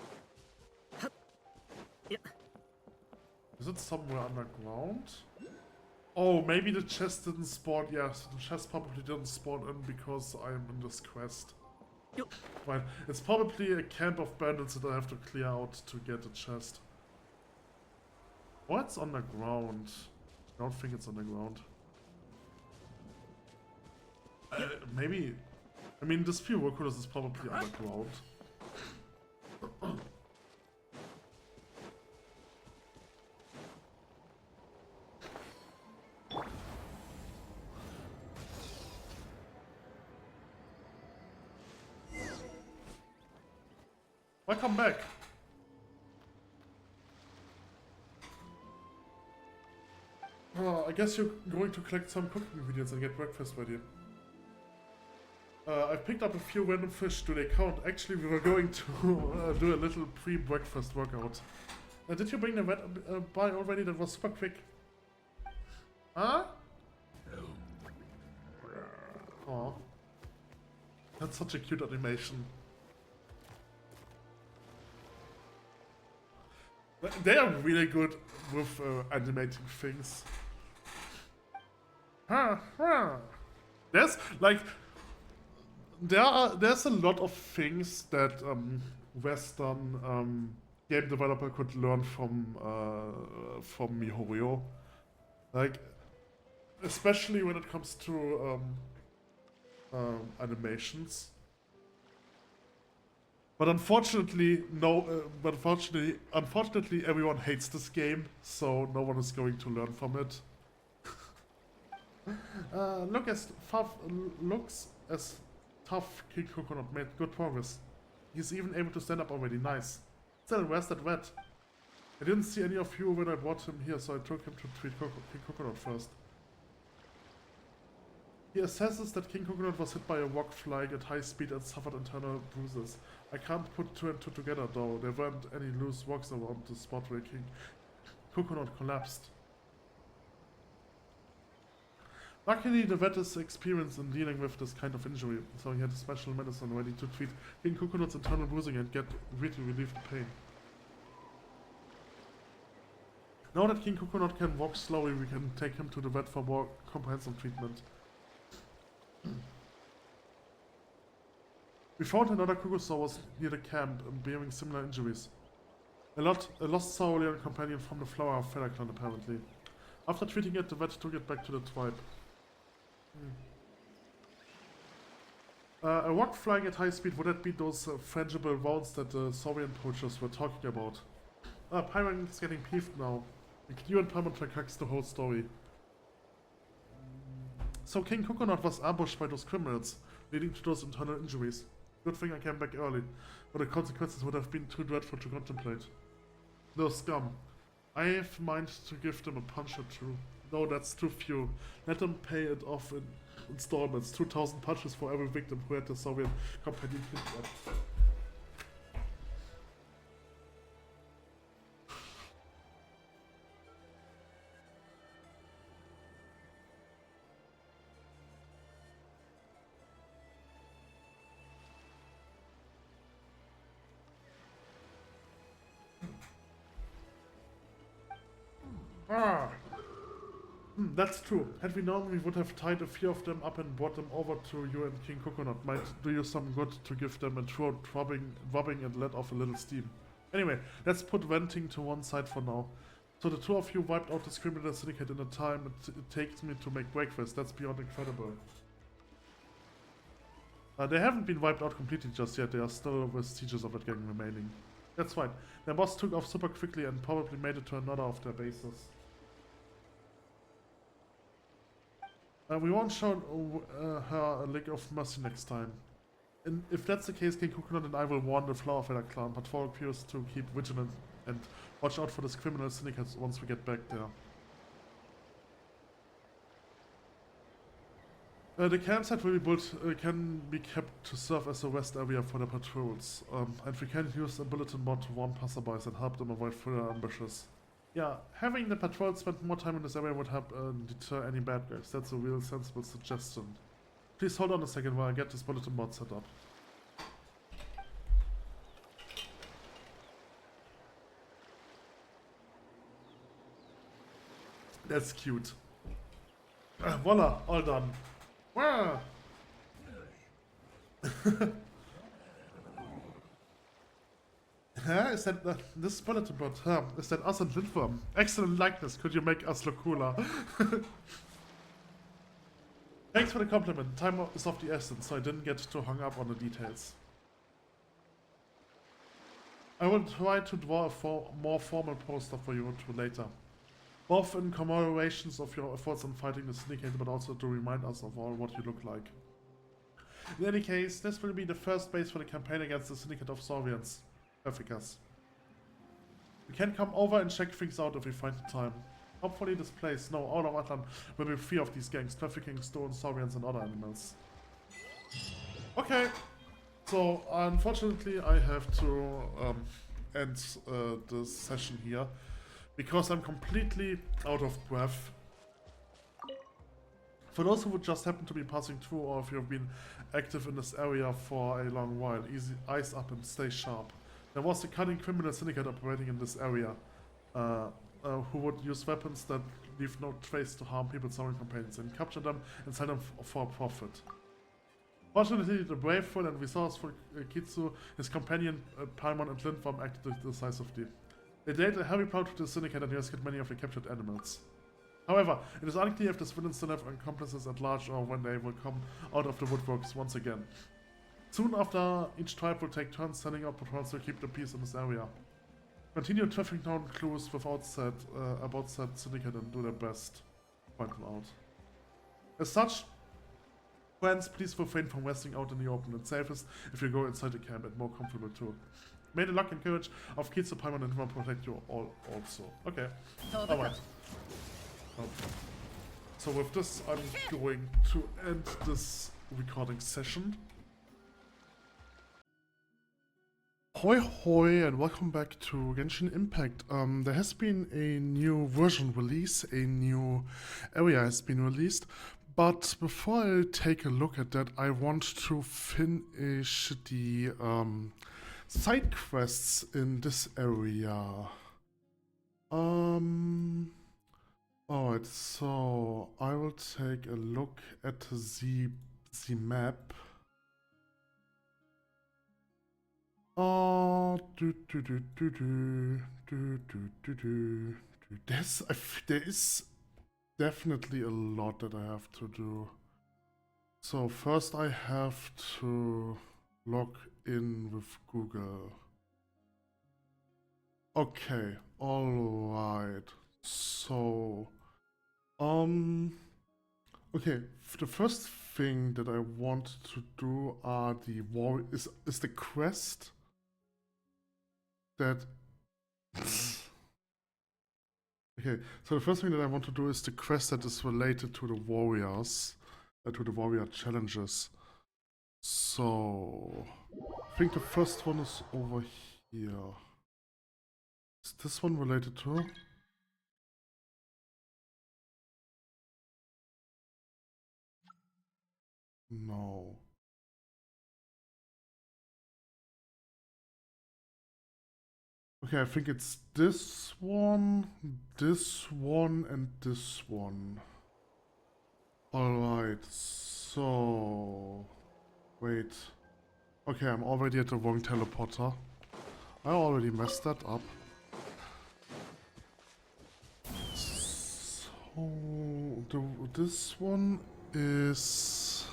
Is it somewhere underground? Oh, maybe the chest didn't spawn. Yes, the chest probably didn't spawn in because I am in this quest. Right, it's probably a camp of bandits that I have to clear out to get the chest. What's underground? I don't think it's underground. Maybe. I mean, this Piroculus is probably underground. Welcome back. I guess you're going to collect some cooking videos and get breakfast ready. I picked up a few random fish. Do they count? Actually, we were going to do a little pre-breakfast workout. Did you bring the vet by already? That was super quick. Huh? Oh, that's such a cute animation. They are really good with animating things. There's like there's a lot of things that Western game developer could learn from MiHoRo, like especially when it comes to animations. But unfortunately, unfortunately, everyone hates this game, so no one is going to learn from it. Looks as tough. King Coconut made good progress. He's even able to stand up already. Nice. Still, where's that vet? I didn't see any of you when I brought him here, so I took him to treat King Coconut first. He assesses that King Coconut was hit by a rock flying at high speed and suffered internal bruises. I can't put two and two together though. There weren't any loose rocks around the spot where King Coconut collapsed. Luckily, the vet is experienced in dealing with this kind of injury, so he had a special medicine ready to treat King Coconut's internal bruising and get really relieve the pain. Now that King Coconut can walk slowly, we can take him to the vet for more comprehensive treatment. We found another Kugosaurus near the camp, bearing similar injuries. A lost Saurian companion from the Flower of Feather Clan, apparently. After treating it, the vet took it back to the tribe. A rock flying at high speed, would that be those frangible wounds that the Saurian poachers were talking about? Pyron is getting peeved now. You and Paimon tracks the whole story. So King Coconut was ambushed by those criminals, leading to those internal injuries. Good thing I came back early, but the consequences would have been too dreadful to contemplate. Those scum. I have mind to give them a punch or two. No, that's too few. Let them pay it off in installments. 2,000 punches for every victim who had the Soviet company kidnapped. That's true. Had we known, we would have tied a few of them up and brought them over to you and King Coconut. Might do you some good to give them a throat rubbing and let off a little steam. Anyway, let's put venting to one side for now. So the two of you wiped out the criminal syndicate in the time it takes me to make breakfast. That's beyond incredible. They haven't been wiped out completely just yet. They are still vestiges of that gang remaining. That's fine. Their boss took off super quickly and probably made it to another of their bases. We won't show her a lick of mercy next time. And if that's the case, King Coconut and I will warn the Flower Feather clan, but for appears to keep vigilant and watch out for this criminal syndicates once we get back there. The campsite will be built, can be kept to serve as a rest area for the patrols, and we can use a bulletin board to warn passerbys and help them avoid further ambushes. Yeah, having the patrols spend more time in this area would help deter any bad guys. That's a real sensible suggestion. Please hold on a second while I get this bulletin board set up. That's cute. Voila, all done. Wow. Is that this bulletin board? Is that us and Lindworm? Excellent likeness. Could you make us look cooler? Thanks for the compliment. Time is of the essence, so I didn't get too hung up on the details. I will try to draw a more formal poster for you later. Both in commemorations of your efforts in fighting the syndicate, but also to remind us of all what you look like. In any case, this will be the first base for the campaign against the Syndicate of Saurians. Traffickers. We can come over and check things out if we find the time. Hopefully this place, no, all of Natlan will be free of these gangs, trafficking stone, saurians and other animals. Okay, so unfortunately I have to end this session here because I'm completely out of breath. For those who would just happen to be passing through, or if you've been active in this area for a long while, easy eyes up and stay sharp. There was a cunning criminal syndicate operating in this area, who would use weapons that leave no trace to harm people's own companions, and capture them and sell them for a profit. Fortunately, the braveful and resourceful Kitsu, his companion Paimon and Lindworm acted decisively. They dealt a heavy blow to the syndicate and rescued many of the captured animals. However, it is unclear if these villains still have accomplices at large or when they will come out of the woodworks once again. Soon after, each tribe will take turns sending out patrols to keep the peace in this area. Continue tracking down clues about said syndicate and do their best to point them out. As such, friends, please refrain from resting out in the open. It's safest if you go inside the camp and more comfortable too. May the luck and courage of Kitsu, Paimon and Lindworm protect you all also. Okay. Alright. So with this, I'm going to end this recording session. Hoi Hoi and welcome back to Genshin Impact. There has been a new version release, a new area has been released, but before I take a look at that, I want to finish the side quests in this area. Alright, so I will take a look at the map. There is definitely a lot that I have to do. So first I have to log in with Google. Okay, alright. So, okay, the first thing that I want to do are the is the quest that okay, so the first thing that I want to do is the quest that is related to the warriors, to the warrior challenges. So, I think the first one is over here. Is this one related to? No. Okay, I think it's this one, and this one. Alright, so... Wait. Okay, I'm already at the wrong teleporter. I already messed that up. So... this one is...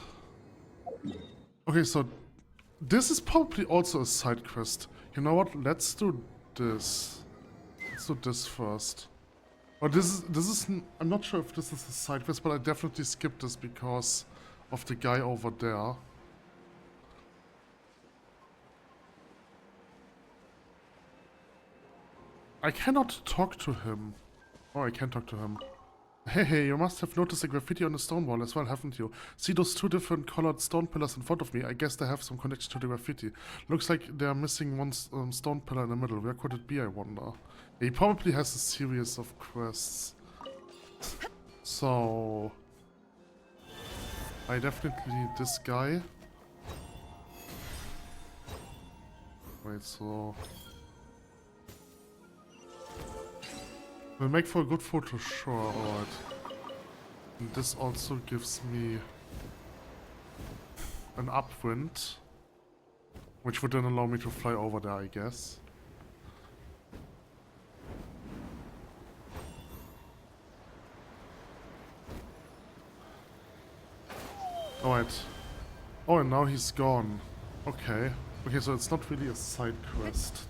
Okay, so... This is probably also a side quest. You know what? Let's do this. Let's do this first. Or this is I'm not sure if this is a side quest, but I definitely skipped this because of the guy over there. I cannot talk to him. Oh, I can talk to him. Hey, you must have noticed the graffiti on the stone wall as well, haven't you? See those two different colored stone pillars in front of me? I guess they have some connection to the graffiti. Looks like they're missing one stone pillar in the middle. Where could it be, I wonder? He probably has a series of quests. So... I definitely need this guy. Wait, so... Will make for a good photo, sure, alright. And this also gives me an upwind, which would then allow me to fly over there, I guess. Alright. Oh, and now he's gone. Okay. Okay, so it's not really a side quest.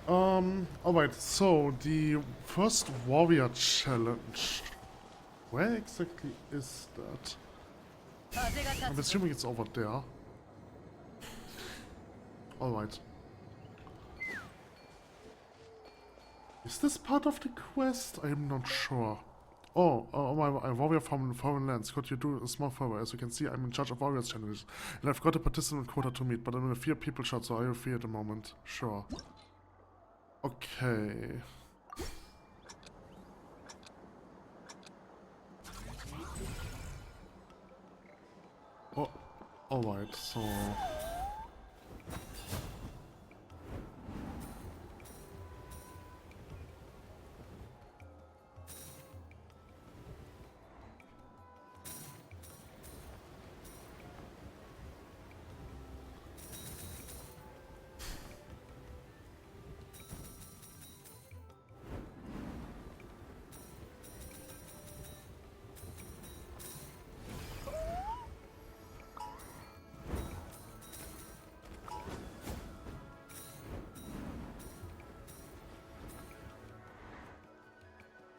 Alright, so the first warrior challenge. Where exactly is that? I'm assuming it's over there. Alright. Is this part of the quest? I'm not sure. Oh, my warrior from foreign lands. Could you do a small favor? As you can see, I'm in charge of warriors challenges. And I've got a participant quota to meet, but I'm in a fear people shot, so I have fear at the moment. Sure. Okay. Oh, alright, so...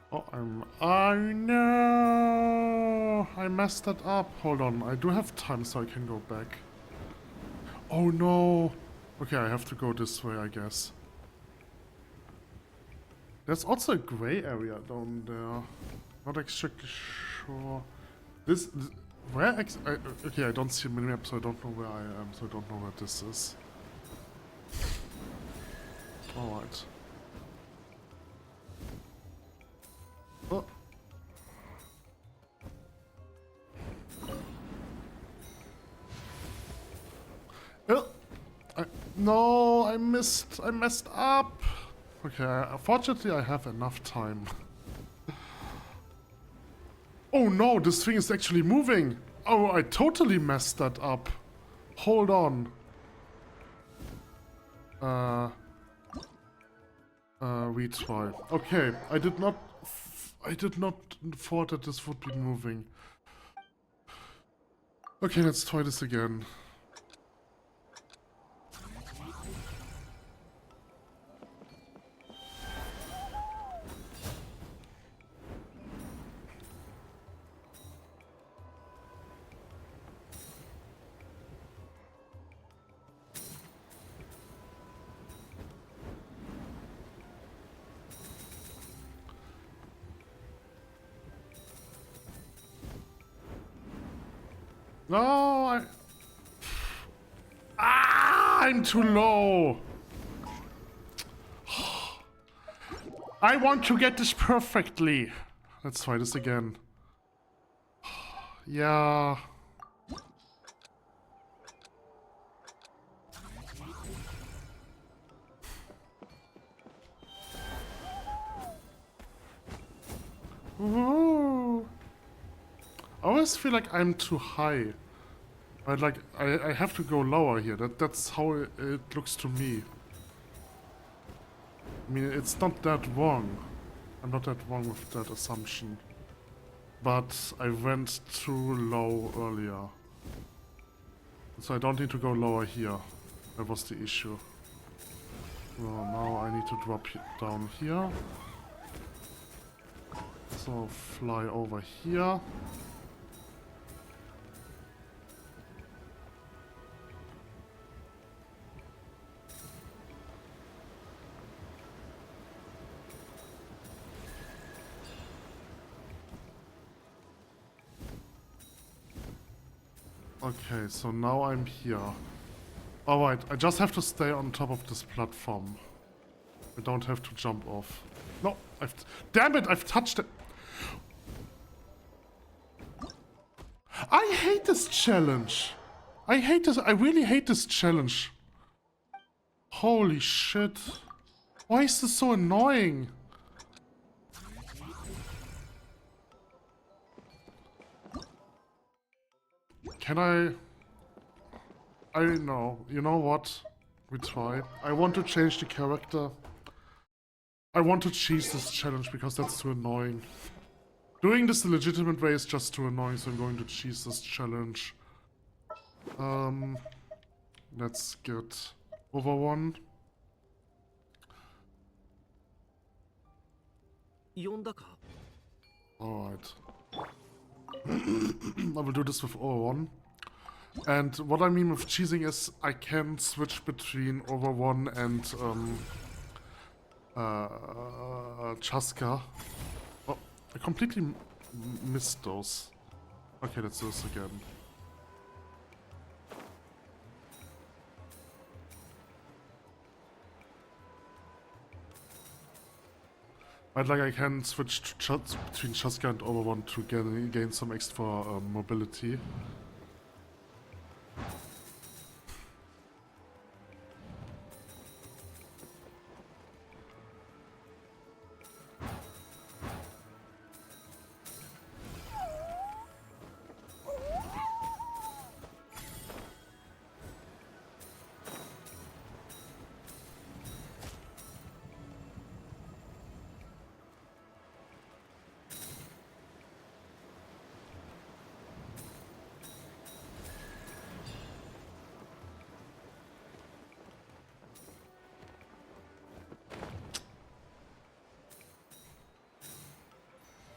Oh, oh no! I messed that up. Hold on, I do have time so I can go back. Oh no! Okay, I have to go this way, I guess. There's also a gray area down there. Not exactly sure. Okay, I don't see a minimap, so I don't know where I am, so I don't know where this is. Alright. Oh. No, I messed up. Okay, fortunately I have enough time. Oh no, this thing is actually moving. Oh, I totally messed that up. Hold on. Retry. Okay, I did not thought that this would be moving. Okay, let's try this again. No, I'm too low. I want to get this perfectly. Let's try this again. Yeah. Ooh. I always feel like I'm too high. But like, I have to go lower here. That's how it looks to me. I mean, it's not that wrong. I'm not that wrong with that assumption. But I went too low earlier. So I don't need to go lower here. That was the issue. Well, now I need to drop down here. So fly over here. Okay, so now I'm here. Alright, I just have to stay on top of this platform. I don't have to jump off. No, damn it, I've touched it. I hate this challenge. I really hate this challenge. Holy shit. Why is this so annoying? Can I know. You know what? We try. I want to change the character. I want to cheese this challenge because that's too annoying. Doing this the legitimate way is just too annoying, so I'm going to cheese this challenge. Let's get over one. Alright. I will do this with over one. And what I mean with cheesing is I can switch between over one and Chaska. Oh, I completely missed those. Okay, let's do this again. But like I can switch between Chaska and Overone to gain some extra mobility.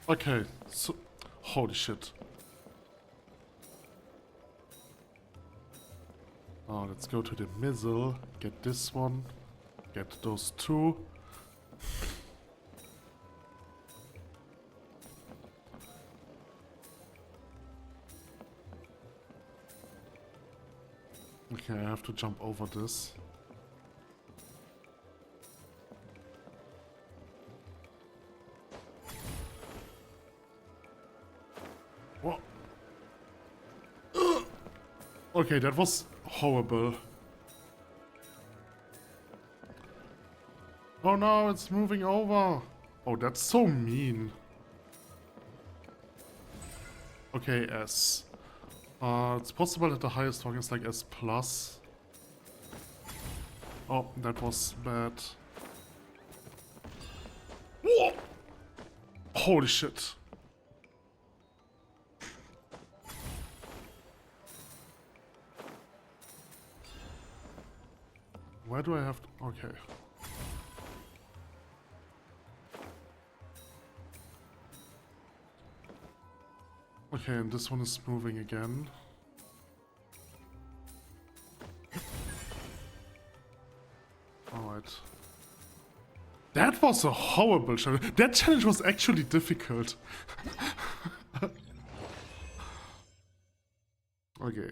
Okay, so holy shit. Now let's go to the middle, get this one, get those two. Okay, I have to jump over this. What? Okay, that was horrible. Oh no, it's moving over. Oh, that's so mean. Okay, S. It's possible that the highest one is like S+. Oh, that was bad. Whoa! Holy shit. Where do I have to... Okay. Okay, and this one is moving again. Alright. That was a horrible challenge. That challenge was actually difficult. Okay.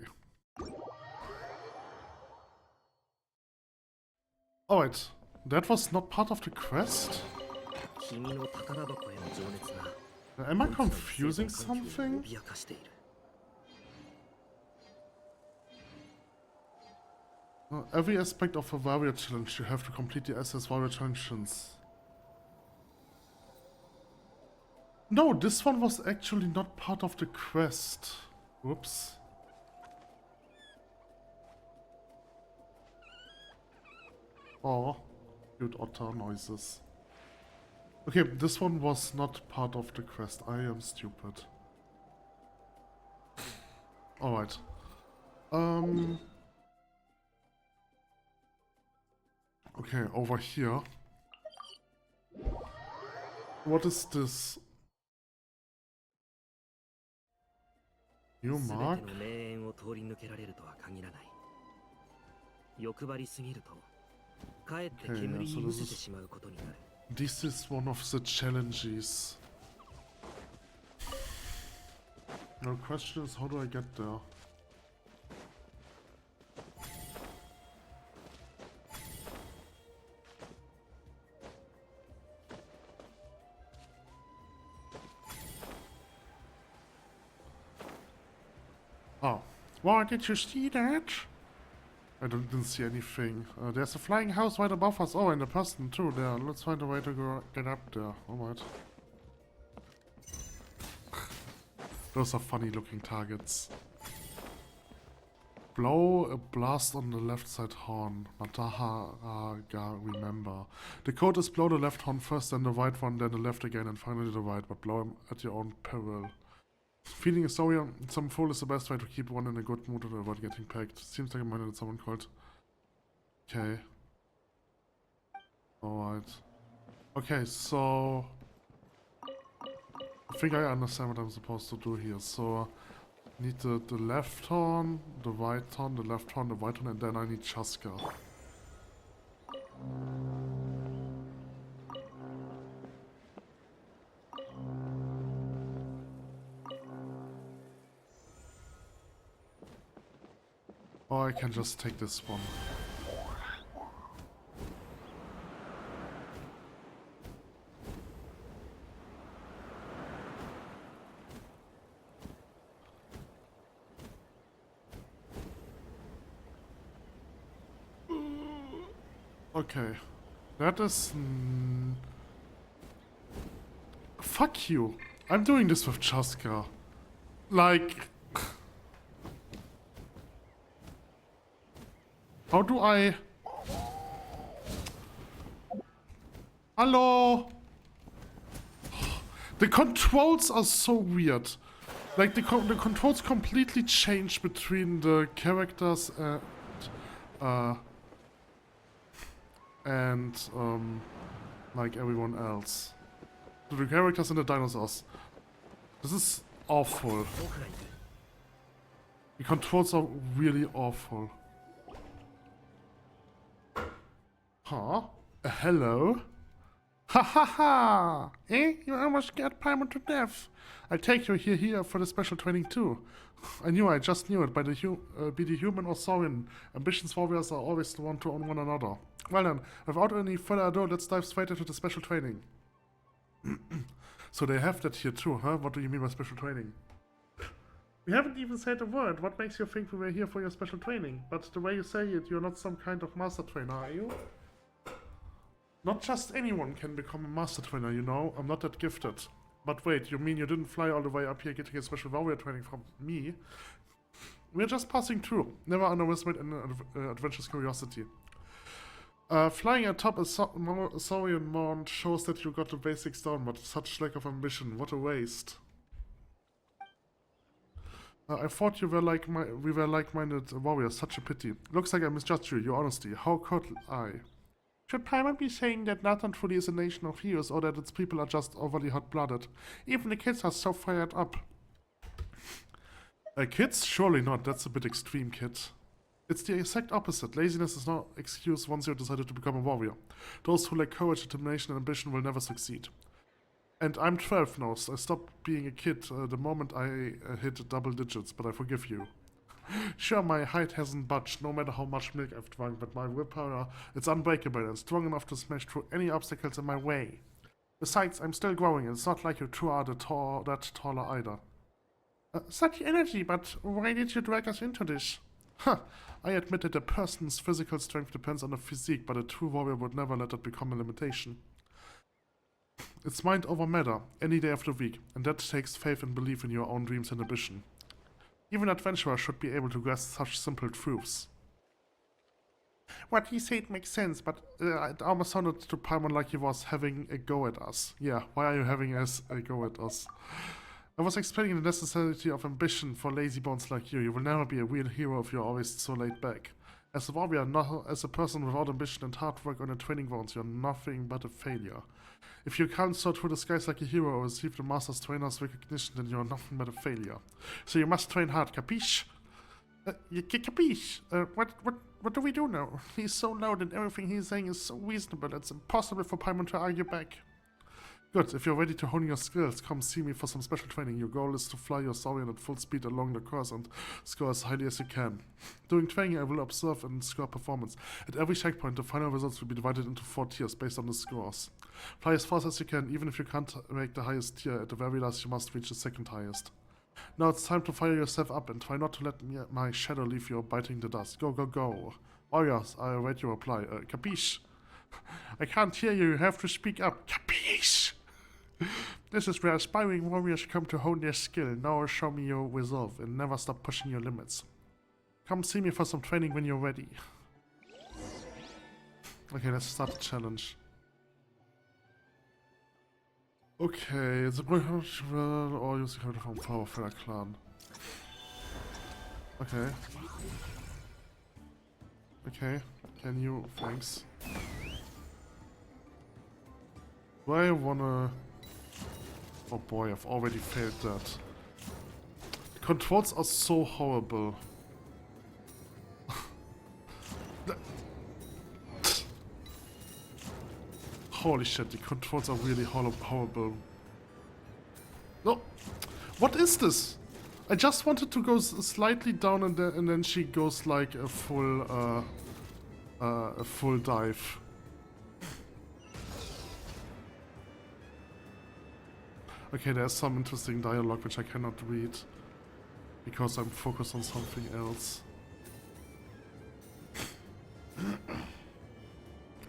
Alright. That was not part of the quest? Am I confusing something? Every aspect of a warrior challenge, you have to complete the SS warrior challenges. No, this one was actually not part of the quest. Whoops. Oh, cute otter noises. Okay, this one was not part of the quest. I am stupid. Alright. Okay, over here. What is this? New mark? Okay, yeah, so this is one of the challenges. The question is, how do I get there? Oh, wow, did you see that? I didn't see anything. There's a flying house right above us. Oh, and a person too there. Let's find a way to get up there. Alright. Those are funny looking targets. Blow a blast on the left side horn. Matahaga, remember. The code is blow the left horn first, then the right one, then the left again, and finally the right, but blow them at your own peril. Feeling a sorry, some fool is the best way to keep one in a good mood and avoid getting packed. Seems like I might have someone called. Okay. Alright. Okay, so... I think I understand what I'm supposed to do here. So, need the left horn, the right horn, the left horn, the right horn, and then I need Chaska. Or I can just take this one. Okay. That is... fuck you. I'm doing this with Chaska. Like... How do I... Hello? The controls are so weird. Like, the controls completely change between the characters and like everyone else. The characters and the dinosaurs. This is awful. The controls are really awful. Huh? Hello? Ha ha ha! Eh? You almost scared Paimon to death. I'll take you here for the special training too. I just knew it. Be the human or Saurian, ambitions warriors are always the one to own one another. Well then, without any further ado, let's dive straight into the special training. So they have that here too, huh? What do you mean by special training? We haven't even said a word. What makes you think we were here for your special training? But the way you say it, you're not some kind of master trainer, are you? Not just anyone can become a master trainer, you know? I'm not that gifted. But wait, you mean you didn't fly all the way up here getting a special warrior training from me? We're just passing through. Never underestimate an adventurous curiosity. Flying atop a Saurian mount shows that you got the basics down, but such lack of ambition. What a waste. I thought we were like-minded warriors. Such a pity. Looks like I misjudged you. Your honesty. How could I? Should Paimon be saying that Natlan truly is a nation of heroes, or that its people are just overly hot-blooded? Even the kids are so fired up. Kids? Surely not. That's a bit extreme, kid. It's the exact opposite. Laziness is no excuse once you've decided to become a warrior. Those who lack courage, determination, and ambition will never succeed. And I'm 12 now, so I stopped being a kid the moment I hit double digits, but I forgive you. Sure, my height hasn't budged, no matter how much milk I've drunk, but my willpower, it's unbreakable and strong enough to smash through any obstacles in my way. Besides, I'm still growing, and it's not like you two are that taller either. Such energy, but why did you drag us into this? Huh, I admit that a person's physical strength depends on the physique, but a true warrior would never let that become a limitation. It's mind over matter, any day of the week, and that takes faith and belief in your own dreams and ambition. Even adventurers should be able to grasp such simple truths. What he said makes sense, but it almost sounded to Paimon like he was having a go at us. Yeah, why are you having a go at us? I was explaining the necessity of ambition for lazy bones like you. You will never be a real hero if you're always so laid back. As a warrior, not as a person without ambition and hard work on your training grounds, you're nothing but a failure. If you can't soar through the skies like a hero or receive the master's trainer's recognition, then you're nothing but a failure. So you must train hard, capiche? Capiche? What do we do now? He's so loud and everything he's saying is so reasonable, it's impossible for Paimon to argue back. Good, if you're ready to hone your skills, come see me for some special training. Your goal is to fly your Saurian at full speed along the course and score as highly as you can. During training, I will observe and score performance. At every checkpoint, the final results will be divided into 4 tiers based on the scores. Fly as fast as you can, even if you can't make the highest tier. At the very last, you must reach the second highest. Now it's time to fire yourself up and try not to let my shadow leave you biting the dust. Go, go, go. Warriors, I await your reply. Capiche? I can't hear you, you have to speak up. Capiche? This is where aspiring warriors come to hone their skill. Now show me your resolve and never stop pushing your limits. Come see me for some training when you're ready. Okay, let's start the challenge. Okay, the Brüche or use the character from Power Feather Clan. Okay. Okay, can you... Thanks. Do I wanna... Oh boy, I've already failed that. The controls are so horrible. Holy shit, the controls are really horrible. No! What is this? I just wanted to go slightly down, and then she goes like a full dive. Okay, there's some interesting dialogue which I cannot read because I'm focused on something else.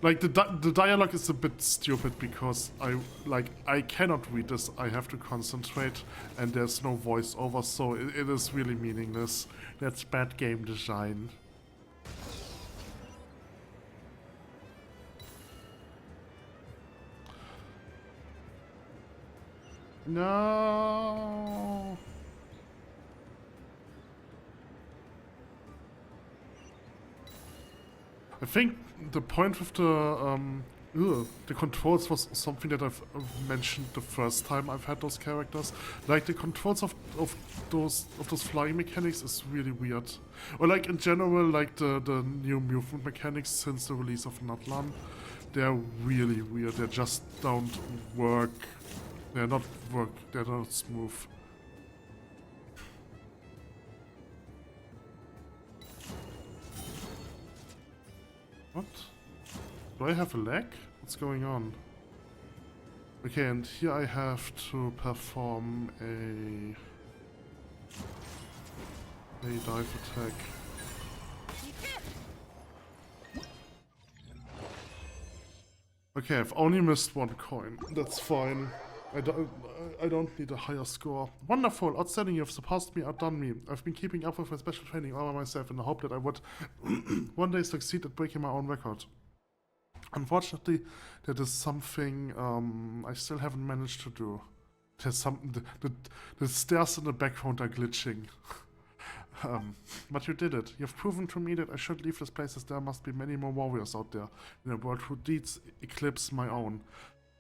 Like the dialogue is a bit stupid because I cannot read this. I have to concentrate, and there's no voiceover, so it is really meaningless. That's bad game design. No. I think the point with the controls was something that I've mentioned the first time I've had those characters. Like the controls of those flying mechanics is really weird. Or like in general, like the new movement mechanics since the release of Natlan, they're really weird. They just don't work. They're not smooth. What? Do I have a lag? What's going on? Okay, and here I have to perform a dive attack. Okay, I've only missed one coin. That's fine. I don't need a higher score. Wonderful, outstanding, you've surpassed me, outdone me. I've been keeping up with my special training all by myself in the hope that I would one day succeed at breaking my own record. Unfortunately, that is something I still haven't managed to do. There's something, the stairs in the background are glitching. But you did it. You've proven to me that I should leave this place, as there must be many more warriors out there in a world whose deeds eclipse my own.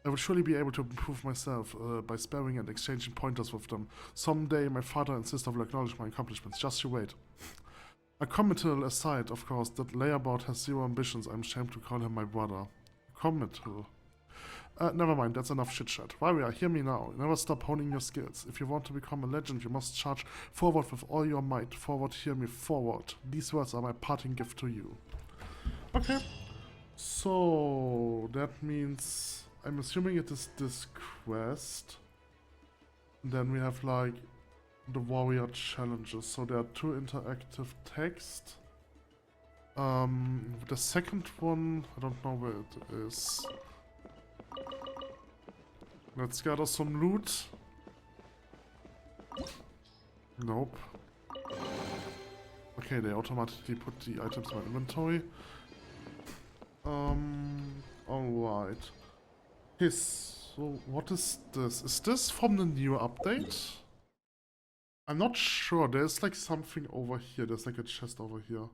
I will surely be able to improve myself by sparing and exchanging pointers with them. Someday my father and sister will acknowledge my accomplishments. Just you wait. A committal aside, of course, that layabout has zero ambitions. I'm ashamed to call him my brother. Committal. Never mind, that's enough chit-chat. Warrior, hear me now. Never stop honing your skills. If you want to become a legend, you must charge forward with all your might. Forward, hear me, forward. These words are my parting gift to you. Okay. So, that means... I'm assuming it is this quest. And then we have like the warrior challenges. So there are 2 interactive text. The second one, I don't know where it is. Let's gather some loot. Nope. Okay, they automatically put the items in my inventory. Alright. Okay, so what is this? Is this from the new update? I'm not sure. There's like something over here. There's like a chest over here.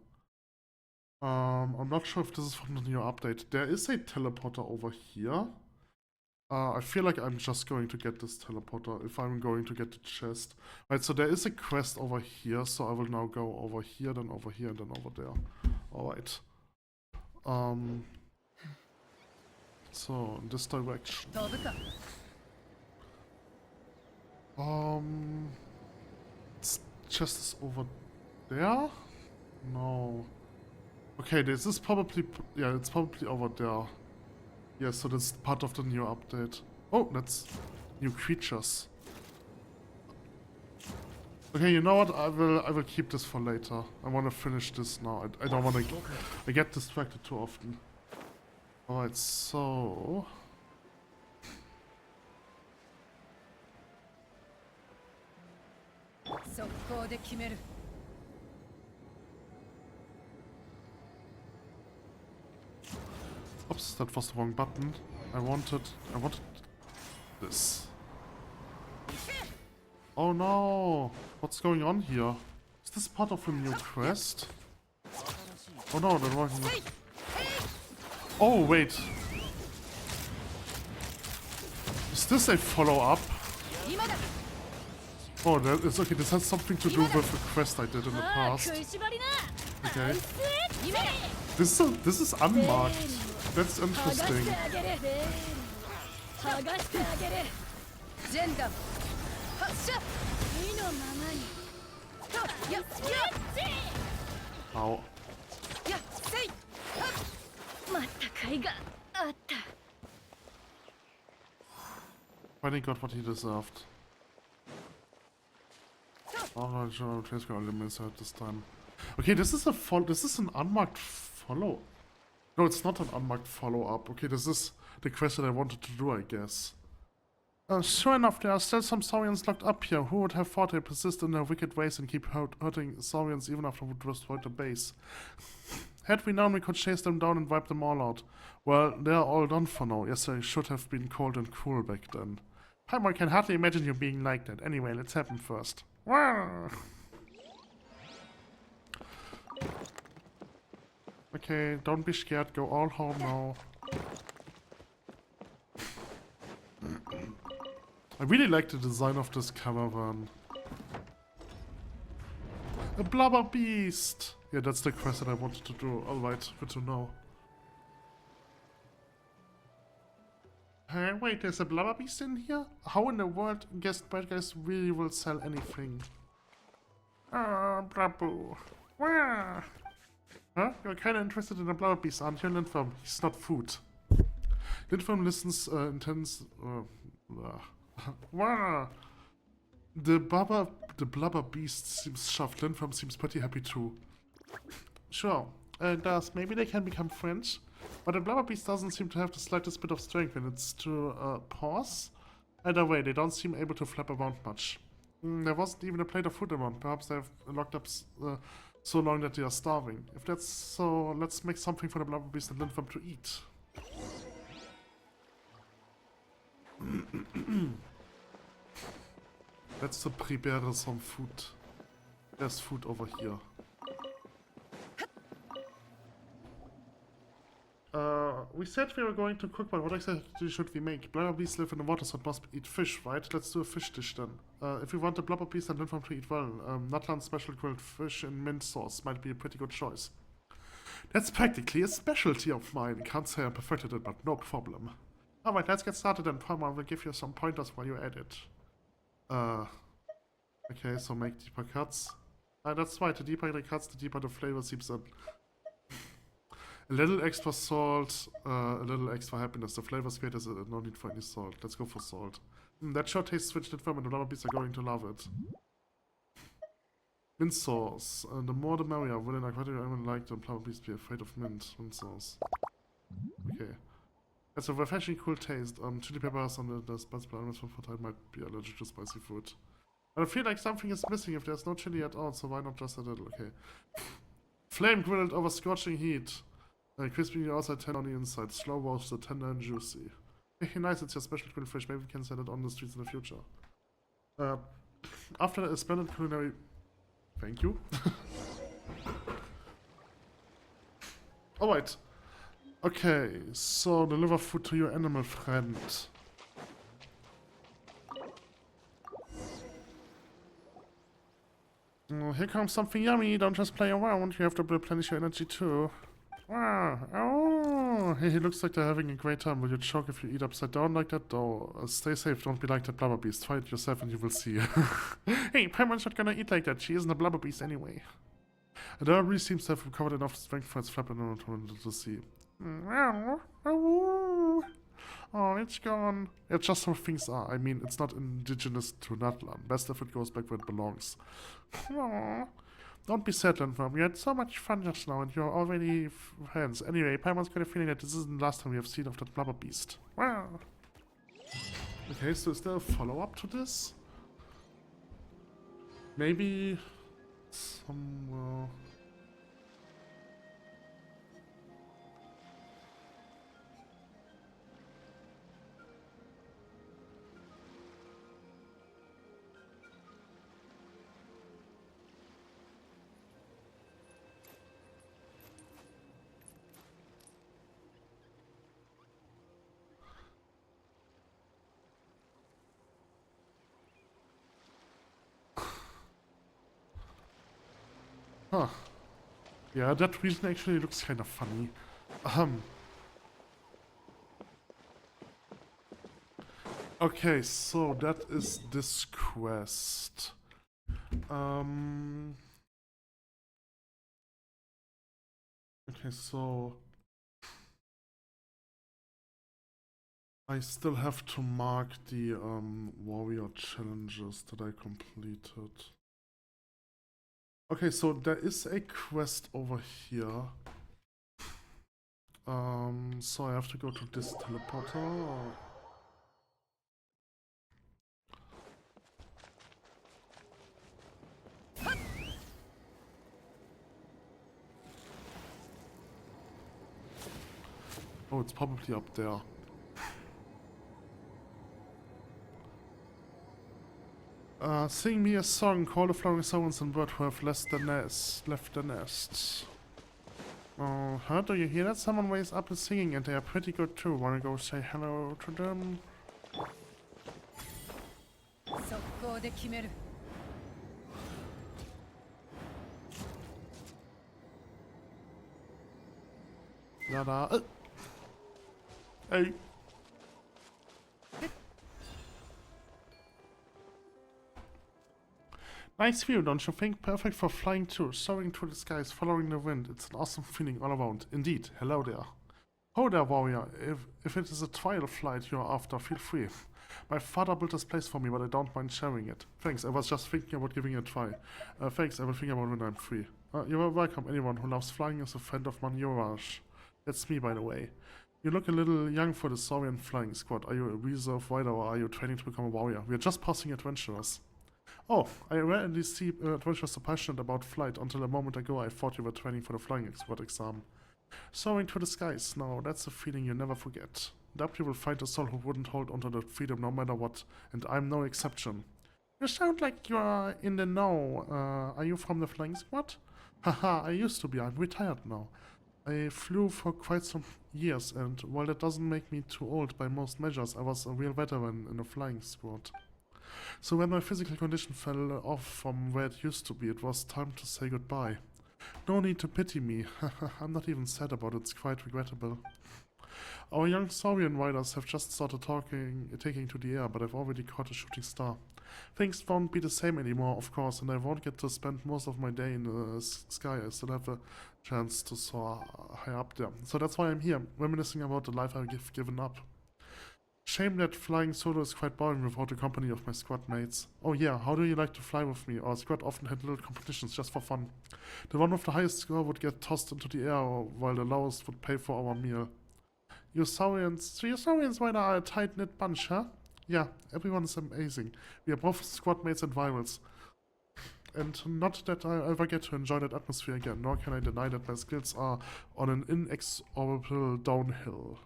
I'm not sure if this is from the new update. There is a teleporter over here. I feel like I'm just going to get this teleporter if I'm going to get the chest. Right, so there is a quest over here, so I will now go over here, then over here, and then over there. Alright. So, in this direction. This chest is over there? No. Okay, this is probably... Yeah, it's probably over there. Yeah, so that's part of the new update. Oh, that's new creatures. Okay, you know what? I will keep this for later. I want to finish this now. I don't want to... I get distracted too often. Alright, so... Oops, that was the wrong button. I wanted this. Oh no! What's going on here? Is this part of a new quest? Oh no, the wrong... Oh, wait. Is this a follow-up? Oh, that is okay. This has something to do with a quest I did in the past. Okay. This is unmarked. That's interesting. Ow. Finally got what he deserved. Alright, sure, Trace got eliminated at this time. Okay, this is an unmarked follow. No, it's not an unmarked follow-up. Okay, this is the quest that I wanted to do, I guess. Sure enough, there are still some Saurians locked up here. Who would have thought they persist in their wicked ways and keep hurting Saurians even after we destroyed the base? Had we known, we could chase them down and wipe them all out. Well, they are all done for now. Yes, I should have been cold and cruel back then. Paimon can hardly imagine you being like that. Anyway, let's happen first. Okay, don't be scared. Go all home now. I really like the design of this caravan. A blubber beast! Yeah, that's the quest that I wanted to do. Alright, good to know. Hey, wait, there's a blubber beast in here? How in the world guest bad guys really will sell anything? Ah, bravo. Wah. Huh? You're kinda interested in a blubber beast, aren't you, Lindworm? He's not food. Lindworm listens intense. Wah. The blubber beast seems chuffed. Lindworm seems pretty happy too. Sure, it does. Maybe they can become friends. But the blubber beast doesn't seem to have the slightest bit of strength when it's to pause. Either way, they don't seem able to flap around much. There wasn't even a plate of food around. Perhaps they've locked up so long that they are starving. If that's so, let's make something for the blubber beast and Lindworm to eat. Let's prepare some food. There's food over here. We said we were going to cook, but what exactly should we make? Blubber beasts live in the water, so it must eat fish, right? Let's do a fish dish then. If we want the blubber beast and Lindworm to eat well, Natlan special grilled fish in mint sauce might be a pretty good choice. That's practically a specialty of mine. Can't say I perfected it, but no problem. Alright, let's get started then. Paimon will give you some pointers while you edit. Okay, so make deeper cuts. That's right, the deeper the cuts, the deeper the flavor seeps in. A little extra salt, a little extra happiness. The flavor's great, there's no need for any salt. Let's go for salt. That sure tastes rich and firm, and the blubber beasts are going to love it. Mint sauce. The more the merrier. Will an aquatic animal like the blubber beast be afraid of mint? Mint sauce. Okay. It's a refreshing, cool taste. Chili peppers on the spicy elements from Fortnite might be allergic to spicy food. But I feel like something is missing if there's no chili at all, so why not just a little? Okay. Flame grilled over scorching heat. Crispy on the outside, tender on the inside. Slow roasted, tender and juicy. Hey, nice, it's your special grilled fish. Maybe we can sell it on the streets in the future. After a splendid culinary... Thank you. Alright. Okay, so deliver food to your animal friend. Here comes something yummy. Don't just play around. You have to replenish your energy too. Wow. Oh, hey, he looks like they're having a great time. Will you choke if you eat upside down like that? Though, stay safe. Don't be like that blubber beast. Try it yourself and you will see. Hey, Paimon's not gonna eat like that. She isn't a blubber beast anyway. The dog really seems to have recovered enough strength for its flap and to see. Oh, it's gone. It's just how things are. I mean, it's not indigenous to Natlan. Best if it goes back where it belongs. Aww. Don't be sad, Lindworm. We had so much fun just now, and you're already friends. Anyway, Paimon's got a feeling that this isn't the last time we have seen of that blubber beast. Wow. Okay, so is there a follow-up to this? Maybe... somewhere... Huh. Yeah, that reason actually looks kind of funny. Okay, so that is this quest. Okay, so I still have to mark the warrior challenges that I completed. Okay, so there is a quest over here. So I have to go to this teleporter. Oh, it's probably up there. Sing me a song, call the flowering sounds and bird who have left the nest. Oh, huh? Do you hear that? Someone wakes up and singing and they are pretty good too. Wanna go say hello to them? 速攻で決める。Yada. Hey. Nice view, don't you think? Perfect for flying too. Soaring through the skies, following the wind. It's an awesome feeling all around. Indeed. Hello there. Oh there, warrior. If it is a trial flight you are after, feel free. My father built this place for me, but I don't mind sharing it. Thanks, I was just thinking about giving it a try. Thanks, I will think about it when I'm free. You're welcome. Anyone who loves flying is a friend of Manurage. That's me, by the way. You look a little young for the Saurian flying squad. Are you a reserve rider or are you training to become a warrior? We are just passing adventurers. Oh, I rarely see adventurers so passionate about flight. Until a moment ago, I thought you were training for the flying expert exam. Soaring to the skies. Now, that's a feeling you never forget. Doubt you will find a soul who wouldn't hold onto that freedom no matter what, and I'm no exception. You sound like you are in the know. Are you from the flying squad? Haha, I used to be. I'm retired now. I flew for quite some years, and while that doesn't make me too old by most measures, I was a real veteran in the flying squad. So when my physical condition fell off from where it used to be, it was time to say goodbye. No need to pity me. I'm not even sad about it. It's quite regrettable. Our young Saurian riders have just started taking to the air, but I've already caught a shooting star. Things won't be the same anymore, of course, and I won't get to spend most of my day in the sky. I still have a chance to soar high up there. So that's why I'm here, reminiscing about the life I've given up. Shame that flying solo is quite boring without the company of my squad mates. Oh yeah, how do you like to fly with me? Our squad often had little competitions just for fun. The one with the highest score would get tossed into the air, while the lowest would pay for our meal. You Saurians right are a tight-knit bunch, huh? Yeah, everyone is amazing. We are both squad mates and rivals. And not that I ever get to enjoy that atmosphere again, nor can I deny that my skills are on an inexorable downhill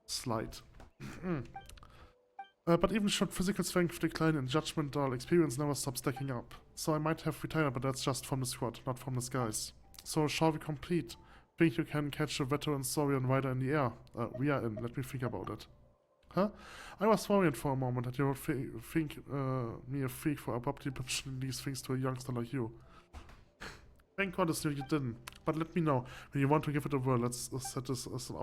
slide. But even should physical strength decline and judgmental experience never stop stacking up. So I might have retired, but that's just from the squad, not from the skies. So shall we complete? Think you can catch a veteran Saurian rider in the air? We are in, let me think about it. Huh? I was worried for a moment that you would think me a freak for abruptly mentioning these things to a youngster like you. Thank God you didn't. But let me know when you want to give it a whirl. Let's set this as an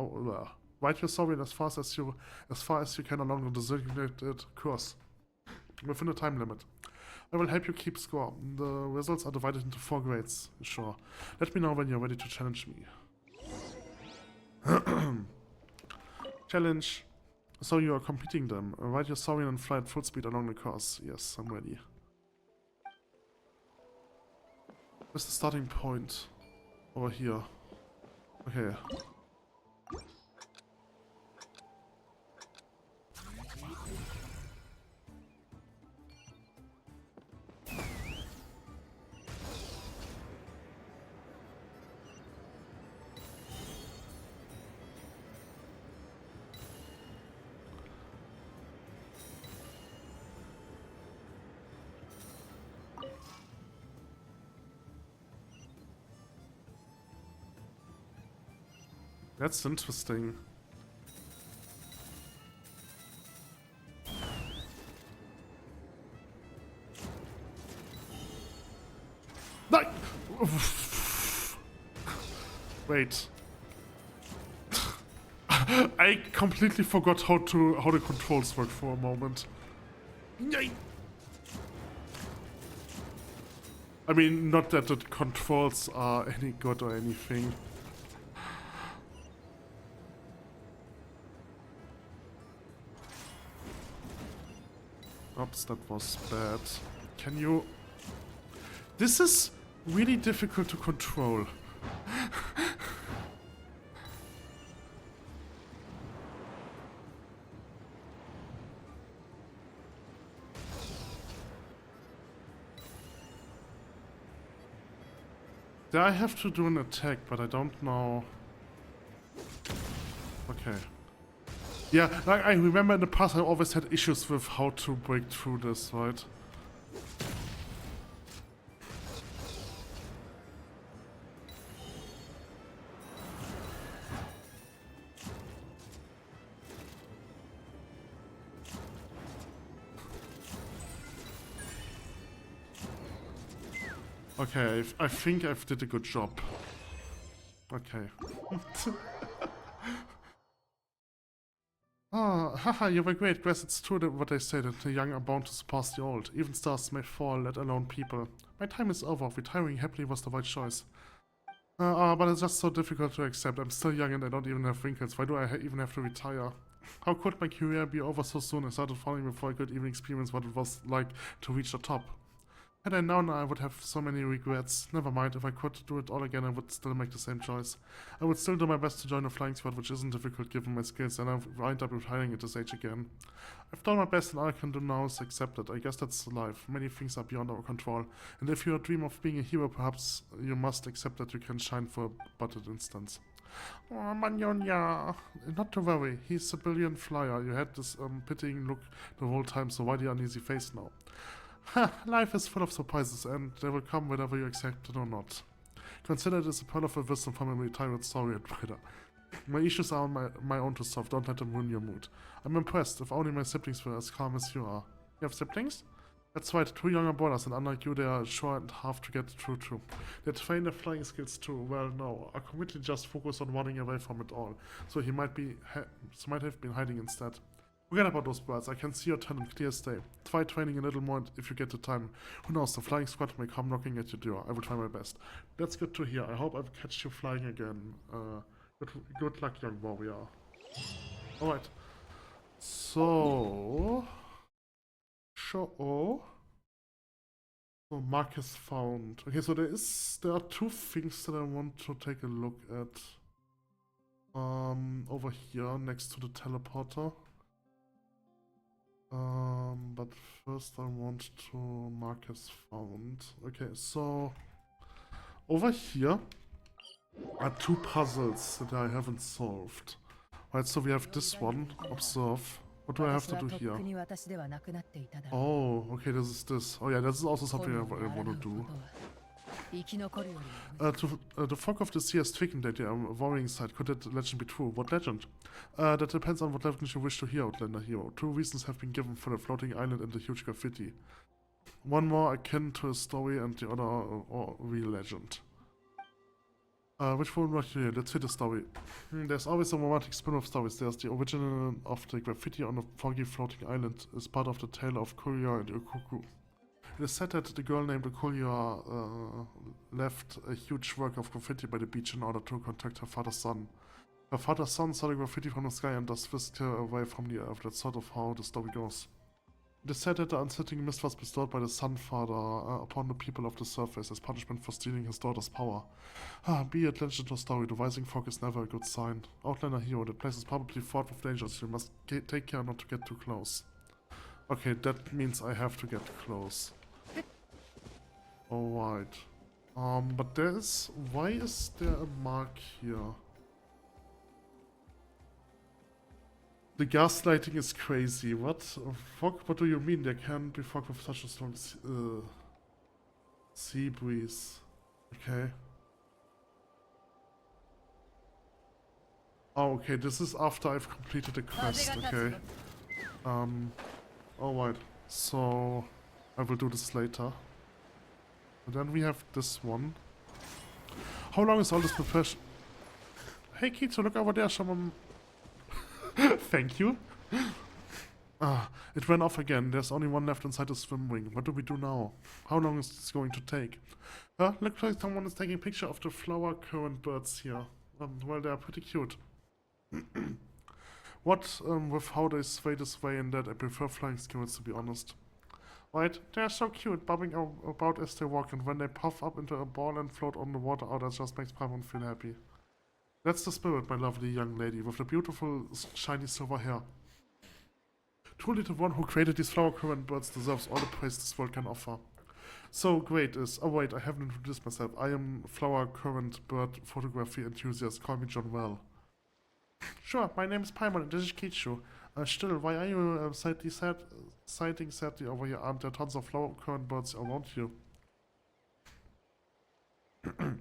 ride your Saurian as far as you can along the designated course, within a time limit. I will help you keep score. The results are divided into 4 grades. Sure. Let me know when you're ready to challenge me. Challenge. So you are completing them. Ride your Saurian and fly at full speed along the course. Yes, I'm ready. Where's the starting point? Over here. Okay. That's interesting. No! Wait. I completely forgot how the controls work for a moment. I mean, not that the controls are any good or anything. Oops, that was bad. Can you... This is really difficult to control. There I have to do an attack, but I don't know... Okay. Yeah, like I remember in the past I always had issues with how to break through this, right? Okay, I think I've did a good job. Okay. Ah, haha, you were great. Guess it's true that what they say, that the young are bound to surpass the old. Even stars may fall, let alone people. My time is over. Retiring happily was the right choice. But it's just so difficult to accept. I'm still young and I don't even have wrinkles. Why do I even have to retire? How could my career be over so soon? I started falling before I could even experience what it was like to reach the top. Had I known, I would have so many regrets. Never mind, if I could do it all again, I would still make the same choice. I would still do my best to join the flying squad, which isn't difficult given my skills, and I'll wind up retiring at this age again. I've done my best, and all I can do now is accept it. I guess that's life. Many things are beyond our control. And if you dream of being a hero, perhaps you must accept that you can shine for but an instant. Oh, Manyonya! Not to worry, he's a brilliant flyer. You had this pitying look the whole time, so why the uneasy face now? Ha! Life is full of surprises, and they will come whether you accept it or not. Consider it as a pearl of wisdom from a retired story advisor. My issues are on my own to solve, don't let them ruin your mood. I'm impressed, if only my siblings were as calm as you are. You have siblings? That's right, 2 younger brothers, and unlike you, they are sure and have to get through too. They train their flying skills too, well no, are completely just focused on running away from it all, so he might have been hiding instead. Forget about those birds, I can see your talent clear as day. Try training a little more if you get the time. Who knows, the flying squad may come knocking at your door. I will try my best. That's good to hear. I hope I'll catch you flying again. Good luck, young warrior. Alright. So... So Marcus found. Okay, so there are 2 things that I want to take a look at. Over here, next to the teleporter. But first I want to Marcus found. Okay, so over here are 2 puzzles that I haven't solved. Right, so we have this one. Observe. What do I have to do here? Oh, okay, this is this. Oh yeah, this is also something I want to do. The fog of the sea has thickened at the worrying side. Could that legend be true? What legend? That depends on what legend you wish to hear, Outlander Hero. 2 reasons have been given for the floating island and the huge graffiti. One more akin to a story and the other a real legend. Which one would you hear? Let's hit the story. There's always a romantic spin of stories. There's the original of the graffiti on the foggy floating island is part of the tale of Kurya and Ukuku. It is said that the girl named Kurya left a huge work of graffiti by the beach in order to contact her father's son. Her father's son saw the graffiti from the sky and thus whisked her away from the earth. That's sort of how the story goes. It is said that the unsettling mist was bestowed by the Sun Father upon the people of the surface as punishment for stealing his daughter's power. Be it legend or story, the rising fog is never a good sign. Outlander Hero, the place is probably fraught with dangers, so you must take care not to get too close. Okay, that means I have to get close. Alright. But why is there a mark here? The gaslighting is crazy. What? Fog? What do you mean? There can't be fog with such a strong sea breeze. Okay. Oh, okay. This is after I've completed the quest. Okay. Alright. So I will do this later. And then we have this one. How long is all this preparation? Hey Kitsu, look over there, someone. Thank you. Ah, it ran off again. There's only one left inside the swim wing. What do we do now? How long is this going to take? Looks like someone is taking a picture of the flower current birds here. Well, they are pretty cute. What with how they sway this way and that, I prefer flying squirrels, to be honest. Right, they're so cute, bobbing about as they walk, and when they puff up into a ball and float on the water, oh, that just makes Paimon feel happy. That's the spirit, my lovely young lady, with the beautiful shiny silver hair. Truly the one who created these flower current birds deserves all the praise this world can offer. So great is... Oh wait, I haven't introduced myself. I am flower current bird photography enthusiast. Call me John Well. Sure, my name is Paimon and this is Kitsu. Still, why are you sighting sadly over here? Aren't there tons of flower current birds around you?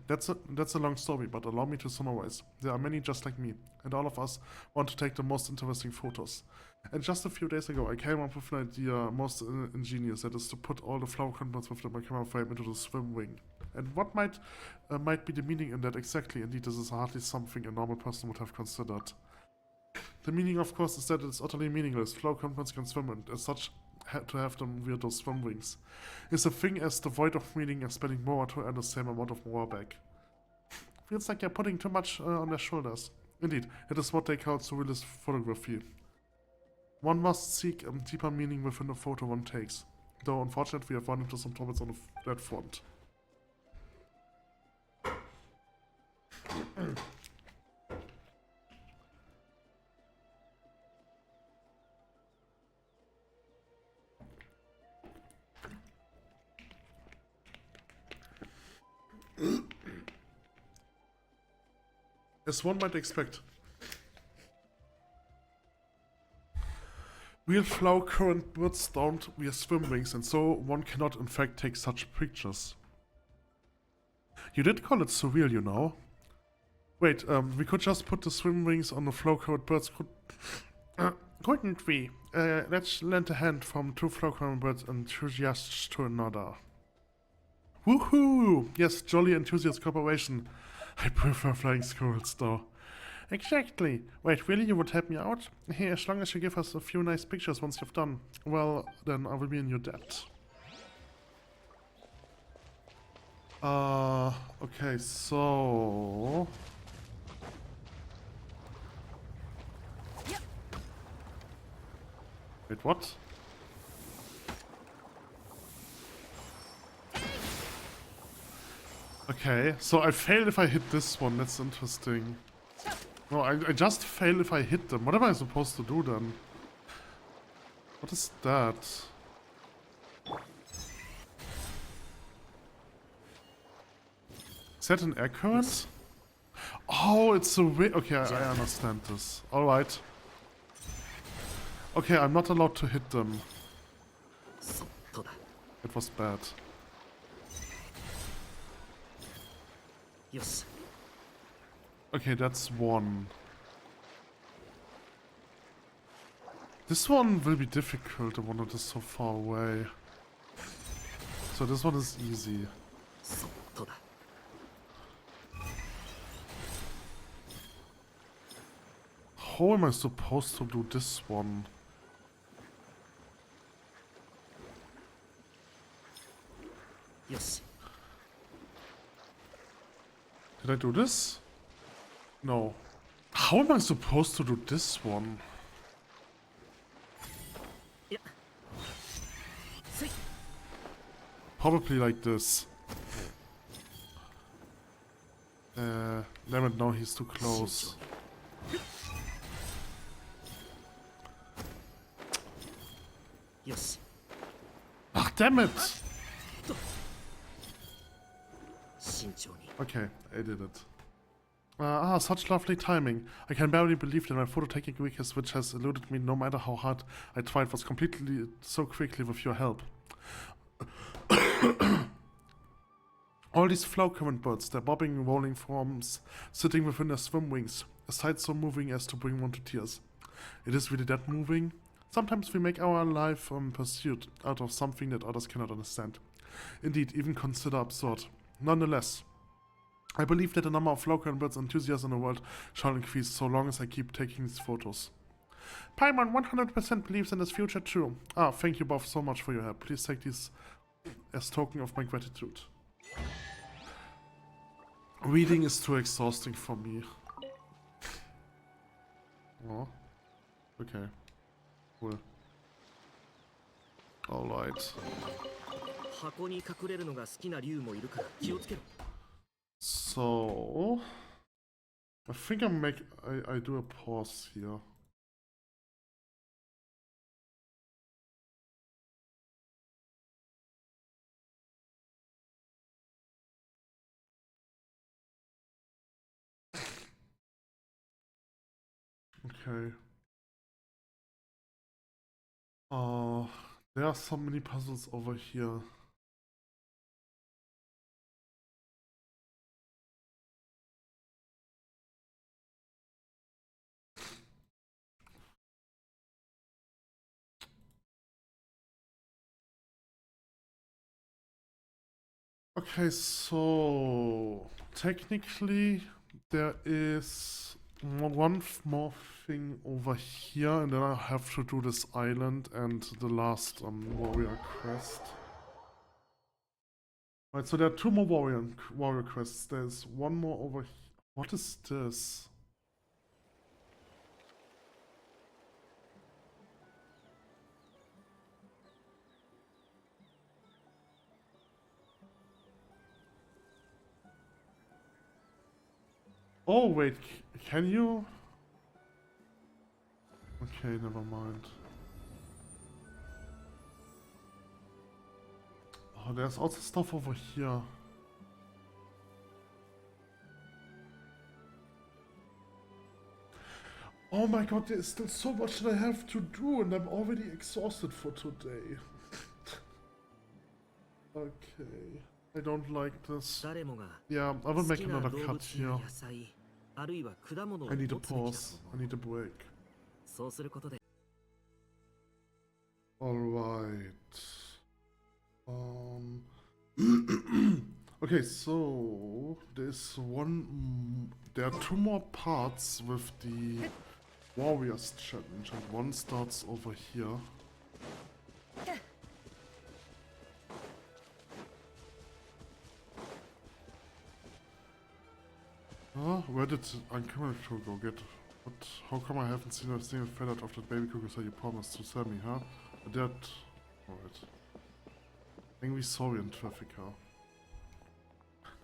That's a long story, but allow me to summarize. There are many just like me, and all of us want to take the most interesting photos. And just a few days ago, I came up with an idea most ingenious, that is to put all the flower current birds with my camera frame into the swim wing. And what might be the meaning in that exactly? Indeed, this is hardly something a normal person would have considered. The meaning, of course, is that it's utterly meaningless. Flower current birds can swim, and as such, to have them wear those swim wings is a thing as devoid of meaning as spending more to earn the same amount of more back. Feels like you're putting too much on their shoulders. Indeed, it is what they call surrealist photography. One must seek a deeper meaning within the photo one takes, though unfortunately we have run into some troubles on that front. As one might expect. Real flower current birds don't wear swim wings, and so one cannot in fact take such pictures. You did call it surreal, you know. Wait, we could just put the swim wings on the flower current birds, couldn't we? Let's lend a hand from two flower current birds enthusiasts to another. Woohoo! Yes, jolly enthusiast cooperation. I prefer flying squirrels, though. Exactly. Wait, really? You would help me out? Hey, as long as you give us a few nice pictures once you've done, well, then I will be in your debt. Okay, so... Wait, what? Okay, so I fail if I hit this one, that's interesting. No, I just fail if I hit them. What am I supposed to do then? What is that? Is that an air current? Oh, it's a way. Okay, I understand this. Alright. Okay, I'm not allowed to hit them. It was bad. Yes. Okay, that's one. This one will be difficult, the one that is so far away. So this one is easy. How am I supposed to do this one? Yes. Did I do this? No. How am I supposed to do this one? Yeah. Probably like this. Damn it, no, he's too close. Yes. Ah, damn it! Okay, I did it. Such lovely timing. I can barely believe that my photo taking weakness, which has eluded me no matter how hard I tried, was completely so quickly with your help. All these flower current birds, their bobbing, rolling forms, sitting within their swim wings, a sight so moving as to bring one to tears. It is really that moving? Sometimes we make our life pursuit out of something that others cannot understand. Indeed, even consider absurd. Nonetheless, I believe that the number of flower current birds enthusiasts in the world shall increase so long as I keep taking these photos. Paimon 100% believes in his future too. Ah, thank you both so much for your help. Please take these as token of my gratitude. Reading is too exhausting for me. Oh, okay. Cool. Alright. So I think I do a pause here. Okay. There are so many puzzles over here. Okay, so technically there is one more thing over here, and then I have to do this island and the last warrior quest. Right, so there are two more warrior quests. There's one more over here. What is this? Oh wait, can you? Okay, never mind. Oh, there's also stuff over here. Oh my god, there's still so much that I have to do, and I'm already exhausted for today. Okay. I don't like this. Yeah, I will make another cut here. I need a pause. I need a break. Alright. Okay, so there are two more parts with the Warriors challenge, and one starts over here. Where did Uncommon go get? What? How come I haven't seen a single feather of that baby cougar you promised to sell me, huh? That. Alright. Angry Saurian trafficker.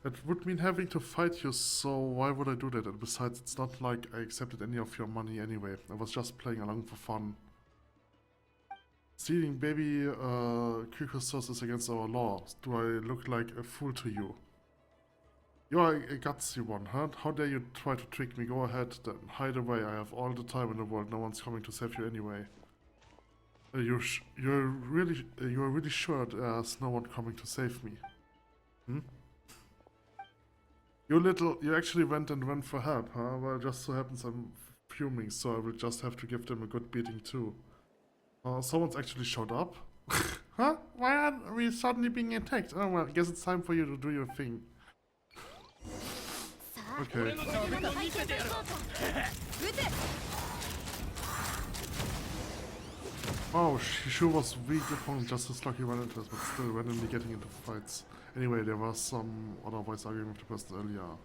That would mean having to fight you, so why would I do that? And besides, it's not like I accepted any of your money anyway. I was just playing along for fun. Stealing baby cucursors is against our law. Do I look like a fool to you? You are a gutsy one, huh? How dare you try to trick me? Go ahead, then hide away. I have all the time in the world. No one's coming to save you anyway. You're really sure there's no one coming to save me? Hmm? You actually went for help, huh? Well, just so happens I'm fuming, so I will just have to give them a good beating too. Someone's actually showed up? Huh? Why are we suddenly being attacked? Oh well, I guess it's time for you to do your thing. Okay. Oh, she sure was weak opponent, just as lucky run into us, but still randomly getting into fights. Anyway, there was some other voice arguing with the person earlier.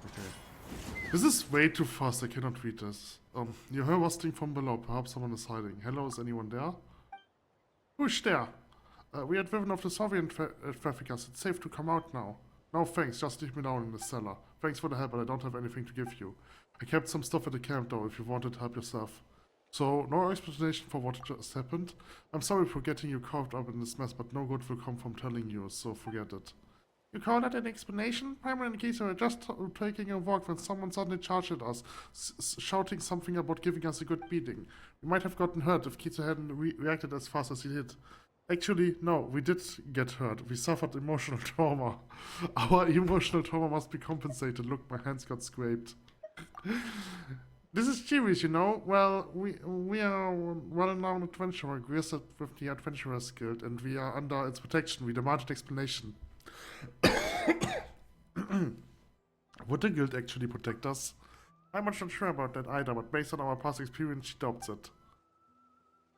Okay. This is way too fast, I cannot read this. You heard rustling from below, perhaps someone is hiding. Hello, is anyone there? Who's there? We are driven off the Soviet traffickers, it's safe to come out now. No thanks, just leave me down in the cellar. Thanks for the help, but I don't have anything to give you. I kept some stuff at the camp though, if you wanted to help yourself. So, no explanation for what just happened. I'm sorry for getting you caught up in this mess, but no good will come from telling you, so forget it. You call that an explanation? Paimon and Kitsu were just taking a walk when someone suddenly charged at us, shouting something about giving us a good beating. We might have gotten hurt if Kitsu hadn't reacted as fast as he did. Actually, no, we did get hurt. We suffered emotional trauma. Our emotional trauma must be compensated. Look, my hands got scraped. This is serious, you know? Well, we are well-known adventurer, registered with the Adventurers Guild, and we are under its protection. We demand an explanation. Would the guild actually protect us? I'm not sure about that either, but based on our past experience, she doubts it.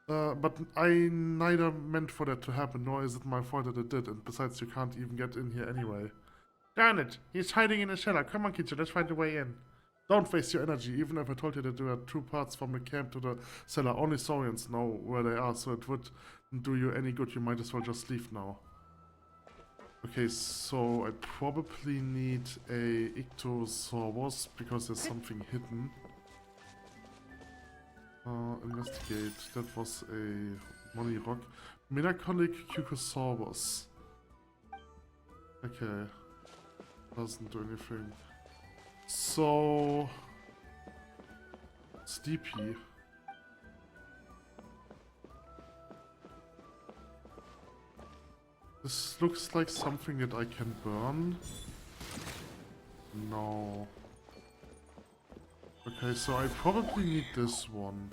But I neither meant for that to happen, nor is it my fault that it did, and besides, you can't even get in here anyway. Darn it! He's hiding in a cellar. Come on, Kitsu, let's find a way in. Don't waste your energy, even if I told you that there are 2 paths from the camp to the cellar. Only Saurians know where they are, so it wouldn't do you any good. You might as well just leave now. Okay, so I probably need a Ichthyosaurus, because there's something hidden. Investigate. That was a money rock. Melancholic Cucosaurus. Okay. Doesn't do anything. So... Sleepy. This looks like something that I can burn. No. Okay, so I probably need this one.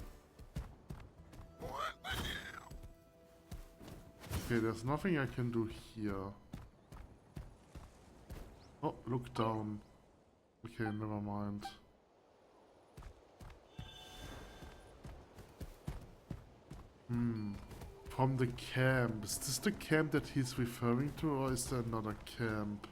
Okay, there's nothing I can do here. Oh, look down. Okay, never mind. From the camp. Is this the camp that he's referring to, or is there another camp?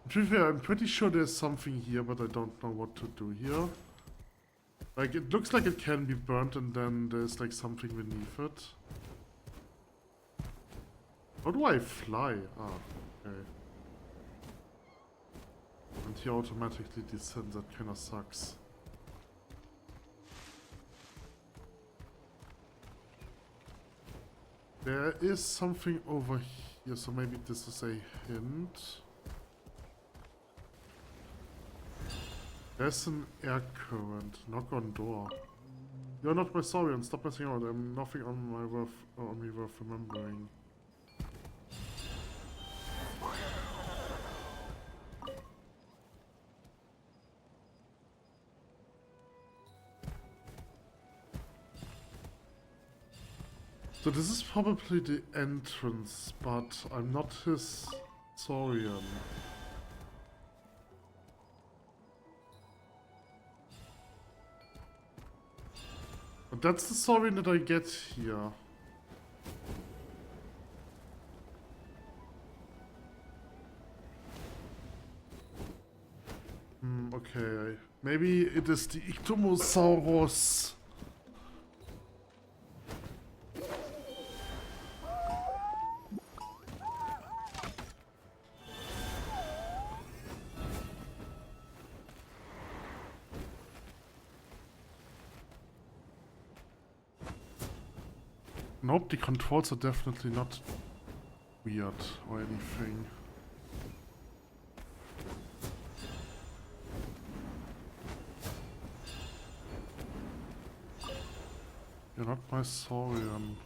To be fair, I'm pretty sure there's something here, but I don't know what to do here. Like, it looks like it can be burnt and then there's like something beneath it. How do I fly? Ah, okay. And he automatically descends, that kinda sucks. There is something over here, so maybe this is a hint. There's an air current. Knock on door. You're not my Saurian. Stop messing around. I'm nothing on me worth remembering. So this is probably the entrance, but I'm not his Saurian. But that's the Saurian that I get here. Okay. Maybe it is the Ichthyosaurus. Nope, the controls are definitely not weird or anything. You're not my Saurian.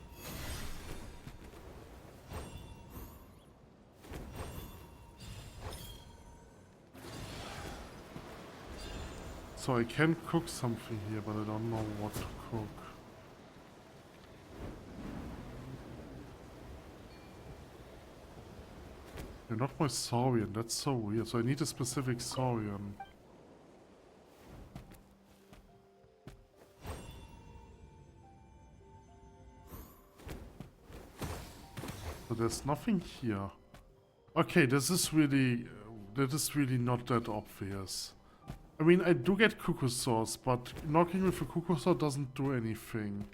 So I can cook something here, but I don't know what to cook. You're not my Saurian, that's so weird. So I need a specific Saurian. So there's nothing here. Okay, this is really not that obvious. I mean, I do get Cucosaurs, but knocking with a Cucosaur doesn't do anything.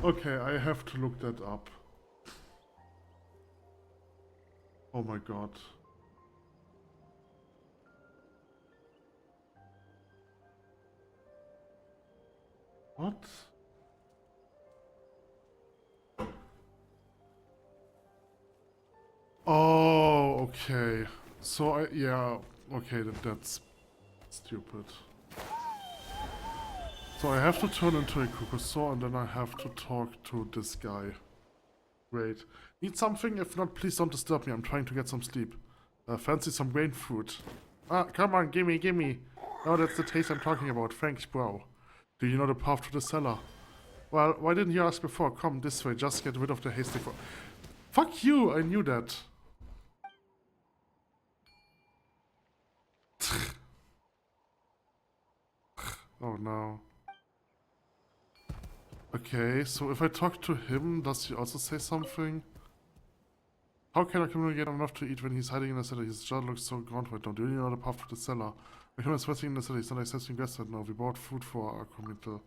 Okay, I have to look that up. Oh my god. What? Oh, okay. So yeah, okay, that's stupid. So I have to turn into a Cucosaur and then I have to talk to this guy. Great. Need something? If not, please don't disturb me. I'm trying to get some sleep. Fancy some grain fruit. Ah, come on, gimme, gimme. Oh, that's the taste I'm talking about. Thanks, bro. Do you know the path to the cellar? Well, why didn't you ask before? Come this way. Just get rid of the hasty... Fuck you! I knew that. Oh no. Okay, so if I talk to him, does he also say something? How can I communicate enough to eat when he's hiding in the cellar? His jaw looks so gaunt right now. Do you know the path to the cellar? I came sweating in the cellar. He's not accessing guests right now. We bought food for our committal.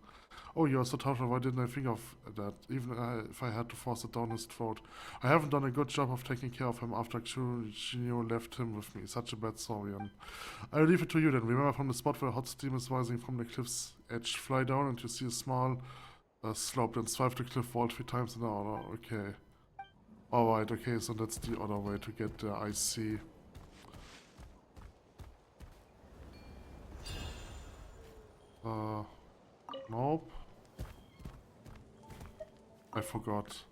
Oh, you're so tough. Why didn't I think of that? Even if I had to force it down his throat. I haven't done a good job of taking care of him after Chunio left him with me. Such a bad Saurian. I'll leave it to you then. Remember from the spot where hot steam is rising from the cliff's edge. Fly down and you see a small slope. Then swipe the cliff wall 3 times in order. Okay. Alright, okay, so that's the other way to get there, I see. Nope. I forgot.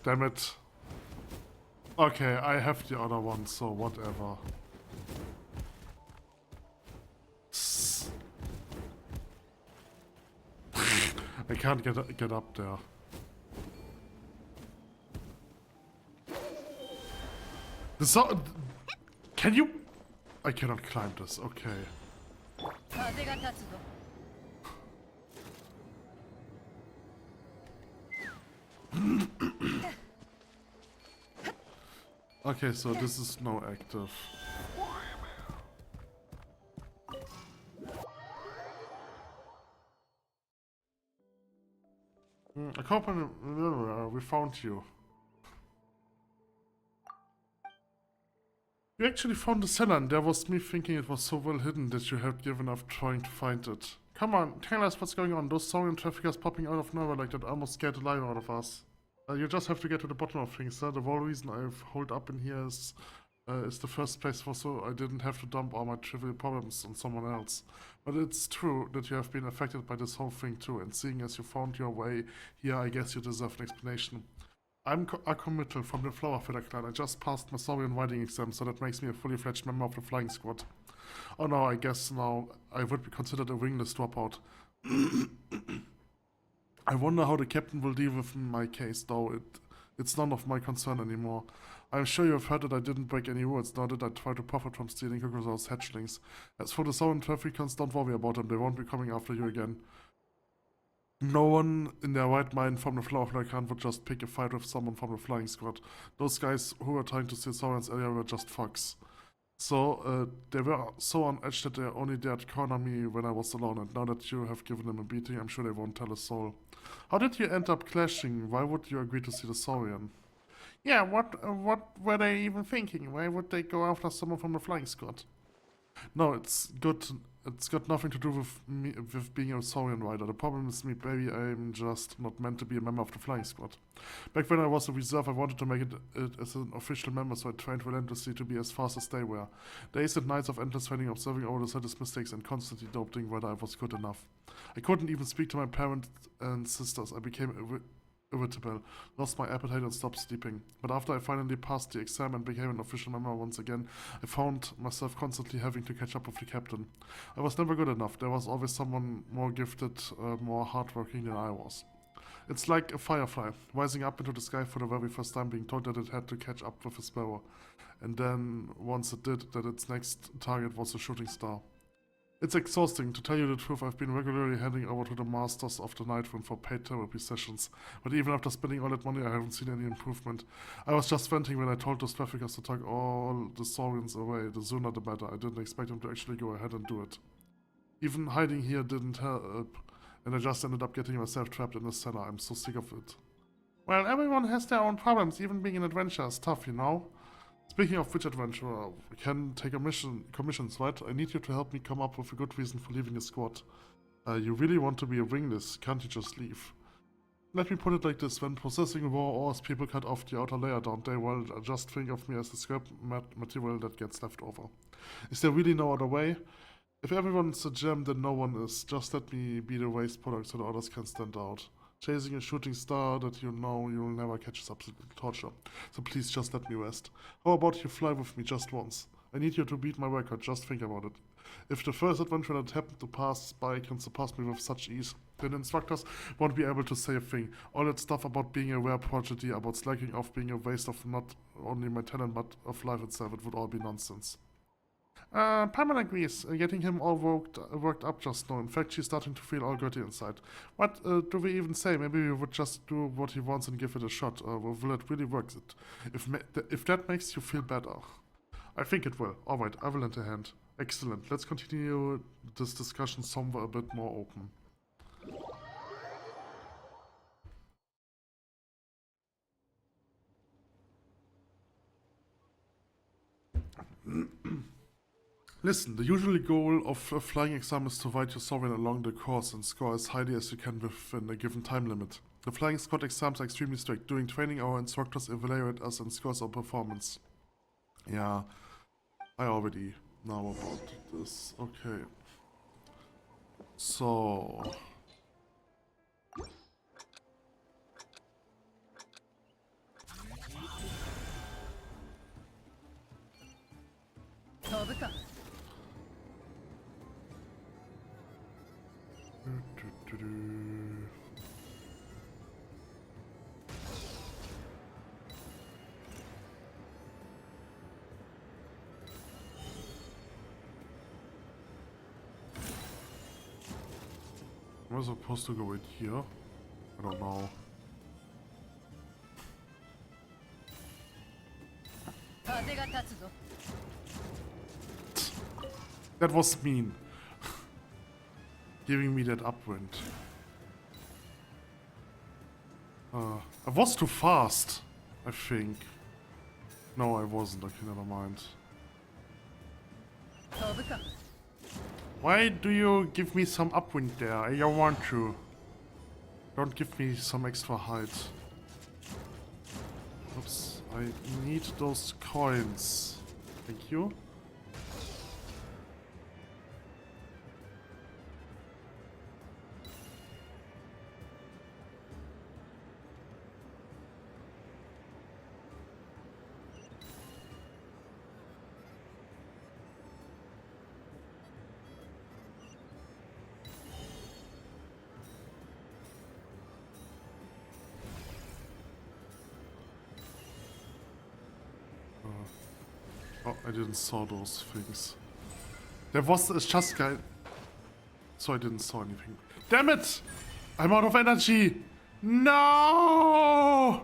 Damn it. Okay, I have the other one, so whatever. I can't get up there. Can you? I cannot climb this. Okay. Okay, so this is now active. A company, we found you. You actually found the cellar, and there was me thinking it was so well hidden that you had given up trying to find it. Come on, tell us what's going on. Those Saurian traffickers popping out of nowhere like that almost scared the life out of us. You just have to get to the bottom of things, sir. The whole reason I've holed up in here is the first place for so I didn't have to dump all my trivial problems on someone else. But it's true that you have been affected by this whole thing too, and seeing as you found your way here, I guess you deserve an explanation. I'm a committal from the Flower Feather clan. I just passed my Saurian riding exam, so that makes me a fully fledged member of the flying squad. Oh no, I guess now I would be considered a wingless dropout. I wonder how the captain will deal with my case, though it's none of my concern anymore. I'm sure you have heard that I didn't break any rules, nor did I try to profit from stealing Kukusaur's hatchlings. As for the Saurian traffickers, don't worry about them, they won't be coming after you again. No one in their right mind from the Flower Feather clan would just pick a fight with someone from the flying squad. Those guys who were trying to steal Saurian's area were just fucks. So, they were so on edge that they only dared corner me when I was alone, and now that you have given them a beating, I'm sure they won't tell a soul. How did you end up clashing? Why would you agree to see the Saurian? Yeah, what were they even thinking? Why would they go after someone from the flying squad? No, it's good. It's got nothing to do with me, with being a Saurian rider. The problem is me, baby. I'm just not meant to be a member of the flying squad. Back when I was a reserve, I wanted to make it as an official member, so I trained relentlessly to be as fast as they were. Days and nights of endless training, observing over the slightest mistakes, and constantly doubting whether I was good enough. I couldn't even speak to my parents and sisters. I became irritable, lost my appetite and stopped sleeping. But after I finally passed the exam and became an official member once again, I found myself constantly having to catch up with the captain. I was never good enough. There was always someone more gifted, more hardworking than I was. It's like a firefly, rising up into the sky for the very first time, being told that it had to catch up with a sparrow. And then, once it did, that its next target was a shooting star. It's exhausting. To tell you the truth, I've been regularly heading over to the Masters of the Night Room for paid therapy sessions, but even after spending all that money, I haven't seen any improvement. I was just venting when I told those traffickers to take all the Saurians away. The sooner the better. I didn't expect them to actually go ahead and do it. Even hiding here didn't help, and I just ended up getting myself trapped in a cellar. I'm so sick of it. Well, everyone has their own problems. Even being an adventurer is tough, you know? Speaking of which, adventurer, we can take commissions, right? I need you to help me come up with a good reason for leaving the squad. You really want to be a wingless, can't you just leave? let me put it like this. When possessing raw ores, people cut off the outer layer, don't they? Well, just think of me as the scrap material that gets left over. Is there really no other way? If everyone's a gem, then no one is. Just let me be the waste product so the others can stand out. Chasing a shooting star that you know you'll never catch is absolute torture. So please just let me rest. How about you fly with me just once? I need you to beat my record, just think about it. If the first adventurer that happened to pass by can surpass me with such ease, then instructors won't be able to say a thing. All that stuff about being a rare prodigy, about slacking off being a waste of not only my talent but of life itself, it would all be nonsense. Pamela agrees, getting him all worked up just now. In fact, she's starting to feel all gritty inside. What do we even say? Maybe we would just do what he wants and give it a shot. Will it really work? If that makes you feel better. I think it will. Alright, I will lend a hand. Excellent. Let's continue this discussion somewhere a bit more open. Listen, the usual goal of a flying exam is to write your sovereign along the course and score as highly as you can within a given time limit. The flying squad exams are extremely strict. During training, our instructors evaluate us and scores our performance. Yeah, I already know about this. Okay. So... Am I supposed to go in here? I don't know. That was mean. Giving me that upwind. I was too fast, I think. No, I wasn't. Okay, never mind. Why do you give me some upwind there? I don't want to. Don't give me some extra height. Oops, I need those coins. Thank you. Oh, I didn't saw those things. There was a just guy. So I didn't saw anything. Damn it! I'm out of energy! No!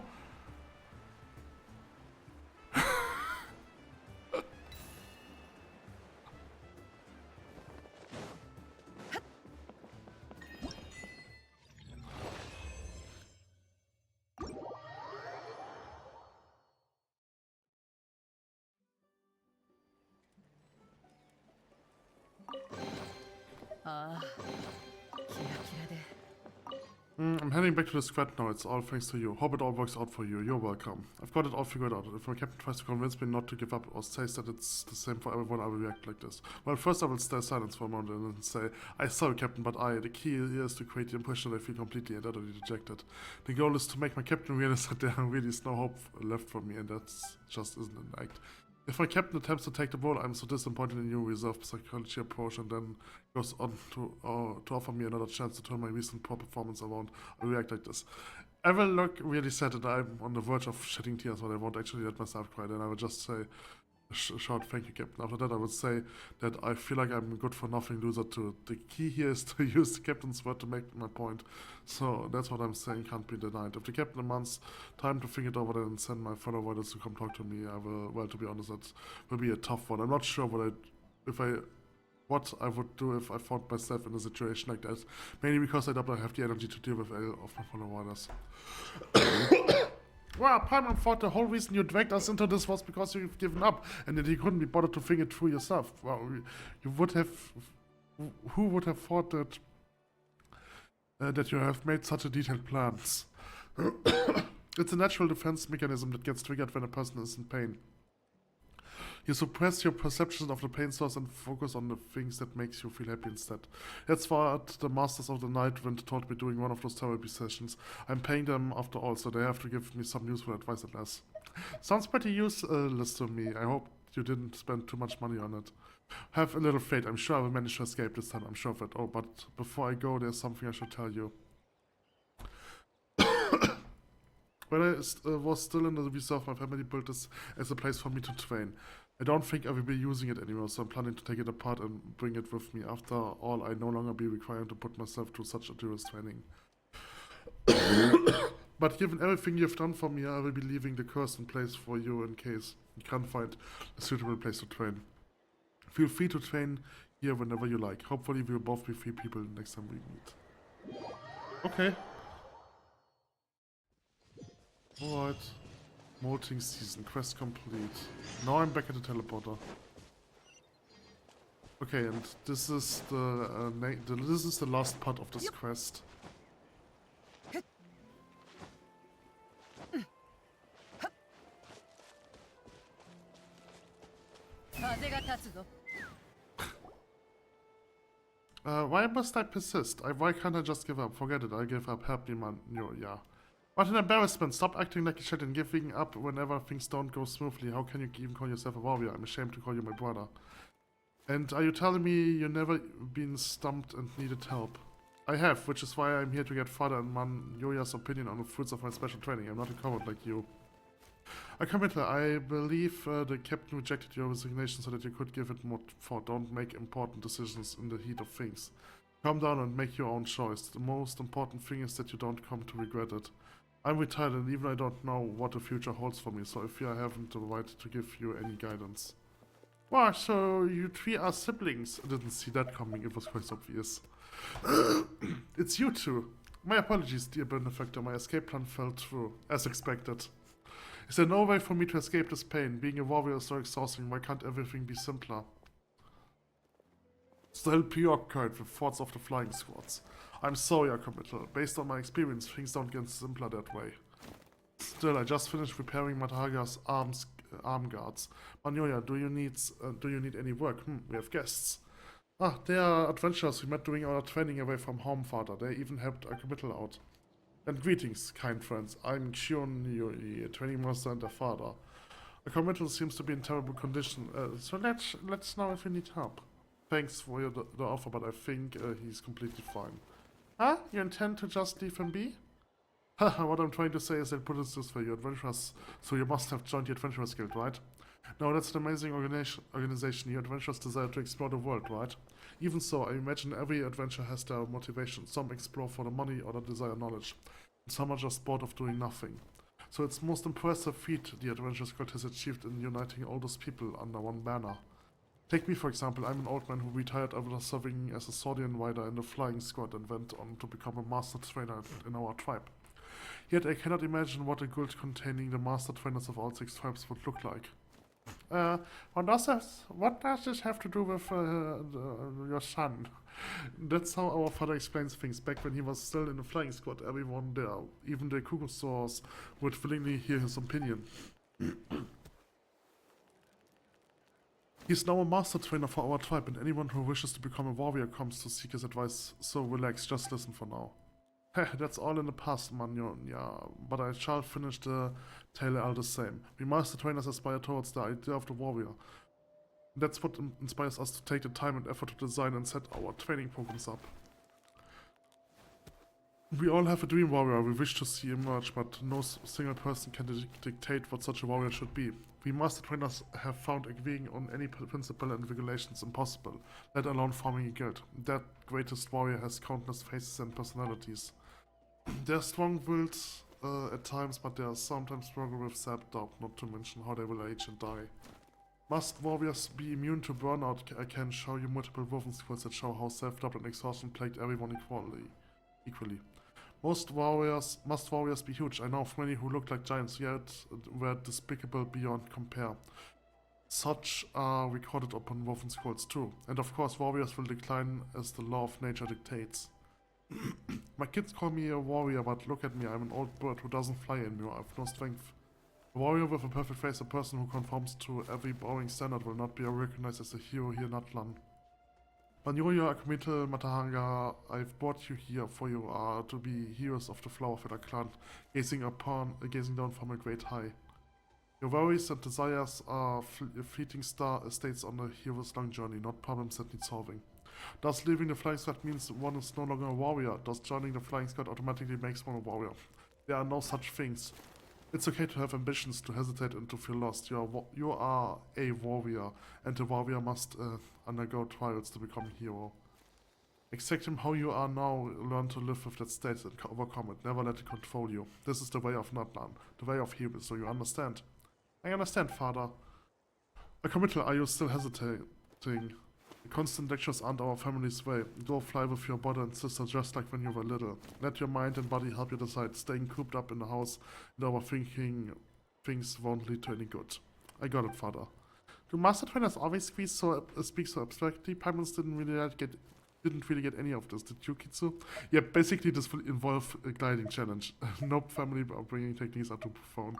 I'm heading back to the squad now. It's all thanks to you. Hope it all works out for you. You're welcome. I've got it all figured out. If my captain tries to convince me not to give up or says that it's the same for everyone, I will react like this. Well, first I will stay silent for a moment and then say, I saw Captain, but the key here is to create the impression that I feel completely and utterly dejected. The goal is to make my captain realize that there really is no hope left for me, and that just isn't an act. If my captain attempts to take the role, I'm so disappointed in your reserved psychology approach and then goes on to offer me another chance to turn my recent poor performance around. I react like this. I will look really sad and I'm on the verge of shedding tears, but I won't actually let myself cry. Then I will just say a short thank you, Captain. After that, I would say that I feel like I'm a good for nothing loser too. The key here is to use the captain's word to make my point. So that's what I'm saying can't be denied. If the captain demands time to think it over and send my fellow riders to come talk to me, I will, well, to be honest, that will be a tough one. I'm not sure what I would do if I found myself in a situation like that. Mainly because I don't have the energy to deal with all of my fellow riders. Well, Paimon thought the whole reason you dragged us into this was because you've given up and that you couldn't be bothered to think it through yourself. Well, you would have... Who would have thought that you have made such a detailed plans? It's a natural defense mechanism that gets triggered when a person is in pain. You suppress your perception of the pain source and focus on the things that makes you feel happy instead. That's what the Masters of the Night Wind taught me during one of those therapy sessions. I'm paying them after all, so they have to give me some useful advice at least. Sounds pretty useless to me. I hope you didn't spend too much money on it. Have a little faith. I'm sure I will manage to escape this time. I'm sure of it. Oh, but before I go, there's something I should tell you. When I was still in the reserve, my family built this as a place for me to train. I don't think I will be using it anymore, so I'm planning to take it apart and bring it with me. After all, I no longer be required to put myself through such arduous training. But given everything you've done for me, I will be leaving the curse in place for you in case you can't find a suitable place to train. Feel free to train here whenever you like. Hopefully we will both be free people next time we meet. Okay. Alright. Molting season. Quest complete. Now I'm back at the teleporter. Okay, and this is the last part of this quest. Why must I persist? Why can't I just give up? Forget it, I give up. Help me, man. No, yeah. What an embarrassment. Stop acting like a shit and giving up whenever things don't go smoothly. How can you even call yourself a warrior? I'm ashamed to call you my brother. And are you telling me you've never been stumped and needed help? I have, which is why I'm here to get Father and Man Yoya's opinion on the fruits of my special training. I'm not a coward like you. A committer, I believe the captain rejected your resignation so that you could give it more thought. Don't make important decisions in the heat of things. Calm down and make your own choice. The most important thing is that you don't come to regret it. I'm retired and even I don't know what the future holds for me, so I fear I haven't the right to give you any guidance. Wow, so you three are siblings. I didn't see that coming, it was quite obvious. It's you two. My apologies, dear benefactor, my escape plan fell through, as expected. Is there no way for me to escape this pain? Being a warrior is so exhausting, why can't everything be simpler? Still preoccupied with thoughts of the flying squads. I'm sorry, Committal. Based on my experience, things don't get simpler that way. Still, I just finished repairing Mataga's arm guards. Manyoya, do you need any work? We have guests. Ah, they are adventurers we met during our training away from home, Father. They even helped Committal out. And greetings, kind friends. I'm Xion, a training master and a father. Committal seems to be in terrible condition, so let's know if you need help. Thanks for the offer, but I think he's completely fine. Huh? You intend to just leave him be? Haha, what I'm trying to say is that put it this way, you're adventurers, so you must have joined the Adventurers Guild, right? No, that's an amazing organization. You adventurers desire to explore the world, right? Even so, I imagine every adventure has their motivation. Some explore for the money or the desire knowledge. And some are just bored of doing nothing. So it's most impressive feat the Adventurers Guild has achieved in uniting all those people under one banner. Take me, for example. I'm an old man who retired after serving as a Swordian rider in the flying squad and went on to become a master trainer in our tribe. Yet I cannot imagine what a guild containing the master trainers of all 6 tribes would look like. What does this have to do with your son? That's how our father explains things. Back when he was still in the flying squad, everyone there, even the Kugosaurs, would willingly hear his opinion. He's now a master trainer for our tribe, and anyone who wishes to become a warrior comes to seek his advice, so relax, just listen for now. Heh, that's all in the past, Manyon, yeah, but I shall finish the tale all the same. We master trainers aspire towards the idea of the warrior. That's what inspires us to take the time and effort to design and set our training programs up. We all have a dream warrior we wish to see emerge, but no single person can dictate what such a warrior should be. We master trainers have found agreeing on any principle and regulations impossible, let alone forming a guild. That greatest warrior has countless faces and personalities. They're strong-willed at times, but they are sometimes struggle with self-doubt, not to mention how they will age and die. Must warriors be immune to burnout? I can show you multiple woven skills that show how self-doubt and exhaustion plagued everyone equally. Must warriors be huge? I know of many who look like giants, yet were despicable beyond compare. Such are recorded upon woven scrolls too. And of course warriors will decline as the law of nature dictates. My kids call me a warrior, but look at me, I'm an old bird who doesn't fly anymore, I've no strength. A warrior with a perfect face, a person who conforms to every bowing standard, will not be recognized as a hero here in Natlan. Manyoya, Akumitel, Matahanga, I've brought you here, for you are to be heroes of the Flower Feather clan, gazing down from a great high. Your worries and desires are fleeting states on a hero's long journey, not problems that need solving. Does leaving the Flying Squad means one is no longer a warrior? Does joining the Flying Squad automatically makes one a warrior? There are no such things. It's okay to have ambitions, to hesitate and to feel lost. You are a warrior, and a warrior must undergo trials to become a hero. Accept him how you are now, learn to live with that state and overcome it. Never let it control you. This is the way of Natlan, the way of heroes, so you understand. I understand, father. A committal, are you still hesitating? Constant lectures aren't our family's way. Go fly with your brother and sister just like when you were little. Let your mind and body help you decide. Staying cooped up in the house and overthinking things won't lead to any good. I got it, father. Do master trainers always speak so abstractly? Paimons didn't really get any of this, did you, Kitsu? Yeah, basically this will involve a gliding challenge. Nope, family upbringing techniques are too profound.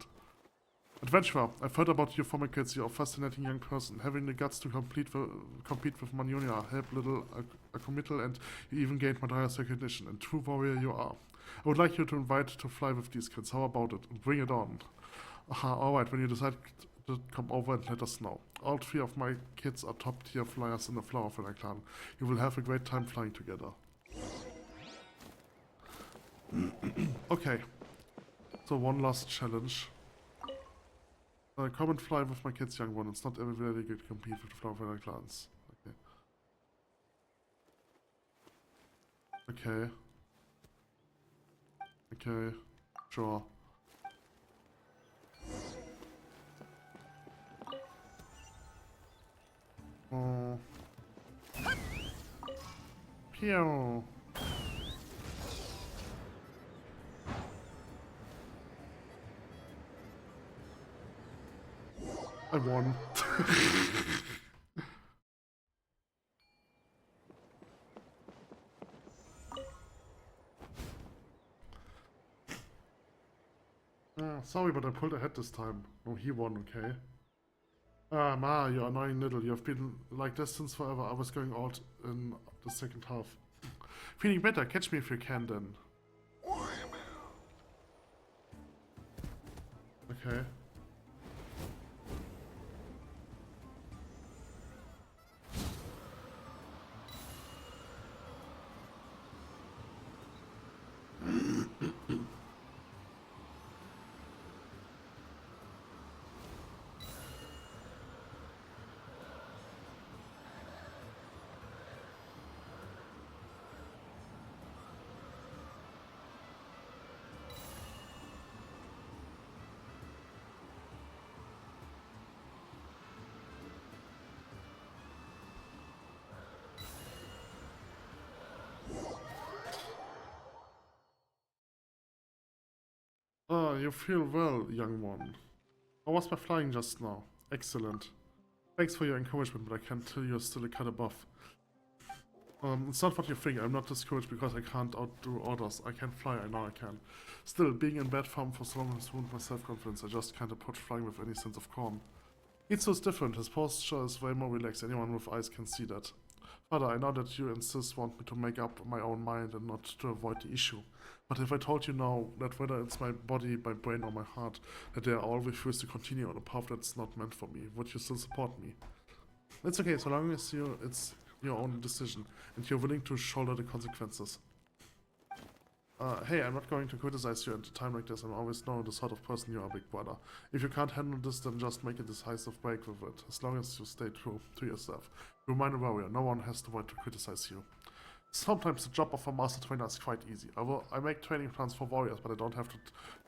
Adventurer, I've heard about your former kids. You're a fascinating young person. Having the guts to compete with Manyoya helped little Akumitel, and you even gained Madara's recognition. And true warrior you are. I would like you to invite to fly with these kids. How about it? Bring it on. Alright, when you decide to come over and let us know. All three of my kids are top tier flyers in the Flower Feather clan. You will have a great time flying together. Okay. So one last challenge. Come and fly with my kids, young one. It's not everybody good to compete with the Flower Feather clans. Okay. Okay. Sure. Oh. Pew. I won. Sorry, but I pulled ahead this time. No, he won, okay. Ma, you annoying little. You have been like this since forever. I was going out in the second half. Feeling better? Catch me if you can then. Okay. Ah, you feel well, young one. How was my flying just now? Excellent. Thanks for your encouragement, but I can tell you're still a cut above. It's not what you think. I'm not discouraged because I can't outdo orders. I can fly, I know I can. Still, being in bad form for so long has ruined my self-confidence. I just can't approach flying with any sense of calm. Kitsu is different. His posture is way more relaxed. Anyone with eyes can see that. Father, I know that you insist want me to make up my own mind and not to avoid the issue. But if I told you now that whether it's my body, my brain, or my heart, that they all refuse to continue on a path that's not meant for me, would you still support me? It's okay, so long as it's your own decision, and you're willing to shoulder the consequences. Hey, I'm not going to criticize you at a time like this. I always know the sort of person you are, big brother. If you can't handle this, then just make a decisive break with it, as long as you stay true to yourself. Remind a warrior, no one has the right to criticize you. Sometimes the job of a master trainer is quite easy. I make training plans for warriors, but I don't have to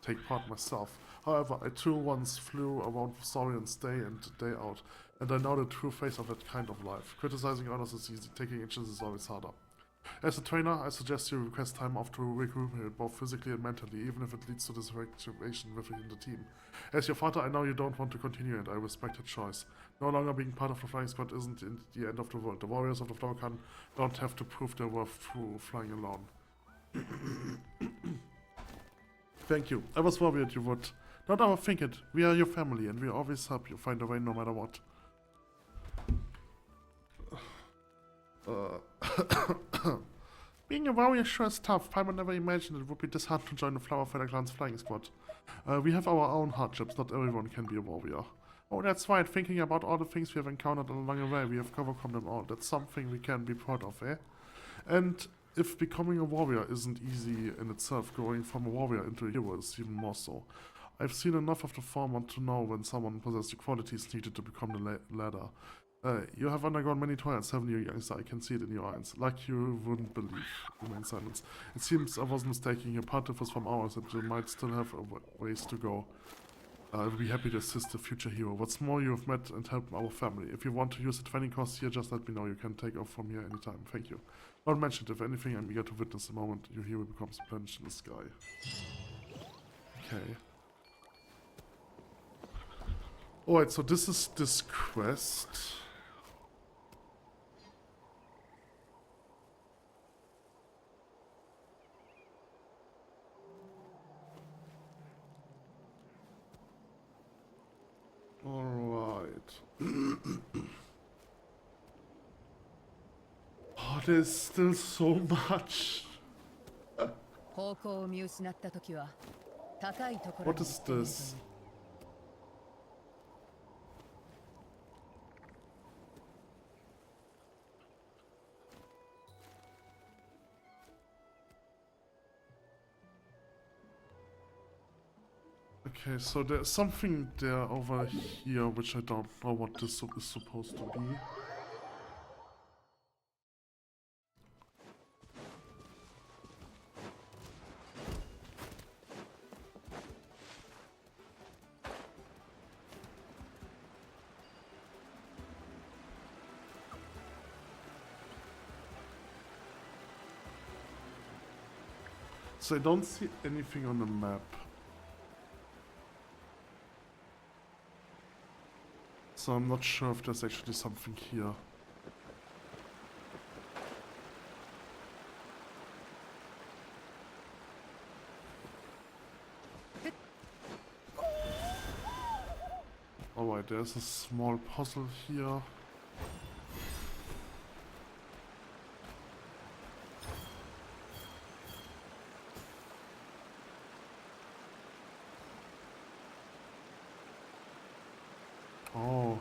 take part myself. However, I too once flew around with Saurians day in, day out, and I know the true face of that kind of life. Criticizing others is easy, taking actions is always harder. As a trainer, I suggest you request time off to recuperate both physically and mentally, even if it leads to dissatisfaction within the team. As your father, I know you don't want to continue, and I respect your choice. No longer being part of the flying squad isn't the end of the world. The warriors of the Flower Clan don't have to prove their worth through flying alone. Thank you. I was worried you would not overthink it. We are your family and we always help you find a way no matter what. Being a warrior sure is tough. Paimon never imagined it would be this hard to join the Flower Feather Clan's flying squad. We have our own hardships. Not everyone can be a warrior. Oh, that's right. Thinking about all the things we have encountered along the way, we have overcome them all. That's something we can be proud of, eh? And if becoming a warrior isn't easy in itself, growing from a warrior into a hero is even more so. I've seen enough of the former to know when someone possesses the qualities needed to become the latter. You have undergone many trials, haven't you, youngster? I can see it in your eyes. Like you wouldn't believe. Remain silence. It seems I wasn't mistaken. Your part differs from ours, and you might still have ways to go. I'll be happy to assist the future hero. What's more, you have met and helped our family. If you want to use the training course here, just let me know. You can take off from here anytime. Thank you. Not mentioned. If anything, I'm eager to witness the moment your hero becomes plunged in the sky. Okay. Alright, so this is this quest. Alright. Oh, there's still so much. What is this? Okay, so there's something there over here which I don't know what this is supposed to be. So I don't see anything on the map. So I'm not sure if there's actually something here. Alright, there's a small puzzle here. Oh.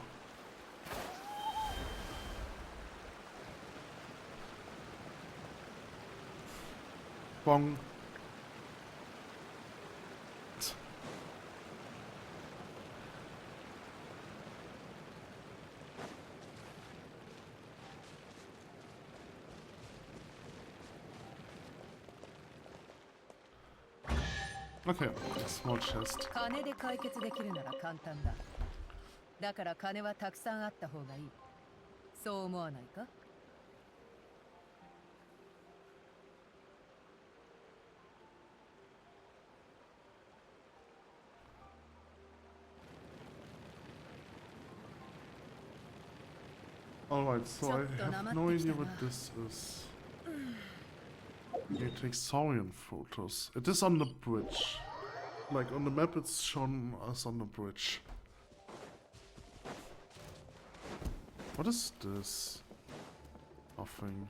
Bong. Okay, small chest. 金で解決できるなら簡単だ。だから金はたくさんあった方がいい。そう思わないか? Alright, so I have no idea what this is. You take saurian photos. It is on the bridge. Like on the map it's shown us on the bridge. What is this? Nothing.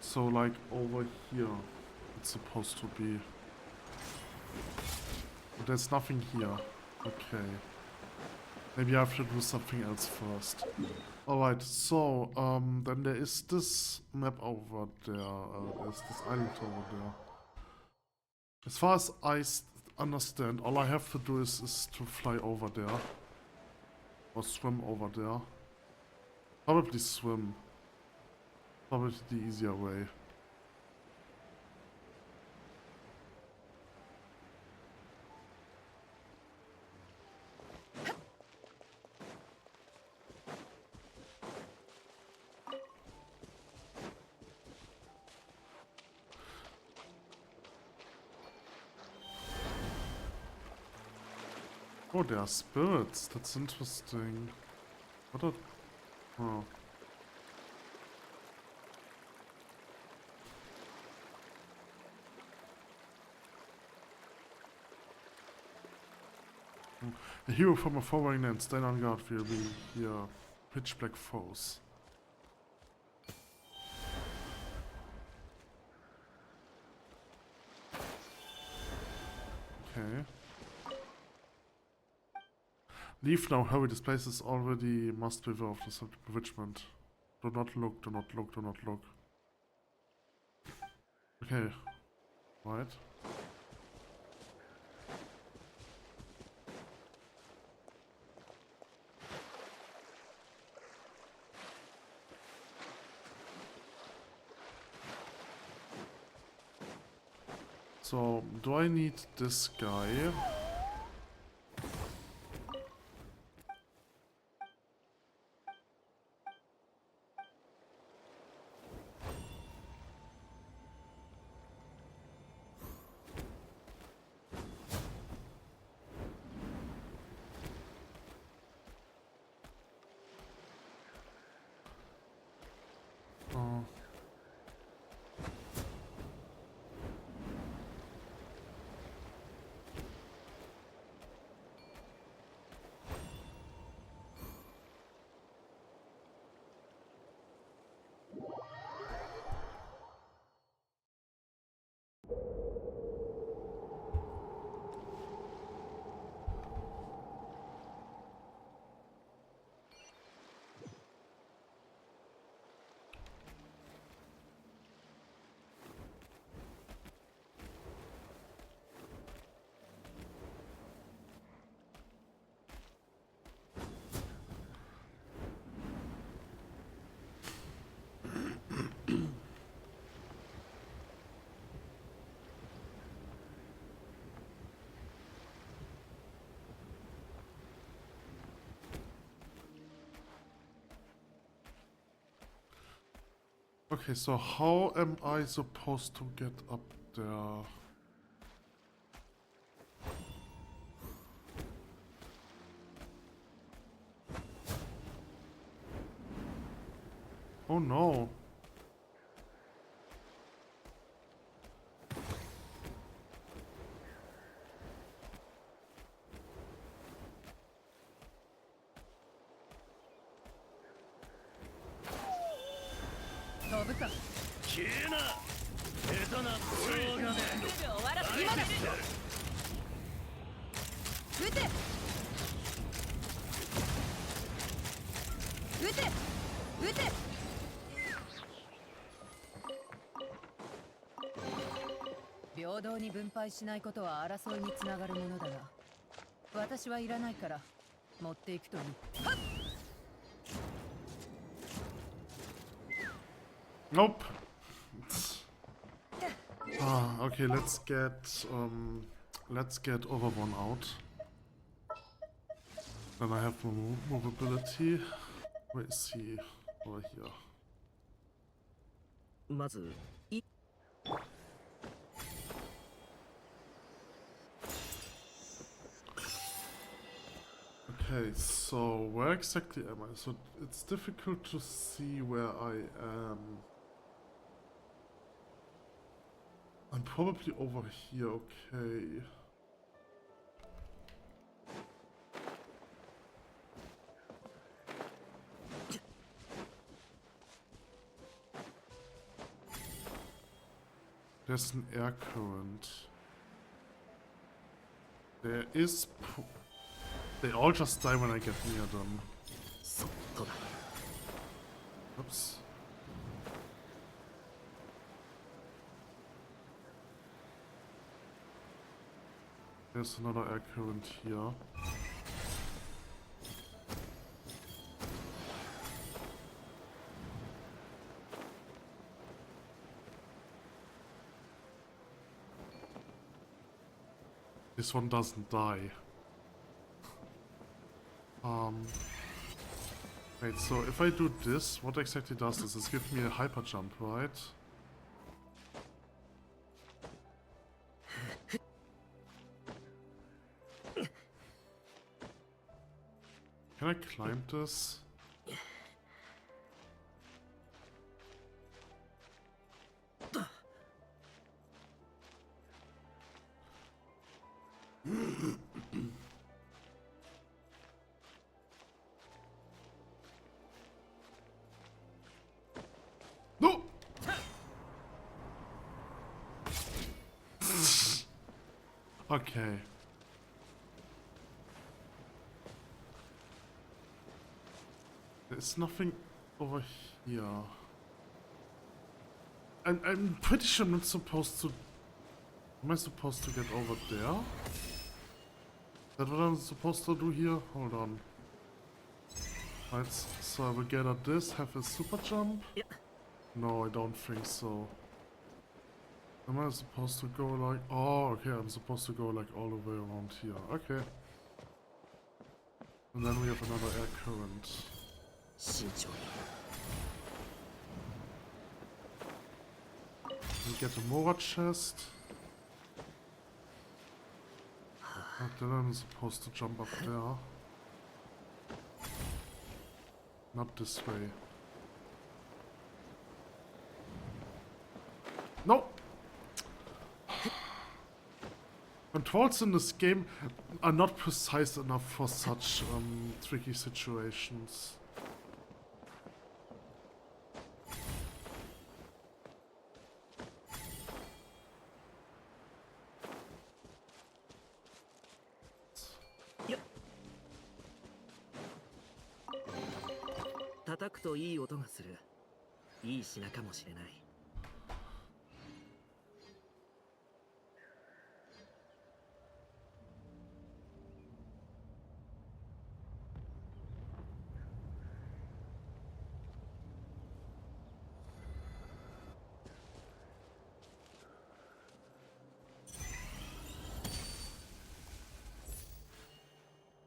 So like over here it's supposed to be. But there's nothing here. Okay. Maybe I have to do something else first. Alright, so then there is this map over there. There's this island over there. As far as I understand, all I have to do is to fly over there. Or swim over there. Probably swim. Probably the easier way. Oh, there are spirits. That's interesting. What are... Oh. A hero from a foreign land, stand on guard, will be here. Pitch black foes. Okay. Leave now, hurry, this place is already must beware of the bewitchment. Do not look, do not look, do not look. Okay. Right. So, do I need this guy? Okay, so how am I supposed to get up there? Oh no.平等に分配しないことは争いにつながるものだが、私はいらないから持っていくといい。Nope. Okay, let's get over one out. Then I have movability. Where is he? Over here. まずい Okay, so where exactly am I? So it's difficult to see where I am. I'm probably over here, okay. There's an air current. There is... They all just die when I get near them. Oops. There's another air current here. This one doesn't die. Wait, so if I do this, what exactly does this? This gives me a hyper jump, right? Can I climb this? No! Okay. There's nothing over here. I'm pretty sure I'm not supposed to... Am I supposed to get over there? Is that what I'm supposed to do here? Hold on. Right, so I will get at this, have a super jump? Yeah. No, I don't think so. Am I supposed to go like... Oh, okay, I'm supposed to go like all the way around here. Okay. And then we have another air current. 慎重に We get a Mora chest. And then I'm supposed to jump up there. Not this way. No! Controls in this game are not precise enough for such tricky situations. Yep. 叩くといい音がする。いい品かもしれない。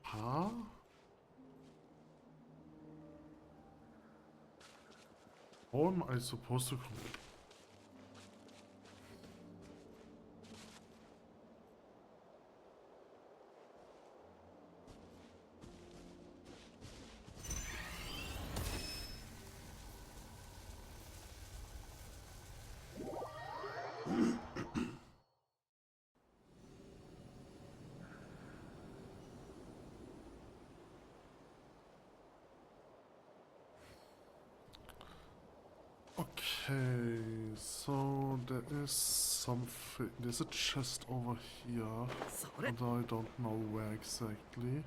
Huh? How am I supposed to come? Okay, so there is something. There's a chest over here, それ and I don't know where exactly.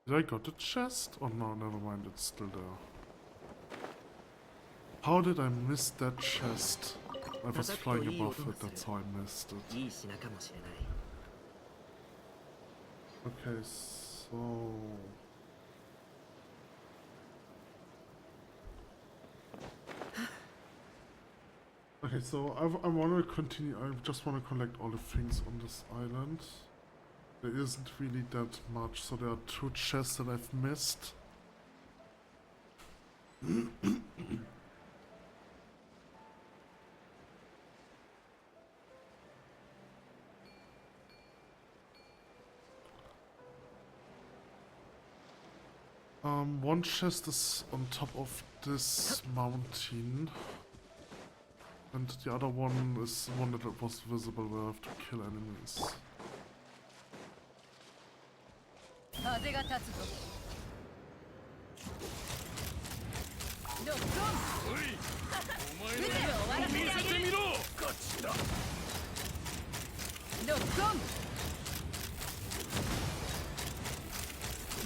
Did I got the chest? Oh no, never mind, it's still there. How did I miss that chest? I was flying above it, that's how I missed it. いい品かもしれない。 Okay, so... Okay, so I want to continue, I just want to collect all the things on this island. There isn't really that much, so there are 2 chests that I've missed. One chest is on top of this mountain. And the other one is one that was visible where I have to kill enemies. 風が立つぞ。ロックオン。撃てよ、終わらせてあげる。ロックオン。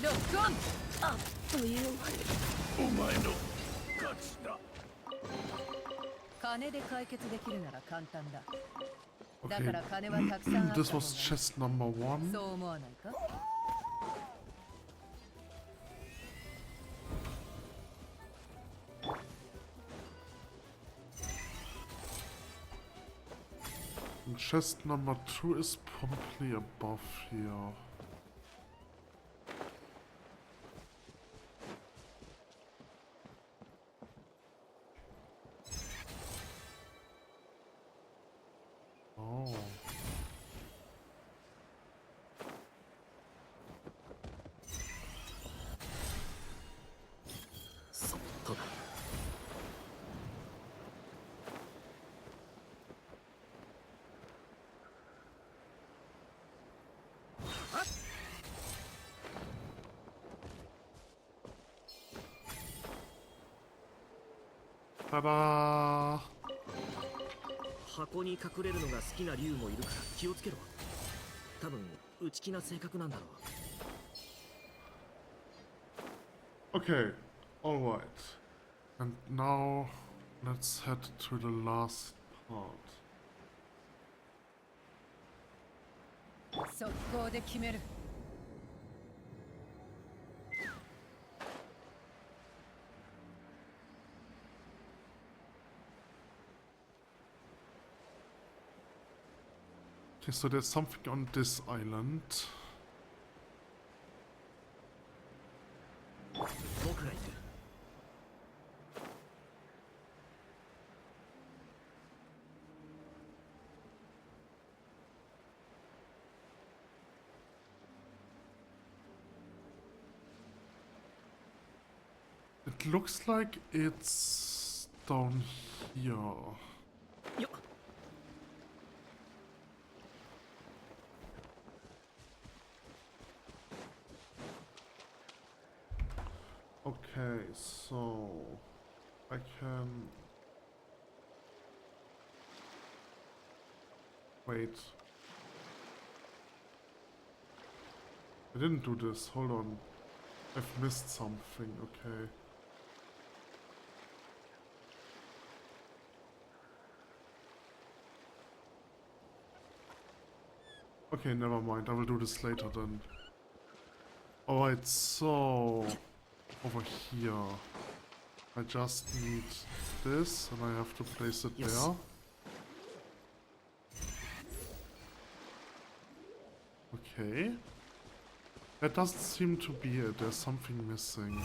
ロックオン。あっという間にお前の勝ちだ。金で解決できるなら簡単だ。だから金はたくさんあった方がいい。 This was chest number 1. そう思わないか？ And chest number 2 is probably above here. Ta-da! 箱に隠れるのが好きな竜もいるから気をつけろ。多分内気な性格なんだろう。 Okay, alright. And now let's head to the last part. 速攻で決める。Okay, so there's something on this island. 僕が行く。 It looks like it's down here. よっ。 Okay, so I can wait. I didn't do this. Hold on. I've missed something. Okay. Okay, never mind. I will do this later then. Alright, so over here. I just need this and I have to place it Yes. there. Okay. That doesn't seem to be it. There's something missing.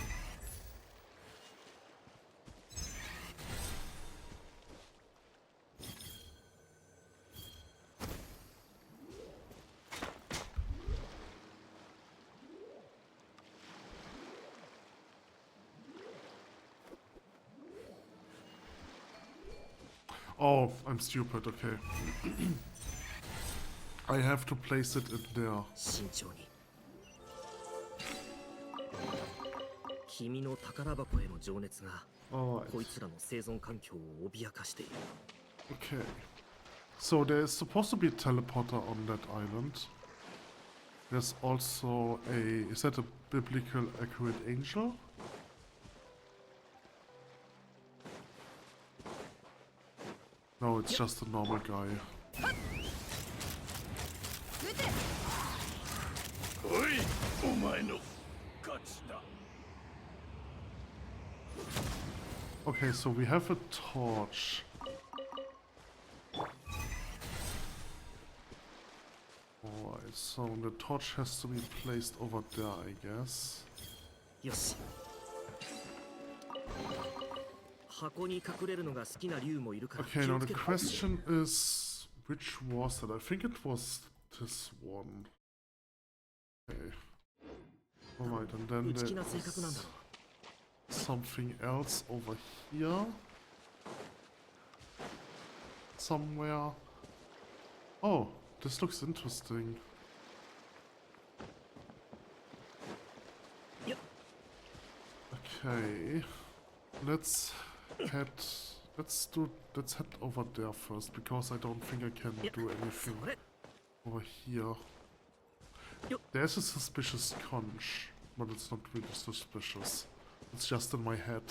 Oh, I'm stupid, okay. I have to place it in there. 慎重に。君の宝箱への情熱が Alright, こいつらの生存環境を脅かしている。 okay. So there's supposed to be a teleporter on that island. There's also a... Is that a biblical accurate angel? No, it's just a normal guy. 撃て。おい、お前の勝ちだ。 Okay, so we have a torch. Alright, so the torch has to be placed over there, I guess. よし。箱に隠れるのが好きな竜もいるから気 Okay, を now つ the けろ。 question is, which was it? I think it was this one. Okay. Alright, and then 内気な性格なんだ there's ろう。 something else over here. Somewhere. Oh, this looks interesting. Yep. Okay. Let's head over there first, because I don't think I can Yep. do anything それ。 over here. Yep. There's a suspicious conch, but it's not really suspicious. It's just in my head.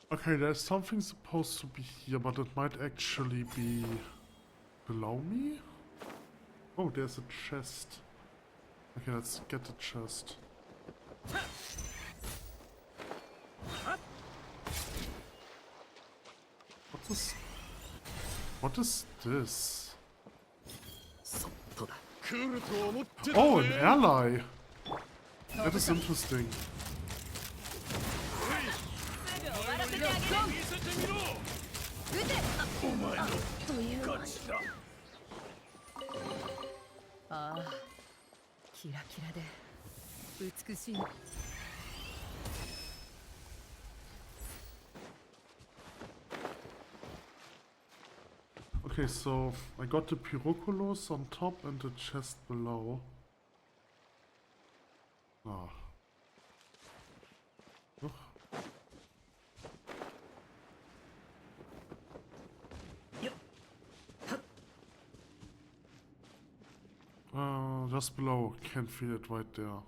Okay, there's something supposed to be here, but it might actually be below me? Oh, there's a chest. Okay, let's get the chest. What is this? そっとだ。Oh, an ally! That is interesting. お前の勝ちだ。ああ、キラキラで美しい。Okay, so I got the Pyroculus on top and the chest below. Ah. Ugh. Just below. Can't feel it right there.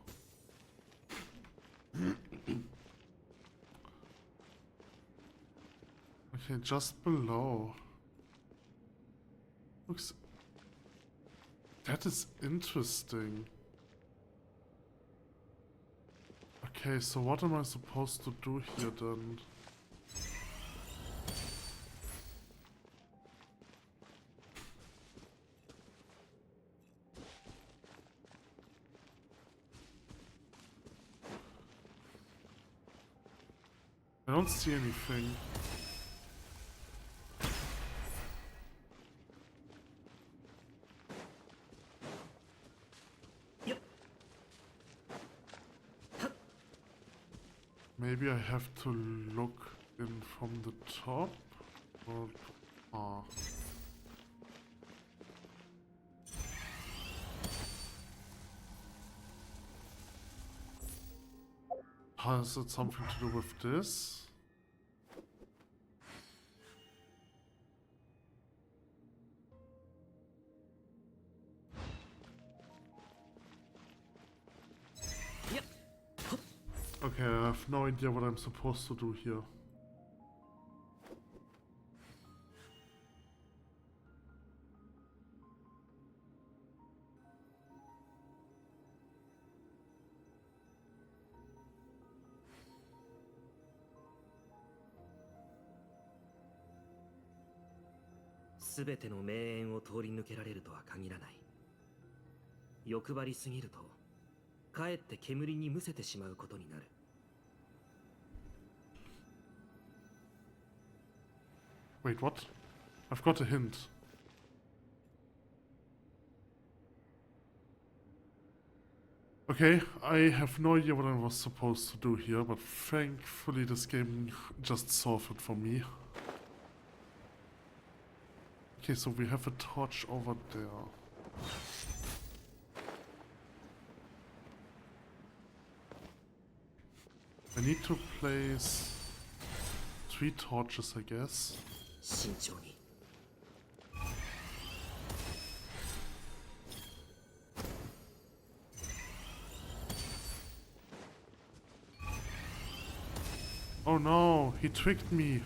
Okay, just below. Looks... That is interesting. Okay, so what am I supposed to do here then? I don't see anything. Maybe I have to look in from the top? Or... Ah. Has it something to do with this? Okay, I have no idea what I'm supposed to do here.すべての名園を通り抜けられるとは限らない。欲張りすぎると、かえって煙にむせてしまうことになる。Wait, what? I've got a hint. Okay, I have no idea what I was supposed to do here, but thankfully this game just solved it for me. Okay, so we have a torch over there. I need to place 3 torches, I guess. 慎重に。Oh no, he tricked me.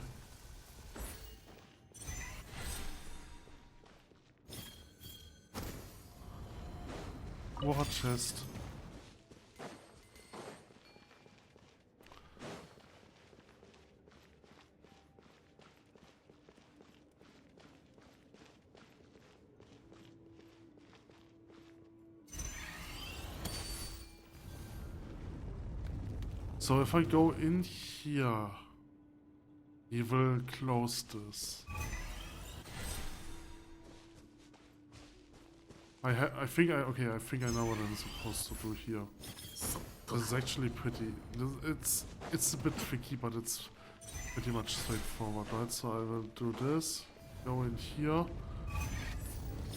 War chest. So if I go in here, he will close this. I think I know what I'm supposed to do here. This is actually pretty. It's a bit tricky, but it's pretty much straightforward, right? So I will do this. Go in here.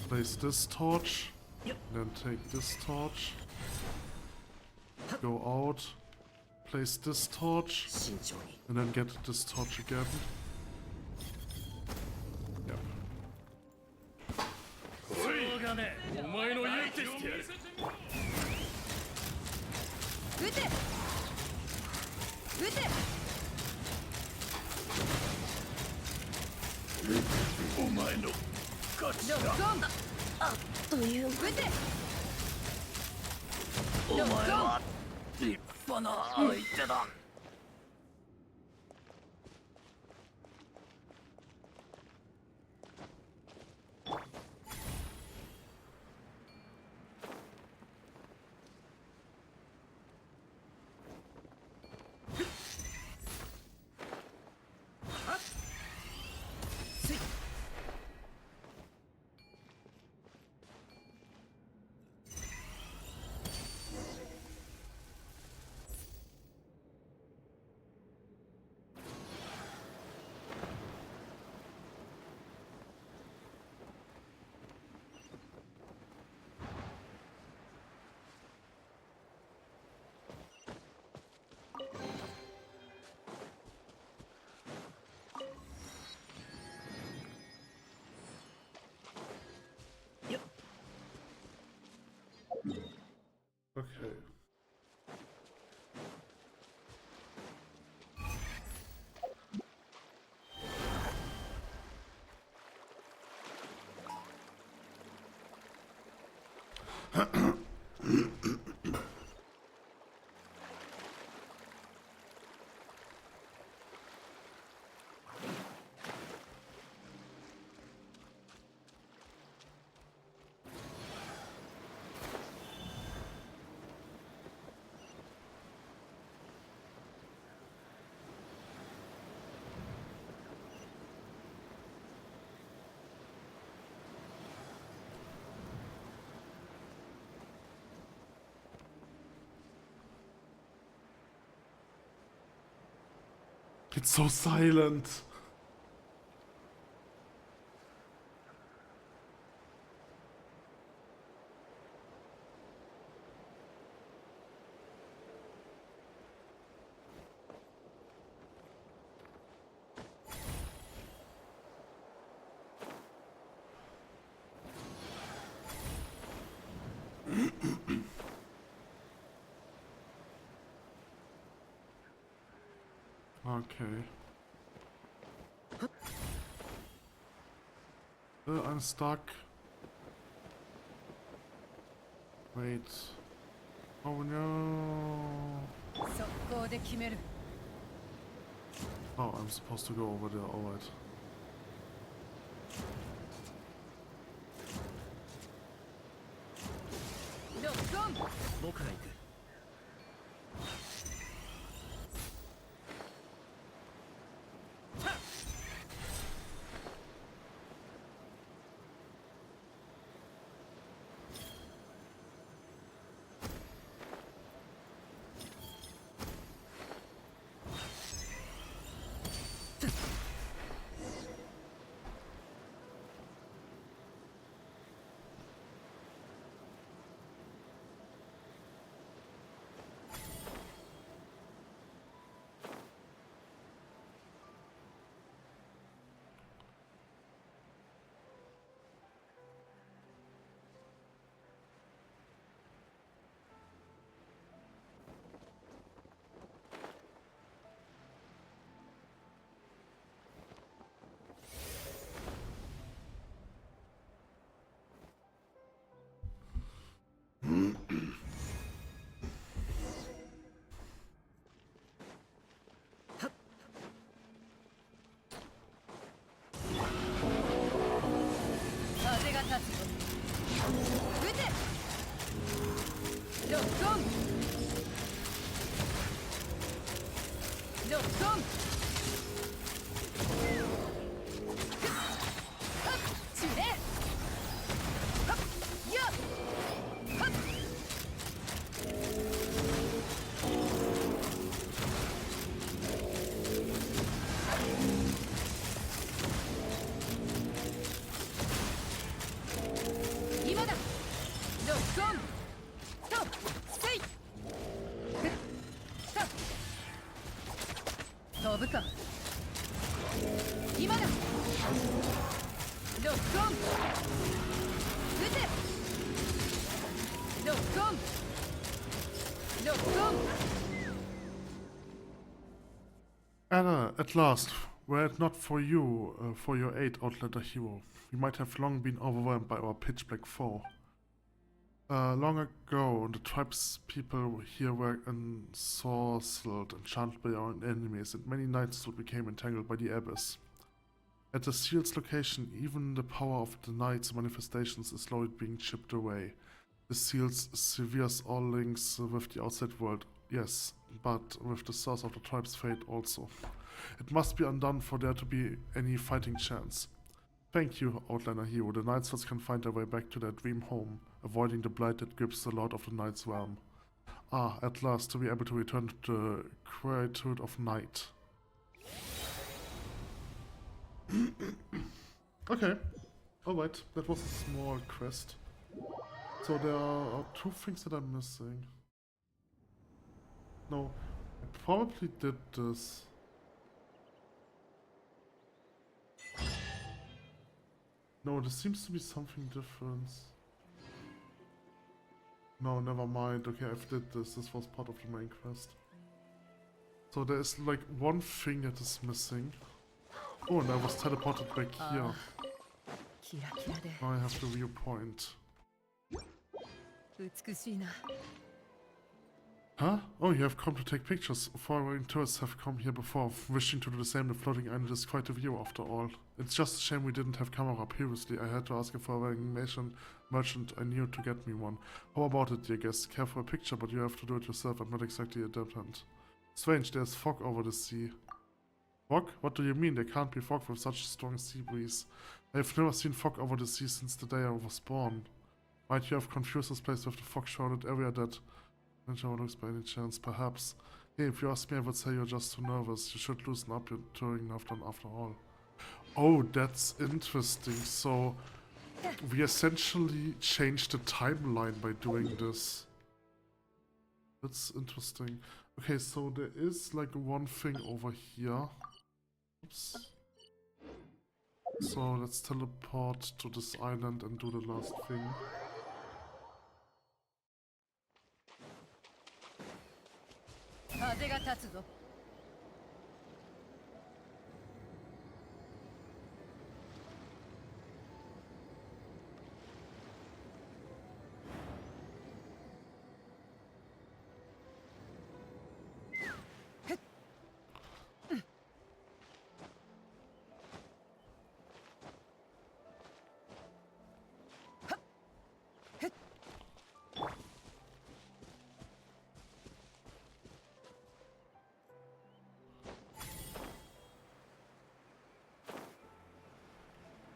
Place this torch. Then take this torch. Go out. Place this torch. And then get this torch again. Yep. そうがね、お前の言うてしてやる。撃て。撃て。お前の勝ちだ。あっという。撃て。お前は立派な相手だ。It's so silent. Okay. I'm stuck. Wait. Oh no. 速攻で決める。 Oh, I'm supposed to go over there, alright. ロックオン。僕が行く。風が立つぞ。撃て。ロックオン。ロックオン。はっ、チュレ。はっ、やっ。はっ。今だ。ロックオン。と、せい。ふっ、と。飛ぶか。今だ。ロックオン。撃て。ロックオン。ロックオン。 Anna, at last. Were it not for you, for your aid, Outlander hero, we might have long been overwhelmed by our pitch-black foe. Long ago, the tribe's people here were ensorcelled, enchanted by our enemies, and many knights still became entangled by the abyss. At the seal's location, even the power of the knight's manifestations is slowly being chipped away. The seals severs all links with the outside world, yes, but with the source of the tribe's fate also. It must be undone for there to be any fighting chance. Thank you, Outlander hero. The Night Swords can find their way back to their dream home, avoiding the blight that grips the Lord of the Night's realm. Ah, at last, to be able to return to the quietude of night. Okay, alright, that was a small quest. So there are two things that I'm missing. No, I probably did this. No, there seems to be something different. No, never mind. Okay, I've did this. This was part of the main quest. So there is like one thing that is missing. Oh, and I was teleported back here. キラキラで Now I have the viewpoint. 美しいな。 Huh? Oh, you have come to take pictures. Foreign tourists have come here before, wishing to do the same. The floating island is quite a view after all. It's just a shame we didn't have camera previously. I had to ask a foreign merchant I knew to get me one. How about it, dear guest? Care for a picture, but you have to do it yourself. I'm not exactly a dependent. Strange, there's fog over the sea. Fog? What do you mean? There can't be fog with such a strong sea breeze. I've never seen fog over the sea since the day I was born. Might you have confused this place with the fog-shrouded area that... Looks by any chance, perhaps. Hey, if you ask me, I would say you're just too nervous. You should loosen up. You're touring after all. Oh, that's interesting. So we essentially changed the timeline by doing this. That's interesting. Okay, so there is like one thing over here. Oops. So let's teleport to this island and do the last thing.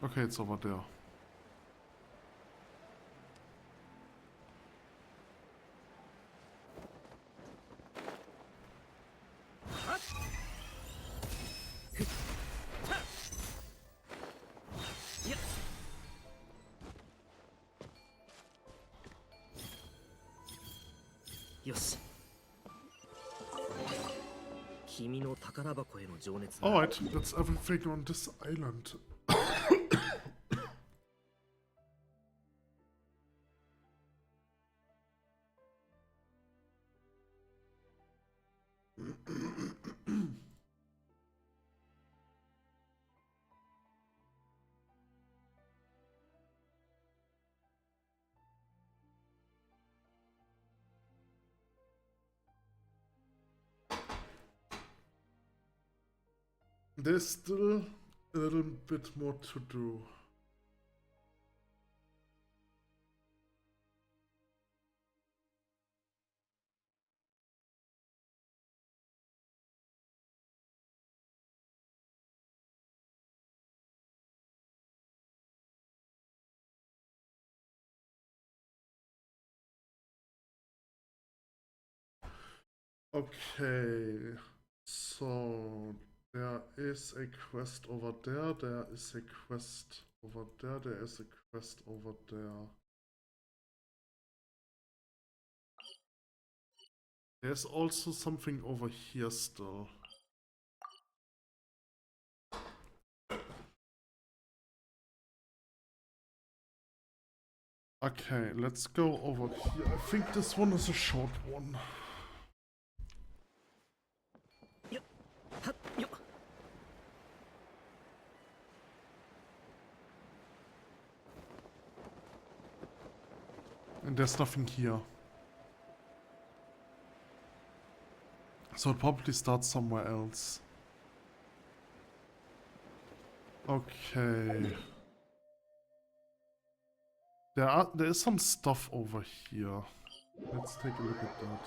Okay, it's over there. Yoshi. Alright, that's everything on this island. There's still a little bit more to do. Okay, so there is a quest over there, there is a quest over there, there is a quest over there. There's also something over here still. Okay, let's go over here. I think this one is a short one. And there's nothing here. So it probably starts somewhere else. Okay. There is some stuff over here. Let's take a look at that.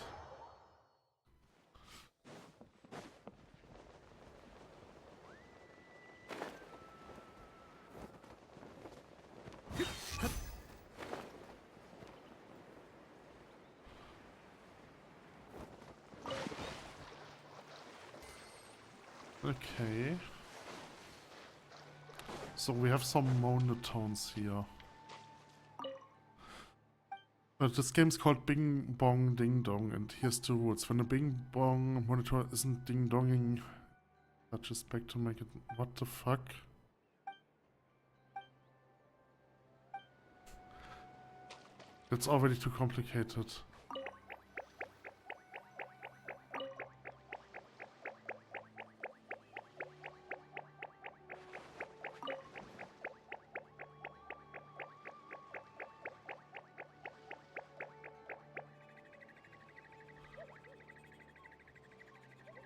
Okay. So we have some monotones here. But this game's called Bing Bong Ding Dong, and here's the rules. When a Bing Bong monitor isn't ding donging, touches back to make it. What the fuck? That's already too complicated.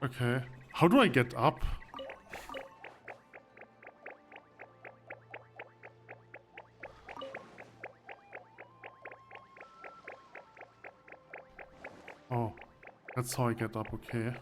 Okay. How do I get up? Oh, that's how I get up, okay.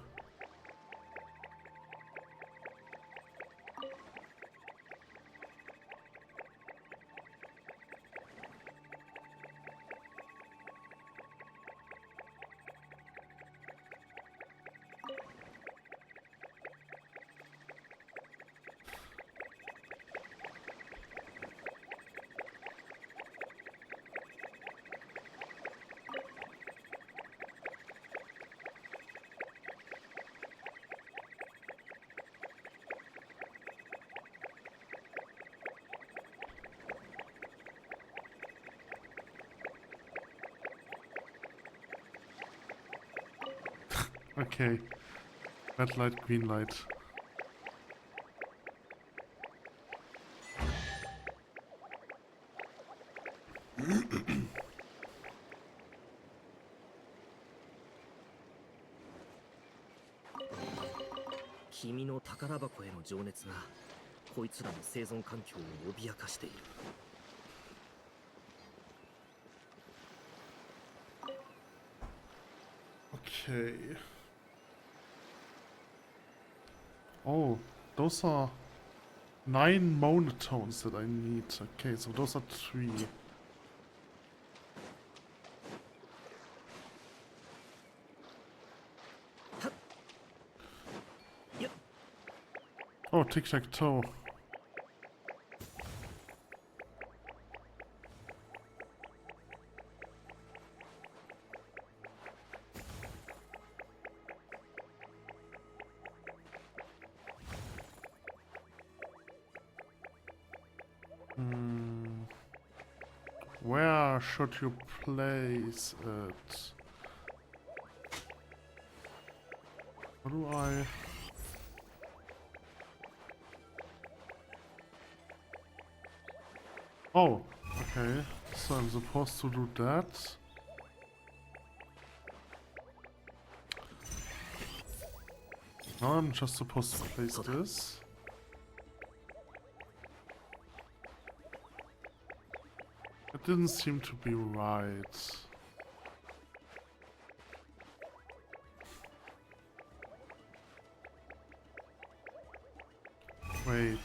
Okay. Red light, green light. Kimi no takara bako he no jounetsu ga koitsu ra no seizon kankyou o obiyakashite iru. Okay. Oh, those are 9 monotones that I need. Okay, so those are 3. Yep. Oh, tic-tac-toe. Where should you place it? How do I... Oh, okay. So I'm supposed to do that. Now I'm just supposed to place this. It didn't seem to be right. Wait.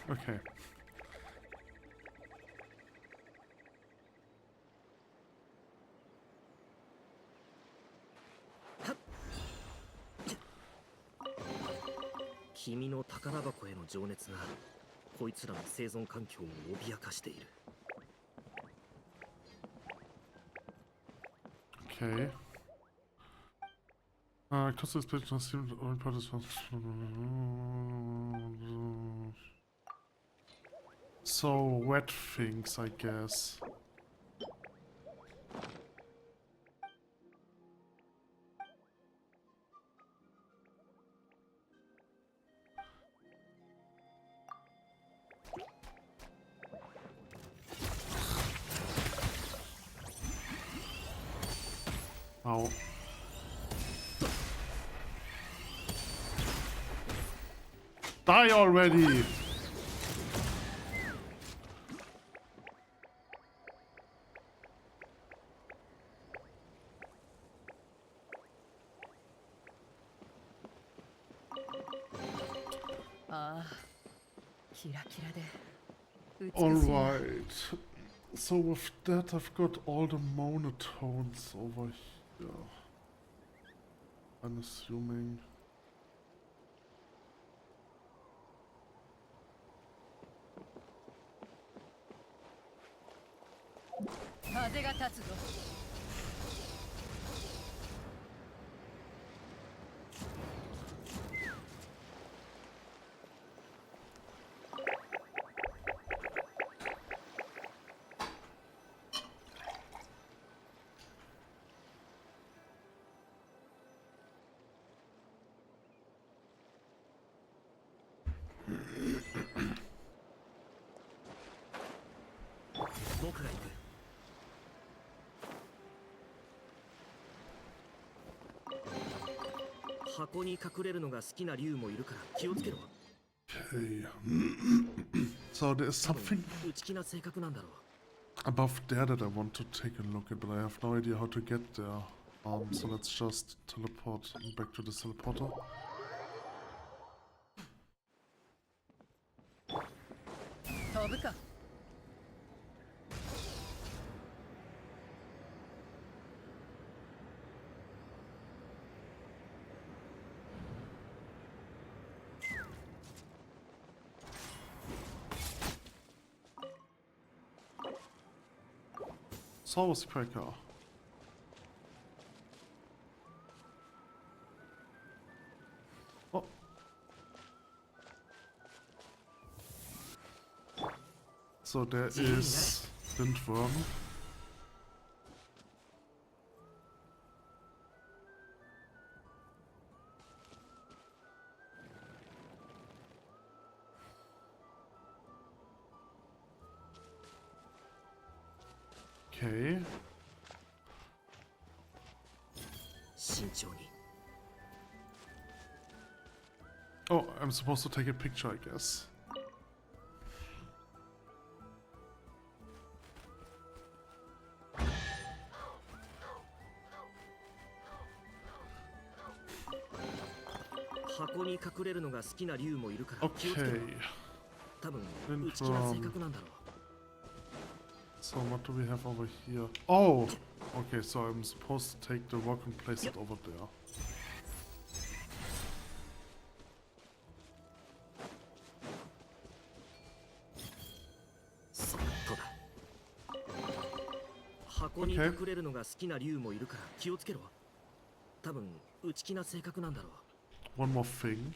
Okay. Kimi no takara bako he no jounetsu ga koitsu ra no seizon kankyou o obiyakashite iru. Okay. Close to this picture, seemed all part is so wet things, I guess. Ow. Die already! Alright. So with that I've got all the monotones over here. I'm assuming. Okay. So there's something above there that I want to take a look at, but I have no idea how to get there. So let's just teleport back to the teleporter. Source Cracker. Oh, So there is Lindworm. Okay. 慎重に。 Oh, I'm supposed to take a picture, I guess. Okay. So what do we have over here? Oh! Okay, so I'm supposed to take the rock and place it over there. Okay. One more thing.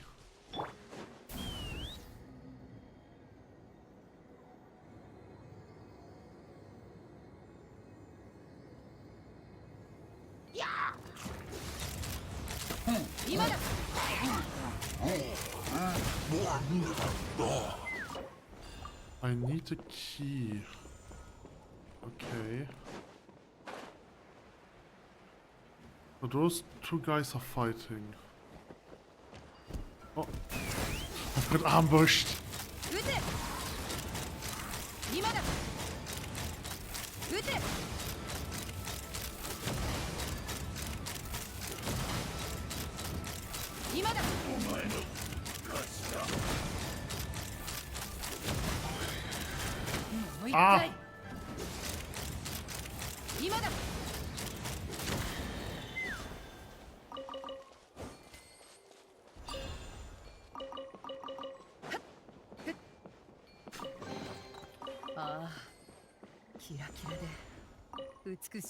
I need a key. Okay. So those two guys are fighting. Oh. I've got ambushed. Ah!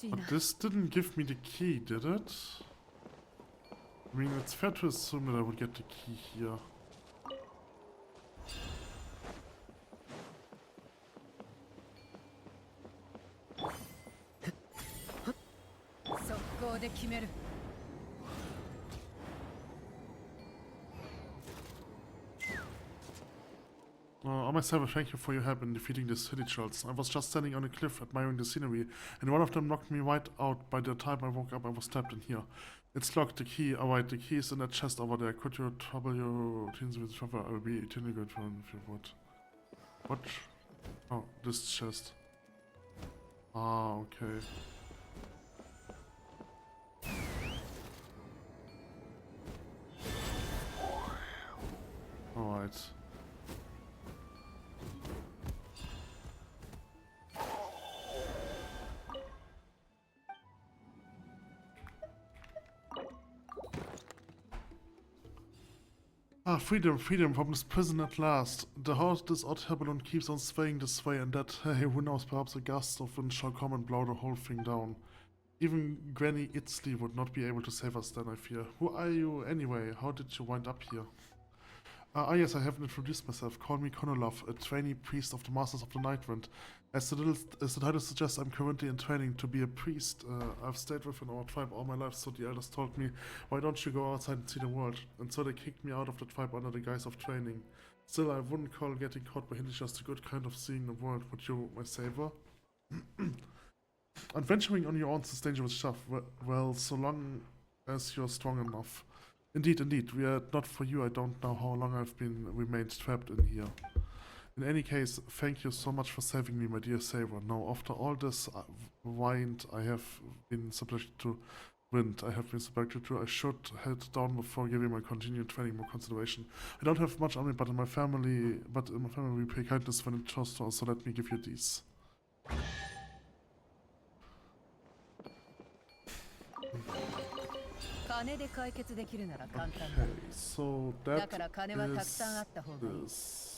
But this didn't give me the key, did it? I mean, it's fair to assume that I would get the key here. I must have a thank you for your help in defeating the city trolls. I was just standing on a cliff admiring the scenery, and one of them knocked me right out. By the time I woke up, I was trapped in here. It's locked, the key. Alright, the key is in that chest over there. Could you trouble your routines with Trevor? I will be eternally grateful if you would. What? Oh, this chest. Ah, okay. Alright. Ah, freedom, freedom from this prison at last. The horse, this odd balloon keeps on swaying this way and that. Hey, who knows, perhaps a gust of wind shall come and blow the whole thing down. Even Granny Itzley would not be able to save us then, I fear. Who are you anyway? How did you wind up here? Yes, I haven't introduced myself. Call me Konolov, a trainee priest of the Masters of the Nightwind. As the title suggests, I'm currently in training to be a priest. I've stayed within our tribe all my life, so the elders told me, why don't you go outside and see the world? And so they kicked me out of the tribe under the guise of training. Still, I wouldn't call getting caught by Hindi just a good kind of seeing the world, would you, my saver? Adventuring on your own is dangerous stuff. Well, so long as you're strong enough. Indeed, indeed. We are not for you. I don't know how long I've remained trapped in here. In any case, thank you so much for saving me, my dear saver. Now, after all this wind I have been subjected to, I should head down before giving my continued training more consideration. I don't have much on me, but in my family, we pay kindness when it shows to us. So let me give you these. Okay, so that is this.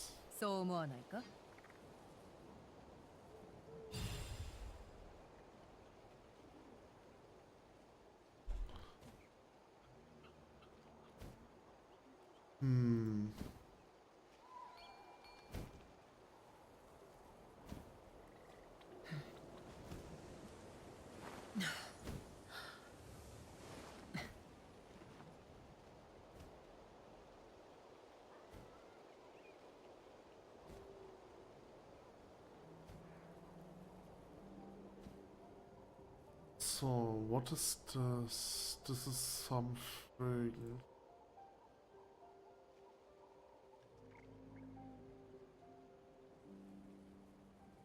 So, what is this? This is something.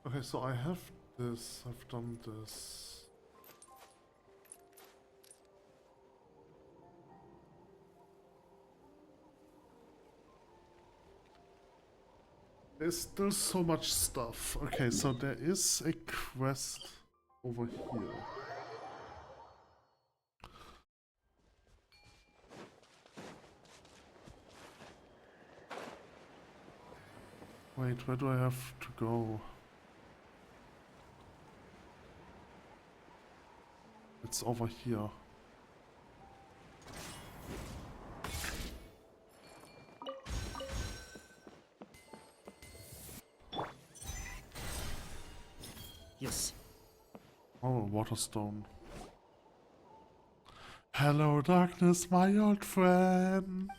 Okay, so I have this, I've done this. There's still so much stuff. Okay, so there is a quest over here. Wait, where do I have to go? It's over here. Yes. Oh, Waterstone. Hello, darkness, my old friend.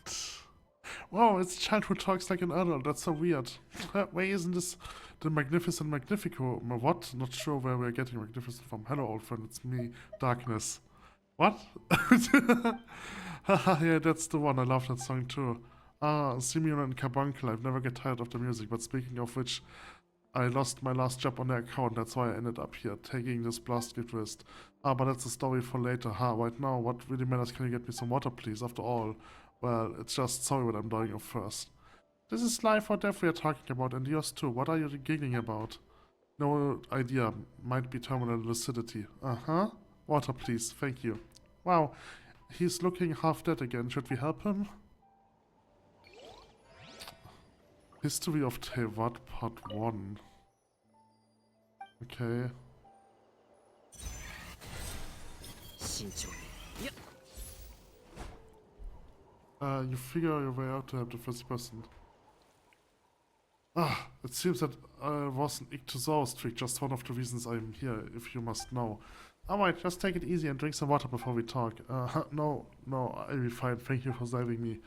Wow, it's childhood talks like an adult. That's so weird. Wait, isn't this the Magnificent Magnifico? What? Not sure where we're getting Magnificent from. Hello, old friend. It's me, Darkness. What? Haha, yeah, that's the one. I love that song too. Ah, Simeon and Carbuncle. I've never get tired of the music. But speaking of which, I lost my last job on the account. That's why I ended up here, taking this blast gift list. Ah, but that's a story for later. Right now, what really matters? Can you get me some water, please? After all, well, it's just sorry what I'm dying of first. This is life or death we are talking about, and yours too. What are you giggling about? No idea. Might be terminal lucidity. Uh-huh. Water, please. Thank you. Wow. He's looking half dead again. Should we help him? History of Tevat Part 1. Okay. You figure your way out to help the first person. Ah, it seems that I was an Ichthyosaurus trick, just one of the reasons I'm here, if you must know. Alright, just take it easy and drink some water before we talk. No, I'll be fine, thank you for saving me.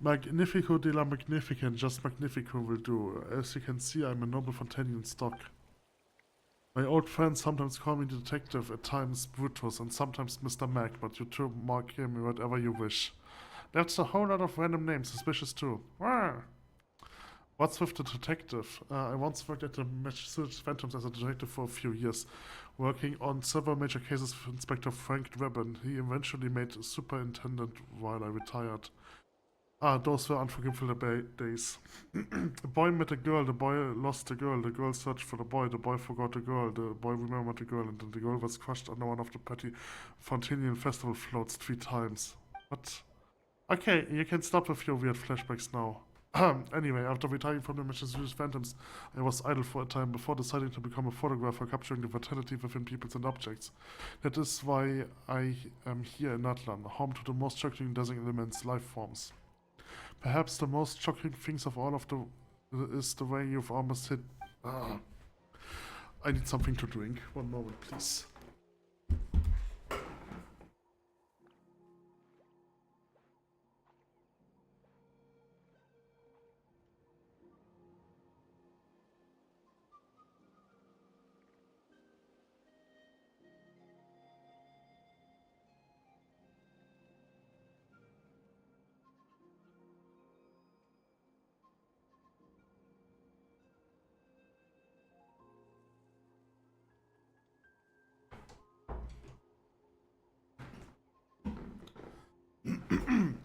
Magnifico de la Magnificent, just Magnifico will do. As you can see, I'm a noble Fontanian stock. My old friends sometimes call me the detective, at times Brutus, and sometimes Mr. Mac, but you two mark me whatever you wish. That's a whole lot of random names, suspicious too. What's with the detective? I once worked at the Massachusetts Phantoms as a detective for a few years, working on several major cases with Inspector Frank Drebin. He eventually made superintendent while I retired. Those were unforgivable days. A boy met a girl, the boy lost the girl searched for the boy forgot the boy remembered the girl, and then the girl was crushed under one of the petty Fontanian festival floats 3 times. What? Okay, you can stop with your weird flashbacks now. Anyway, after retiring from the Massachusetts Phantoms, I was idle for a time before deciding to become a photographer, capturing the vitality within people and objects. That is why I am here in Natlan, home to the most shocking desingn elements, life forms. Perhaps the most shocking things of all is the way you've almost hit. I need something to drink. One moment, please.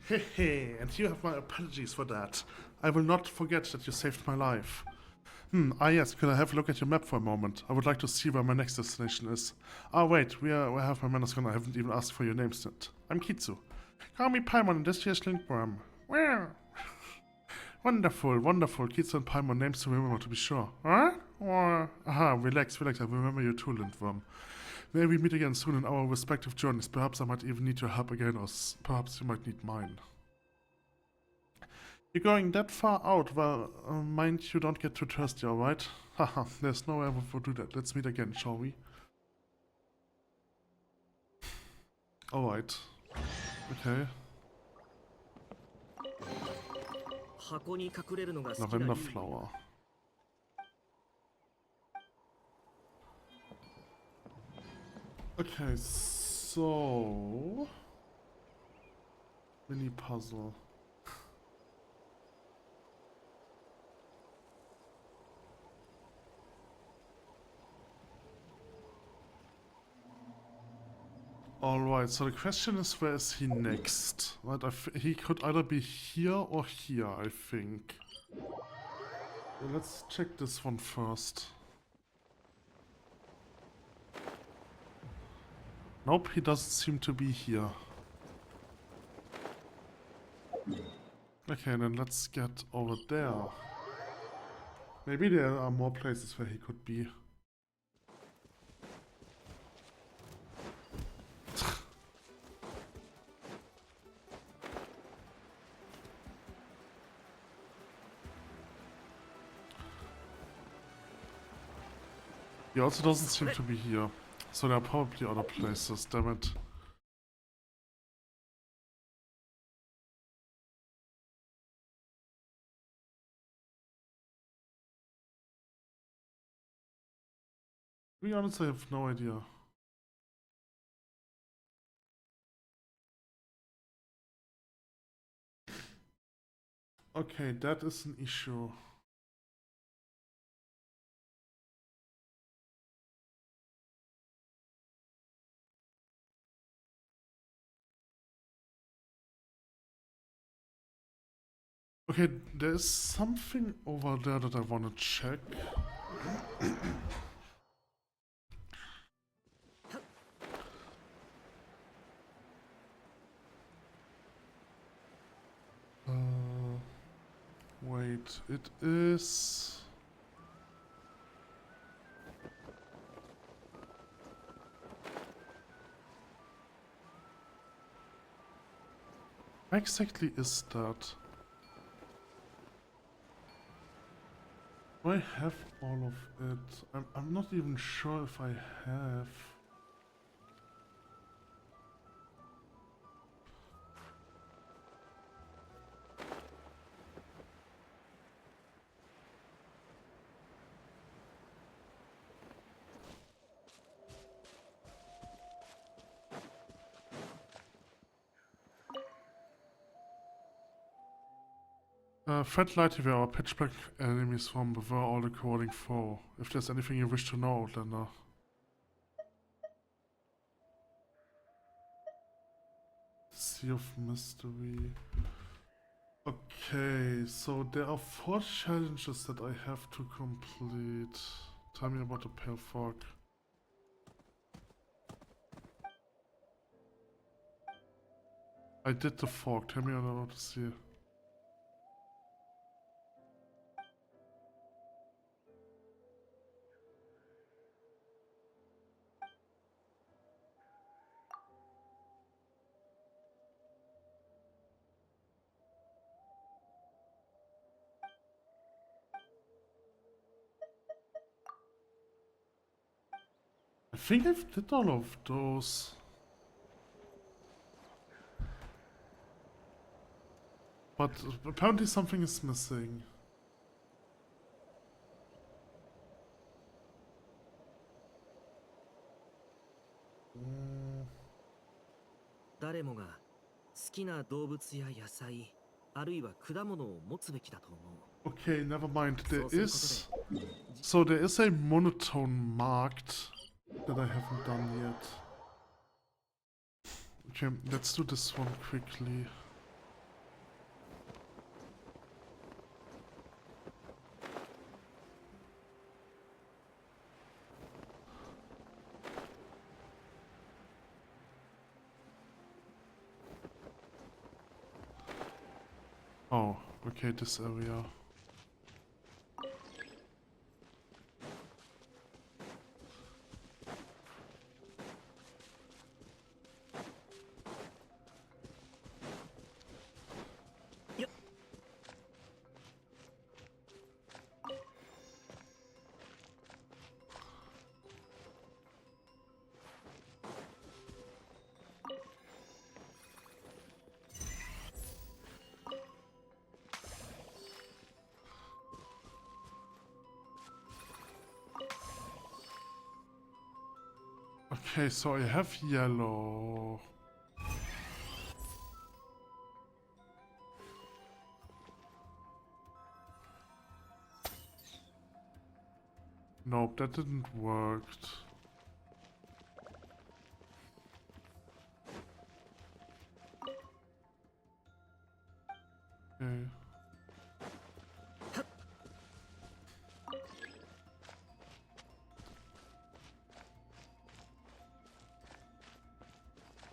Hehe, and you have my apologies for that. I will not forget that you saved my life. Yes, could I have a look at your map for a moment? I would like to see where my next destination is. Wait, we have my manners gone. I haven't even asked for your names yet. I'm Kitsu. Call me Paimon, and this here's Lindworm. Well, wonderful. Kitsu and Paimon, names to remember, to be sure. Huh? Relax, I remember you too, Lindworm. May we meet again soon in our respective journeys. Perhaps I might even need your help again, or perhaps you might need mine. You're going that far out. Well, mind you don't get too thirsty, alright? Haha, there's no way to do that. Let's meet again, shall we? Alright. Okay. Lavender flower. Okay, So... Mini puzzle. Alright, so the question is, where is he next? Right, he could either be here or here, I think. Let's check this one first. Nope, he doesn't seem to be here. Okay, then let's get over there. Maybe there are more places where he could be. He also doesn't seem to be here. So there are probably other places, damn it. To be honest, I have no idea. Okay, that is an issue. Okay, there's something over there that I want to check. Wait, it is... Where exactly is that? Do I have all of it? I'm not even sure if I have. Fred lighting where our pitch black enemies from were all the corroding foe. If there's anything you wish to know, Outlander. Sea of Mystery. Okay, so there are 4 challenges that I have to complete. Tell me about the pale fog. I did the fog, tell me what to see. I think I've did all of those. But apparently something is missing. 誰もが好きな動物や野菜、あるいは果物を持つべきだと思う。 Okay, never mind. So there is a monotone marked that I haven't done yet. Okay, let's do this one quickly. Oh, okay, this area. Okay, so I have yellow. Nope, that didn't work. Okay.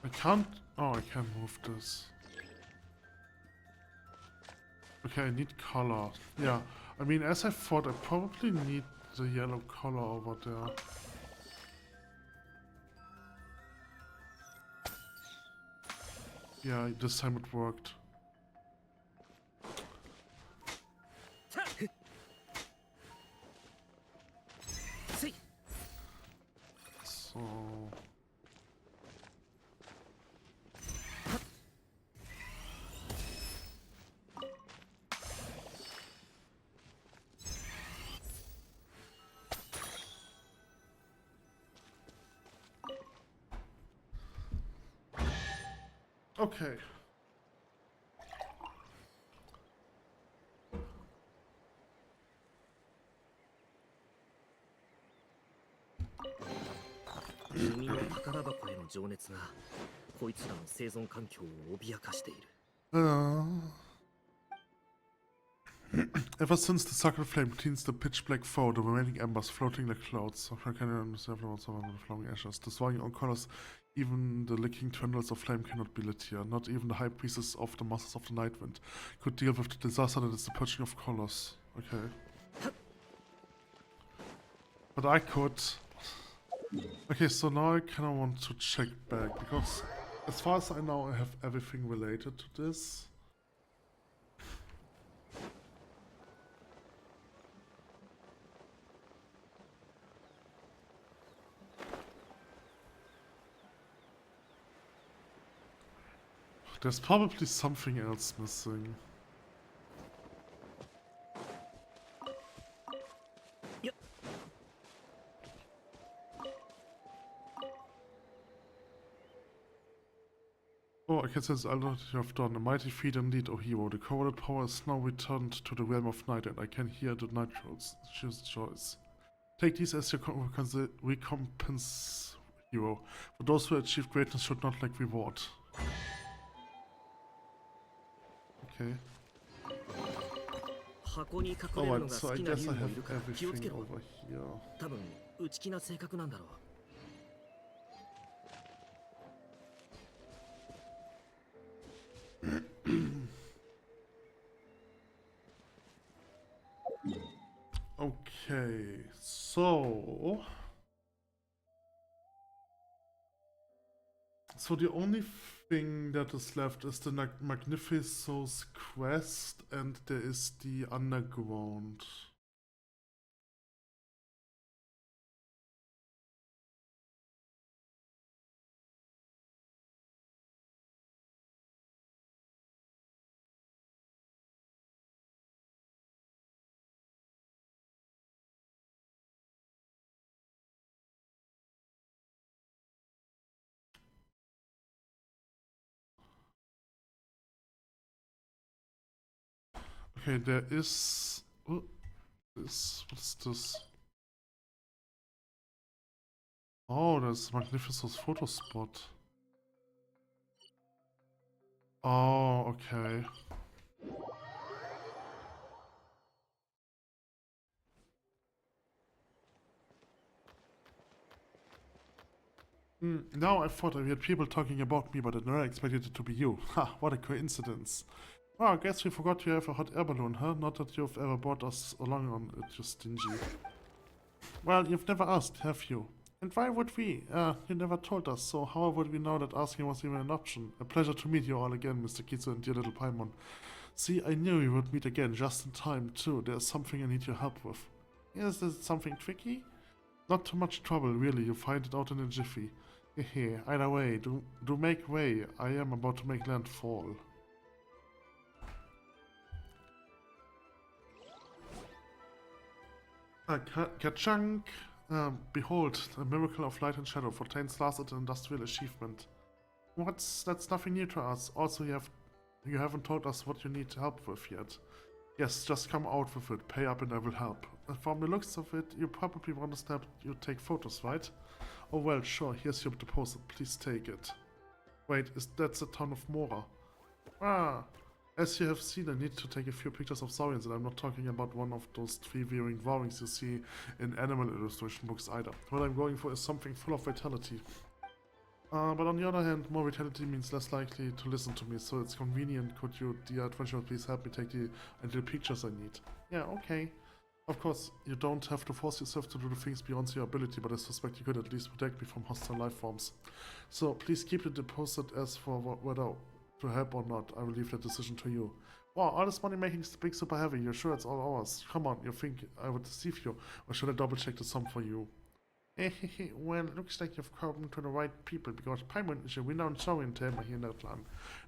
I can't... Oh, I can move this. Okay, I need color. Yeah, I mean, as I thought, I probably need the yellow color over there. Yeah, this time it worked. So... Okay. Ever since the sacred flame cleans the pitch black foe, the remaining embers floating like clouds. So can you understand everyone surviving the flowing ashes? Destroying all colors, even the licking tendrils of flame cannot be lit here. Not even the high priestess of the masters of the night wind could deal with the disaster that is the purging of colors. Okay. But I could. Okay, so now I kinda want to check back, because as far as I know, I have everything related to this. There's probably something else missing. Oh, I can sense all that you have done. A mighty feat indeed, O hero. The corroded power is now returned to the realm of night, and I can hear the night choose choice. Take these as your recompense, hero. For those who achieve greatness should not lack reward. Okay. Alright, so I guess I have everything over here. Okay, so the only thing that is left is the Magnificos quest, and there is the underground. Okay, there is... Oh, what's this? Oh, there's Magnificos photo spot. Oh, okay. Now I thought I heard people talking about me, but I never expected it to be you. Ha, what a coincidence. Oh, I guess we forgot you have a hot air balloon, huh? Not that you've ever brought us along on it, you stingy. Well, you've never asked, have you? And why would we? You never told us, so how would we know that asking was even an option? A pleasure to meet you all again, Mr. Kitsu and dear little Paimon. See, I knew we would meet again, just in time, too. There's something I need your help with. Is this something tricky? Not too much trouble, really. You'll find it out in a jiffy. Hehe, either way, do make way. I am about to make landfall. Ka-chunk. Behold, a miracle of light and shadow. Fortain's last industrial achievement. That's nothing new to us. Also, you haven't told us what you need help with yet. Yes, just come out with it. Pay up and I will help. And from the looks of it, you probably want to snap you take photos, right? Oh well, sure, here's your deposit. Please take it. Wait, that's the town of Mora? Ah! As you have seen, I need to take a few pictures of saurians, and I'm not talking about one of those tree-wearing drawings you see in animal illustration books either. What I'm going for is something full of vitality. But on the other hand, more vitality means less likely to listen to me, so it's convenient. Could you, dear adventurer, please help me take the ideal pictures I need? Yeah, okay. Of course, you don't have to force yourself to do the things beyond your ability, but I suspect you could at least protect me from hostile life forms. So please keep the deposit. As for whether to help or not, I will leave that decision to you. Wow, all this money making is big super heavy. You're sure it's all ours? Come on, you think I would deceive you? Or should I double check the sum for you? Well, it looks like you've come to the right people, because Paimon is a renowned saurian tamer here in Natlan.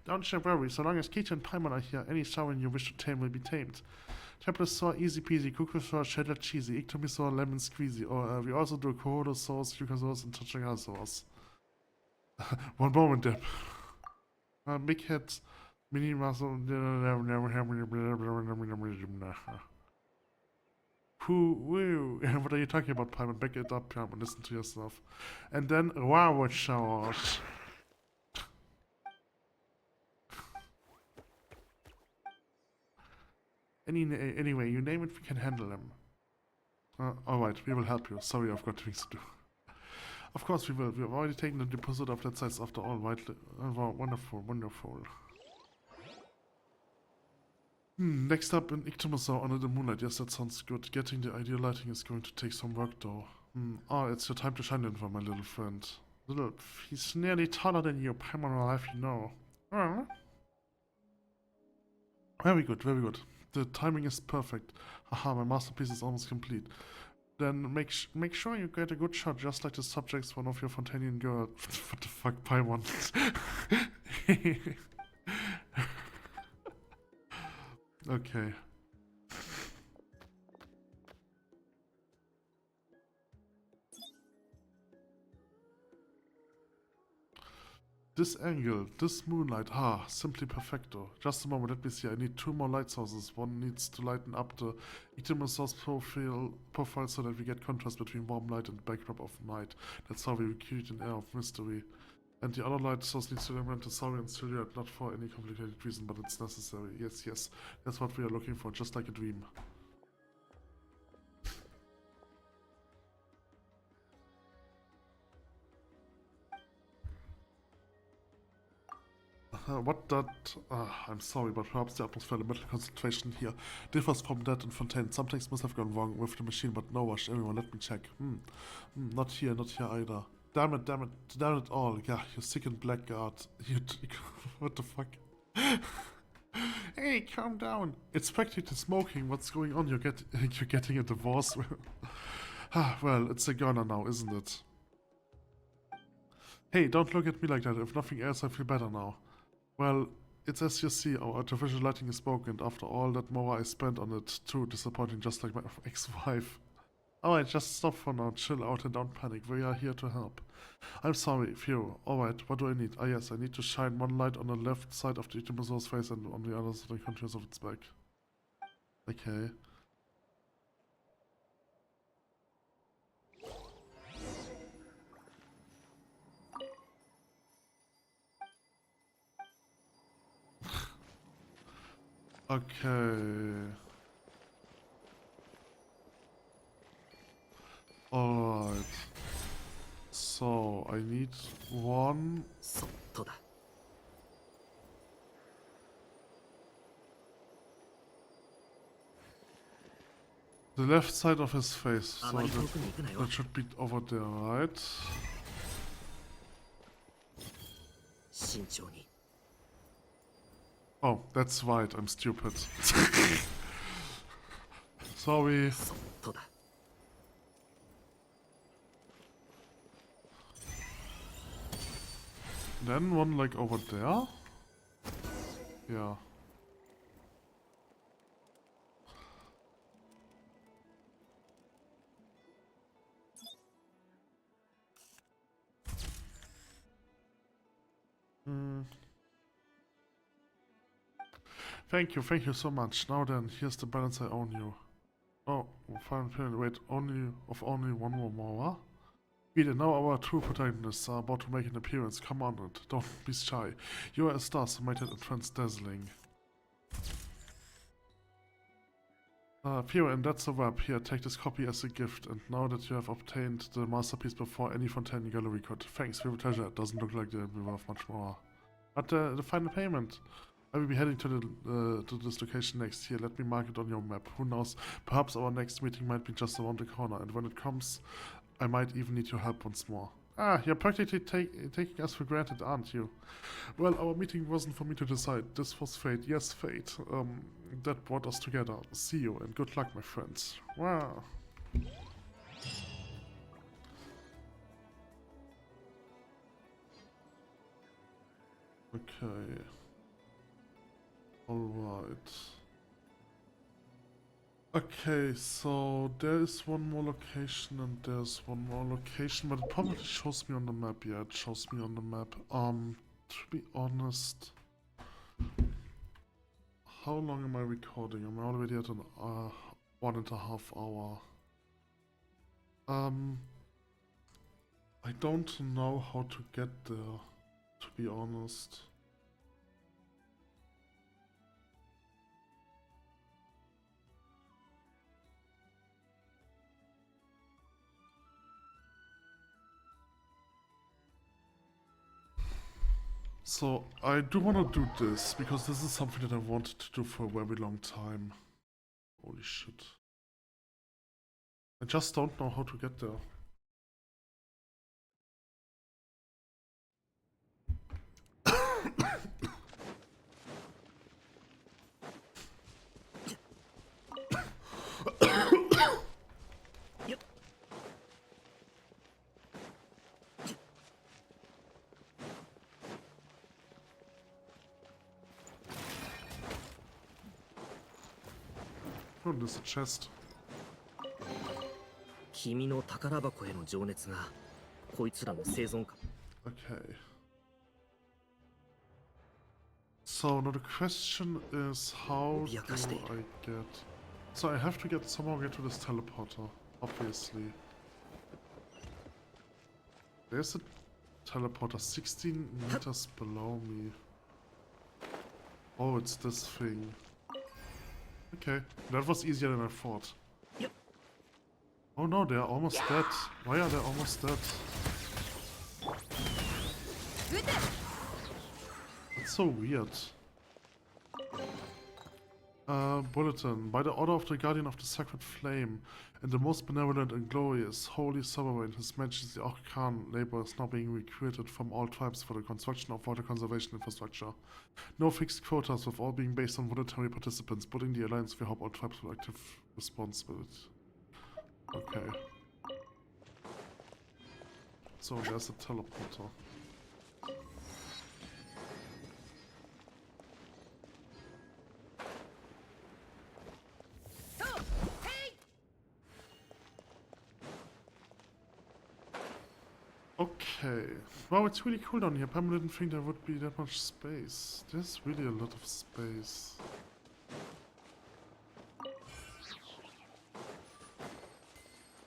Don't you worry, so long as Kitsu and Paimon are here, any saurian you wish to tame will be tamed. Templosaur, easy peasy, Kukusaur, cheddar cheesy, Ictomisaur, lemon squeezy, or we also do Kohodosaurs, Yukasaurs, and Tachagasaurs. One moment, Deb. Big heads, mini muscle. What are you talking about, Paimon? Back it up, Paimon. Listen to yourself. And then wow showers. Anyway, you name it, we can handle them. Alright, we will help you. Sorry, I've got things to do. Of course we will. We have already taken the deposit of that size after all, right? Wonderful, wonderful. Next up, an Ictomosaur under the moonlight. Yes, that sounds good. Getting the ideal lighting is going to take some work, though. It's your time to shine then for my little friend. He's nearly taller than you. Paimon will have you know. Very good, very good. The timing is perfect. Haha, my masterpiece is almost complete. Then make sure you get a good shot, just like the subjects one of your Fontanian girl. What the fuck, Paimon? Okay. This angle, this moonlight, simply perfecto. Just a moment, let me see. I need 2 more light sources. One needs to lighten up the Ictomosaur's profile so that we get contrast between warm light and backdrop of night. That's how we create an air of mystery. And the other light source needs to represent the saurian silhouette, not for any complicated reason, but it's necessary. Yes, yes. That's what we are looking for, just like a dream. I'm sorry, but perhaps the atmosphere and mental concentration here differs from that in Fontaine. Some things must have gone wrong with the machine, but no rush. Everyone, let me check. Not here either. Damn it all. Yeah, you sick and blackguard. What the fuck? Hey, calm down. It's practically smoking. What's going on? You're getting a divorce? Well, it's a goner now, isn't it? Hey, don't look at me like that. If nothing else, I feel better now. Well, it's as you see, our artificial lighting is broken, and after all that more I spent on it too, disappointing just like my ex-wife. Alright, just stop for now, chill out and don't panic, we are here to help. I'm sorry, Theo. Alright, what do I need? Yes, I need to shine one light on the left side of the Ictomosaur's face and on the other side the contours of its back. Okay. Okay. Alright. So, I need one. The left side of his face. So that should be over there, right? Oh, that's right, I'm stupid. Sorry. Then one like over there? Yeah. Thank you so much. Now then, here's the balance I own you. Oh, final period. Wait, only one more, huh? Either now our true protagonists are about to make an appearance. Come on, and don't be shy. You are a star, so make that entrance dazzling. Here, and that's a web. Here, take this copy as a gift. And now that you have obtained the masterpiece before any Fontaine gallery could. Thanks, we will treasure it. Doesn't look like they'll be worth much more. But the final payment. I will be heading to this location next year. Let me mark it on your map. Who knows? Perhaps our next meeting might be just around the corner. And when it comes, I might even need your help once more. Ah, you're practically taking us for granted, aren't you? Well, our meeting wasn't for me to decide. This was fate. Yes, fate. That brought us together. See you, and good luck, my friends. Wow. Okay. Alright. Okay, so there is one more location and there's one more location, but it probably shows me on the map. Yeah, it shows me on the map. To be honest, how long am I recording? I'm already at an 1.5 hour. I don't know how to get there, to be honest. So, I do want to do this, because this is something that I wanted to do for a very long time. Holy shit. I just don't know how to get there. Yep. Oh, there's a chest. 君の宝箱への情熱がこいつらの生存感。 Okay. So now the question is, how do I get... So I have to somehow get to this teleporter, obviously. There's a teleporter 16 meters below me. Oh, it's this thing. Okay, that was easier than I thought. Yep. Oh no, they're almost dead. Why are they almost dead? That's so weird. Bulletin. By the order of the Guardian of the Sacred Flame, and the most benevolent and glorious Holy Sovereign, His Majesty Orc Khan, labor is now being recruited from all tribes for the construction of water conservation infrastructure. No fixed quotas, with all being based on voluntary participants, putting the Alliance we hope all tribes will active responsibility. Okay. So there's a teleporter. Okay. Wow, it's really cool down here. Pam didn't think there would be that much space. There's really a lot of space.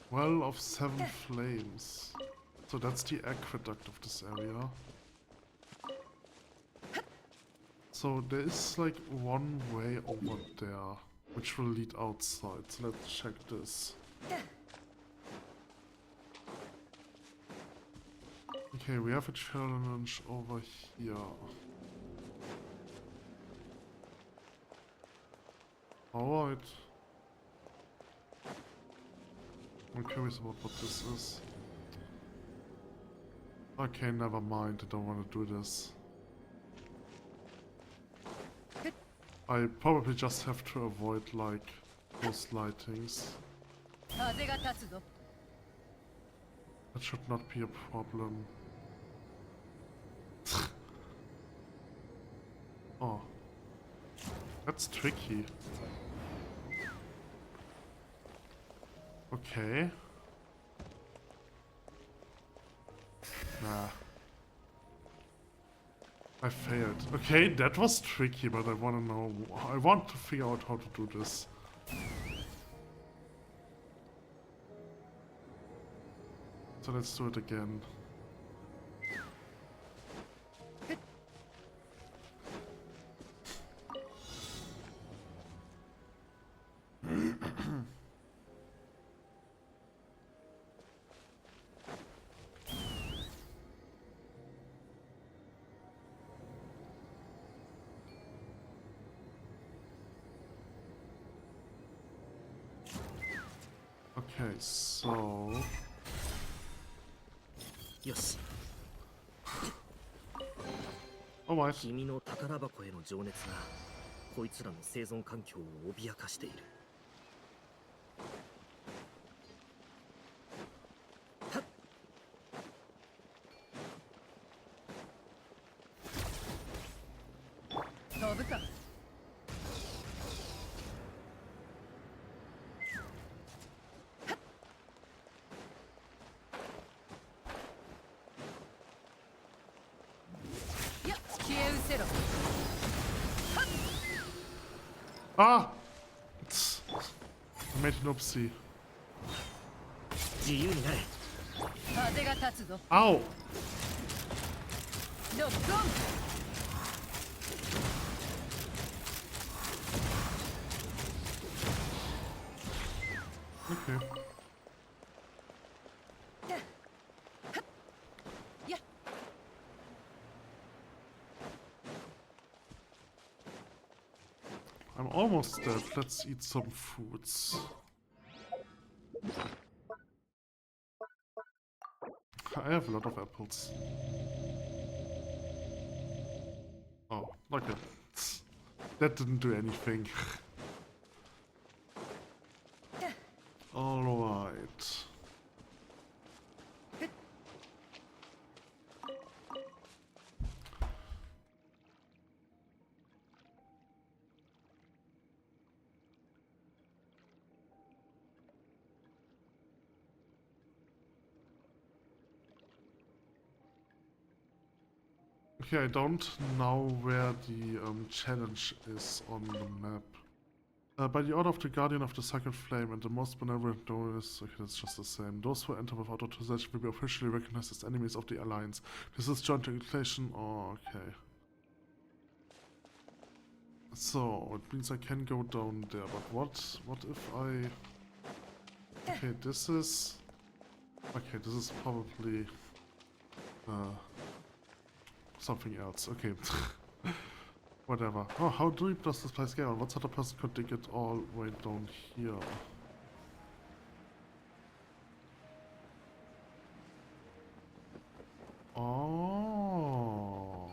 Well of 7 flames. So that's the aqueduct of this area. So there is like one way over there, which will lead outside. So let's check this. Okay, we have a challenge over here. Alright. I'm curious about what this is. Okay, never mind. I don't want to do this. I probably just have to avoid, like, those lightings. That should not be a problem. Oh. That's tricky. Okay. Nah. I failed. Okay, that was tricky, but I want to know. I want to figure out how to do this. So let's do it again. Okay, so... よし Alright. 君の宝箱への情熱がこいつらの生存環境を脅かしている。飛ぶか。やっ、消え失せろ。 Ah! It's... I made an oopsie. 自由になれ。風が立つぞ。 Ow! ロックオン。 Okay. Yeah. I'm almost dead. Let's eat some foods. I have a lot of apples. Oh, okay. That didn't do anything. Alright. Okay, I don't know where the challenge is on the map. By the order of the Guardian of the Sacred Flame and the most benevolent notice, okay, that's just the same. Those who enter without authorization will be officially recognized as enemies of the Alliance. This is joint declaration. Oh, okay. So, it means I can go down there, but what if I... Okay, this is... Okay, this is probably... something else. Okay. Whatever. Oh, how deep does this place go? What sort of person could dig it all way down here? Oh.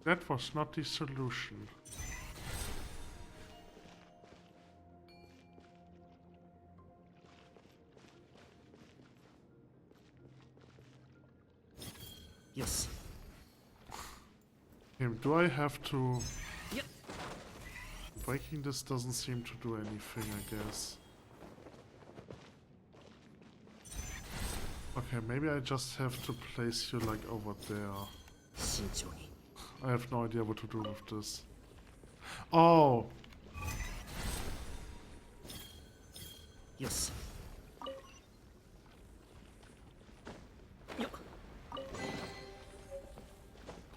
That was not the solution. Yes. Do I have to... Yep. Breaking this doesn't seem to do anything, I guess. Okay, maybe I just have to place you like over there. I have no idea what to do with this. Oh! Yes.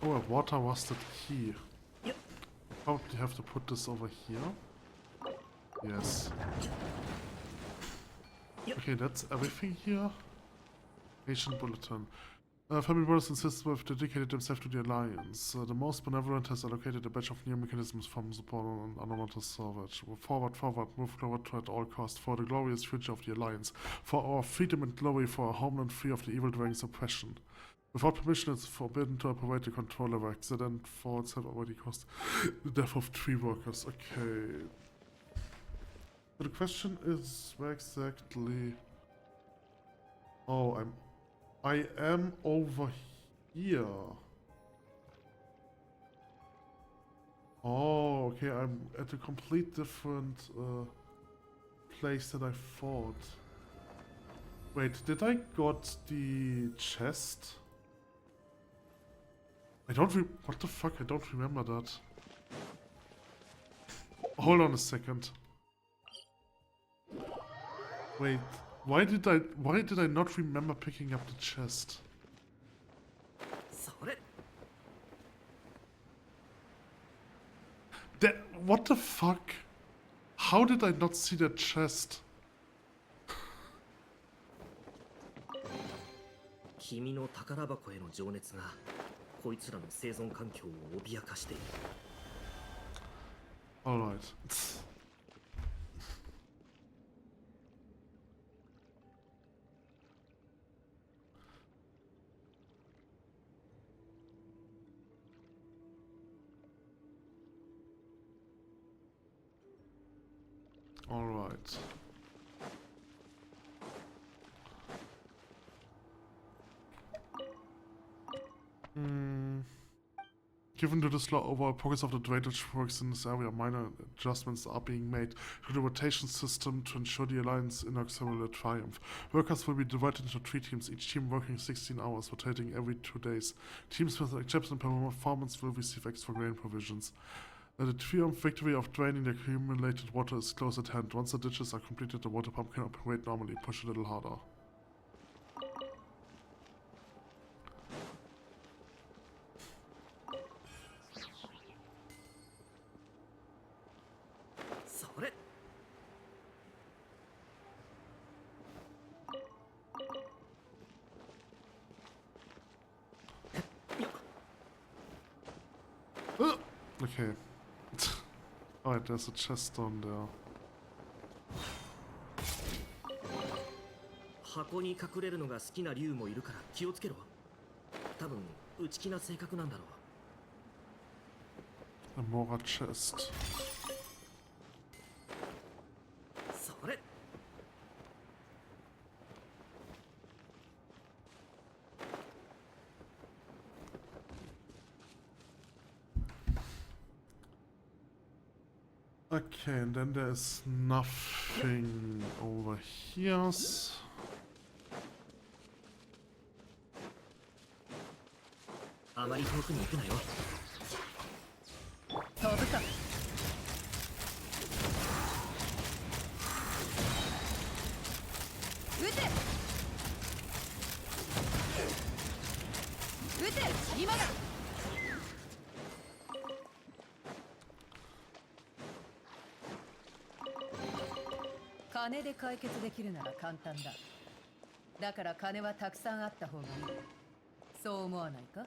Oh, water was the key. Yep. Probably have to put this over here. Yes. Yep. Okay, that's everything here. Ancient bulletin. Family brothers and sisters have dedicated themselves to the Alliance. The most benevolent has allocated a batch of new mechanisms from support on Anomalous Salvage. Forward, forward, move forward to at all costs for the glorious future of the Alliance. For our freedom and glory, for a homeland free of the evil dragon's oppression. Without permission, it's forbidden to operate the controller. Accident faults have already caused the death of 3 workers. Okay. So the question is, where exactly... Oh, I am over here. Oh, okay, I'm at a complete different place than I thought. Wait, did I got the chest? I don't what the fuck? I don't remember that. Hold on a second. Wait, why did I not remember picking up the chest? それ What the fuck? How did I not see that chest? 君の宝箱への情熱がこいつらの生存環境を脅かしている。 Alright. Alright. Given to the slow overall progress of the drainage works in this area, minor adjustments are being made to the rotation system to ensure the Alliance inaugural triumph. Workers will be divided into 3 teams, each team working 16 hours, rotating every 2 days. Teams with exceptional performance will receive extra grain provisions. The triumph victory of draining the accumulated water is close at hand. Once the ditches are completed, the water pump can operate normally. Push a little harder. Okay. Alright, there's a chest down there. 箱に隠れるのが好きな竜もいるから気をつけろ。多分内気な性格なんだろう。 A Mora chest. それ Okay, and then there's nothing over here. あまり遠くに行くなよ。飛ぶか。撃て。撃て。今だ。金で解決できるなら簡単だ。だから金はたくさんあった方がいい。そう思わないか？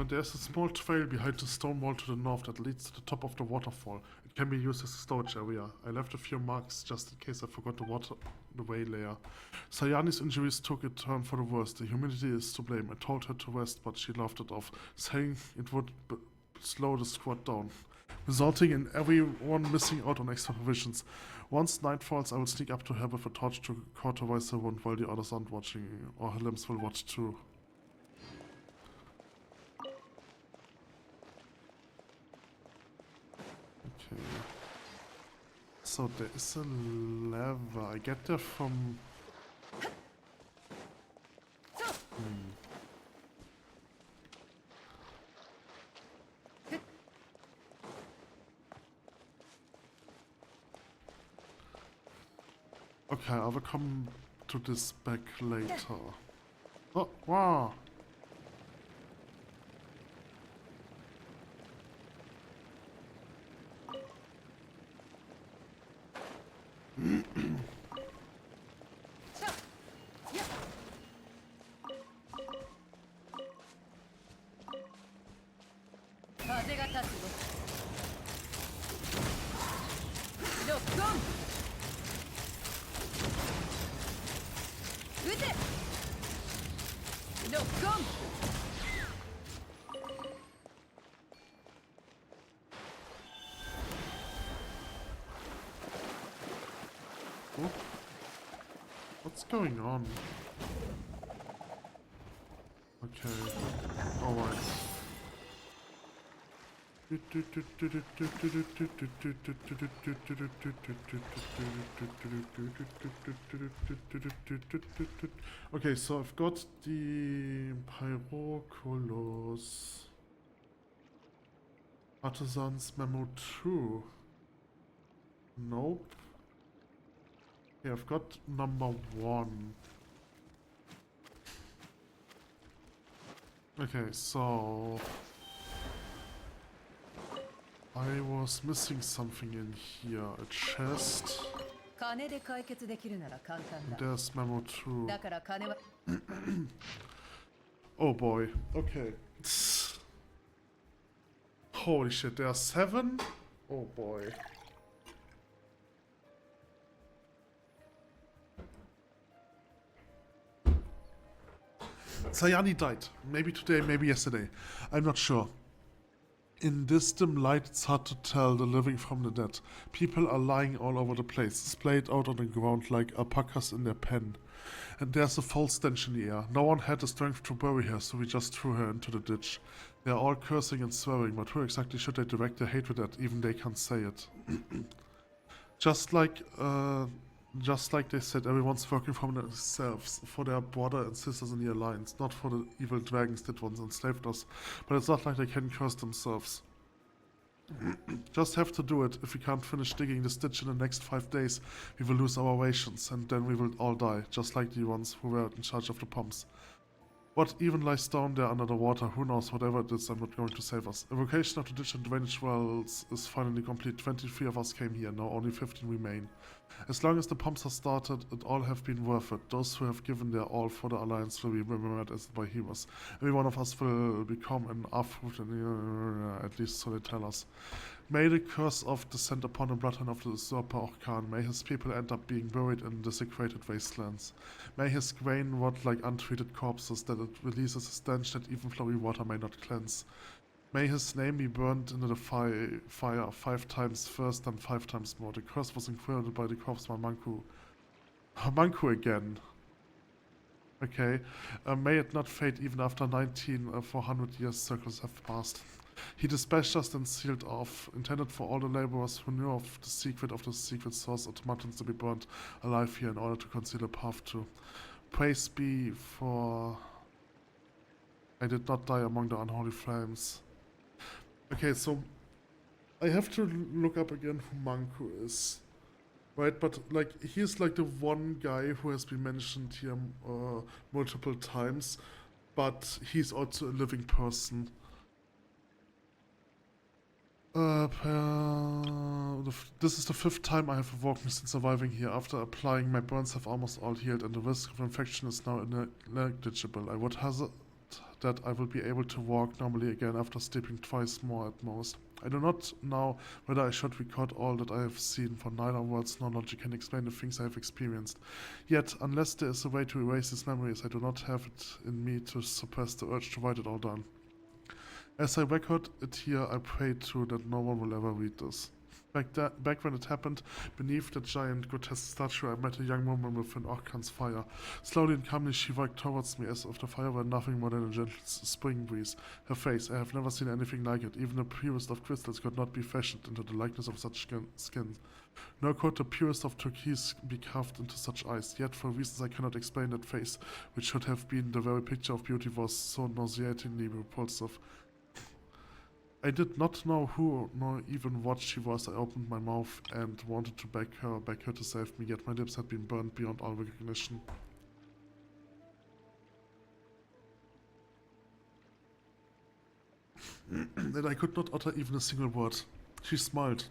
There's a small trail behind the stone wall to the north that leads to the top of the waterfall. It can be used as a storage area. I left a few marks just in case I forgot the way layer. Sayani's injuries took a turn for the worse. The humidity is to blame. I told her to rest, but she laughed it off, saying it would slow the squad down, resulting in everyone missing out on extra provisions. Once night falls, I will sneak up to her with a torch to cauterize her wound while the others aren't watching, or her limbs will watch too. Okay. So there is a lever. I get there from... Okay, I will come to this back later. Oh, wow! What's going on? Okay. Alright. Okay, so I've got the Pyroculus. Artisans Memo 2. Nope. Okay, I've got number 1. Okay, so I was missing something in here. A chest. 金で解決できるなら簡単だ。 There's Memo 2. だから金は Oh boy. Okay. Holy shit, there are 7? Oh boy. Sayani died. Maybe today, maybe yesterday. I'm not sure. In this dim light, it's hard to tell the living from the dead. People are lying all over the place, splayed out on the ground like alpacas in their pen. And there's a foul stench in the air. No one had the strength to bury her, so we just threw her into the ditch. They're all cursing and swearing, but who exactly should they direct their hatred at? Even they can't say it. Just like they said, everyone's working for themselves, for their brother and sisters in the Alliance, not for the evil dragons that once enslaved us. But it's not like they can curse themselves. Just have to do it. If we can't finish digging this ditch in the next 5 days, we will lose our rations, and then we will all die, just like the ones who were in charge of the pumps. What even lies down there under the water? Who knows? Whatever it is, I'm not going to save us. Evocation of the ditch and drainage wells is finally complete. 23 of us came here, now only 15 remain. As long as the pumps are started, it all have been worth it. Those who have given their all for the Alliance will be remembered as by heroes. Every one of us will become an Afroot, at least so they tell us. May the curse of descend upon the bloodline of the usurper Orkan. May his people end up being buried in desecrated wastelands. May his grain rot like untreated corpses, that it releases a stench that even flowing water may not cleanse. May his name be burned into the fire 5 times first and 5 times more. The curse was included by the corpse of Manku. Manku again. Okay. May it not fade even after 400 years circles have passed. He dispatched us and sealed off, intended for all the laborers who knew of the secret source automatons to be burned alive here in order to conceal a path to. Praise be for... I did not die among the unholy flames. Okay, so I have to look up again who Manku is. Right, but like he's like the one guy who has been mentioned here multiple times, but he's also a living person. This is the 5th time I have awoken since arriving here. After applying, my burns have almost all healed, and the risk of infection is now negligible. I would hazard that I will be able to walk normally again after sleeping twice more at most. I do not know whether I should record all that I have seen, for neither words nor logic can explain the things I have experienced. Yet, unless there is a way to erase these memories, I do not have it in me to suppress the urge to write it all down. As I record it here, I pray too that no one will ever read this. Back when it happened, beneath the giant grotesque statue, I met a young woman with an Orkan's fire. Slowly and calmly she walked towards me as if the fire were nothing more than a gentle spring breeze. Her face, I have never seen anything like it. Even the purest of crystals could not be fashioned into the likeness of such skin. Nor could the purest of turquoise be carved into such eyes. Yet, for reasons I cannot explain, that face, which should have been the very picture of beauty, was so nauseatingly repulsive. I did not know who, nor even what she was. I opened my mouth and wanted to beg her to save me, yet my lips had been burned beyond all recognition. And I could not utter even a single word. She smiled.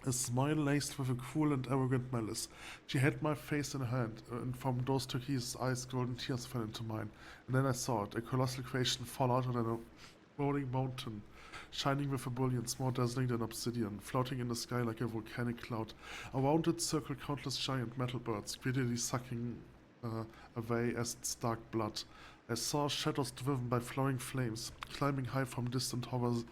A smile laced with a cruel and arrogant malice. She held my face in her hand, and from those turquoise eyes golden tears fell into mine. And then I saw it, a colossal creation far larger than a rolling mountain, shining with a brilliance more dazzling than obsidian, floating in the sky like a volcanic cloud. Around it circled countless giant metal birds, greedily sucking away as its dark blood. I saw shadows driven by flowing flames, climbing high from distant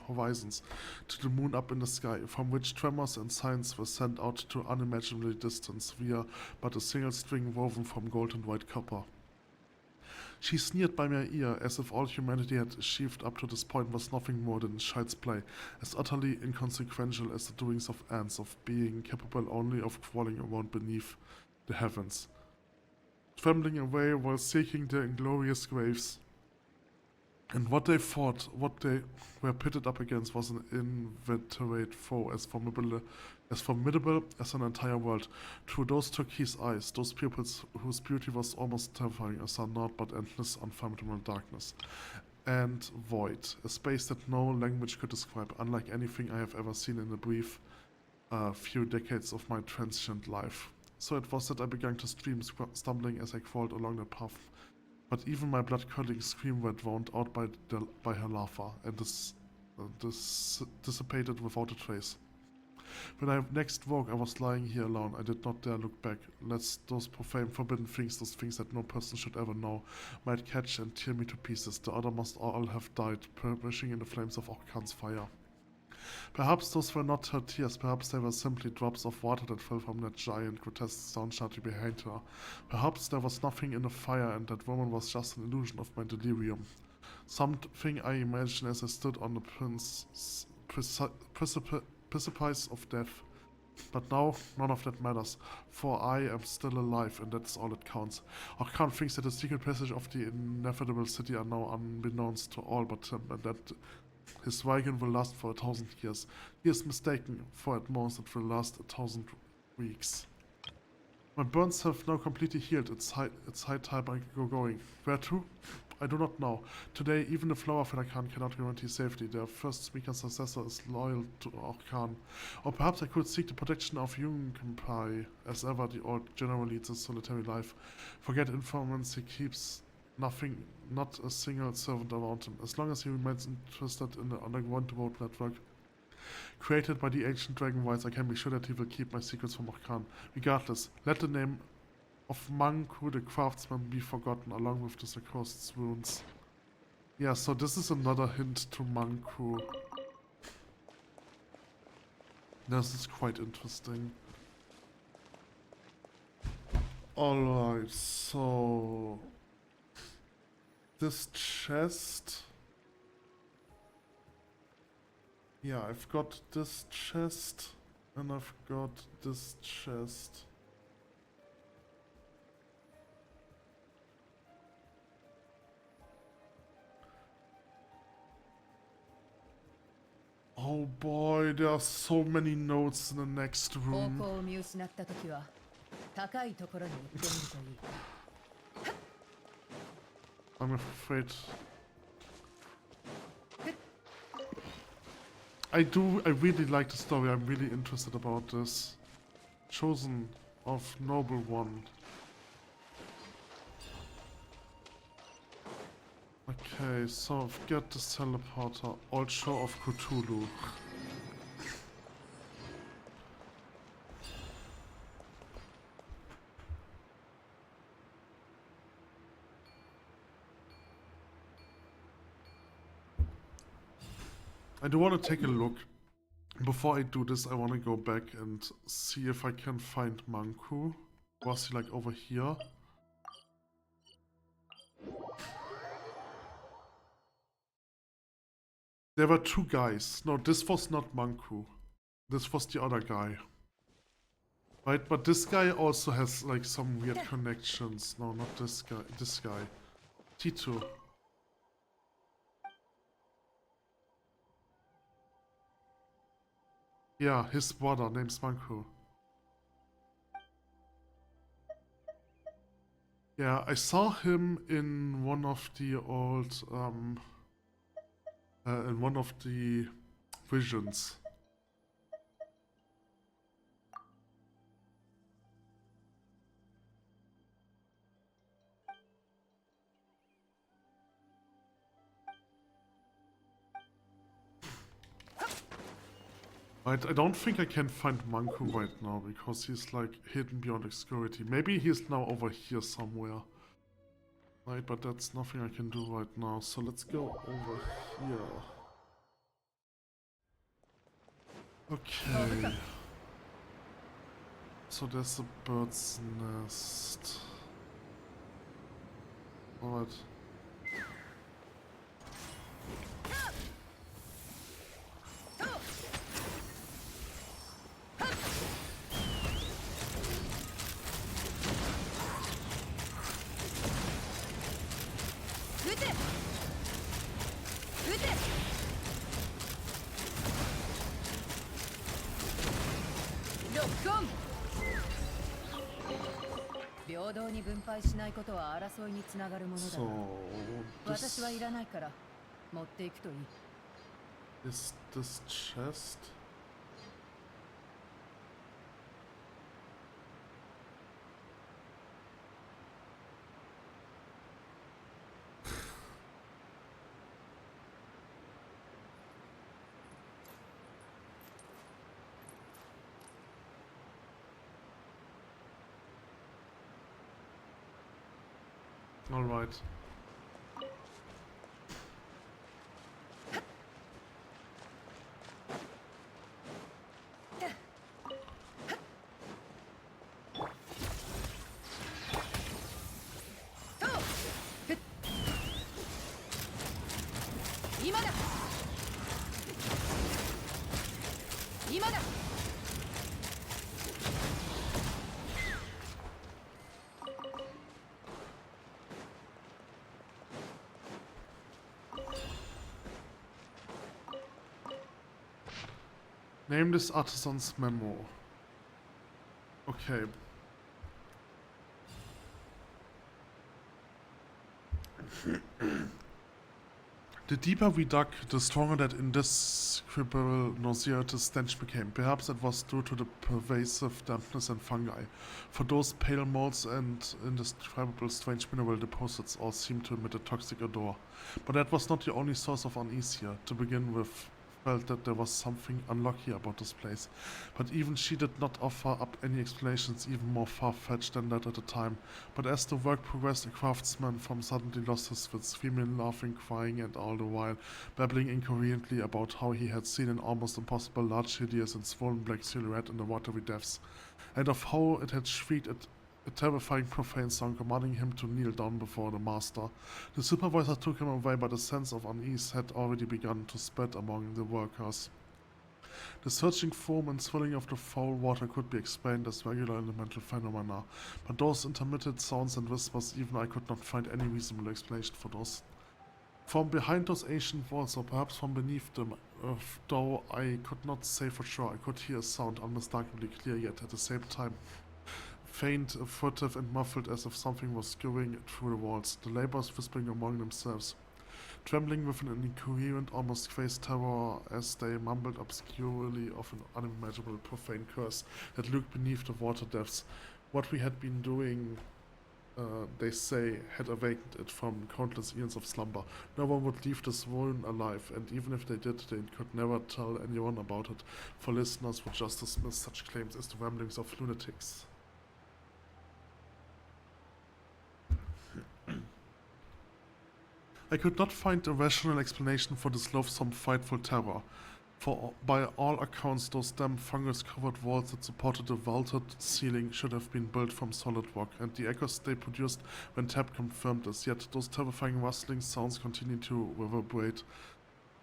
horizons to the moon up in the sky, from which tremors and signs were sent out to unimaginable distance via but a single string woven from gold and white copper. She sneered by my ear, as if all humanity had achieved up to this point was nothing more than child's play, as utterly inconsequential as the doings of ants, of being capable only of crawling around beneath the heavens, trembling away while seeking their inglorious graves. And what they fought, what they were pitted up against, was an inveterate foe, as formidable as an entire world. Through those turquoise eyes, those pupils whose beauty was almost terrifying, I saw naught but endless, unfathomable darkness. And void, a space that no language could describe, unlike anything I have ever seen in the brief few decades of my transient life. So it was that I began to scream, stumbling as I crawled along the path. But even my blood-curdling scream were drowned out by her laughter, and dissipated without a trace. When I next woke, I was lying here alone. I did not dare look back, lest those profane, forbidden things, those things that no person should ever know, might catch and tear me to pieces. The other must all have died, perishing in the flames of Orkan's fire. Perhaps those were not her tears, perhaps they were simply drops of water that fell from that giant, grotesque sound statue behind her. Perhaps there was nothing in the fire and that woman was just an illusion of my delirium. Something I imagined as I stood on the precipice of death. But now, none of that matters, for I am still alive, and that's all that counts. Orkan thinks that the secret passage of the inevitable city are now unbeknownst to all but him, and that his viking will last for 1,000 years. He is mistaken, for at most it will last 1,000 weeks. My burns have now completely healed. It's high time I go going. Where to? I do not know. Today, even the flower of Orkan cannot guarantee safety. Their first weaker successor is loyal to Orkan. Or perhaps I could seek the protection of Yunkampai. As ever, the old general leads a solitary life. Forget informants, he keeps nothing, not a single servant around him, as long as he remains interested in the underground road network created by the ancient dragon wights. I can be sure that he will keep my secrets from Orkan. Regardless, let the name of Manku the craftsman be forgotten, along with the accost's wounds. Yeah, so this is another hint to Manku. This is quite interesting. Alright, so this chest. Yeah, I've got this chest and I've got this chest. Oh boy, there are so many notes in the next room. I'm afraid. I really like the story. I'm really interested about this. Chosen of Noble One. Okay, so I've got this teleporter. Old Show of Cthulhu. I do want to take a look. Before I do this, I want to go back and see if I can find Manku. Was he like over here? There were two guys. No, this was not Manku. This was the other guy. Right, but this guy also has like some weird connections. No, not this guy. This guy. T2. Yeah, his brother, name's Manku. Yeah, I saw him in one of the old, in one of the visions. I don't think I can find Manku right now, because he's like hidden beyond obscurity. Maybe he's now over here somewhere. Right, but that's nothing I can do right now, so let's go over here. Okay. So there's a bird's nest. Alright. So, This is this chest? All right. Name this artisan's memo. Okay. The deeper we dug, the stronger that indescribable nauseating stench became. Perhaps it was due to the pervasive dampness and fungi, for those pale molds and indescribable strange mineral deposits all seemed to emit a toxic odor. But that was not the only source of unease here. To begin with, felt that there was something unlucky about this place, but even she did not offer up any explanations even more far-fetched than that at the time. But as the work progressed, a craftsman from suddenly lost his wits, screaming, laughing, crying, and all the while babbling incoherently about how he had seen an almost impossible large hideous and swollen black silhouette in the watery depths, and of how it had shrieked at a terrifying profane song commanding him to kneel down before the master. The supervisor took him away, but a sense of unease had already begun to spread among the workers. The surging foam and swirling of the foul water could be explained as regular elemental phenomena, but those intermittent sounds and whispers, even I could not find any reasonable explanation for those. From behind those ancient walls, or perhaps from beneath them, though I could not say for sure, I could hear a sound unmistakably clear, yet at the same time faint, furtive, and muffled, as if something was scurrying through the walls, the laborers whispering among themselves, trembling with an incoherent, almost crazed terror as they mumbled obscurely of an unimaginable profane curse that lurked beneath the water depths. What we had been doing, they say, had awakened it from countless eons of slumber. No one would leave this ruin alive, and even if they did, they could never tell anyone about it, for listeners would just dismiss such claims as the ramblings of lunatics. I could not find a rational explanation for this loathsome, frightful terror, for by all accounts those damp fungus-covered walls that supported the vaulted ceiling should have been built from solid rock, and the echoes they produced when tapped confirmed this, yet those terrifying rustling sounds continued to reverberate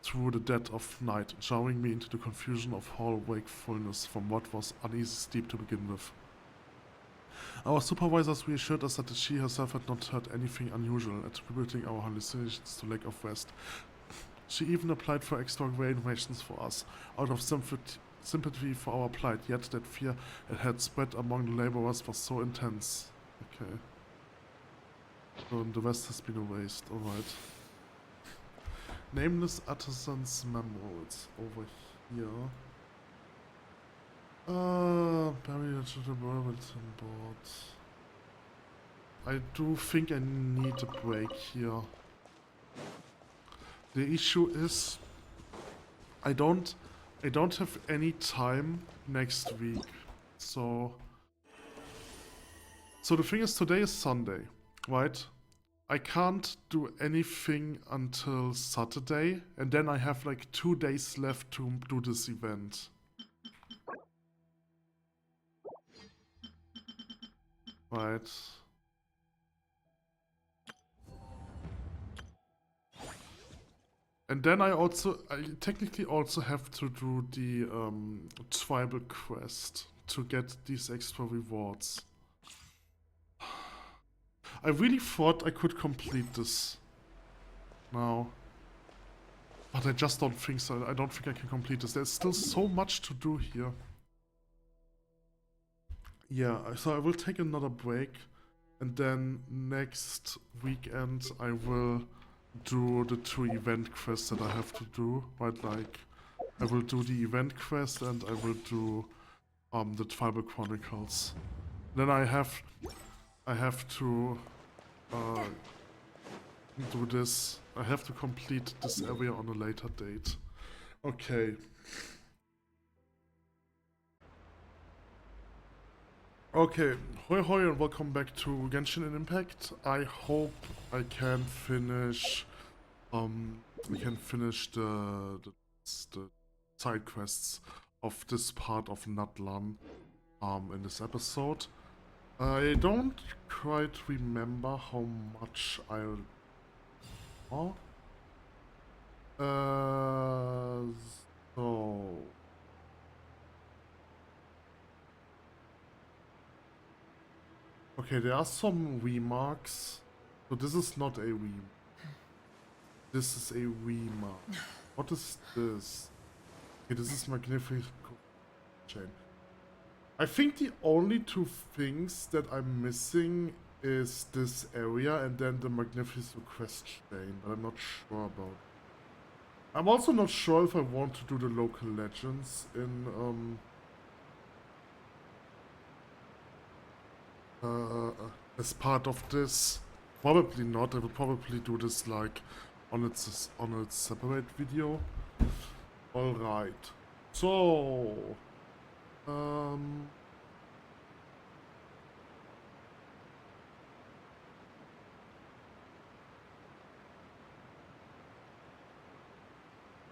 through the dead of night, jarring me into the confusion of whole wakefulness from what was uneasy sleep to begin with. Our supervisors reassured us that she herself had not heard anything unusual, attributing our hallucinations to lack of rest. She even applied for extra rations for us, out of sympathy for our plight, yet that fear it had spread among the laborers was so intense. Okay. So the rest has been erased, alright. Nameless Artisan's Memo, it's over here. Buried to the Burlington board. I do think I need a break here. The issue is I don't have any time next week. So the thing is, today is Sunday, right? I can't do anything until Saturday, and then I have like 2 days left to do this event. Right. And then I technically also have to do the tribal quest to get these extra rewards. I really thought I could complete this now. But I just don't think so. I don't think I can complete this. There's still so much to do here. Yeah, so I will take another break. And then next weekend I will do the 2 event quests that I have to do. Right, like I will do the event quest and I will do the Tribal Chronicles. Then I have to do this. I have to complete this area on a later date. Okay. Okay, hoi hoi and welcome back to Genshin Impact. I hope I can finish the side quests of this part of Natlan in this episode. I don't quite remember how much I'll... so... Okay, there are some remarks. So this is not a remark. This is a remark. What is this? Okay, this is magnificent chain. I think the only 2 things that I'm missing is this area and then the magnificent quest chain, but I'm not sure about it. I'm also not sure if I want to do the local legends in as part of this. Probably not. I will probably do this like on its separate video. All right. So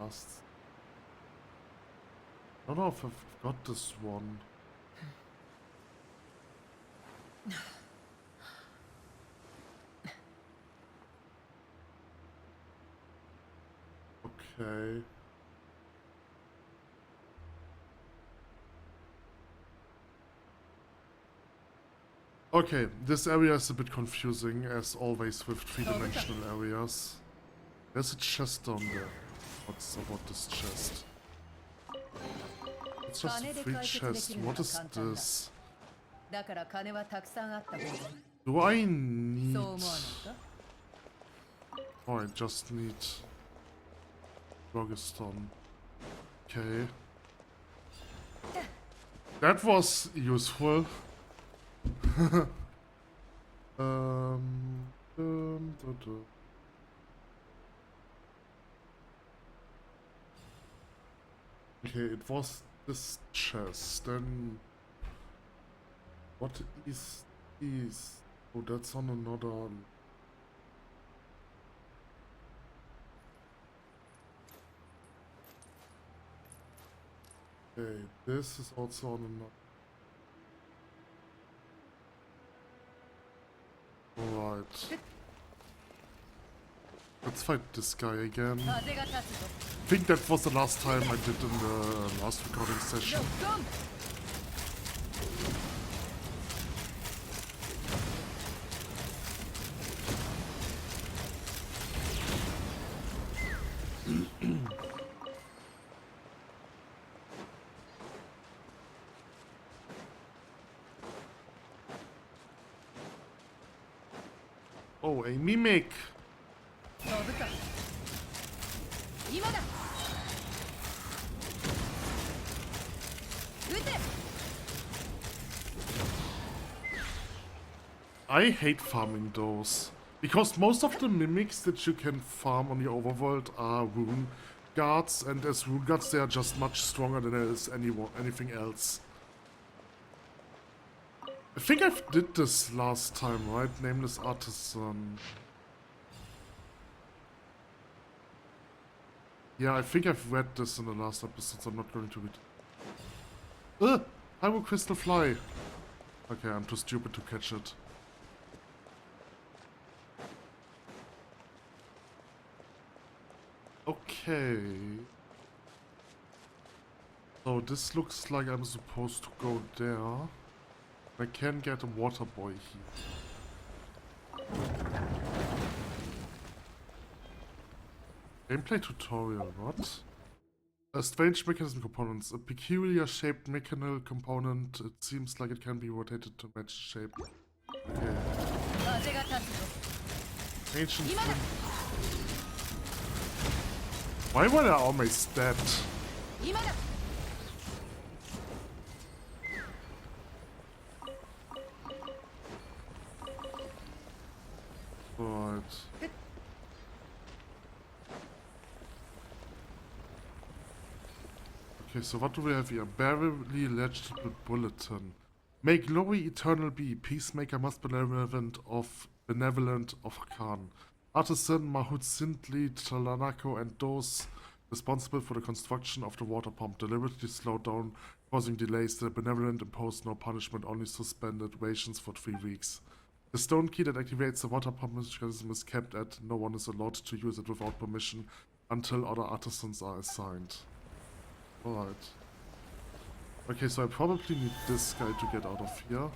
last. I don't know if I've got this one. Okay. Okay, this area is a bit confusing, as always with 3-dimensional areas. There's a chest down there. What's about this chest? It's just a free chest. What is this? Do I need... Oh, I just need... Rogiston. Okay. That was useful. Okay, it was this chest. Then what is this? Oh, that's on another. Okay, this is also on another. Alright. Let's fight this guy again. I think that was the last time I did in the last recording session. Oh, a mimic! I hate farming those, because most of the mimics that you can farm on the overworld are rune guards, and as rune guards they are just much stronger than there is anything else. I think I did this last time, right? Nameless Artisan. Yeah, I think I've read this in the last episode, so I'm not going to read it. Ugh! Pyro Crystal Fly! Okay, I'm too stupid to catch it. Okay. So this looks like I'm supposed to go there. I can get a water boy here. Gameplay tutorial, what? A strange mechanism components. A peculiar shaped mechanical component. It seems like it can be rotated to match shape. Okay. Ancient thing. Why were they always dead? Right. Okay, so what do we have here? Barely legible bulletin. May glory eternal be. Peacemaker must benevolent of Khan. Artisan Mahut Sindli Talanako and those responsible for the construction of the water pump deliberately slowed down, causing delays. The benevolent imposed no punishment, only suspended rations for 3 weeks. The stone key that activates the water pump mechanism is kept at. No one is allowed to use it without permission until other artisans are assigned. Alright. Okay, so I probably need this guy to get out of here.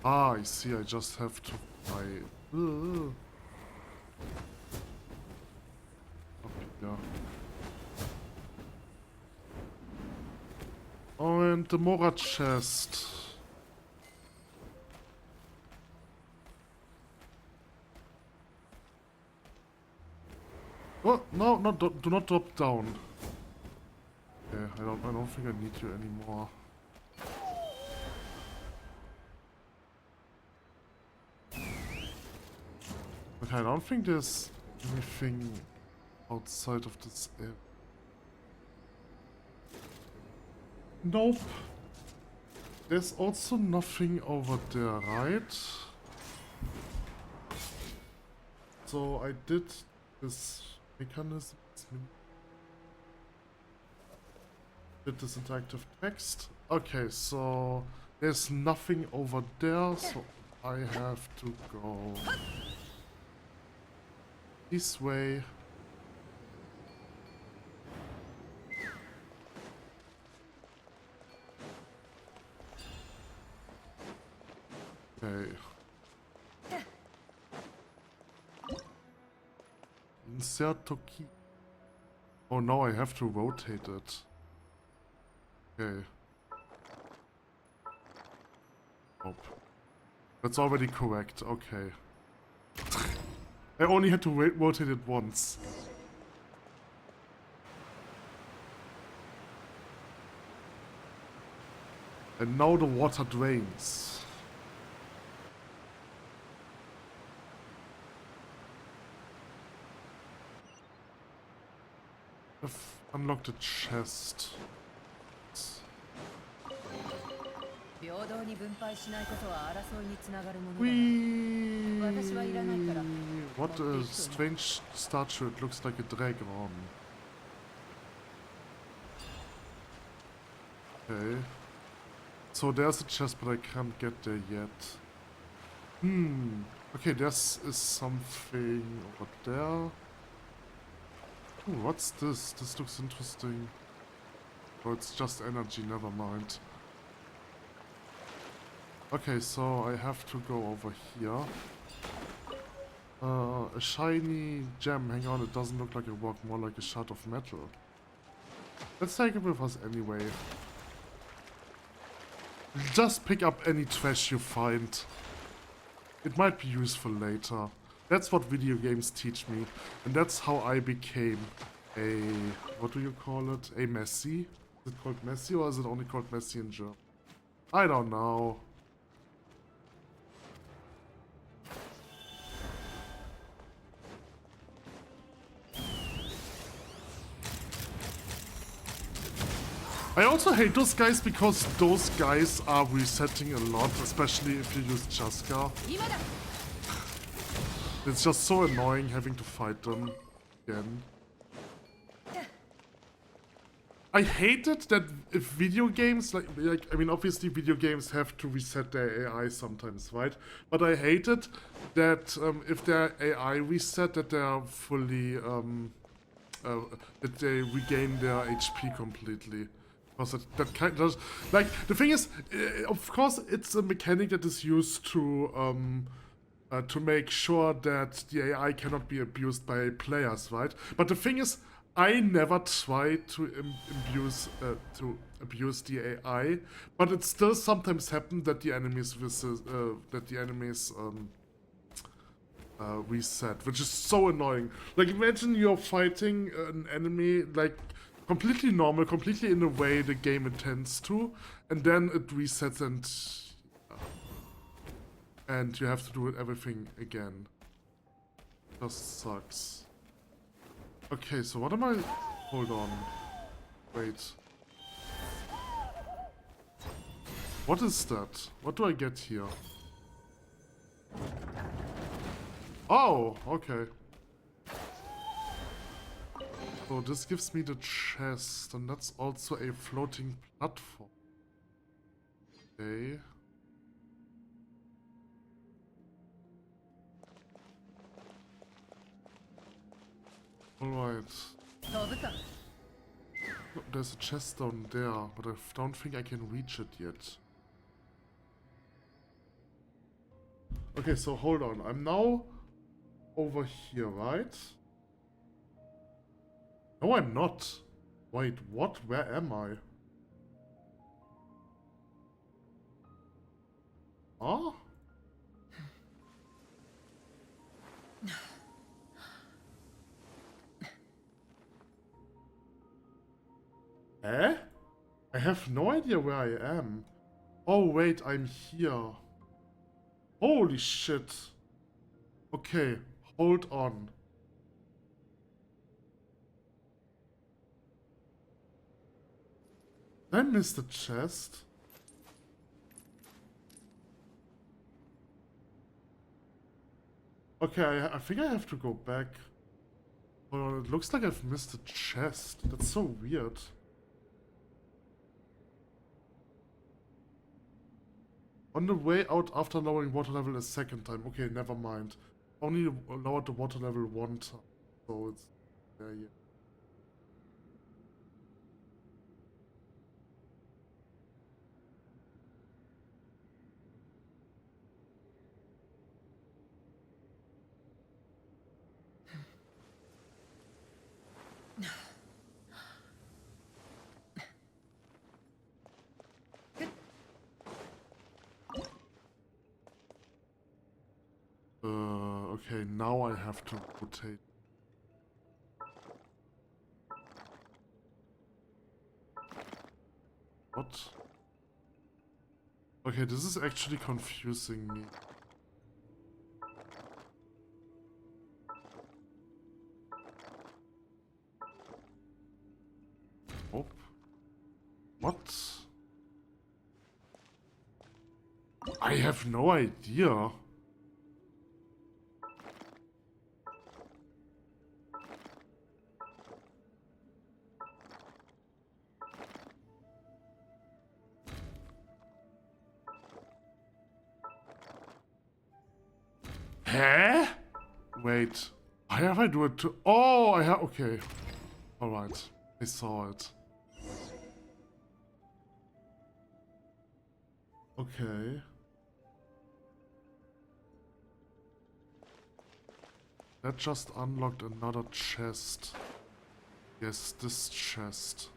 Ah, I see, I just have to buy... Up here. Oh, and the Mora chest. Oh, no, no, do not drop down. Okay, I don't think I need you anymore. Okay, I don't think there's anything outside of this area. Nope. There's also nothing over there, right? So I did this mechanism. Did this interactive text. Okay, so there's nothing over there, so I have to go this way. Okay. Insert to key. Oh no, I have to rotate it. Okay. Nope. That's already correct, okay. I only had to rotate it once. And now the water drains. I've unlocked a chest. Whee! What a strange statue, it looks like a dragon. Okay. So there's a chest, but I can't get there yet. Okay, this is something over there. Ooh, what's this? This looks interesting. Oh, it's just energy, never mind. Okay, so I have to go over here. A shiny gem. Hang on, it doesn't look like a rock, more like a shard of metal. Let's take it with us anyway. Just pick up any trash you find. It might be useful later. That's what video games teach me. And that's how I became a... what do you call it? A Messi? Is it called Messi or is it only called Messi in German? I don't know. I also hate those guys because those guys are resetting a lot, especially if you use Chaska. It's just so annoying having to fight them again. I hated that if video games, like I mean, obviously video games have to reset their AI sometimes, right? But I hated that if their AI reset, that they are fully, that they regain their HP completely. Because that kind of, like, the thing is, of course, it's a mechanic that is used to make sure that the AI cannot be abused by players, right? But the thing is, I never try to abuse the AI, but it still sometimes happens that the enemies reset, which is so annoying. Like, imagine you're fighting an enemy like completely normal, completely in the way the game intends to, and then it resets and you have to do everything again. Just sucks. Okay, so what am I... Hold on. Wait. What is that? What do I get here? Oh, okay. So this gives me the chest, and that's also a floating platform. Okay. Alright. There's a chest down there, but I don't think I can reach it yet. Okay, so hold on. I'm now over here, right? No, I'm not. Wait, what? Where am I? Huh? Eh? I have no idea where I am. Oh wait, I'm here. Holy shit. Okay, hold on. Did I miss the chest? Okay, I think I have to go back. Oh, it looks like I've missed the chest. That's so weird. On the way out after lowering water level a second time. Okay, never mind. Only lowered the water level one time. So it's... yeah. Okay, now I have to rotate. What? Okay, this is actually confusing me. Oh. What? I have no idea. Huh? Wait. Why have I do it to... Oh, I have... Okay. Alright. I saw it. Okay. That just unlocked another chest. Yes, this chest.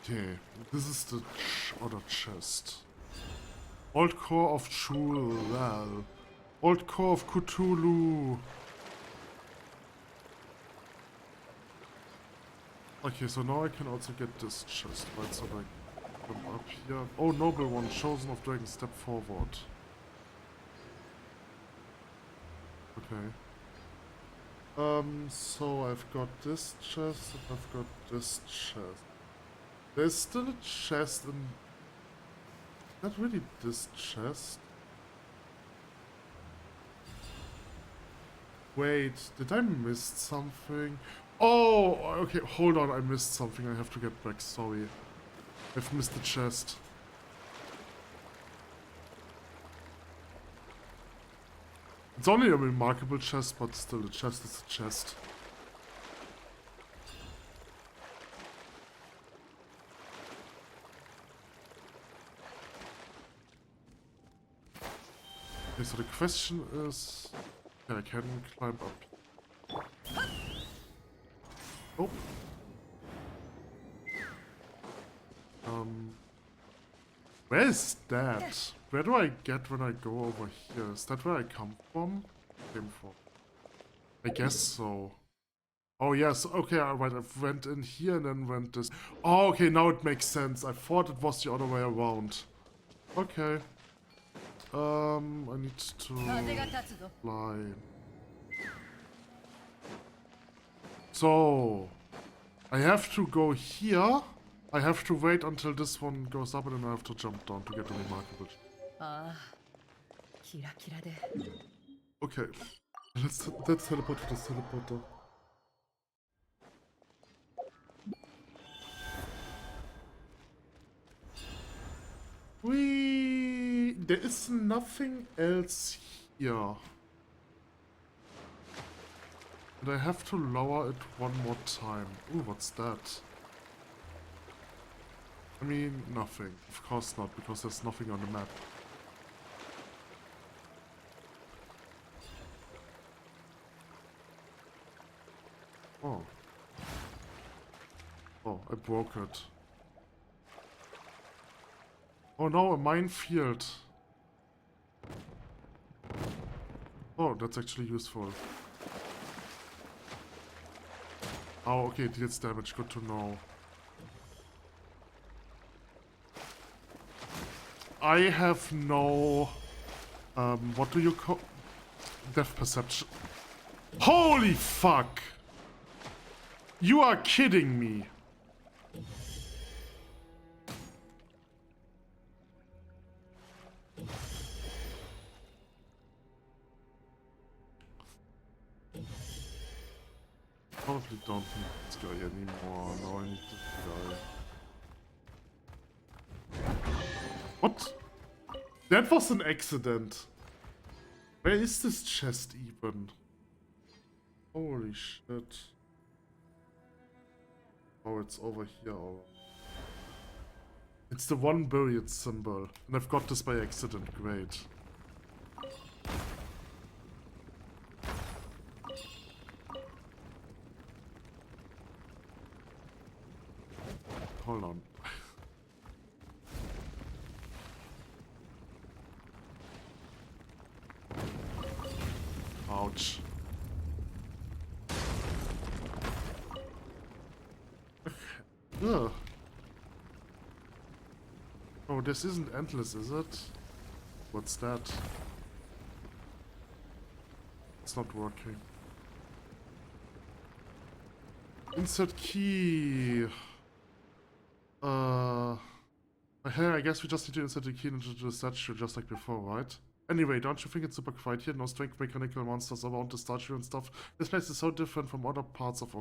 Okay, this is the other chest. Old core of Chulal. Old core of Cthulhu. Okay, so now I can also get this chest, right? So like, come up here. Oh, noble one, chosen of dragon, step forward. Okay. So I've got this chest and I've got this chest. There's still a chest in... Not really this chest. Wait, did I miss something? Oh, okay, hold on, I missed something. I have to get back, sorry. I've missed the chest. It's only a remarkable chest, but still, a chest is a chest. Okay, so the question is... Yeah, I can climb up. Oh. Where is that? Where do I get when I go over here? Is that where I come from? Came from. I guess so. Oh yes, okay, right, I went in here and then went this. Oh, okay, now it makes sense. I thought it was the other way around. Okay. I need to fly. So, I have to go here. I have to wait until this one goes up and then I have to jump down to get the remarkable. Okay. Let's teleport to this teleporter. There is nothing else here. And I have to lower it one more time. Ooh, what's that? I mean, nothing. Of course not, because there's nothing on the map. Oh. Oh, I broke it. Oh no, a minefield. Oh, that's actually useful. Oh, okay, it deals damage. Good to know. I have no... what do you call... Depth perception. Holy fuck! You are kidding me! Probably don't need this guy anymore. No, I need this guy. What? That was an accident. Where is this chest even? Holy shit. Oh, it's over here. Oh. It's the one buried symbol. And I've got this by accident. Great. Hold on. Ouch. Ugh. Oh, this isn't endless, is it? What's that? It's not working. Insert key. Hey, I guess we just need to insert the key into the statue just like before, right? Anyway, don't you think it's super quiet here? No strange mechanical monsters around the statue and stuff. This place is so different from other parts of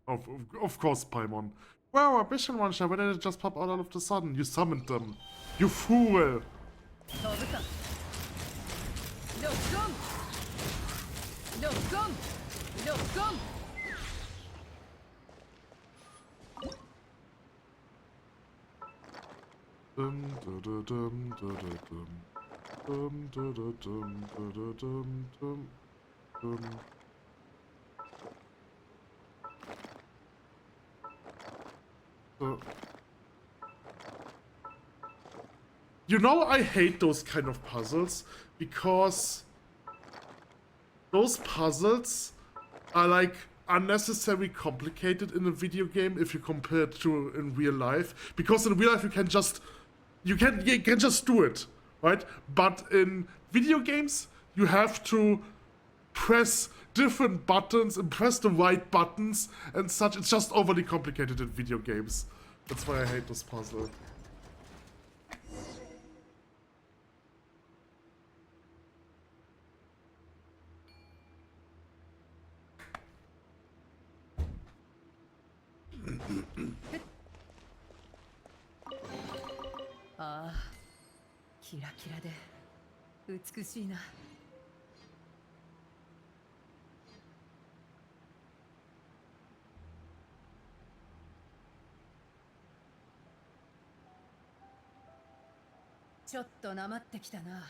Of course, Paimon. Wow, a mission launcher, why did it just pop out all of the sudden? You summoned them. You fool! You know, I hate those kind of puzzles because those puzzles are like unnecessarily complicated in a video game if you compare it to in real life. Because in real life you can just do it, right? But in video games you have to press different buttons and press the right buttons and such. It's just overly complicated in video games. That's why I hate this puzzle. Ah, キラキラで美しいな。ちょっとなまってきたな。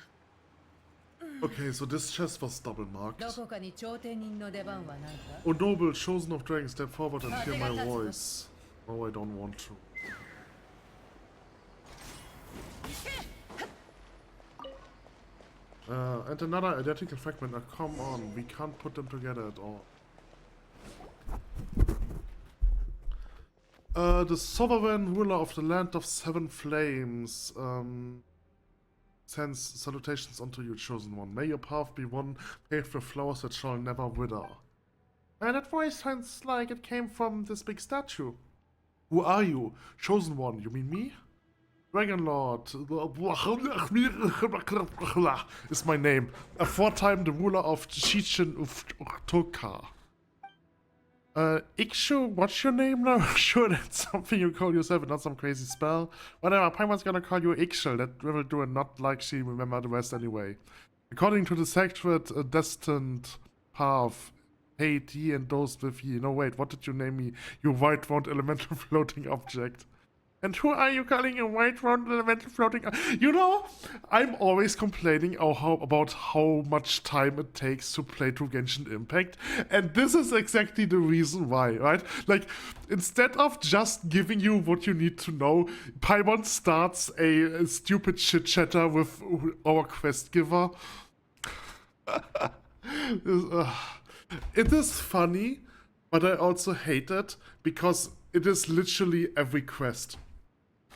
Okay, so this chest was double ど marked. こかに頂点人の出番はないか。 Oh noble, chosen of dragons, step forward and hear my voice. Oh, I don't want to. And another identical fragment. Now come on, we can't put them together at all. The sovereign ruler of the land of seven flames sends salutations unto you, chosen one. May your path be one paved with flowers that shall never wither. And that voice sounds like it came from this big statue. Who are you? Chosen one, you mean me? Dragon Lord is my name. Aforetime the ruler of Genshin Impact. Ikshu, what's your name now? Sure, that's something you call yourself and not some crazy spell. Whatever, Paimon's gonna call you Ikshu. That will do, and not like she remember the rest anyway. According to the sacred destined path, hate ye and those with ye. No, wait, what did you name me? You white round elemental floating object. And who are you calling a white round elemental floating? You know, I'm always complaining about how much time it takes to play through Genshin Impact, and this is exactly the reason why, right? Like, instead of just giving you what you need to know, Paimon starts a stupid chit chatter with our quest giver. It is funny, but I also hate it because it is literally every quest.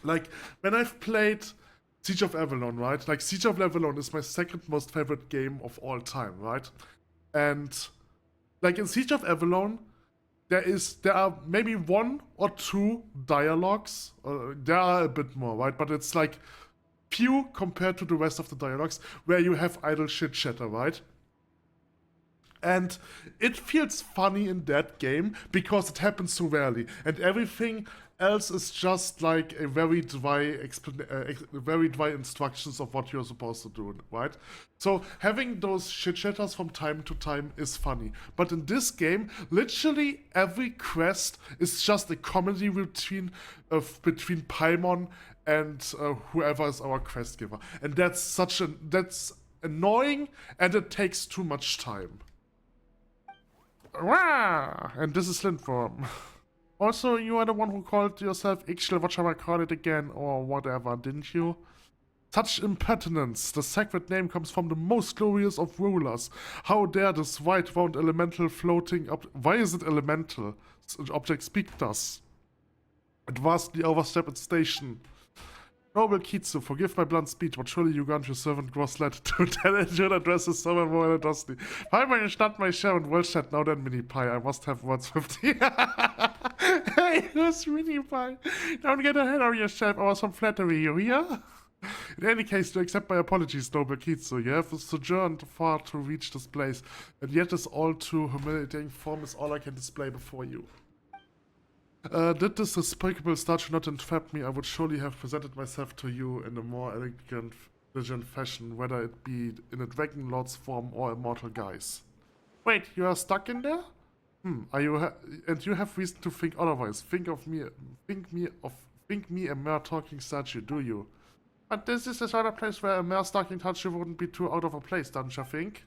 Like, when I've played Siege of Avalon, right? Like, Siege of Avalon is my second most favorite game of all time, right? And, like, in Siege of Avalon, there are maybe one or two dialogues. There are a bit more, right? But it's, like, few compared to the rest of the dialogues where you have idle shit chatter, right? And it feels funny in that game because it happens so rarely. And everything else is just like a very dry instructions of what you're supposed to do, right? So having those shit chatters from time to time is funny. But in this game, literally every quest is just a comedy routine between Paimon and whoever is our quest giver. And that's annoying, and it takes too much time. Rah! And this is Lindworm. Also, you are the one who called yourself Ixchel, what shall I call it again, or whatever, didn't you? Such impertinence! The sacred name comes from the most glorious of rulers. How dare this white round elemental floating up? Why is it elemental? Object speak thus. It vastly overstep its station. Noble Kitsu, forgive my blunt speech, but surely you grant your servant gross led to tell it your address is somewhere more elegantly. Pie you start my share and well said, now then, Mini Pie, I must have words with thee. Hey, who's Mini Pie? Don't get ahead of yourself, or some flattery, you hear? In any case, to accept my apologies, Noble Kitsu. You have sojourned far to reach this place, and yet this all too humiliating form is all I can display before you. Did this despicable statue not entrap me, I would surely have presented myself to you in a more elegant fashion, whether it be in a Dragon Lord's form or a mortal guise. Wait, you are stuck in there? And you have reason to think otherwise. Think me a mere talking statue, do you? But this is the sort of place where a mere talking statue wouldn't be too out of a place, don't you think?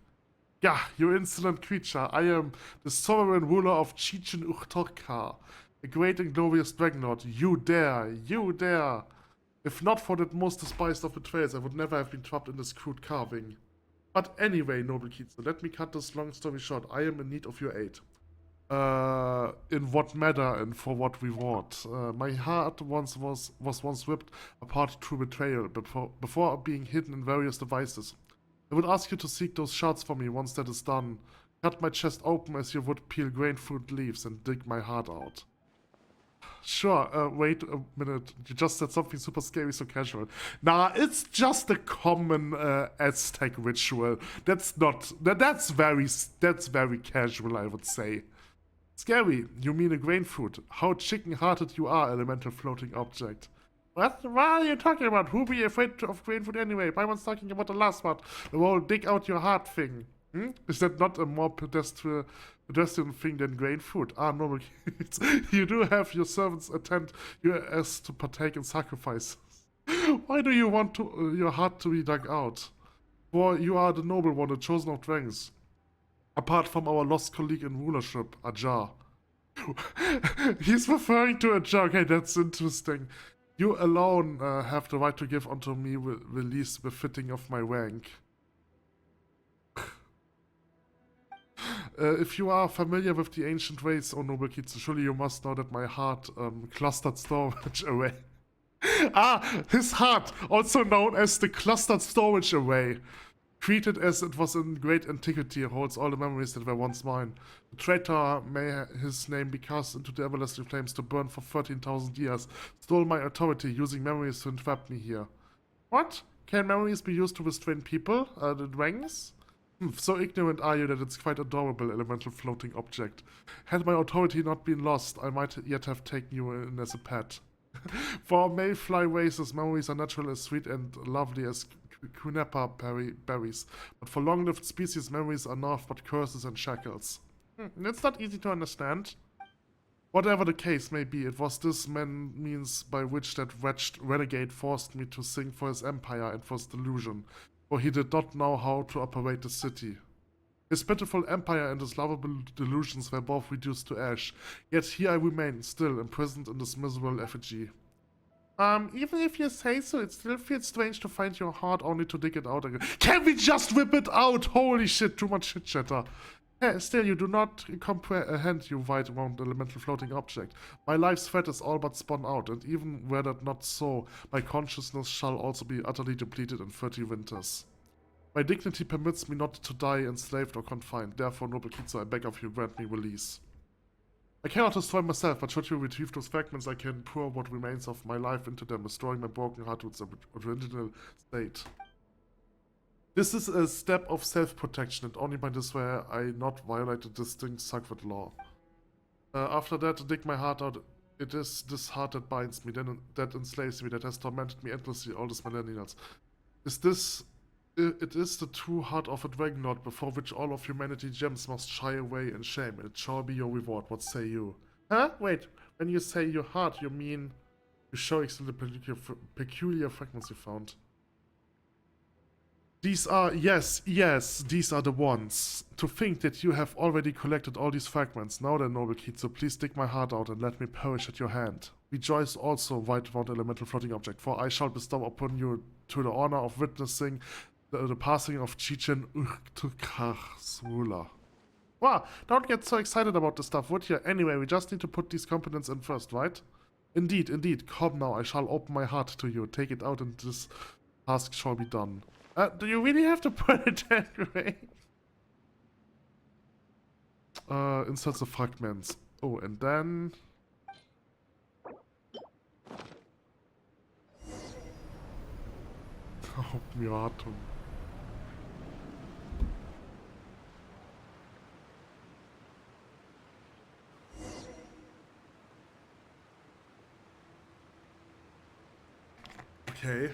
Yeah, you insolent creature, I am the sovereign ruler of Genshin Impact. A great and glorious dragon lord, you dare! If not for that most despised of betrayals, I would never have been trapped in this crude carving. But anyway, noble Kitsu, let me cut this long story short. I am in need of your aid. in what manner and for what reward. My heart was once ripped apart through betrayal before being hidden in various devices. I would ask you to seek those shards for me once that is done. Cut my chest open as you would peel grain fruit leaves and dig my heart out. Sure, wait a minute. You just said something super scary, so casual. Nah, it's just a common Aztec ritual. That's very casual, I would say. Scary, you mean a grain fruit. How chicken-hearted you are, elemental floating object. What are you talking about? Who be afraid of grain fruit anyway? Paimon's talking about the last part. The whole dig out your heart thing. Is that not a more pedestrian thing than grain fruit? Ah, noble kids. You do have your servants attend you as to partake in sacrifices. Why do you want your heart to be dug out? For you are the noble one, the chosen of dragons. Apart from our lost colleague in rulership, Ajar. He's referring to Ajar. Okay, that's interesting. You alone have the right to give unto me release befitting of my rank. If you are familiar with the ancient ways, O noble Kitsu, surely you must know that my heart clustered storage array. His heart, also known as the clustered storage array. Treated as it was in great antiquity, holds all the memories that were once mine. The traitor, may his name be cast into the everlasting flames to burn for 13,000 years, stole my authority, using memories to entrap me here. What? Can memories be used to restrain people? The dragons? So ignorant are you that it's quite adorable, elemental floating object. Had my authority not been lost, I might yet have taken you in as a pet. For mayfly races, memories are natural as sweet and lovely as Cunapa berries, but for long-lived species, memories are naught but curses and shackles. It's not easy to understand. Whatever the case may be, it was this means by which that wretched renegade forced me to sing for his empire and for his delusion, for he did not know how to operate the city. His pitiful empire and his lovable delusions were both reduced to ash, yet here I remain, still imprisoned in this miserable effigy. Even if you say so, it still feels strange to find your heart only to dig it out again. Can we just whip it out? Holy shit, too much shit chatter. Still, you do not comprehend, you white-wound elemental floating object. My life's thread is all but spun out, and even were that not so, my consciousness shall also be utterly depleted in 30 winters. My dignity permits me not to die enslaved or confined, therefore, noble Kitsu, I beg of you, grant me release. I cannot destroy myself, but should you retrieve those fragments, I can pour what remains of my life into them, restoring my broken heart to its original state. This is a step of self-protection, and only by this way I not violate the distinct sacred law. After that, dig my heart out. It is this heart that binds me, that enslaves me, that has tormented me endlessly all these millennia. It is the true heart of a dragon lord, before which all of humanity gems must shy away in shame, and it shall be your reward. What say you? Huh? Wait, when you say your heart, you mean you show the peculiar fragments you found. These are, yes, these are the ones. To think that you have already collected all these fragments. Now then, noble Kitsu, please dig my heart out and let me perish at your hand. Rejoice also, white-wound elemental floating object, for I shall bestow upon you to the honor of witnessing the passing of Chichen Urtukar's ruler. Wow, don't get so excited about this stuff, would you? Anyway, we just need to put these components in first, right? Indeed. Come now, I shall open my heart to you. Take it out and this task shall be done. Do you really have to put it that way? Insert the fragments. Oh, and then... open your heart to me. Okay.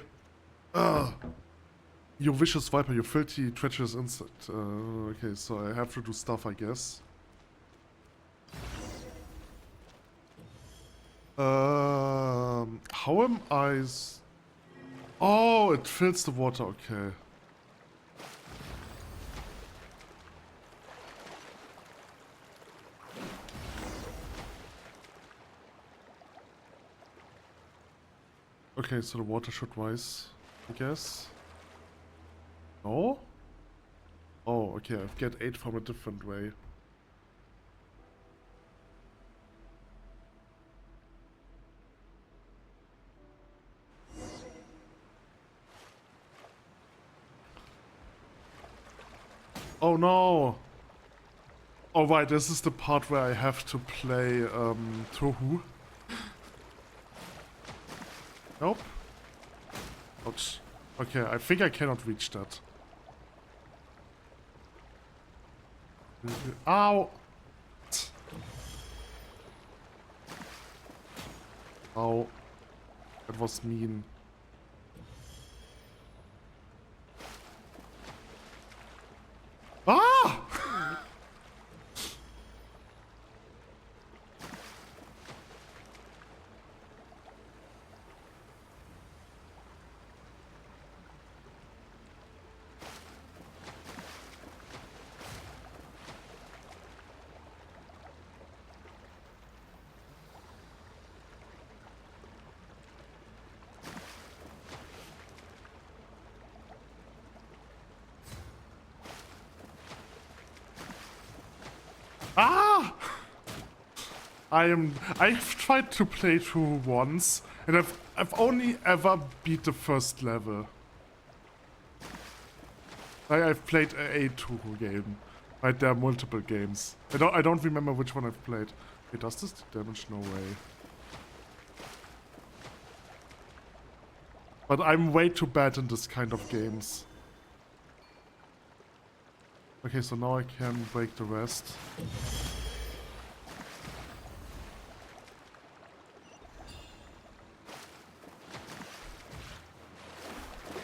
You vicious viper, you filthy, treacherous insect. Okay, so I have to do stuff, I guess. How am I... Oh, it fills the water, okay. Okay, so the water should rise, I guess. No? Oh, okay, I get 8 from a different way. Oh no! Oh right, this is the part where I have to play Tohu. Nope. Ouch. Okay, I think I cannot reach that. Ow! Ow. That was mean. Ah! Ah! I've tried to play through once, and I've only ever beat the first level. I've played a Tuhu game. Right, there are multiple games. I don't remember which one I've played. Wait, does this do damage? No way. But I'm way too bad in this kind of games. Okay, so now I can break the rest.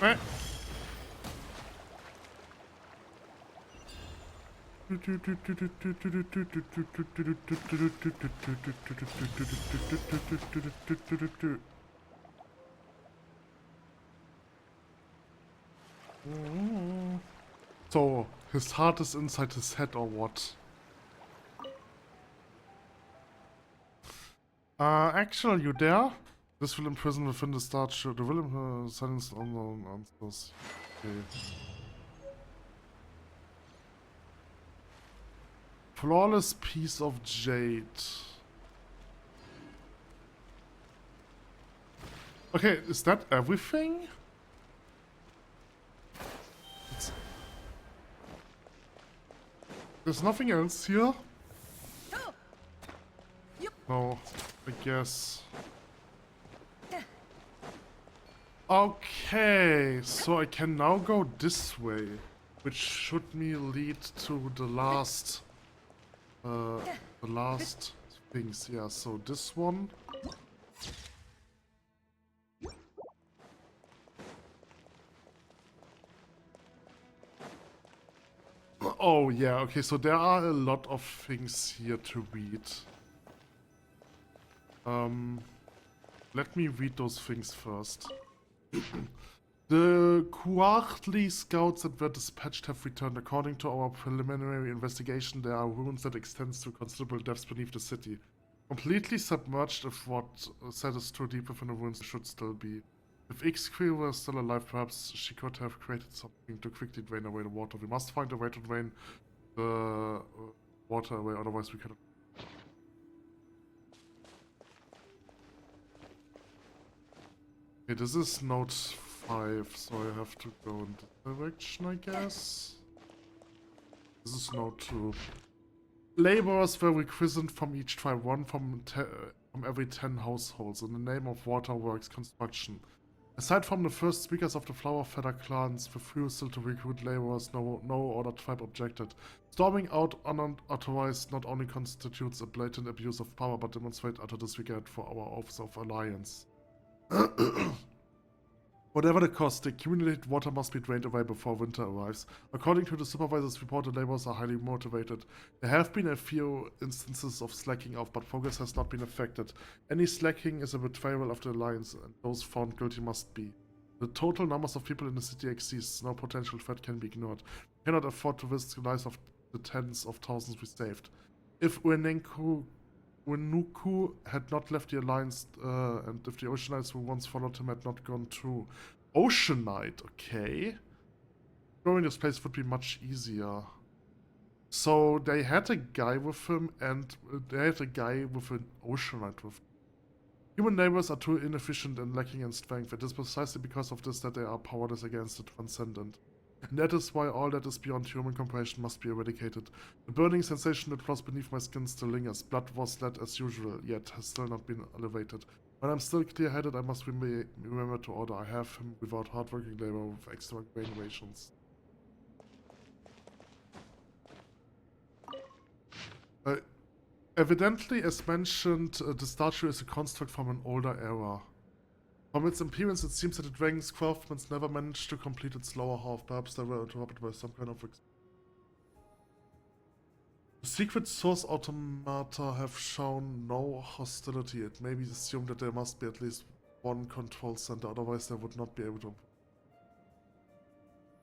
Eh. So, his heart is inside his head or what? Axel, you there? This will imprison within the start show. The will silence unknown answers. Okay. Flawless piece of jade. Okay, is that everything? There's nothing else here? No, I guess. Okay, so I can now go this way, which should me lead to the last things. Yeah, so this one. Oh yeah, okay, so there are a lot of things here to read. Let me read those things first. The quarterly scouts that were dispatched have returned. According to our preliminary investigation, there are ruins that extend to considerable depths beneath the city. Completely submerged, if what said is too deep within the ruins, should still be. If Ixquil were still alive, perhaps she could have created something to quickly drain away the water. We must find a way to drain the water away, otherwise we cannot. Okay, this is note 5, so I have to go in this direction, I guess. This is note 2. Laborers were requisitioned from each tribe, one from every 10 households, in the name of Waterworks Construction. Aside from the first speakers of the Flower Feather clans' refusal to recruit laborers, no other tribe objected. Storming out unauthorized not only constitutes a blatant abuse of power, but demonstrates utter disregard for our oaths of alliance. Whatever the cost, the accumulated water must be drained away before winter arrives. According to the supervisor's report, the laborers are highly motivated. There have been a few instances of slacking off, but progress has not been affected. Any slacking is a betrayal of the alliance, and those found guilty must be. The total numbers of people in the city exists. No potential threat can be ignored. We cannot afford to risk the lives of the tens of thousands we saved. If Uenuku had not left the alliance, and if the Ocean Knights who once followed him had not gone through. Ocean Knight, okay. Going this place would be much easier. So they had a guy with him, and they had a guy with an Ocean Knight with him. Human neighbors are too inefficient and lacking in strength. It is precisely because of this that they are powerless against the transcendent. And that is why all that is beyond human comprehension must be eradicated. The burning sensation that flows beneath my skin still lingers. Blood was led as usual, yet has still not been elevated. When I'm still clear-headed, I must remember to order. I have him without hard-working labor with extra brain rations. Evidently, as mentioned, the statue is a construct from an older era. From its appearance, it seems that the dragon's craftsmen never managed to complete its lower half. Perhaps they were interrupted by some kind of... The secret source automata have shown no hostility. It may be assumed that there must be at least one control center, otherwise they would not be able to...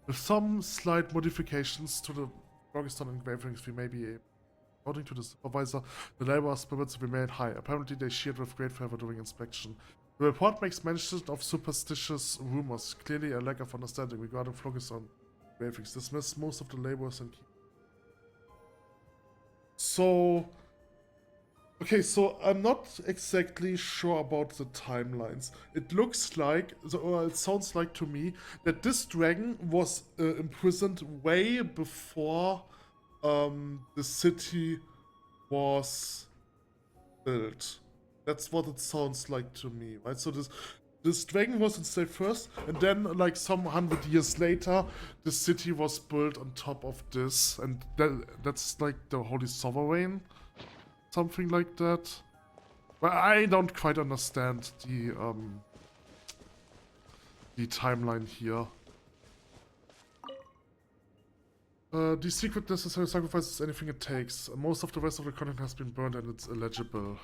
With some slight modifications to the Pakistan engravings, we may be able... According to the supervisor, the labor spirits remain high. Apparently they cheered with great fervor during inspection. The report makes mention of superstitious rumors, clearly a lack of understanding regarding Phlogiston engravings. Dismiss most of the laborers and keep... So... Okay, so I'm not exactly sure about the timelines. It looks like, or it sounds like to me, that this dragon was imprisoned way before the city was built. That's what it sounds like to me, right? So this dragon was enslaved first, and then like some 100 years later, the city was built on top of this, and that's like the Holy Sovereign, something like that. But I don't quite understand the timeline here. The secret necessary sacrifices anything it takes. Most of the rest of the content has been burned and it's illegible.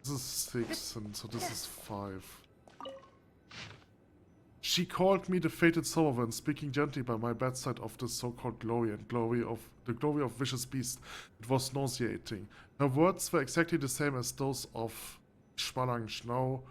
This is 6, and so this is 5. She called me the fated Sovereign, speaking gently by my bedside of the so-called glory and the glory of vicious beasts. It was nauseating. Her words were exactly the same as those of Schmalang. Now,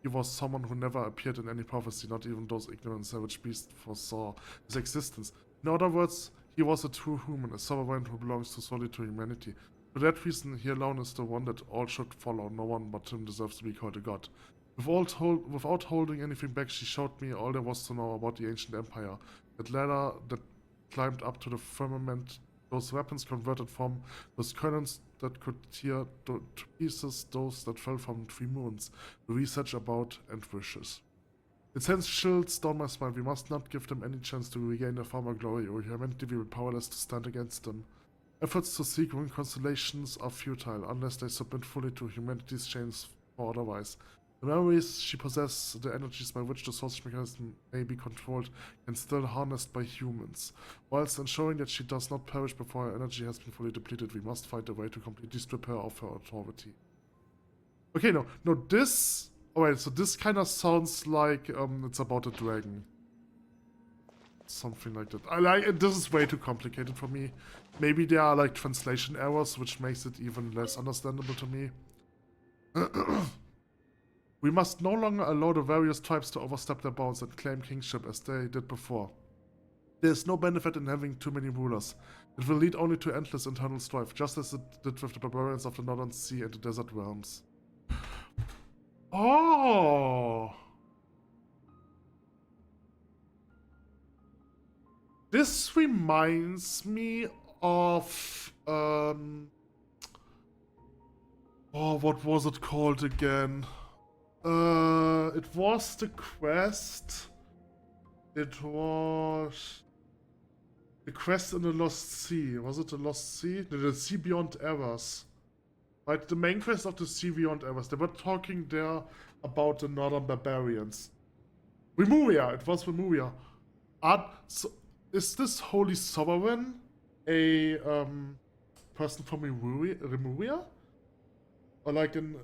he was someone who never appeared in any prophecy, not even those ignorant savage beasts foresaw his existence. In other words, he was a true human, a sovereign who belongs solely to humanity. For that reason, he alone is the one that all should follow. No one but him deserves to be called a god. Without holding anything back, she showed me all there was to know about the ancient empire. That ladder that climbed up to the firmament, those weapons converted from, those cannons that could tear to pieces those that fell from 3 moons, the research about and wishes. It sends chills down my spine. We must not give them any chance to regain their former glory, or humanity will be powerless to stand against them. Efforts to seek reconciliations are futile unless they submit fully to humanity's chains or otherwise. The memories she possesses, the energies by which the source mechanism may be controlled, and still harnessed by humans. Whilst ensuring that she does not perish before her energy has been fully depleted, we must find a way to completely strip her of her authority. Okay, no, this... Alright, so this kind of sounds like it's about a dragon. Something like that. This is way too complicated for me. Maybe there are like translation errors, which makes it even less understandable to me. We must no longer allow the various tribes to overstep their bounds and claim kingship as they did before. There is no benefit in having too many rulers. It will lead only to endless internal strife, just as it did with the barbarians of the Northern Sea and the Desert Realms. Oh! This reminds me of... oh, what was it called again? It was the quest. It was... The quest in the Lost Sea. Was it the Lost Sea? No, the Sea Beyond Eras. Right, the main quest of the Sea Beyond Eras. They were talking there about the Northern Barbarians. Remuria. It was Remuria. So, is this Holy Sovereign a person from Remuria? Or like an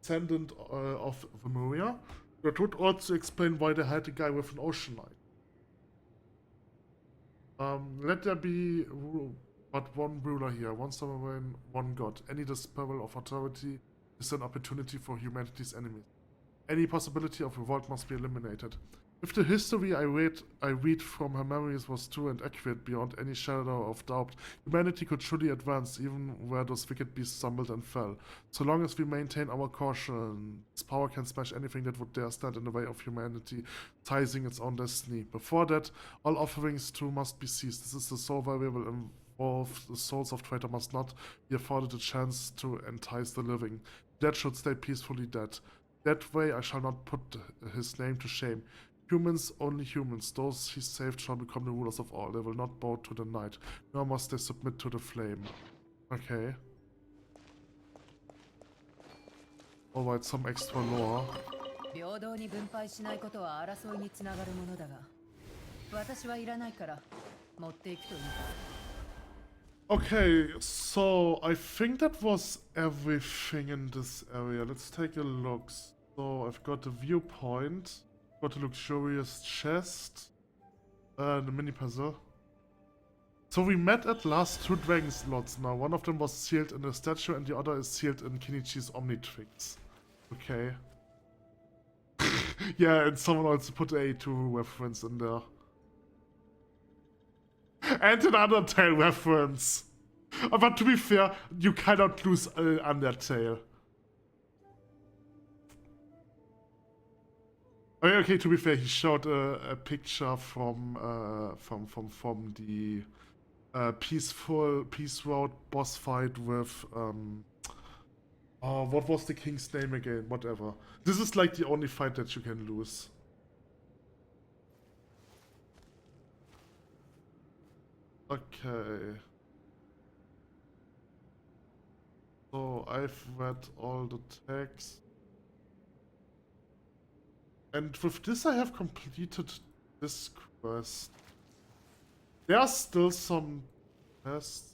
descendant of Remuria? That would also explain why they had a guy with an ocean light. Let there be but one ruler here, one sovereign, one god. Any dispersal of authority is an opportunity for humanity's enemies. Any possibility of revolt must be eliminated. If the history I read from her memories was true and accurate beyond any shadow of doubt, humanity could surely advance even where those wicked beasts stumbled and fell. So long as we maintain our caution, its power can smash anything that would dare stand in the way of humanity, seizing its own destiny. Before that, all offerings too must be seized. This is the sole variable involved. The souls of traitor must not be afforded a chance to entice the living. Dead should stay peacefully dead. That way I shall not put his name to shame. Humans, only humans. Those he saved shall become the rulers of all. They will not bow to the night, nor must they submit to the flame. Okay. Alright, some extra lore. 平等に分配しないことは争いにつながるものだが、私はいらないから持っていくといい。Okay, so I think that was everything in this area. Let's take a look. So I've got the viewpoint, got a luxurious chest, the mini puzzle. So we met at last 2 dragon slots now. One of them was sealed in a statue and the other is sealed in Kinichi's Omnitrix. Okay. Yeah, and someone also put a A2 reference in there. And an Undertale reference. But to be fair, you cannot lose Undertale. Okay, to be fair, he showed a picture from the Peace Road boss fight with what was the king's name again? Whatever. This is like the only fight that you can lose. Okay. So I've read all the text. And with this I have completed this quest. There are still some tests.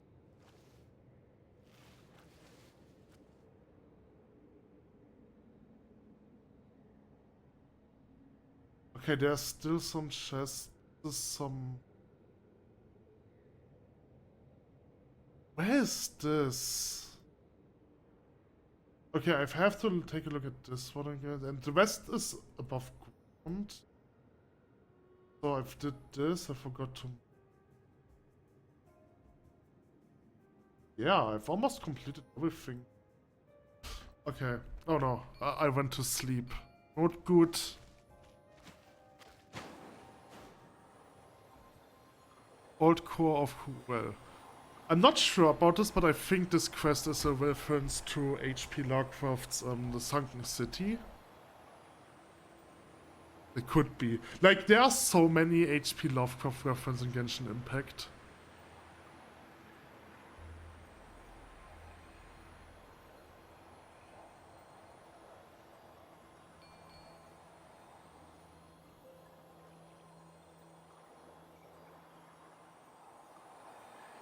Okay, there's still some chests, some... Where is this? Okay, I have to take a look at this one again, and the rest is above ground. So I've did this, I forgot to... Yeah, I've almost completed everything. Okay, oh no, I went to sleep. Not good. Old core of well. I'm not sure about this, but I think this quest is a reference to H.P. Lovecraft's The Sunken City. It could be. Like, there are so many H.P. Lovecraft references in Genshin Impact.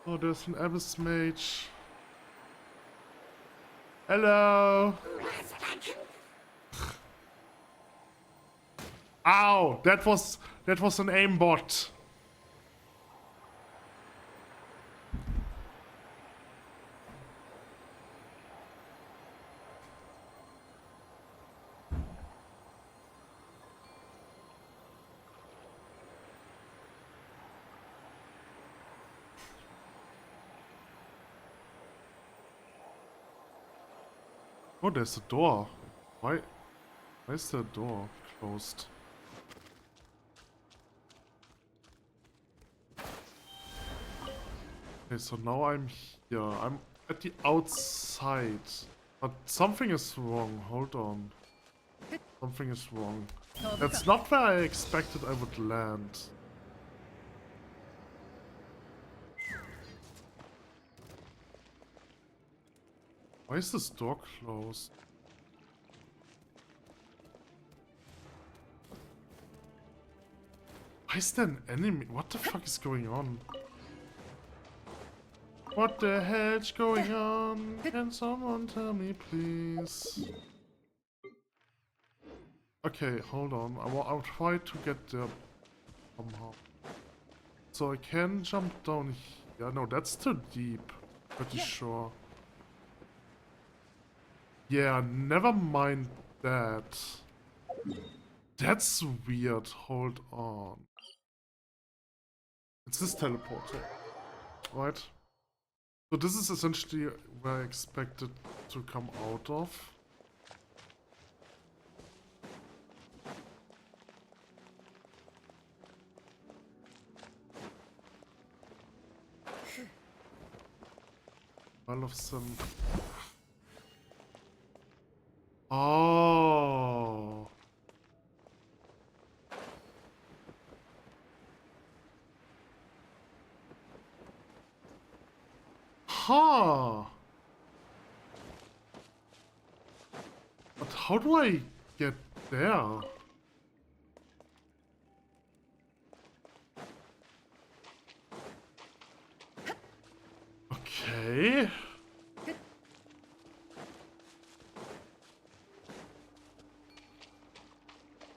Oh, there's an Abyss Mage. Hello! Ow! That was an aimbot. Oh, there's a door. Why is the door closed? Okay, so now I'm here. I'm at the outside. But something is wrong. Hold on. Something is wrong. That's not where I expected I would land. Why is this door closed? Why is there an enemy? What the fuck is going on? What the hell's going on? Can someone tell me, please? Okay, hold on. I'll try to get there somehow. So I can jump down here. No, that's too deep. Pretty sure. Yeah, never mind that. That's weird. Hold on. It's this teleporter, right? So this is essentially where I expect it to come out of. All of them. Oh. Huh. But how do I get there? Okay.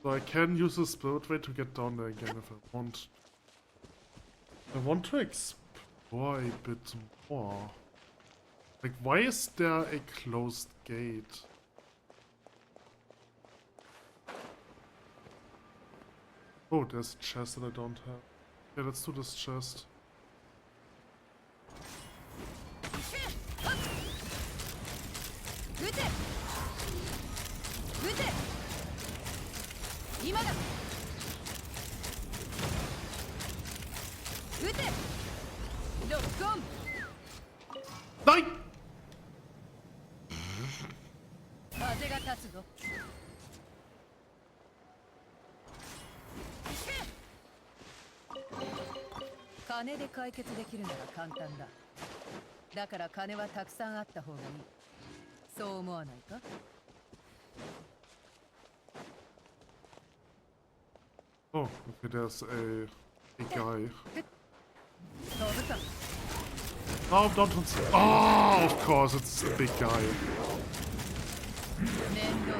So I can use the spillway to get down there again if I want. I want to explore a bit more. Like, why is there a closed gate? Oh, there's a chest that I don't have. Yeah, let's do this chest. Nein! 風が立つぞ。金で解決できるなら簡単だ。だから金はたくさんあった方がいい。そう思わないか? Oh, okay, there's a guy. Oh, don't. Oh, of course, it's a big guy.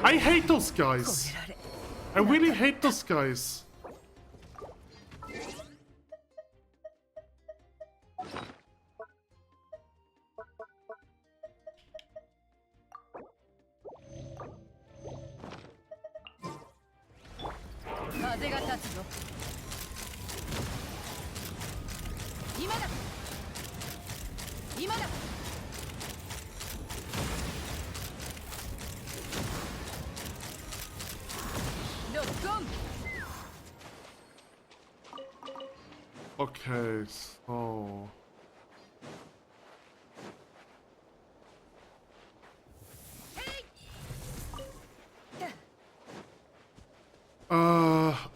I hate those guys. I really hate those guys. Okay, so...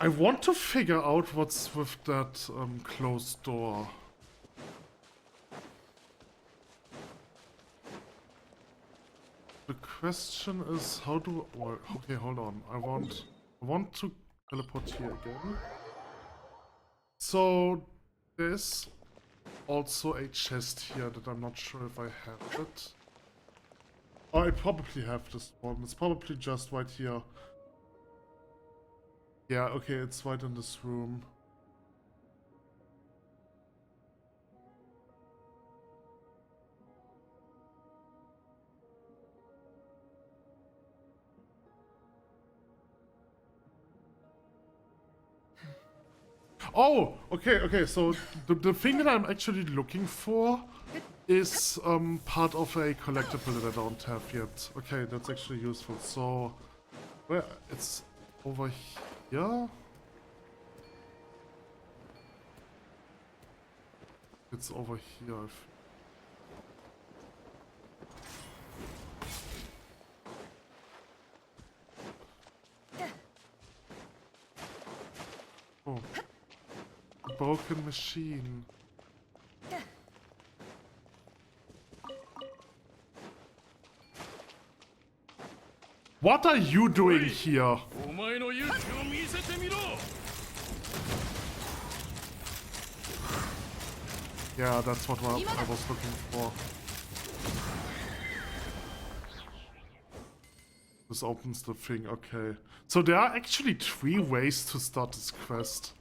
I want to figure out what's with that closed door. The question is how do... Well, okay, hold on. I want to teleport here again. So there's also a chest here that I'm not sure if I have it. Oh, I probably have this one. It's probably just right here. Yeah, okay, it's right in this room. Oh, okay, so the thing that I'm actually looking for is part of a collectible that I don't have yet. Okay, that's actually useful. So, where it's over here? It's over here. Oh. A broken machine. What are you doing here? Yeah, that's what I was looking for. This opens the thing, okay. So there are actually 3 ways to start this quest.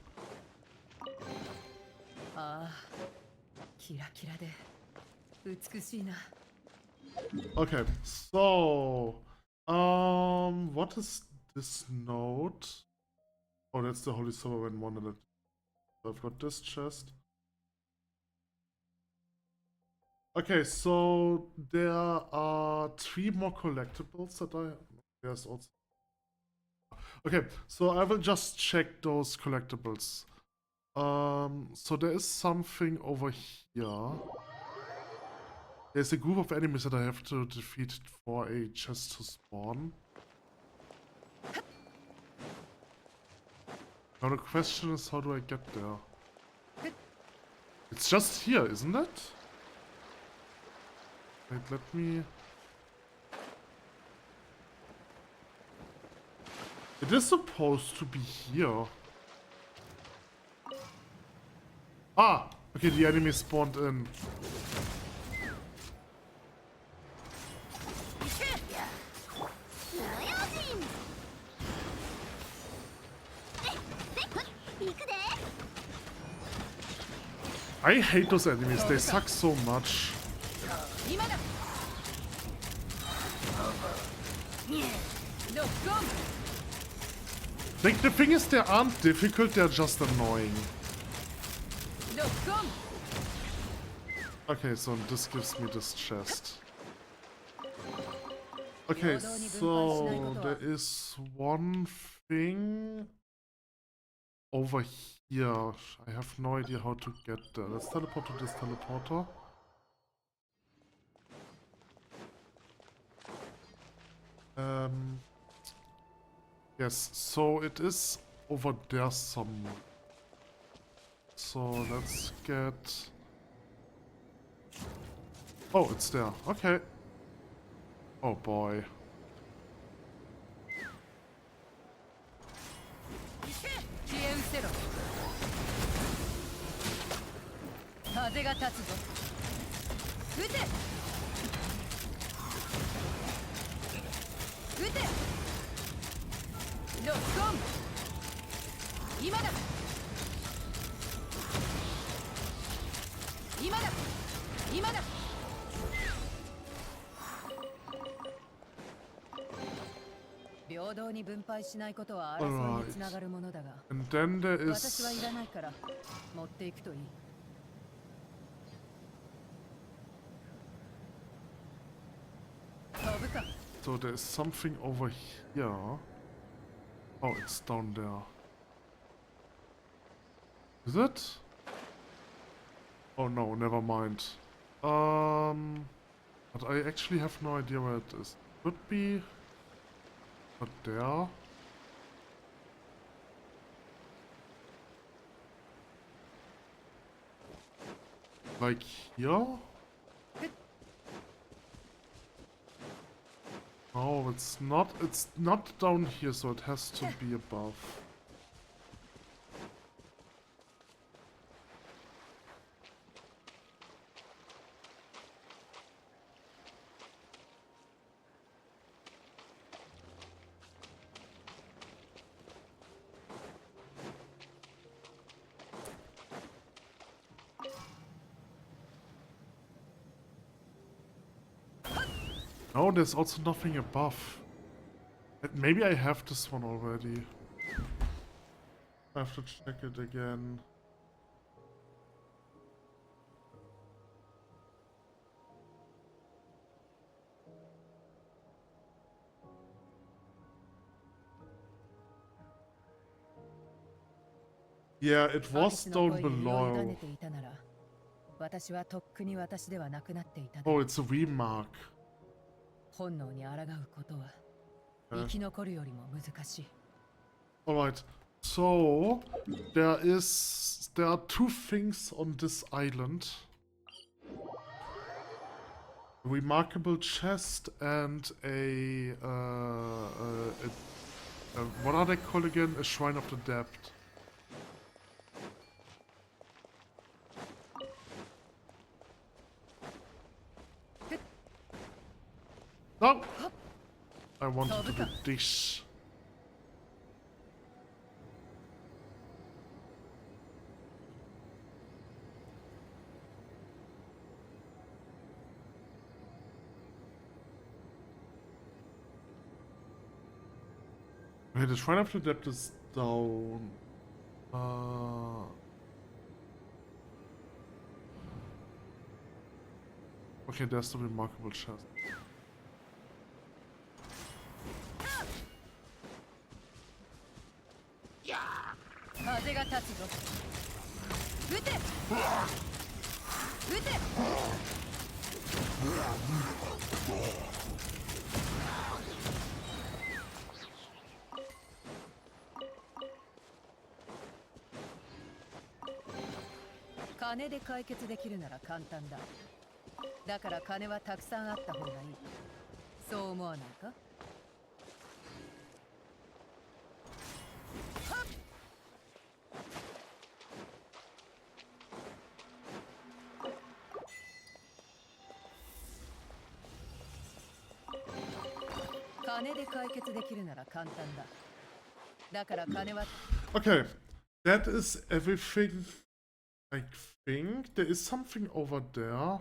Okay, so... what is this note? Oh, that's the Holy Silver Van Wonderland. So I've got this chest. Okay, so there are 3 more collectibles that there's also... Okay, so I will just check those collectibles. So there is something over here. There's a group of enemies that I have to defeat for a chest to spawn. Now the question is, how do I get there? It's just here, isn't it? Wait, let me... It is supposed to be here. Ah! Okay, the enemy spawned in. I hate those enemies, they suck so much. Like, the thing is, they aren't difficult, they're just annoying. Okay, so this gives me this chest. Okay, so there is one thing over here. I have no idea how to get there. Let's teleport to this teleporter. Yes, so it is over there somewhere. So let's get... Oh, it's there. Okay. Oh boy. And then there is... So there is something over here. Oh, it's down there. Is it? Oh no, never mind. But I actually have no idea where it is. Could be... But there. Like here? No, it's not down here, so it has to be above. No, there's also nothing above. Maybe I have this one already. I have to check it again. Yeah, it was down below. Oh, it's a remark. Alright, so there are 2 things on this island. A remarkable chest and a what are they called again? A shrine of the depth. No! I wanted to do this. Okay, the shrine of the depth is down. Okay, there's the remarkable chest. 風が立つぞ。撃て。撃て。金で解決できるなら簡単だ。だから金はたくさんあった方がいい。そう思わないか？ 金で解決できるなら簡単だ。だから金は Okay, that is everything. I think there is something over there.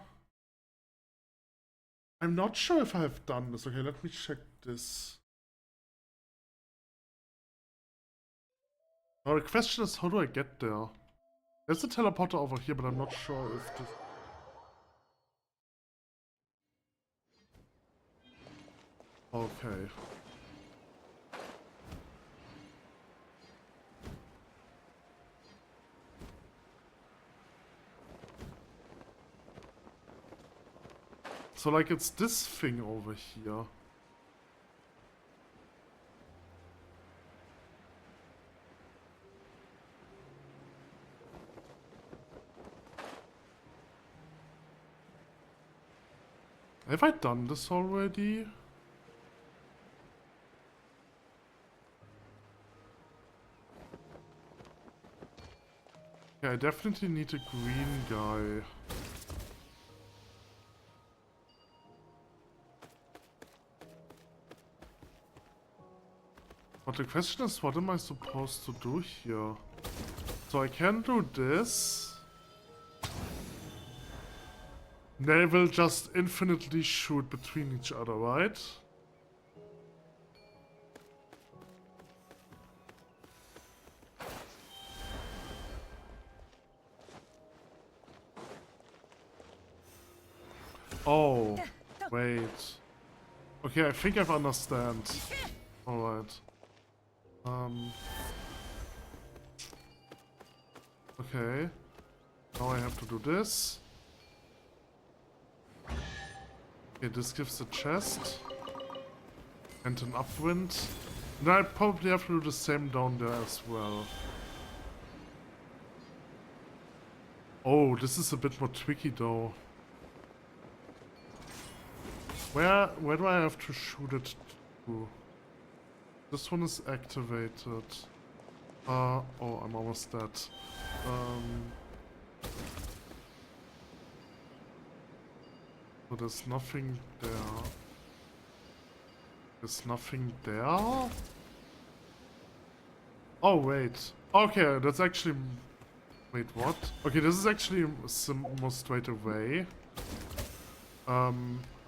I'm not sure if I have done this. Okay, let me check this. Now the question is, how do I get there? There's a teleporter over here, but I'm not sure if this... Okay. So like it's this thing over here. Have I done this already? Yeah, I definitely need a green guy. But the question is, what am I supposed to do here? So I can do this. They will just infinitely shoot between each other, right? Oh, wait. Okay, I think I understand. Alright. Okay. Now I have to do this. Okay, this gives a chest. And an upwind. And I probably have to do the same down there as well. Oh, this is a bit more tricky though. Where do I have to shoot it to? This one is activated. Oh, I'm almost dead. So there's nothing there. There's nothing there? Oh, wait. Okay, that's actually... Wait, what? Okay, this is actually more straight away.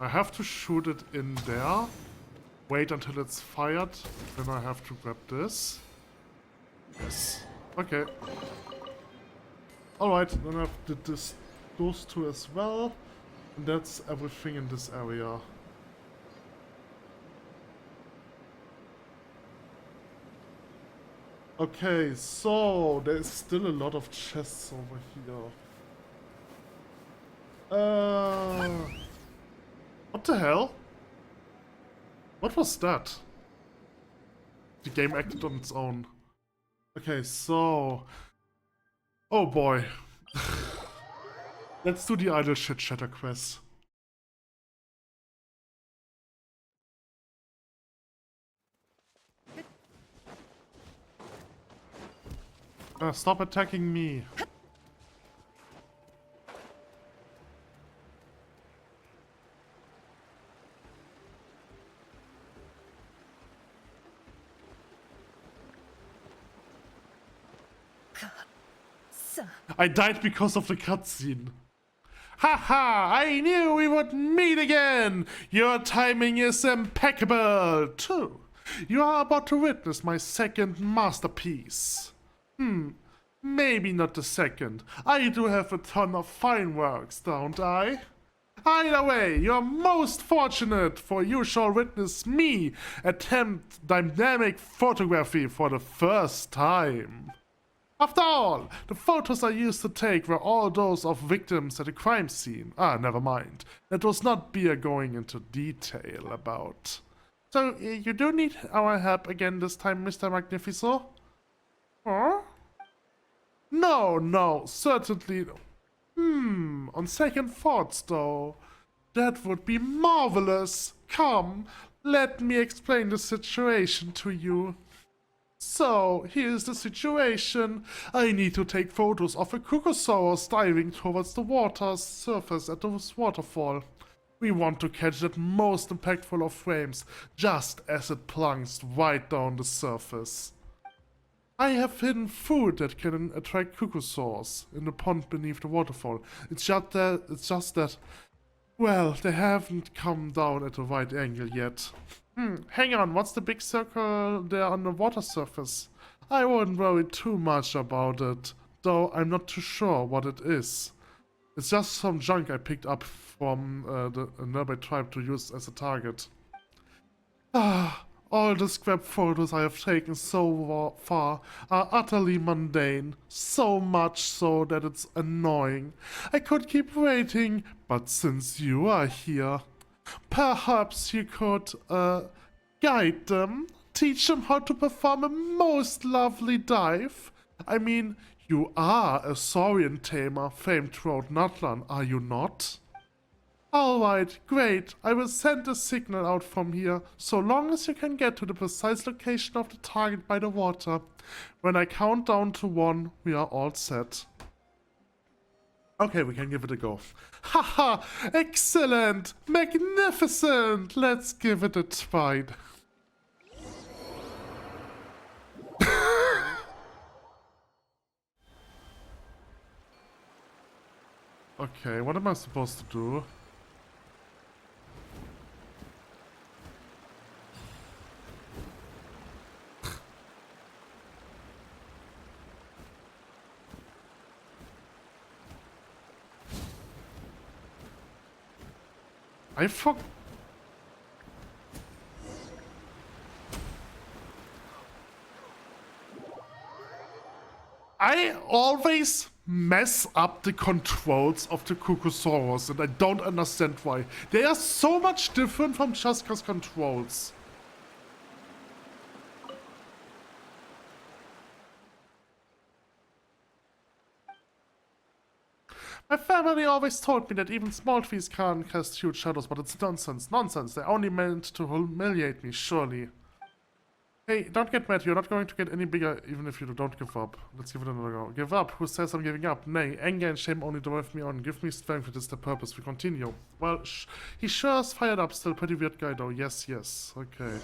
I have to shoot it in there. Wait until it's fired. Then I have to grab this. Yes. Okay. Alright, then I did those two as well. And that's everything in this area. Okay, so there's still a lot of chests over here. What the hell? What was that? The game acted on its own. Okay, so... Oh boy. Let's do the idle shit chatter quest. Stop attacking me. I died because of the cutscene. Haha, I knew we would meet again! Your timing is impeccable, too. You are about to witness my second masterpiece. Maybe not the second. I do have a ton of fine works, don't I? Either way, you're most fortunate, for you shall witness me attempt dynamic photography for the first time. After all, the photos I used to take were all those of victims at a crime scene. Never mind. That was not beer going into detail about. So, you do need our help again this time, Mr. Magnifico? Huh? No, certainly no. On second thoughts though, that would be marvelous. Come, let me explain the situation to you. So, here's the situation. I need to take photos of a Kukusaurus diving towards the water's surface at this waterfall. We want to catch that most impactful of frames, just as it plunks right down the surface. I have hidden food that can attract Kukusaurs in the pond beneath the waterfall. It's just that, well, they haven't come down at the right angle yet. Hang on, what's the big circle there on the water surface? I wouldn't worry too much about it, though I'm not too sure what it is. It's just some junk I picked up from the nearby tribe to use as a target. All the scrap photos I have taken so far are utterly mundane, so much so that it's annoying. I could keep waiting, but since you are here, perhaps you could, guide them, teach them how to perform a most lovely dive. I mean, you are a saurian tamer famed throughout Natlan, are you not? Alright, great. I will send a signal out from here, so long as you can get to the precise location of the target by the water. When I count down to 1, we are all set. Okay, we can give it a go. Haha! Excellent! Magnificent! Let's give it a try. Okay, what am I supposed to do? I always mess up the controls of the Kukusaurus, and I don't understand why. They are so much different from Chaska's controls. My family always told me that even small trees can cast huge shadows, but it's nonsense. Nonsense. They're only meant to humiliate me, surely. Hey, don't get mad. You're not going to get any bigger even if you don't give up. Let's give it another go. Give up? Who says I'm giving up? Nay, anger and shame only drive me on. Give me strength. It is the purpose. We continue. Well, he sure is fired up. Still pretty weird guy though. Yes. Okay.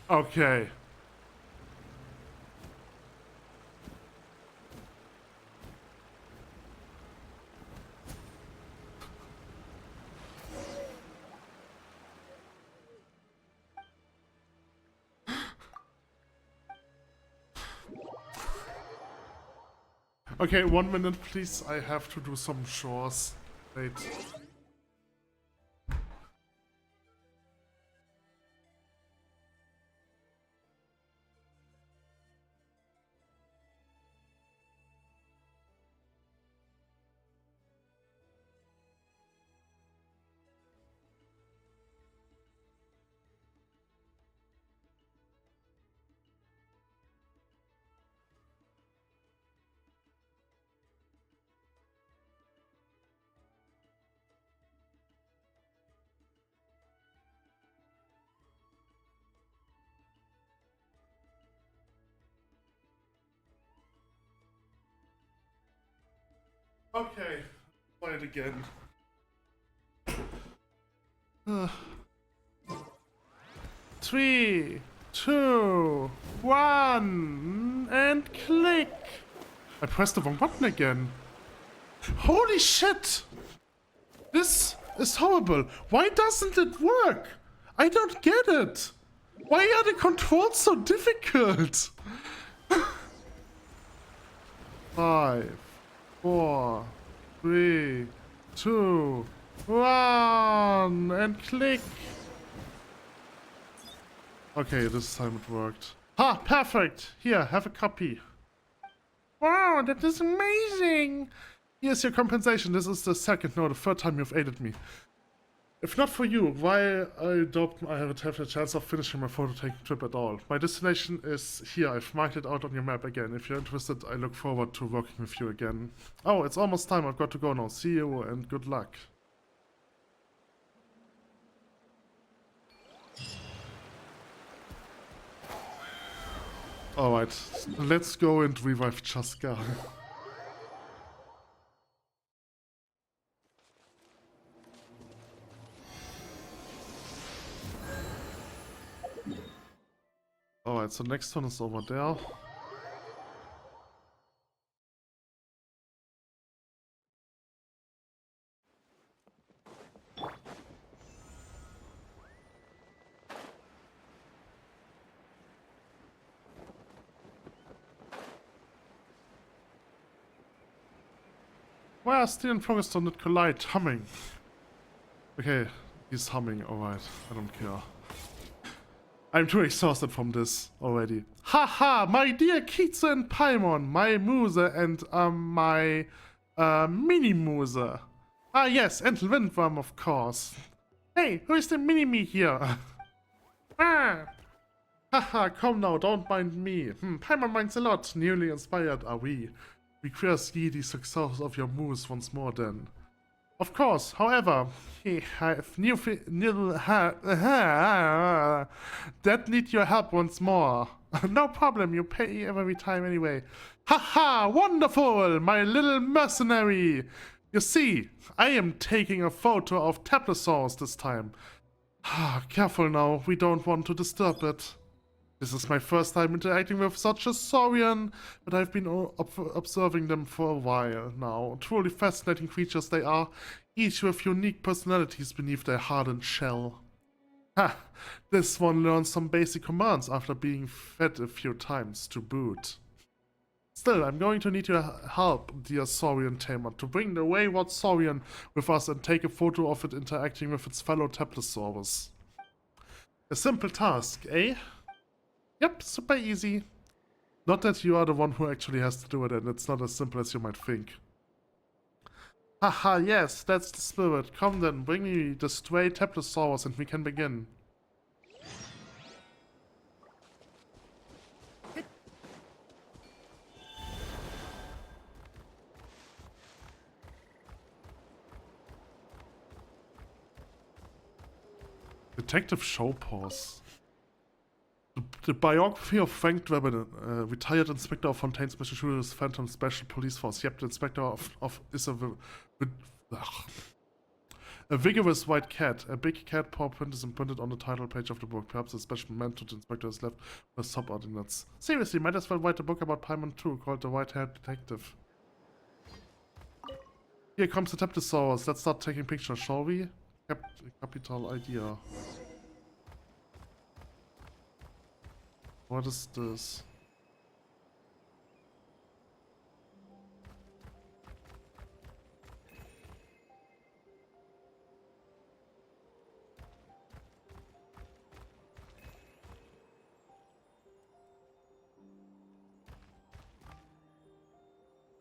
Okay. Okay, 1 minute please. I have to do some chores. Wait. Okay, try it again. 3, 2, Run! And click! I pressed the wrong button again. Holy shit! This is horrible. Why doesn't it work? I don't get it. Why are the controls so difficult? 5, 4, 3, 2, 1, and click. Okay, this time it worked. Ha! Perfect! Here, have a copy. Wow, that is amazing! Here's your compensation. This is the second, no, the third time you've aided me. If not for you, why I doubt I haven't had a chance of finishing my photo-taking trip at all. My destination is here. I've marked it out on your map again. If you're interested, I look forward to working with you again. Oh, it's almost time. I've got to go now. See you and good luck. Alright, let's go and revive Chaska. Alright, so next one is over there. Well, still focused on that collide humming. Okay, he's humming, alright, I don't care. I'm too exhausted from this already. Haha, my dear Kitsu and Paimon, my Muse and my mini Muse. Ah yes, and Windworm of course. Hey, who is the mini-me here? Ah! Haha, come now, don't mind me. Paimon minds a lot, newly inspired are we. We see the success of your moves once more then. Of course, however, I have that need your help once more. No problem, you pay every time anyway. Haha, wonderful, my little mercenary. You see, I am taking a photo of Tablosaurus this time. Careful now, we don't want to disturb it. This is my first time interacting with such a saurian, but I've been observing them for a while now. Truly fascinating creatures they are, each with unique personalities beneath their hardened shell. Ha! This one learns some basic commands after being fed a few times to boot. Still, I'm going to need your help, dear saurian tamer, to bring the wayward saurian with us and take a photo of it interacting with its fellow Tablosaurus. A simple task, eh? Yep, super easy. Not that you are the one who actually has to do it, and it's not as simple as you might think. Haha, yes, that's the spirit. Come then, bring me the stray Tablosaurus and we can begin. Detective Showpause. The biography of Frank Drebin, retired inspector of Fontaine's Massachusetts Phantom Special Police Force. Yep, the inspector is a vigorous white cat. A big cat paw print is imprinted on the title page of the book. Perhaps a special memento the inspector is left with subordinates. Seriously, might as well write a book about Paimon too, called The White-Haired Detective. Here comes the Tablosaurus. Let's start taking pictures, shall we? Capital idea. What is this?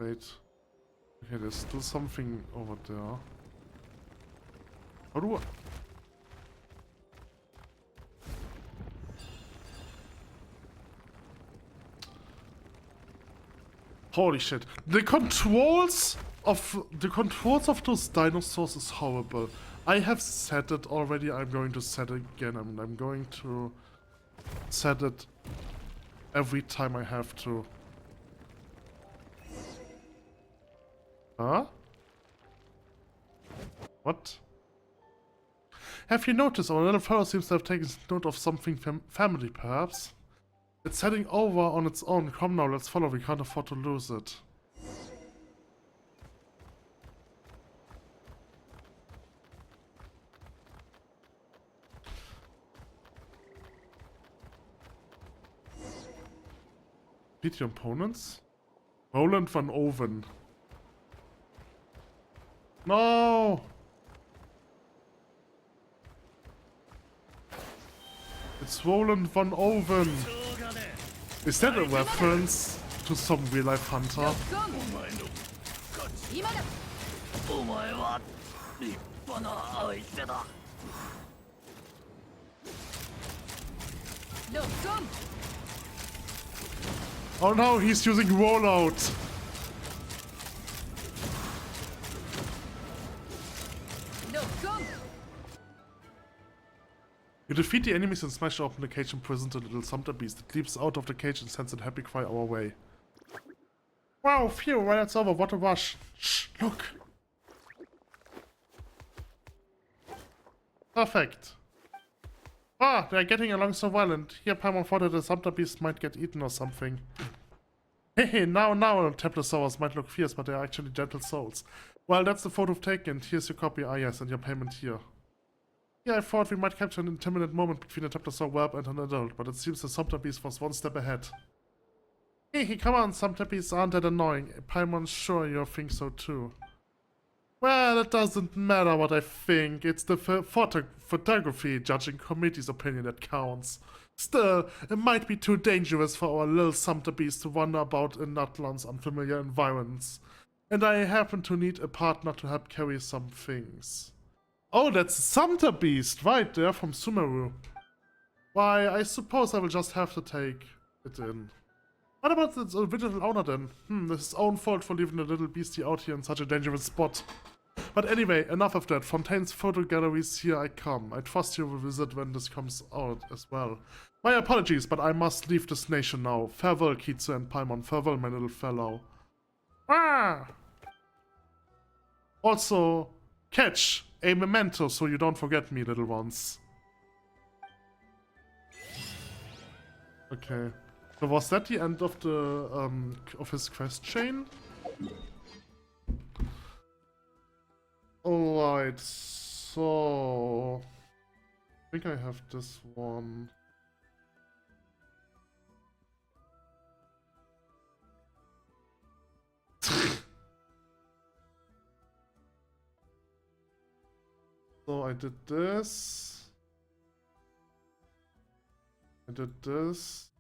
Wait. Okay, there's still something over there. How do I... Holy shit. The controls of those dinosaurs is horrible. I have said it already, I'm going to set it again. I'm going to set it every time I have to. Huh? What? Have you noticed our little fellow seems to have taken note of something family, perhaps? It's heading over on its own. Come now, let's follow. We can't afford to lose it. Beat your opponents? Roland van Oven. No! It's Roland van Oven. Is that a reference to some real-life hunter? ロックオンお前の勝ち。今だお前は立派な相手だ。ロックオン Oh no, he's using rollout. You defeat the enemies and smash open the cage and prison to little sumpter beast. It leaps out of the cage and sends a happy cry our way. Wow, phew, well that's over, what a rush. Shh, look. Perfect. Ah, they're getting along so well, and here Paimon thought that the sumpter beast might get eaten or something. Hehe, now, Taplosaurs might look fierce, but they are actually gentle souls. Well, that's the photo I've taken. Here's your copy, ah yes, and your payment here. Yeah, I thought we might capture an intimate moment between a Taplosaur whelp and an adult, but it seems the sumpter beast was one step ahead. Hehe, come on, sumpter beasts aren't that annoying. Paimon's sure you think so too. Well, it doesn't matter what I think. It's the photography judging committee's opinion that counts. Still, it might be too dangerous for our little sumpter beast to wander about in Natlan's unfamiliar environments. And I happen to need a partner to help carry some things. Oh, that's the sumpter beast, right there from Sumeru. Why, I suppose I will just have to take it in. What about its original owner then? This is his own fault for leaving the little beastie out here in such a dangerous spot. But anyway, enough of that. Fontaine's photo galleries, here I come. I trust you will visit when this comes out as well. My apologies, but I must leave this nation now. Farewell, Kitsu and Paimon. Farewell, my little fellow. Ah! Also, catch a memento so you don't forget me, little ones. Okay. So was that the end of the of his quest chain? Alright, so I think I have this one. So I did this. I did this.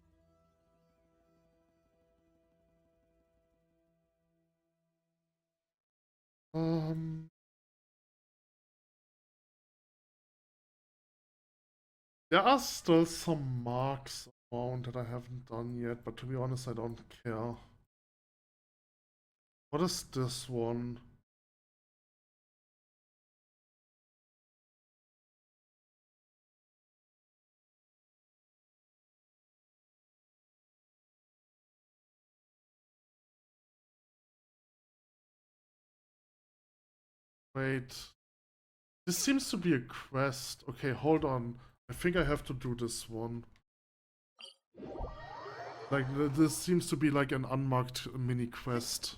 There are still some marks around that I haven't done yet, but to be honest, I don't care. What is this one? Wait. This seems to be a quest. Okay, hold on. I think I have to do this one. Like, this seems to be like an unmarked mini quest.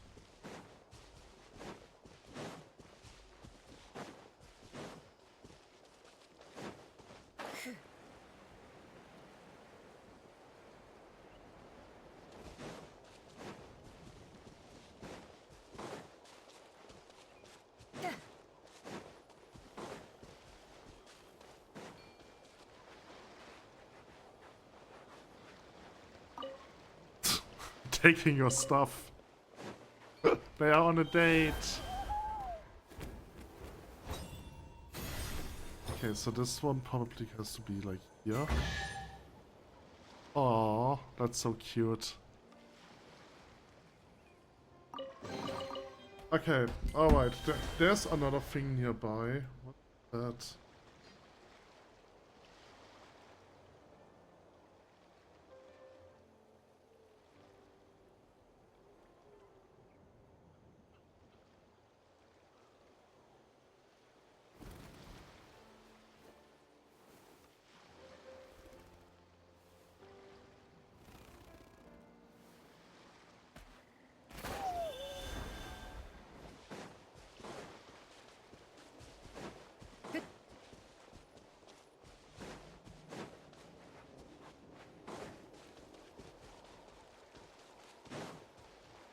Taking your stuff. They are on a date. Okay, so this one probably has to be like here. Aww, that's so cute. Okay, alright. There's another thing nearby. What's that?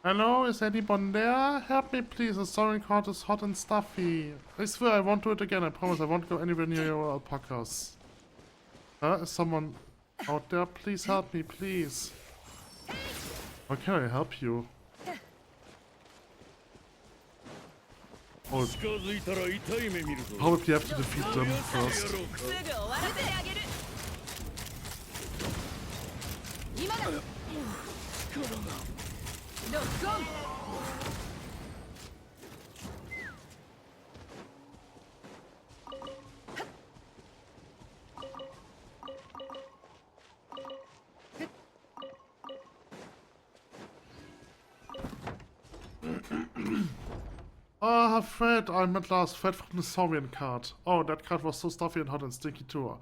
Hello, is anyone there? Help me please, the soaring cart is hot and stuffy. I swear I won't do it again, I promise I won't go anywhere near your alpacas. Is someone out there? Please help me, please. How can I help you? Oh, 近づいたら痛い目見るぞ probably have to defeat them first. すぐ終わらせてあげる。今だ。ロックオン。Ah, Fred, I'm at last. Fred from the Saurian cart. Oh, that cart was so stuffy and hot and stinky too.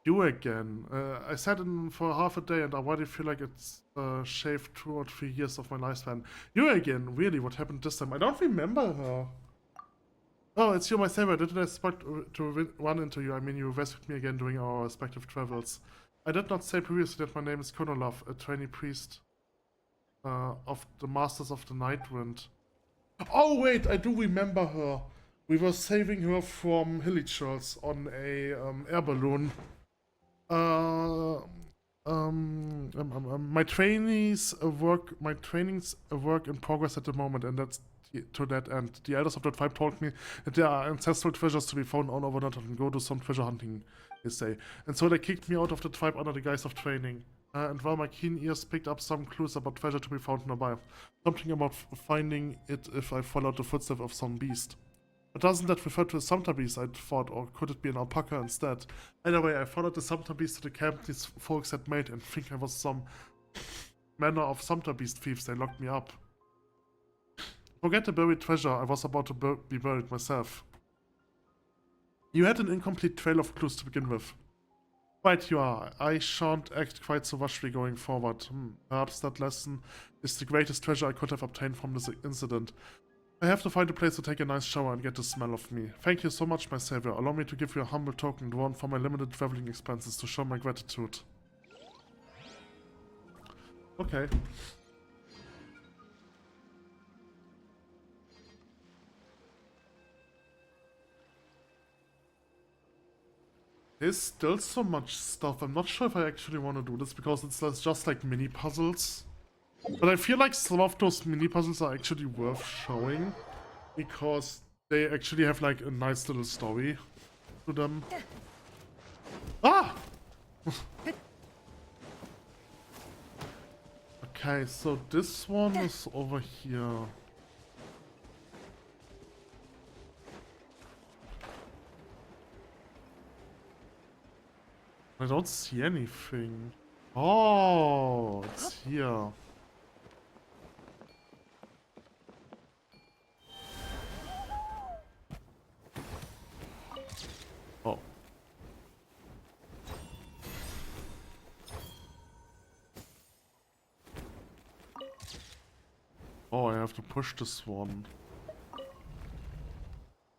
You again. I sat in for half a day and I already feel like it's shaved 2 or 3 years of my lifespan. You again? Really? What happened this time? I don't remember her. Oh, it's you, my savior. Didn't I expect to run into you? I mean, you rescued me again during our respective travels. I did not say previously that my name is Konolov, a trainee priest of the Masters of the Night Wind. Oh wait, I do remember her. We were saving her from hilly churls on a air balloon. My trainings work in progress at the moment, and that's to that end. The elders of that tribe told me that there are ancestral treasures to be found all over Natlan and go do some treasure hunting, they say. And so they kicked me out of the tribe under the guise of training. And while my keen ears picked up some clues about treasure to be found nearby, something about finding it if I followed the footsteps of some beast. But doesn't that refer to a Sumter beast, I thought, or could it be an alpaca instead? Either way, I followed the Sumter beast to the camp these folks had made and think I was some manner of Sumter beast thieves. They locked me up. Forget the buried treasure, I was about to be buried myself. You had an incomplete trail of clues to begin with. Right you are. I shan't act quite so rashly going forward. Perhaps that lesson is the greatest treasure I could have obtained from this incident. I have to find a place to take a nice shower and get the smell of me. Thank you so much, my savior. Allow me to give you a humble token, the one for my limited traveling expenses, to show my gratitude. Okay. There's still so much stuff. I'm not sure if I actually want to do this because it's just like mini puzzles. But I feel like some of those mini puzzles are actually worth showing because they actually have like a nice little story to them. Ah! Okay, so this one is over here. I don't see anything. Oh, it's here. Oh. Oh, I have to push this one.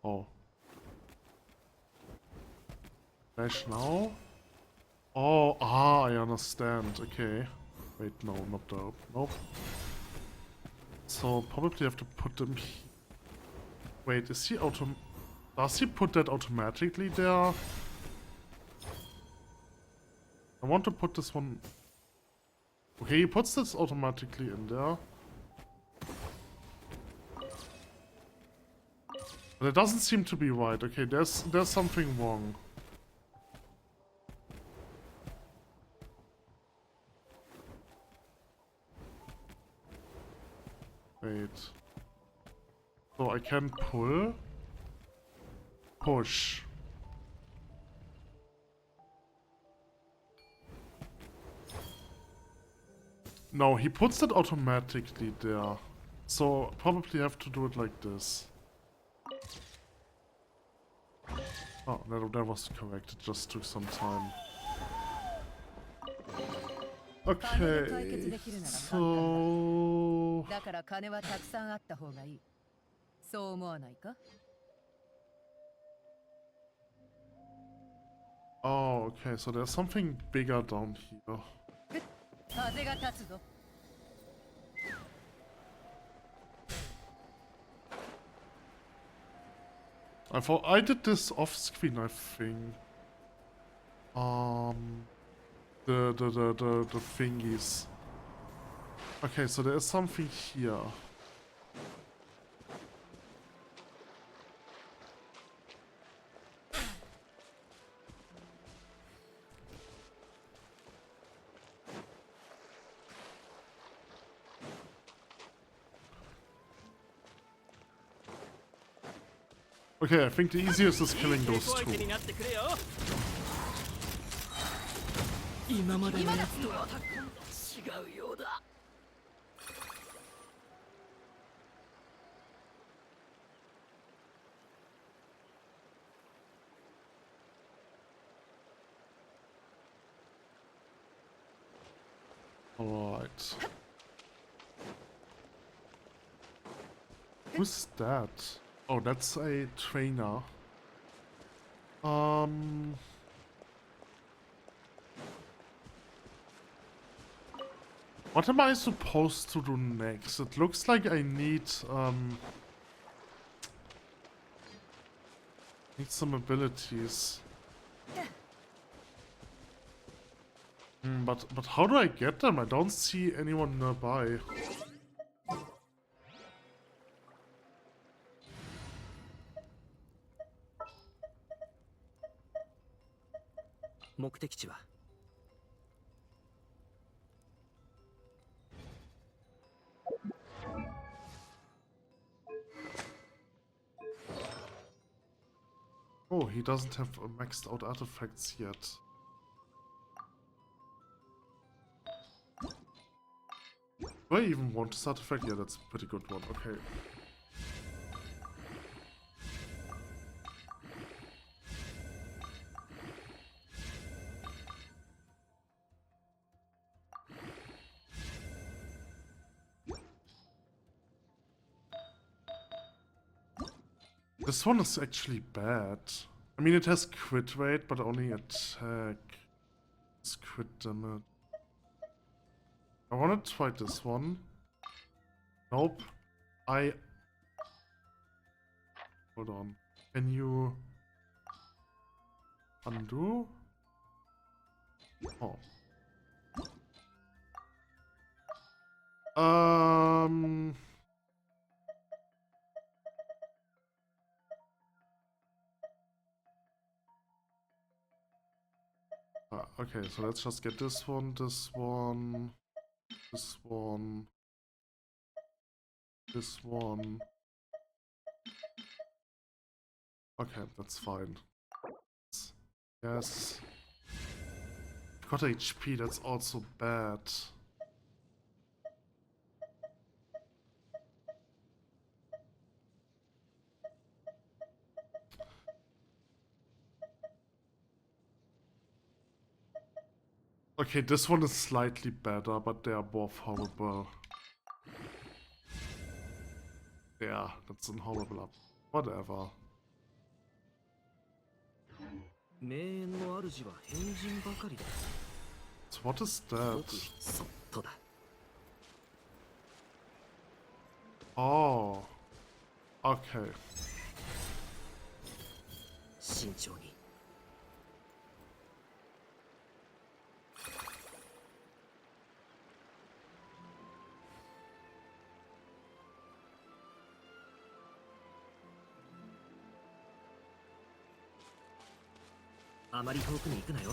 Oh. Dash now? Oh, I understand. Okay. Wait, no, not that. Nope. So, probably have to put them here. Wait, is he does he put that automatically there? I want to put this one... Okay, he puts this automatically in there. But it doesn't seem to be right. Okay, there's something wrong. Wait. So I can pull. Push. No, he puts it automatically there. So probably have to do it like this. Oh, that was correct. It just took some time. Okay, so... だから金はたくさんあった方がいい。そう思わないか? Oh, okay, so there's something bigger down here. 風が立つぞ。I thought I did this off screen, I think. The thingies. Okay, so there is something here. Okay, I think the easiest is killing those two. 今までのやつとは違うようだ。Alright. Who's that? Oh, that's a trainer. What am I supposed to do next? It looks like I need some abilities. But how do I get them? I don't see anyone nearby. Oh, he doesn't have maxed out artifacts yet. Do I even want this artifact? Yeah, that's a pretty good one. Okay. This one is actually bad. I mean, it has crit rate, but only attack. It's crit damage. I want to try this one. Nope. Hold on. Can you undo? Oh. Okay, so let's just get this one, this one, this one, this one. Okay, that's fine. Yes. Got HP, that's also bad. Okay, this one is slightly better, but they are both horrible. Yeah, that's a horrible up. Whatever. So what is that? Oh. Okay. 慎重に。あまり遠くに行くなよ。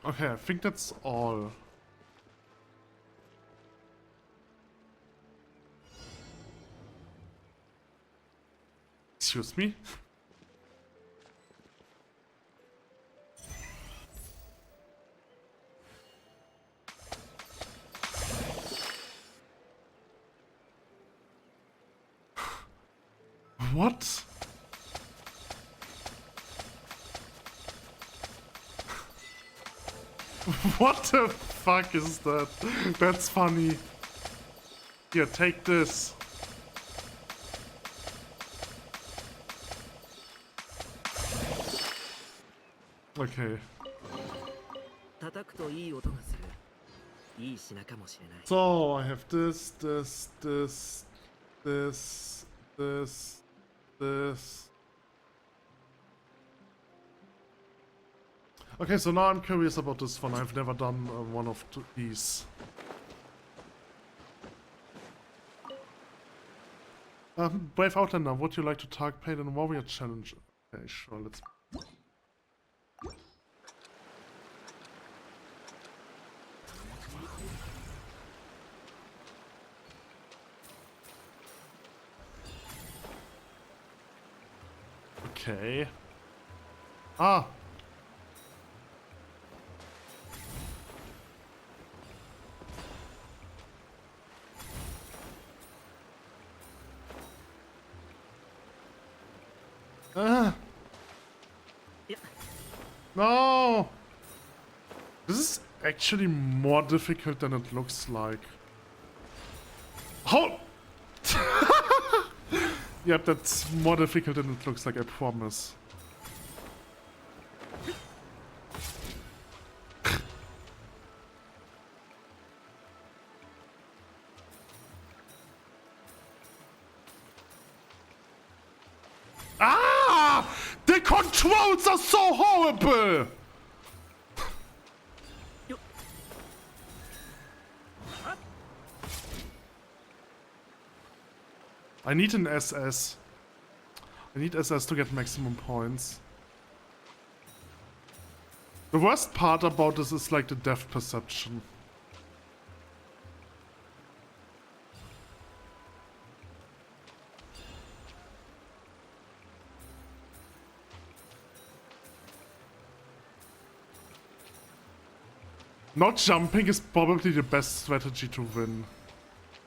Okay, I think that's all. Excuse me? What? What the fuck is that? That's funny. Here, take this. Okay. 叩くといい音がする。いい品かもしれない。 So, I have this, this, this, this, this, this. Okay, so now I'm curious about this one. I've never done one of these. Brave Outlander, would you like to target Pagan Warrior Challenge? Okay, sure, let's... Okay. Ah! Ah! No! This is actually more difficult than it looks like. How? Yep, that's more difficult than it looks like, I promise. Ah! The controls are so horrible! I need an SS. I need SS to get maximum points. The worst part about this is like the depth perception. Not jumping is probably the best strategy to win.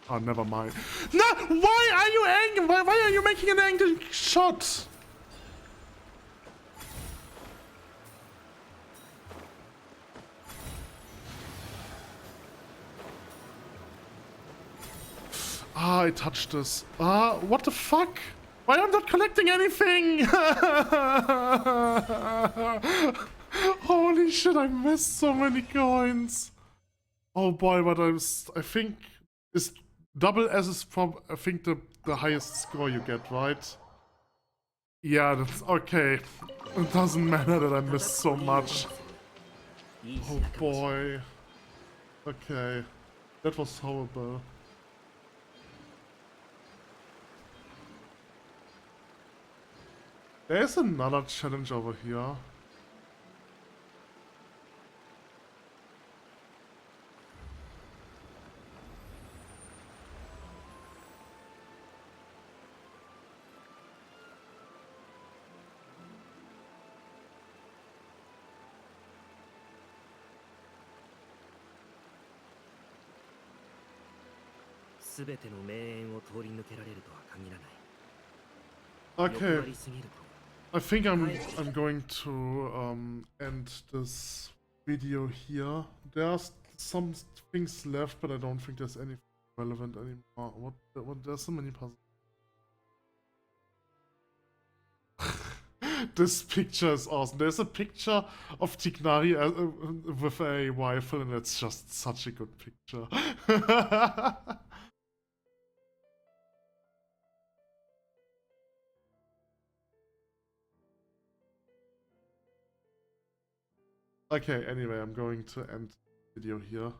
Oh, never mind. No! Why are you angry? Why are you making an angry shot? Ah, I touched this. Ah, what the fuck? Why am I not collecting anything? Holy shit, I missed so many coins. Oh boy, but I think is double S is from I think the highest score you get, right? Yeah, that's okay. It doesn't matter that I missed so much. Oh boy. Okay. That was horrible. There's another challenge over here. Okay. I think I'm going to end this video here. There's some things left, but I don't think there's anything relevant anymore. What there's so many puzzles. This picture is awesome. There's a picture of Tignari with a rifle, and it's just such a good picture. Okay, anyway, I'm going to end the video here.